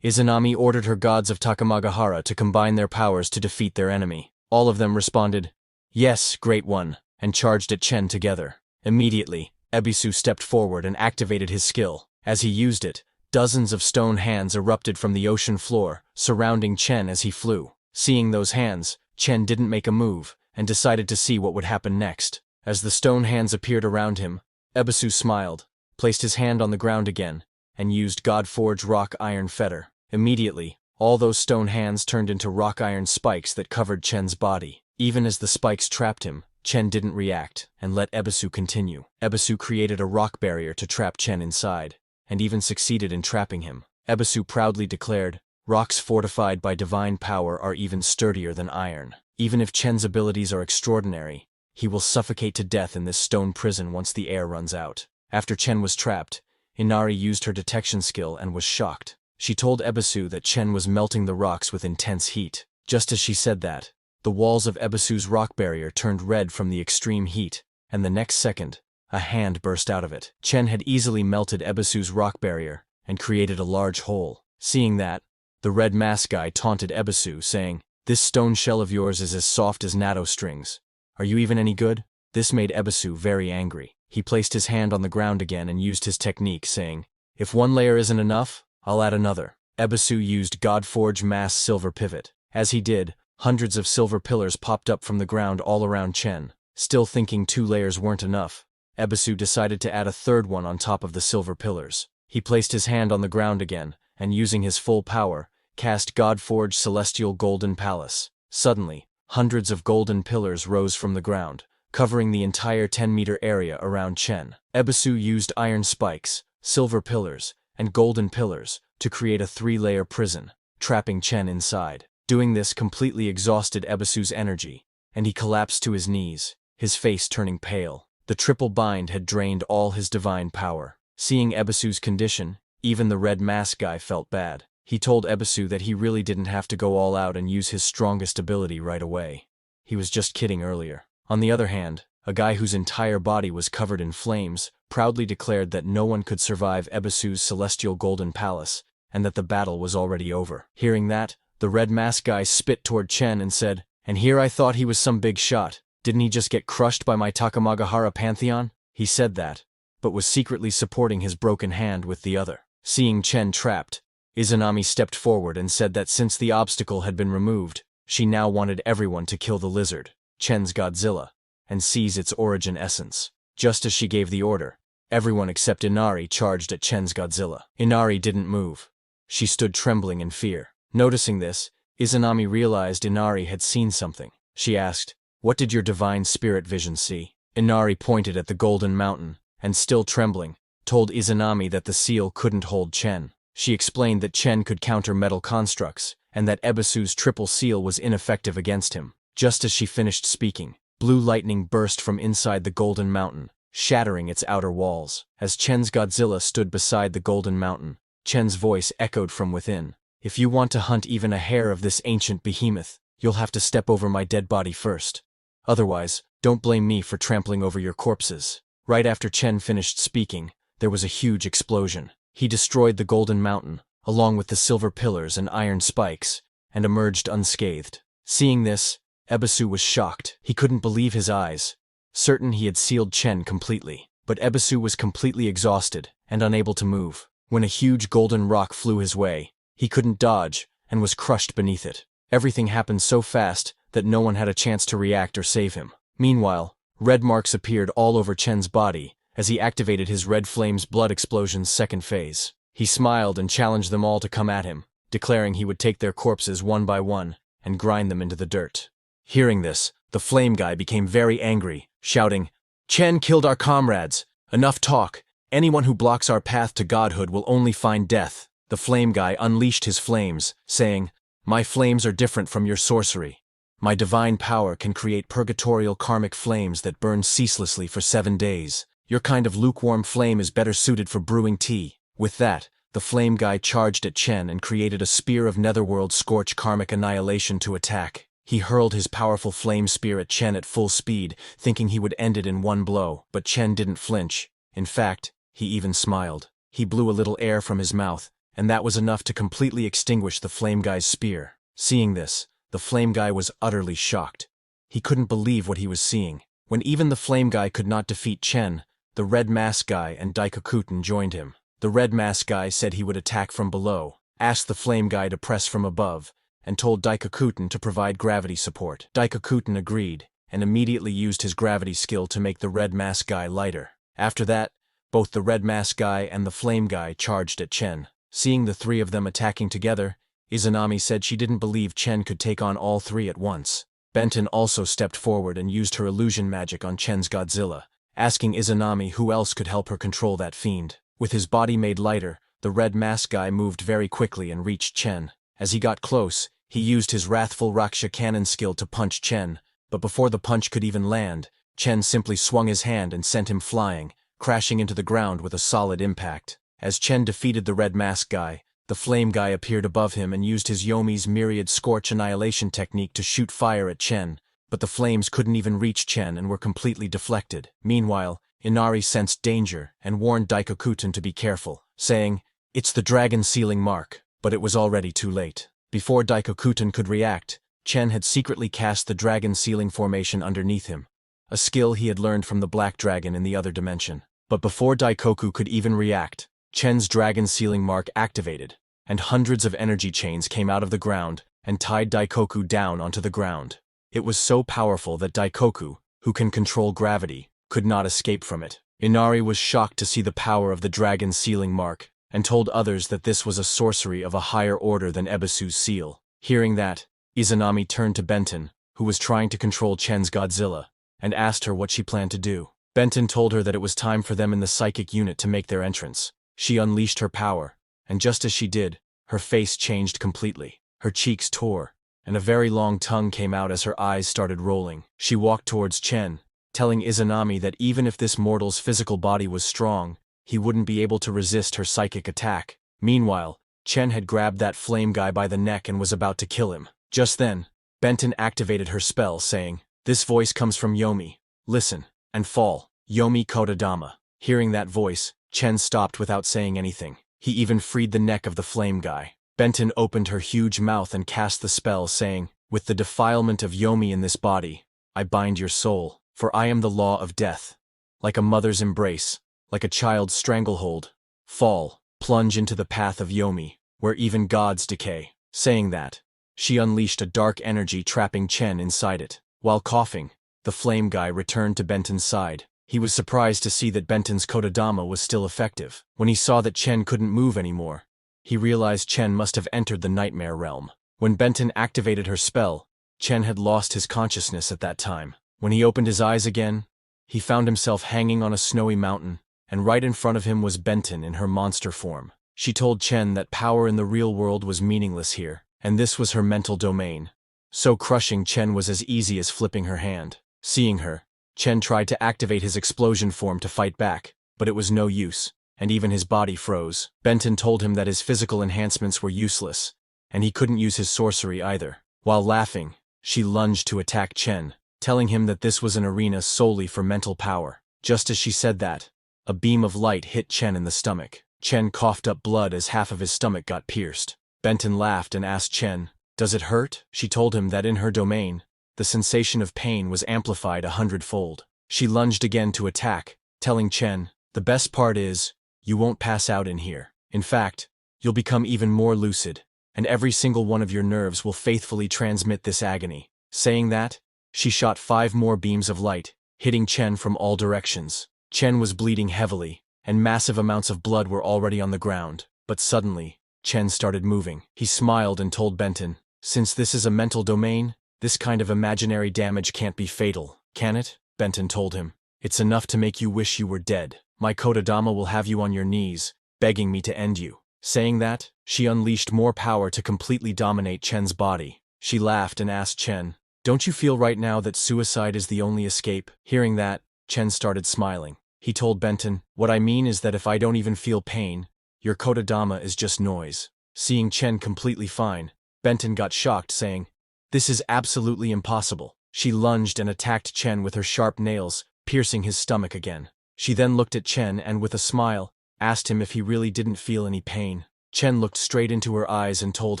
Izanami ordered her gods of Takamagahara to combine their powers to defeat their enemy. All of them responded, "Yes, Great One," and charged at Chen together. Immediately, Ebisu stepped forward and activated his skill. As he used it, dozens of stone hands erupted from the ocean floor, surrounding Chen as he flew. Seeing those hands, Chen didn't make a move, and decided to see what would happen next. As the stone hands appeared around him, Ebisu smiled, placed his hand on the ground again, and used God-forged rock iron fetter. Immediately, all those stone hands turned into rock iron spikes that covered Chen's body. Even as the spikes trapped him, Chen didn't react, and let Ebisu continue. Ebisu created a rock barrier to trap Chen inside, and even succeeded in trapping him. Ebisu proudly declared, "Rocks fortified by divine power are even sturdier than iron. Even if Chen's abilities are extraordinary, he will suffocate to death in this stone prison once the air runs out." After Chen was trapped, Inari used her detection skill and was shocked. She told Ebisu that Chen was melting the rocks with intense heat. Just as she said that, the walls of Ebisu's rock barrier turned red from the extreme heat, and the next second, a hand burst out of it. Chen had easily melted Ebisu's rock barrier, and created a large hole. Seeing that, the red mask guy taunted Ebisu, saying, "This stone shell of yours is as soft as natto strings. Are you even any good?" This made Ebisu very angry. He placed his hand on the ground again and used his technique, saying, "If one layer isn't enough, I'll add another." Ebisu used Godforge Mass Silver Pivot. As he did, hundreds of silver pillars popped up from the ground all around Chen. Still thinking 2 layers weren't enough, Ebisu decided to add a third one on top of the silver pillars. He placed his hand on the ground again, and using his full power, cast Godforge Celestial Golden Palace. Suddenly, hundreds of golden pillars rose from the ground, covering the entire 10-meter area around Chen. Ebisu used iron spikes, silver pillars, and golden pillars to create a 3-layer prison, trapping Chen inside. Doing this completely exhausted Ebisu's energy, and he collapsed to his knees, his face turning pale. The triple bind had drained all his divine power. Seeing Ebisu's condition, even the red mask guy felt bad. He told Ebisu that he really didn't have to go all out and use his strongest ability right away. He was just kidding earlier. On the other hand, a guy whose entire body was covered in flames proudly declared that no one could survive Ebisu's celestial golden palace, and that the battle was already over. Hearing that, the red mask guy spit toward Chen and said, "And here I thought he was some big shot. Didn't he just get crushed by my Takamagahara Pantheon?" He said that, but was secretly supporting his broken hand with the other. Seeing Chen trapped, Izanami stepped forward and said that since the obstacle had been removed, she now wanted everyone to kill the lizard, Chen's Godzilla, and seize its origin essence. Just as she gave the order, everyone except Inari charged at Chen's Godzilla. Inari didn't move. She stood trembling in fear. Noticing this, Izanami realized Inari had seen something. She asked, "What did your divine spirit vision see?" Inari pointed at the golden mountain, and still trembling, told Izanami that the seal couldn't hold Chen. She explained that Chen could counter metal constructs, and that Ebisu's triple seal was ineffective against him. Just as she finished speaking, blue lightning burst from inside the golden mountain, shattering its outer walls. As Chen's Godzilla stood beside the golden mountain, Chen's voice echoed from within. "If you want to hunt even a hair of this ancient behemoth, you'll have to step over my dead body first. Otherwise, don't blame me for trampling over your corpses." Right after Chen finished speaking, there was a huge explosion. He destroyed the golden mountain, along with the silver pillars and iron spikes, and emerged unscathed. Seeing this, Ebisu was shocked. He couldn't believe his eyes, certain he had sealed Chen completely. But Ebisu was completely exhausted and unable to move. When a huge golden rock flew his way, he couldn't dodge and was crushed beneath it. Everything happened so fast that no one had a chance to react or save him. Meanwhile, red marks appeared all over Chen's body as he activated his Red Flames Blood Explosion's second phase. He smiled and challenged them all to come at him, declaring he would take their corpses one by one and grind them into the dirt. Hearing this, the flame guy became very angry, shouting, "Chen killed our comrades! Enough talk! Anyone who blocks our path to godhood will only find death." The flame guy unleashed his flames, saying, "My flames are different from your sorcery. My divine power can create purgatorial karmic flames that burn ceaselessly for 7 days. Your kind of lukewarm flame is better suited for brewing tea." With that, the flame guy charged at Chen and created a spear of netherworld scorch karmic annihilation to attack. He hurled his powerful flame spear at Chen at full speed, thinking he would end it in one blow, but Chen didn't flinch. In fact, he even smiled. He blew a little air from his mouth, and that was enough to completely extinguish the flame guy's spear. Seeing this, the flame guy was utterly shocked. He couldn't believe what he was seeing. When even the flame guy could not defeat Chen, the red mask guy and Daikokuten joined him. The red mask guy said he would attack from below, asked the flame guy to press from above, and told Daikokuten to provide gravity support. Daikokuten agreed, and immediately used his gravity skill to make the red mask guy lighter. After that, both the red mask guy and the flame guy charged at Chen. Seeing the 3 of them attacking together, Izanami said she didn't believe Chen could take on all 3 at once. Bitten also stepped forward and used her illusion magic on Chen's Godzilla, asking Izanami who else could help her control that fiend. With his body made lighter, the red mask guy moved very quickly and reached Chen. As he got close, he used his wrathful Raksha cannon skill to punch Chen, but before the punch could even land, Chen simply swung his hand and sent him flying, crashing into the ground with a solid impact. As Chen defeated the red mask guy, the flame guy appeared above him and used his Yomi's myriad scorch annihilation technique to shoot fire at Chen, but the flames couldn't even reach Chen and were completely deflected. Meanwhile, Inari sensed danger and warned Daikokuten to be careful, saying, "It's the dragon sealing mark," but it was already too late. Before Daikokuton could react, Chen had secretly cast the dragon sealing formation underneath him, a skill he had learned from the black dragon in the other dimension. But before Daikoku could even react, Chen's dragon sealing mark activated, and hundreds of energy chains came out of the ground and tied Daikoku down onto the ground. It was so powerful that Daikoku, who can control gravity, could not escape from it. Inari was shocked to see the power of the dragon sealing mark, and told others that this was a sorcery of a higher order than Ebisu's seal. Hearing that, Izanami turned to Benten, who was trying to control Chen's Godzilla, and asked her what she planned to do. Benten told her that it was time for them in the psychic unit to make their entrance. She unleashed her power, and just as she did, her face changed completely. Her cheeks tore, and a very long tongue came out as her eyes started rolling. She walked towards Chen, telling Izanami that even if this mortal's physical body was strong, he wouldn't be able to resist her psychic attack. Meanwhile, Chen had grabbed that flame guy by the neck and was about to kill him. Just then, Benten activated her spell, saying, "This voice comes from Yomi. Listen, and fall. Yomi Kodadama." Hearing that voice, Chen stopped without saying anything. He even freed the neck of the flame guy. Benten opened her huge mouth and cast the spell, saying, "With the defilement of Yomi in this body, I bind your soul, for I am the law of death. Like a mother's embrace, like a child's stranglehold, fall, plunge into the path of Yomi, where even gods decay." Saying that, she unleashed a dark energy trapping Chen inside it. While coughing, the flame guy returned to Benten's side. He was surprised to see that Benten's Kodadama was still effective. When he saw that Chen couldn't move anymore, he realized Chen must have entered the nightmare realm. When Benten activated her spell, Chen had lost his consciousness at that time. When he opened his eyes again, he found himself hanging on a snowy mountain, and right in front of him was Benten in her monster form. She told Chen that power in the real world was meaningless here, and this was her mental domain. So crushing Chen was as easy as flipping her hand. Seeing her, Chen tried to activate his explosion form to fight back, but it was no use, and even his body froze. Benten told him that his physical enhancements were useless, and he couldn't use his sorcery either. While laughing, she lunged to attack Chen, telling him that this was an arena solely for mental power. Just as she said that, a beam of light hit Chen in the stomach. Chen coughed up blood as half of his stomach got pierced. Benten laughed and asked Chen, "Does it hurt?" She told him that in her domain, the sensation of pain was amplified 100-fold. She lunged again to attack, telling Chen, "The best part is, you won't pass out in here. In fact, you'll become even more lucid, and every single one of your nerves will faithfully transmit this agony." Saying that, she shot 5 more beams of light, hitting Chen from all directions. Chen was bleeding heavily, and massive amounts of blood were already on the ground. But suddenly, Chen started moving. He smiled and told Benten, "Since this is a mental domain, this kind of imaginary damage can't be fatal, can it?" Benten told him, "It's enough to make you wish you were dead. My Kodadama will have you on your knees, begging me to end you." Saying that, she unleashed more power to completely dominate Chen's body. She laughed and asked Chen, "Don't you feel right now that suicide is the only escape?" Hearing that, Chen started smiling. He told Benten, "What I mean is that if I don't even feel pain, your Kodadama is just noise." Seeing Chen completely fine, Benten got shocked, saying, "This is absolutely impossible." She lunged and attacked Chen with her sharp nails, piercing his stomach again. She then looked at Chen and, with a smile, asked him if he really didn't feel any pain. Chen looked straight into her eyes and told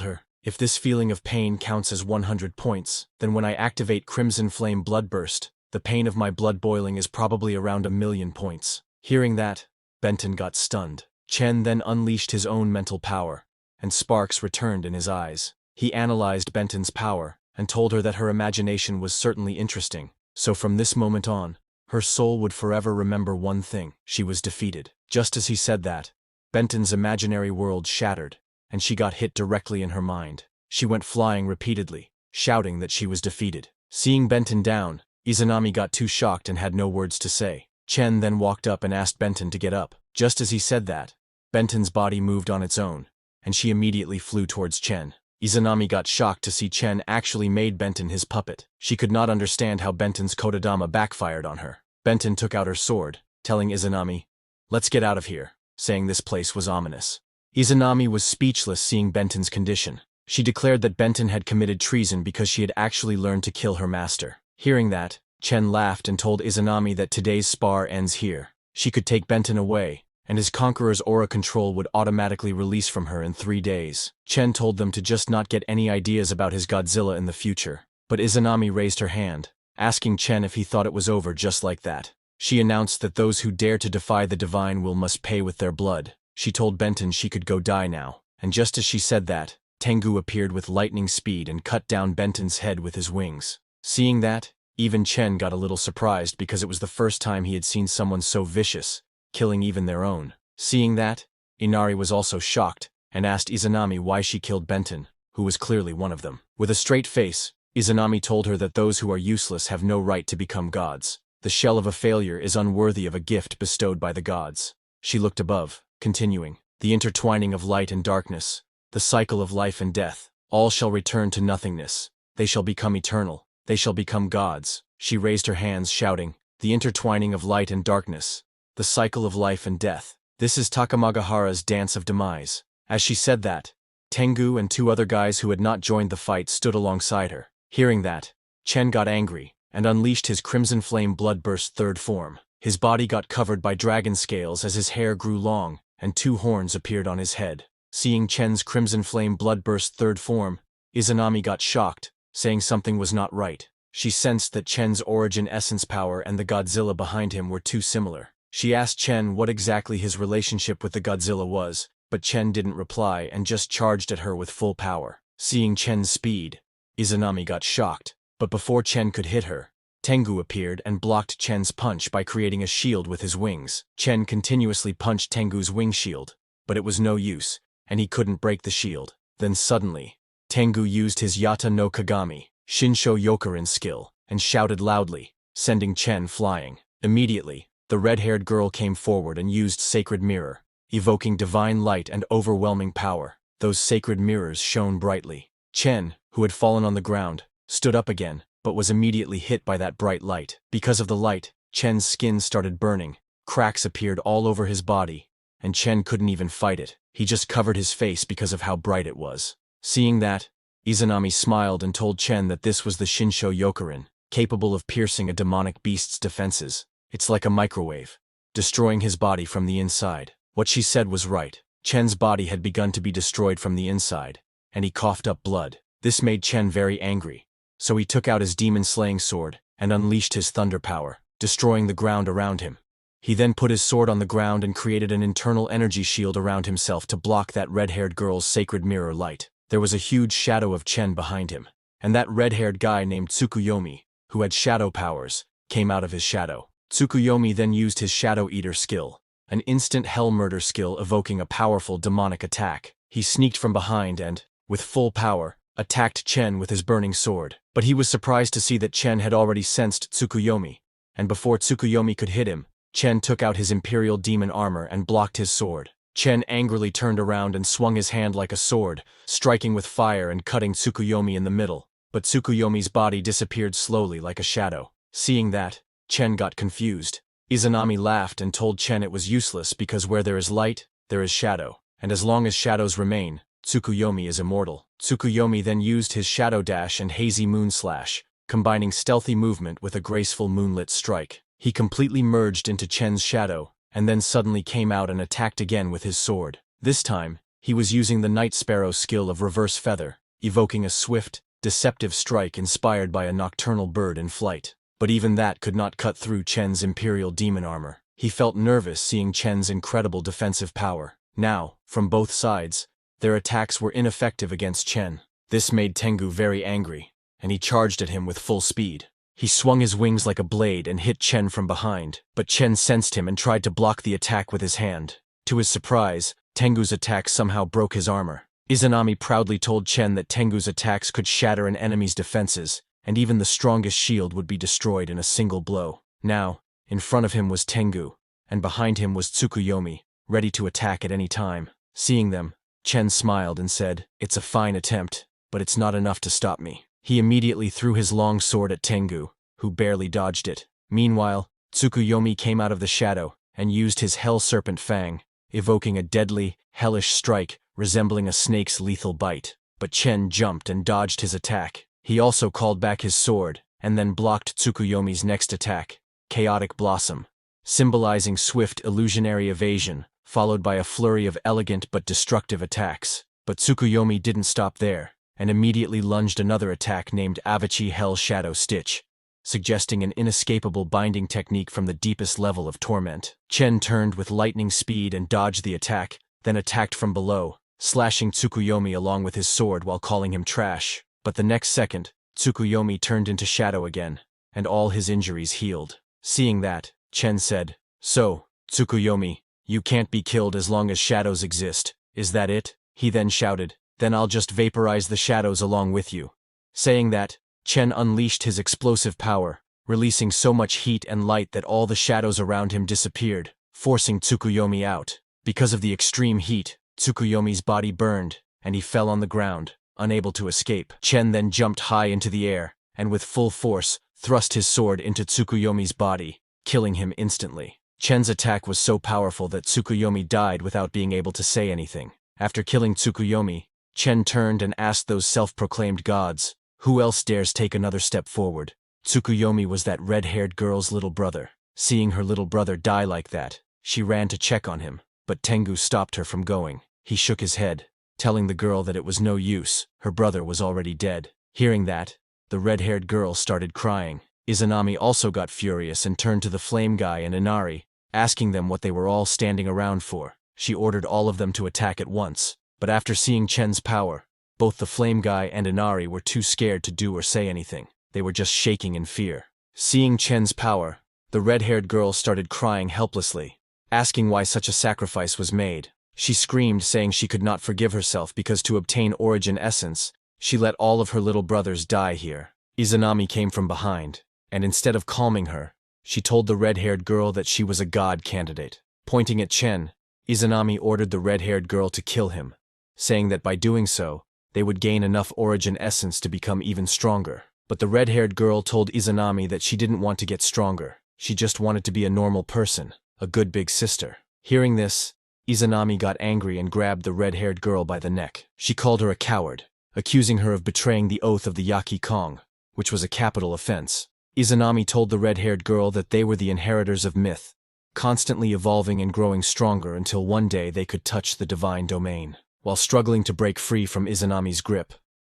her, "If this feeling of pain counts as 100 points, then when I activate Crimson Flame Bloodburst, the pain of my blood boiling is probably around 1,000,000 points." Hearing that, Benten got stunned. Chen then unleashed his own mental power, and sparks returned in his eyes. He analyzed Benten's power, and told her that her imagination was certainly interesting, so from this moment on, her soul would forever remember one thing: she was defeated. Just as he said that, Benten's imaginary world shattered, and she got hit directly in her mind. She went flying repeatedly, shouting that she was defeated. Seeing Benten down, Izanami got too shocked and had no words to say. Chen then walked up and asked Benten to get up. Just as he said that, Benten's body moved on its own, and she immediately flew towards Chen. Izanami got shocked to see Chen actually made Benten his puppet. She could not understand how Benten's Kodadama backfired on her. Benten took out her sword, telling Izanami, "Let's get out of here," saying this place was ominous. Izanami was speechless seeing Benten's condition. She declared that Benten had committed treason because she had actually learned to kill her master. Hearing that, Chen laughed and told Izanami that today's spar ends here. She could take Benten away, and his conqueror's aura control would automatically release from her in 3 days. Chen told them to just not get any ideas about his Godzilla in the future. But Izanami raised her hand, asking Chen if he thought it was over just like that. She announced that those who dare to defy the divine will must pay with their blood. She told Bitten she could go die now, and just as she said that, Tengu appeared with lightning speed and cut down Benton's head with his wings. Seeing that, even Chen got a little surprised because it was the first time he had seen someone so vicious, killing even their own. Seeing that, Inari was also shocked and asked Izanami why she killed Benton, who was clearly one of them. With a straight face, Izanami told her that those who are useless have no right to become gods. The shell of a failure is unworthy of a gift bestowed by the gods. She looked above, continuing, the intertwining of light and darkness, the cycle of life and death, all shall return to nothingness. They shall become eternal. They shall become gods. She raised her hands, shouting, the intertwining of light and darkness, the cycle of life and death. This is Takamagahara's dance of demise. As she said that, Tengu and 2 other guys who had not joined the fight stood alongside her. Hearing that, Chen got angry and unleashed his Crimson Flame Bloodburst 3rd form. His body got covered by dragon scales as his hair grew long, and 2 horns appeared on his head. Seeing Chen's Crimson Flame Bloodburst 3rd form, Izanami got shocked, saying something was not right. She sensed that Chen's origin essence power and the Godzilla behind him were too similar. She asked Chen what exactly his relationship with the Godzilla was, but Chen didn't reply and just charged at her with full power. Seeing Chen's speed, Izanami got shocked, but before Chen could hit her, Tengu appeared and blocked Chen's punch by creating a shield with his wings. Chen continuously punched Tengu's wing shield, but it was no use, and he couldn't break the shield. Then suddenly, Tengu used his Yata no Kagami, Shinsho Yokurin skill, and shouted loudly, sending Chen flying. Immediately, the red-haired girl came forward and used Sacred Mirror, evoking divine light and overwhelming power. Those sacred mirrors shone brightly. Chen, who had fallen on the ground, stood up again, but was immediately hit by that bright light. Because of the light, Chen's skin started burning, cracks appeared all over his body, and Chen couldn't even fight it. He just covered his face because of how bright it was. Seeing that, Izanami smiled and told Chen that this was the Shinsho Yokurin, capable of piercing a demonic beast's defenses. It's like a microwave, destroying his body from the inside. What she said was right. Chen's body had begun to be destroyed from the inside, and he coughed up blood. This made Chen very angry, so he took out his demon-slaying sword and unleashed his thunder power, destroying the ground around him. He then put his sword on the ground and created an internal energy shield around himself to block that red-haired girl's sacred mirror light. There was a huge shadow of Chen behind him, and that red-haired guy named Tsukuyomi, who had shadow powers, came out of his shadow. Tsukuyomi then used his Shadow Eater skill, an instant hell murder skill evoking a powerful demonic attack. He sneaked from behind and, with full power, attacked Chen with his burning sword. But he was surprised to see that Chen had already sensed Tsukuyomi, and before Tsukuyomi could hit him, Chen took out his Imperial Demon armor and blocked his sword. Chen angrily turned around and swung his hand like a sword, striking with fire and cutting Tsukuyomi in the middle. But Tsukuyomi's body disappeared slowly like a shadow. Seeing that, Chen got confused. Izanami laughed and told Chen it was useless because where there is light, there is shadow, and as long as shadows remain, Tsukuyomi is immortal. Tsukuyomi then used his Shadow Dash and Hazy Moon Slash, combining stealthy movement with a graceful moonlit strike. He completely merged into Chen's shadow, and then suddenly came out and attacked again with his sword. This time, he was using the Night Sparrow skill of Reverse Feather, evoking a swift, deceptive strike inspired by a nocturnal bird in flight. But even that could not cut through Chen's Imperial Demon armor. He felt nervous seeing Chen's incredible defensive power. Now, from both sides, their attacks were ineffective against Chen. This made Tengu very angry, and he charged at him with full speed. He swung his wings like a blade and hit Chen from behind, but Chen sensed him and tried to block the attack with his hand. To his surprise, Tengu's attack somehow broke his armor. Izanami proudly told Chen that Tengu's attacks could shatter an enemy's defenses, and even the strongest shield would be destroyed in a single blow. Now, in front of him was Tengu, and behind him was Tsukuyomi, ready to attack at any time. Seeing them, Chen smiled and said, "It's a fine attempt, but it's not enough to stop me." He immediately threw his long sword at Tengu, who barely dodged it. Meanwhile, Tsukuyomi came out of the shadow and used his Hell Serpent Fang, evoking a deadly, hellish strike resembling a snake's lethal bite. But Chen jumped and dodged his attack. He also called back his sword, and then blocked Tsukuyomi's next attack, Chaotic Blossom, symbolizing swift illusionary evasion, followed by a flurry of elegant but destructive attacks. But Tsukuyomi didn't stop there, and immediately lunged another attack named Avachi Hell Shadow Stitch, suggesting an inescapable binding technique from the deepest level of torment. Chen turned with lightning speed and dodged the attack, then attacked from below, slashing Tsukuyomi along with his sword while calling him trash. But the next second, Tsukuyomi turned into shadow again, and all his injuries healed. Seeing that, Chen said, "So, Tsukuyomi, you can't be killed as long as shadows exist, is that it?" He then shouted, "Then I'll just vaporize the shadows along with you." Saying that, Chen unleashed his explosive power, releasing so much heat and light that all the shadows around him disappeared, forcing Tsukuyomi out. Because of the extreme heat, Tsukuyomi's body burned, and he fell on the ground, unable to escape. Chen then jumped high into the air, and with full force, thrust his sword into Tsukuyomi's body, killing him instantly. Chen's attack was so powerful that Tsukuyomi died without being able to say anything. After killing Tsukuyomi, Chen turned and asked those self-proclaimed gods, who else dares take another step forward? Tsukuyomi was that red-haired girl's little brother. Seeing her little brother die like that, she ran to check on him, but Tengu stopped her from going. He shook his head, telling the girl that it was no use, her brother was already dead. Hearing that, the red-haired girl started crying. Izanami also got furious and turned to the flame guy and Inari, asking them what they were all standing around for. She ordered all of them to attack at once, but after seeing Chen's power, both the flame guy and Inari were too scared to do or say anything. They were just shaking in fear. Seeing Chen's power, the red-haired girl started crying helplessly, asking why such a sacrifice was made. She screamed, saying she could not forgive herself because to obtain origin essence, she let all of her little brothers die here. Izanami came from behind, and instead of calming her, she told the red-haired girl that she was a god candidate. Pointing at Chen, Izanami ordered the red-haired girl to kill him, saying that by doing so, they would gain enough origin essence to become even stronger. But the red-haired girl told Izanami that she didn't want to get stronger. She just wanted to be a normal person, a good big sister. Hearing this, Izanami got angry and grabbed the red-haired girl by the neck. She called her a coward, accusing her of betraying the oath of the Yaki Kong, which was a capital offense. Izanami told the red-haired girl that they were the inheritors of myth, constantly evolving and growing stronger until one day they could touch the divine domain. While struggling to break free from Izanami's grip,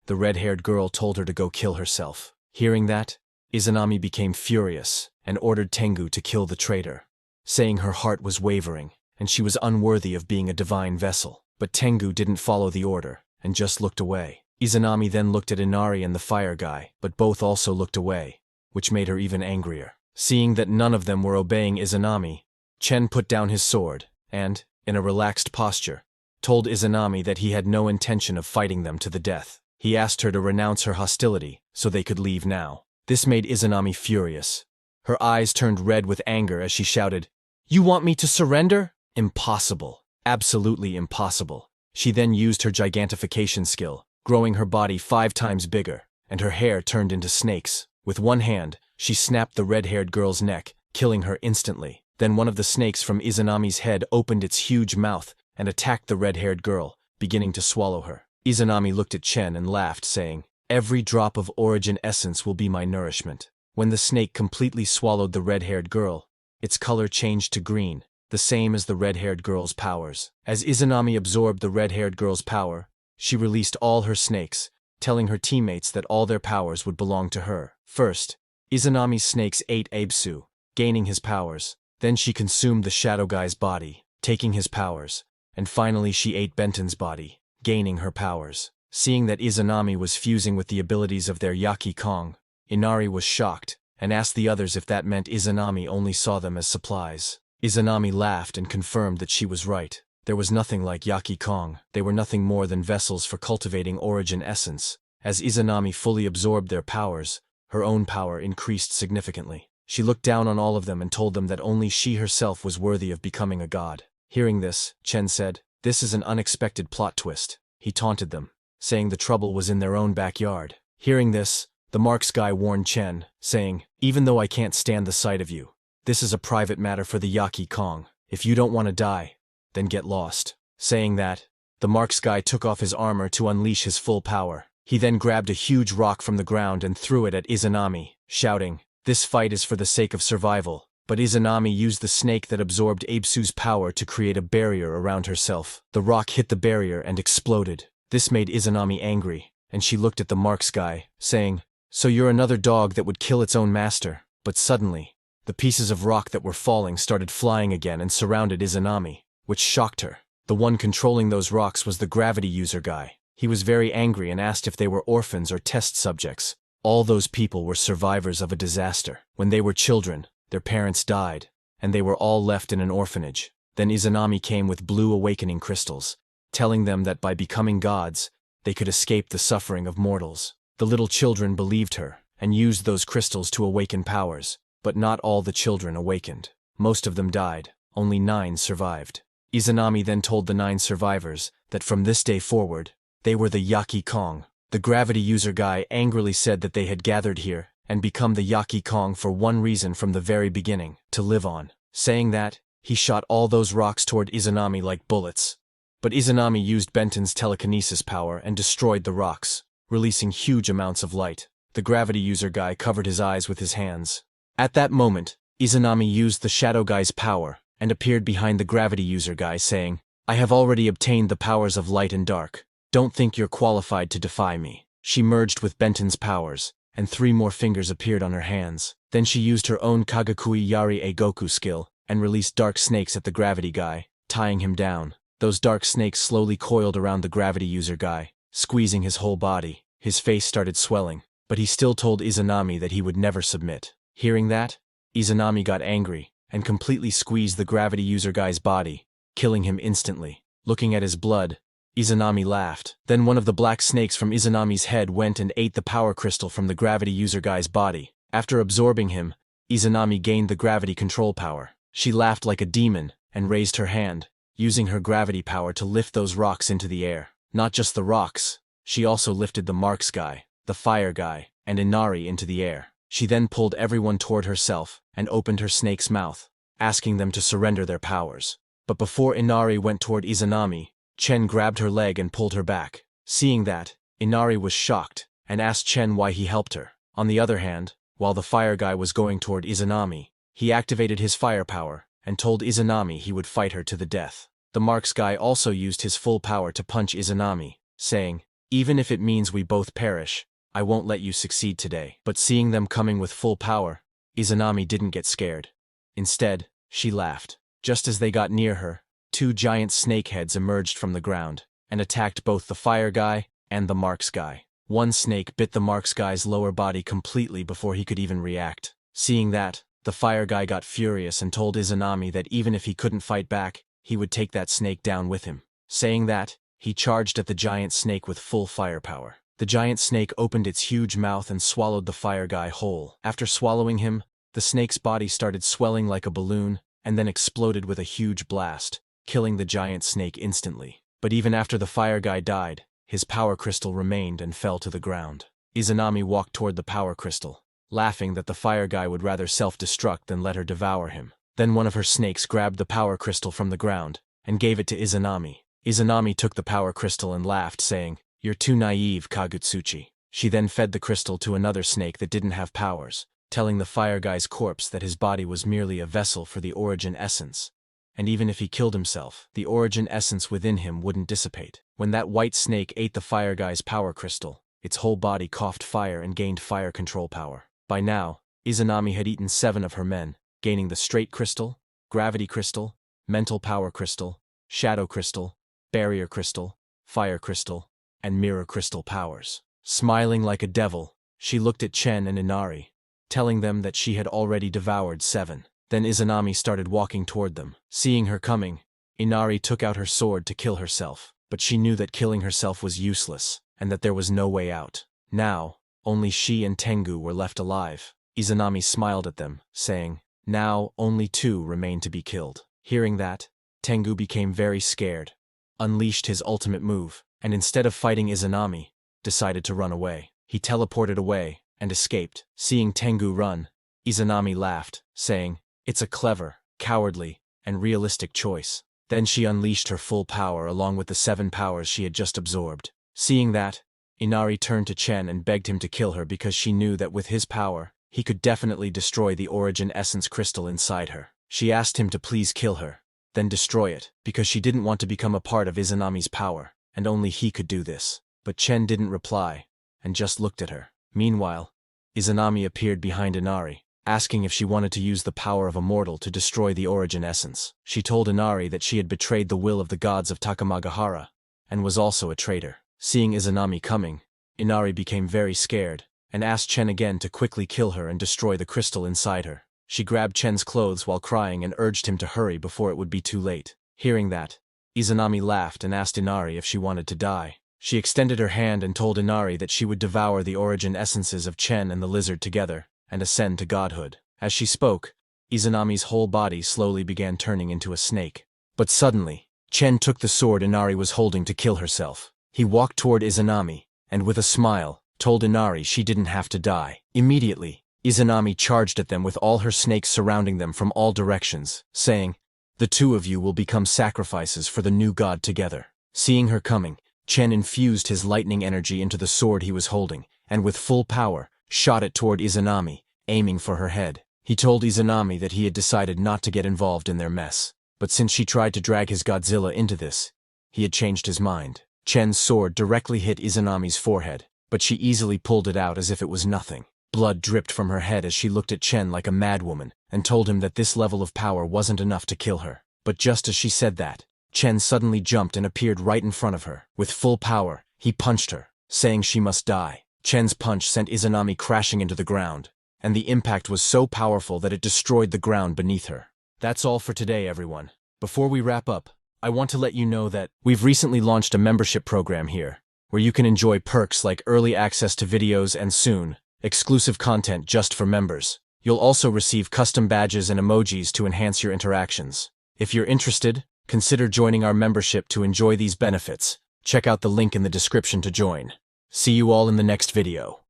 the red-haired girl told her to go kill herself. Hearing that, Izanami became furious and ordered Tengu to kill the traitor, saying her heart was wavering and she was unworthy of being a divine vessel. But Tengu didn't follow the order and just looked away. Izanami then looked at Inari and the fire guy, but both also looked away, which made her even angrier. Seeing that none of them were obeying Izanami, Chen put down his sword and, in a relaxed posture, told Izanami that he had no intention of fighting them to the death. He asked her to renounce her hostility so they could leave now. This made Izanami furious. Her eyes turned red with anger as she shouted, "You want me to surrender? Impossible. Absolutely impossible." She then used her gigantification skill, growing her body 5 times bigger, and her hair turned into snakes. With one hand, she snapped the red-haired girl's neck, killing her instantly. Then one of the snakes from Izanami's head opened its huge mouth and attacked the red-haired girl, beginning to swallow her. Izanami looked at Chen and laughed, saying, "Every drop of origin essence will be my nourishment." When the snake completely swallowed the red-haired girl, its color changed to green, the same as the red-haired girl's powers. As Izanami absorbed the red-haired girl's power, she released all her snakes, telling her teammates that all their powers would belong to her. First, Izanami's snakes ate Abesu, gaining his powers. Then she consumed the shadow guy's body, taking his powers. And finally she ate Benton's body, gaining her powers. Seeing that Izanami was fusing with the abilities of their Yaki Kong, Inari was shocked, and asked the others if that meant Izanami only saw them as supplies. Izanami laughed and confirmed that she was right. There was nothing like Yaki Kong. They were nothing more than vessels for cultivating origin essence. As Izanami fully absorbed their powers, her own power increased significantly. She looked down on all of them and told them that only she herself was worthy of becoming a god. Hearing this, Chen said, "This is an unexpected plot twist." He taunted them, saying the trouble was in their own backyard. Hearing this, the Marks guy warned Chen, saying, "Even though I can't stand the sight of you, this is a private matter for the Yaki Kong. If you don't want to die, then get lost." Saying that, the Marks guy took off his armor to unleash his full power. He then grabbed a huge rock from the ground and threw it at Izanami, shouting, "This fight is for the sake of survival, But Izanami used the snake that absorbed Abesu's power to create a barrier around herself. The rock hit the barrier and exploded. This made Izanami angry, and she looked at the Marks guy, saying, "So you're another dog that would kill its own master." But suddenly, the pieces of rock that were falling started flying again and surrounded Izanami, which shocked her. The one controlling those rocks was the gravity user guy. He was very angry and asked if they were orphans or test subjects. All those people were survivors of a disaster. When they were children, their parents died, and they were all left in an orphanage. Then Izanami came with blue awakening crystals, telling them that by becoming gods, they could escape the suffering of mortals. The little children believed her, and used those crystals to awaken powers, but not all the children awakened. Most of them died, only 9 survived. Izanami then told the 9 survivors that from this day forward, they were the Yaki Kong. The gravity user guy angrily said that they had gathered here and become the Yaki Kong for one reason from the very beginning, to live on. Saying that, he shot all those rocks toward Izanami like bullets. But Izanami used Benton's telekinesis power and destroyed the rocks, releasing huge amounts of light. The gravity user guy covered his eyes with his hands. At that moment, Izanami used the shadow guy's power and appeared behind the gravity user guy saying, "I have already obtained the powers of light and dark. Don't think you're qualified to defy me." She merged with Benton's powers, and 3 more fingers appeared on her hands. Then she used her own Kagakui Yari A Goku skill and released dark snakes at the gravity guy, tying him down. Those dark snakes slowly coiled around the gravity user guy, squeezing his whole body. His face started swelling, but he still told Izanami that he would never submit. Hearing that, Izanami got angry and completely squeezed the gravity user guy's body, killing him instantly. Looking at his blood, Izanami laughed. Then one of the black snakes from Izanami's head went and ate the power crystal from the gravity user guy's body. After absorbing him, Izanami gained the gravity control power. She laughed like a demon and raised her hand, using her gravity power to lift those rocks into the air. Not just the rocks, she also lifted the Marks guy, the fire guy, and Inari into the air. She then pulled everyone toward herself and opened her snake's mouth, asking them to surrender their powers. But before Inari went toward Izanami, Chen grabbed her leg and pulled her back. Seeing that, Inari was shocked and asked Chen why he helped her. On the other hand, while the fire guy was going toward Izanami, he activated his firepower and told Izanami he would fight her to the death. The Marks guy also used his full power to punch Izanami, saying, "Even if it means we both perish, I won't let you succeed today." But seeing them coming with full power, Izanami didn't get scared. Instead, she laughed. Just as they got near her, 2 giant snake heads emerged from the ground and attacked both the fire guy and the Marks guy. One snake bit the Marks guy's lower body completely before he could even react. Seeing that, the fire guy got furious and told Izanami that even if he couldn't fight back, he would take that snake down with him. Saying that, he charged at the giant snake with full firepower. The giant snake opened its huge mouth and swallowed the fire guy whole. After swallowing him, the snake's body started swelling like a balloon and then exploded with a huge blast, killing the giant snake instantly. But even after the fire guy died, his power crystal remained and fell to the ground. Izanami walked toward the power crystal, laughing that the fire guy would rather self-destruct than let her devour him. Then one of her snakes grabbed the power crystal from the ground and gave it to Izanami. Izanami took the power crystal and laughed, saying, "You're too naive, Kagutsuchi." She then fed the crystal to another snake that didn't have powers, telling the fire guy's corpse that his body was merely a vessel for the origin essence. And even if he killed himself, the origin essence within him wouldn't dissipate. When that white snake ate the fire guy's power crystal, its whole body coughed fire and gained fire control power. By now, Izanami had eaten 7 of her men, gaining the straight crystal, gravity crystal, mental power crystal, shadow crystal, barrier crystal, fire crystal, and mirror crystal powers. Smiling like a devil, she looked at Chen and Inari, telling them that she had already devoured 7. Then Izanami started walking toward them. Seeing her coming, Inari took out her sword to kill herself, but she knew that killing herself was useless, and that there was no way out. Now, only she and Tengu were left alive. Izanami smiled at them, saying, "Now, only 2 remain to be killed." Hearing that, Tengu became very scared, unleashed his ultimate move, and instead of fighting Izanami, decided to run away. He teleported away and escaped. Seeing Tengu run, Izanami laughed, saying, "It's a clever, cowardly, and realistic choice." Then she unleashed her full power along with the 7 powers she had just absorbed. Seeing that, Inari turned to Chen and begged him to kill her because she knew that with his power, he could definitely destroy the origin essence crystal inside her. She asked him to please kill her, then destroy it, because she didn't want to become a part of Izanami's power, and only he could do this. But Chen didn't reply, and just looked at her. Meanwhile, Izanami appeared behind Inari, asking if she wanted to use the power of a mortal to destroy the origin essence. She told Inari that she had betrayed the will of the gods of Takamagahara, and was also a traitor. Seeing Izanami coming, Inari became very scared, and asked Chen again to quickly kill her and destroy the crystal inside her. She grabbed Chen's clothes while crying and urged him to hurry before it would be too late. Hearing that, Izanami laughed and asked Inari if she wanted to die. She extended her hand and told Inari that she would devour the origin essences of Chen and the lizard together, and ascend to godhood. As she spoke, Izanami's whole body slowly began turning into a snake. But suddenly, Chen took the sword Inari was holding to kill herself. He walked toward Izanami, and with a smile, told Inari she didn't have to die. Immediately, Izanami charged at them with all her snakes surrounding them from all directions, saying, "The two of you will become sacrifices for the new god together." Seeing her coming, Chen infused his lightning energy into the sword he was holding, and with full power, shot it toward Izanami, aiming for her head. He told Izanami that he had decided not to get involved in their mess, but since she tried to drag his Godzilla into this, he had changed his mind. Chen's sword directly hit Izanami's forehead, but she easily pulled it out as if it was nothing. Blood dripped from her head as she looked at Chen like a madwoman, and told him that this level of power wasn't enough to kill her. But just as she said that, Chen suddenly jumped and appeared right in front of her. With full power, he punched her, saying she must die. Chen's punch sent Izanami crashing into the ground, and the impact was so powerful that it destroyed the ground beneath her. That's all for today, everyone. Before we wrap up, I want to let you know that we've recently launched a membership program here, where you can enjoy perks like early access to videos and soon, exclusive content just for members. You'll also receive custom badges and emojis to enhance your interactions. If you're interested, consider joining our membership to enjoy these benefits. Check out the link in the description to join. See you all in the next video.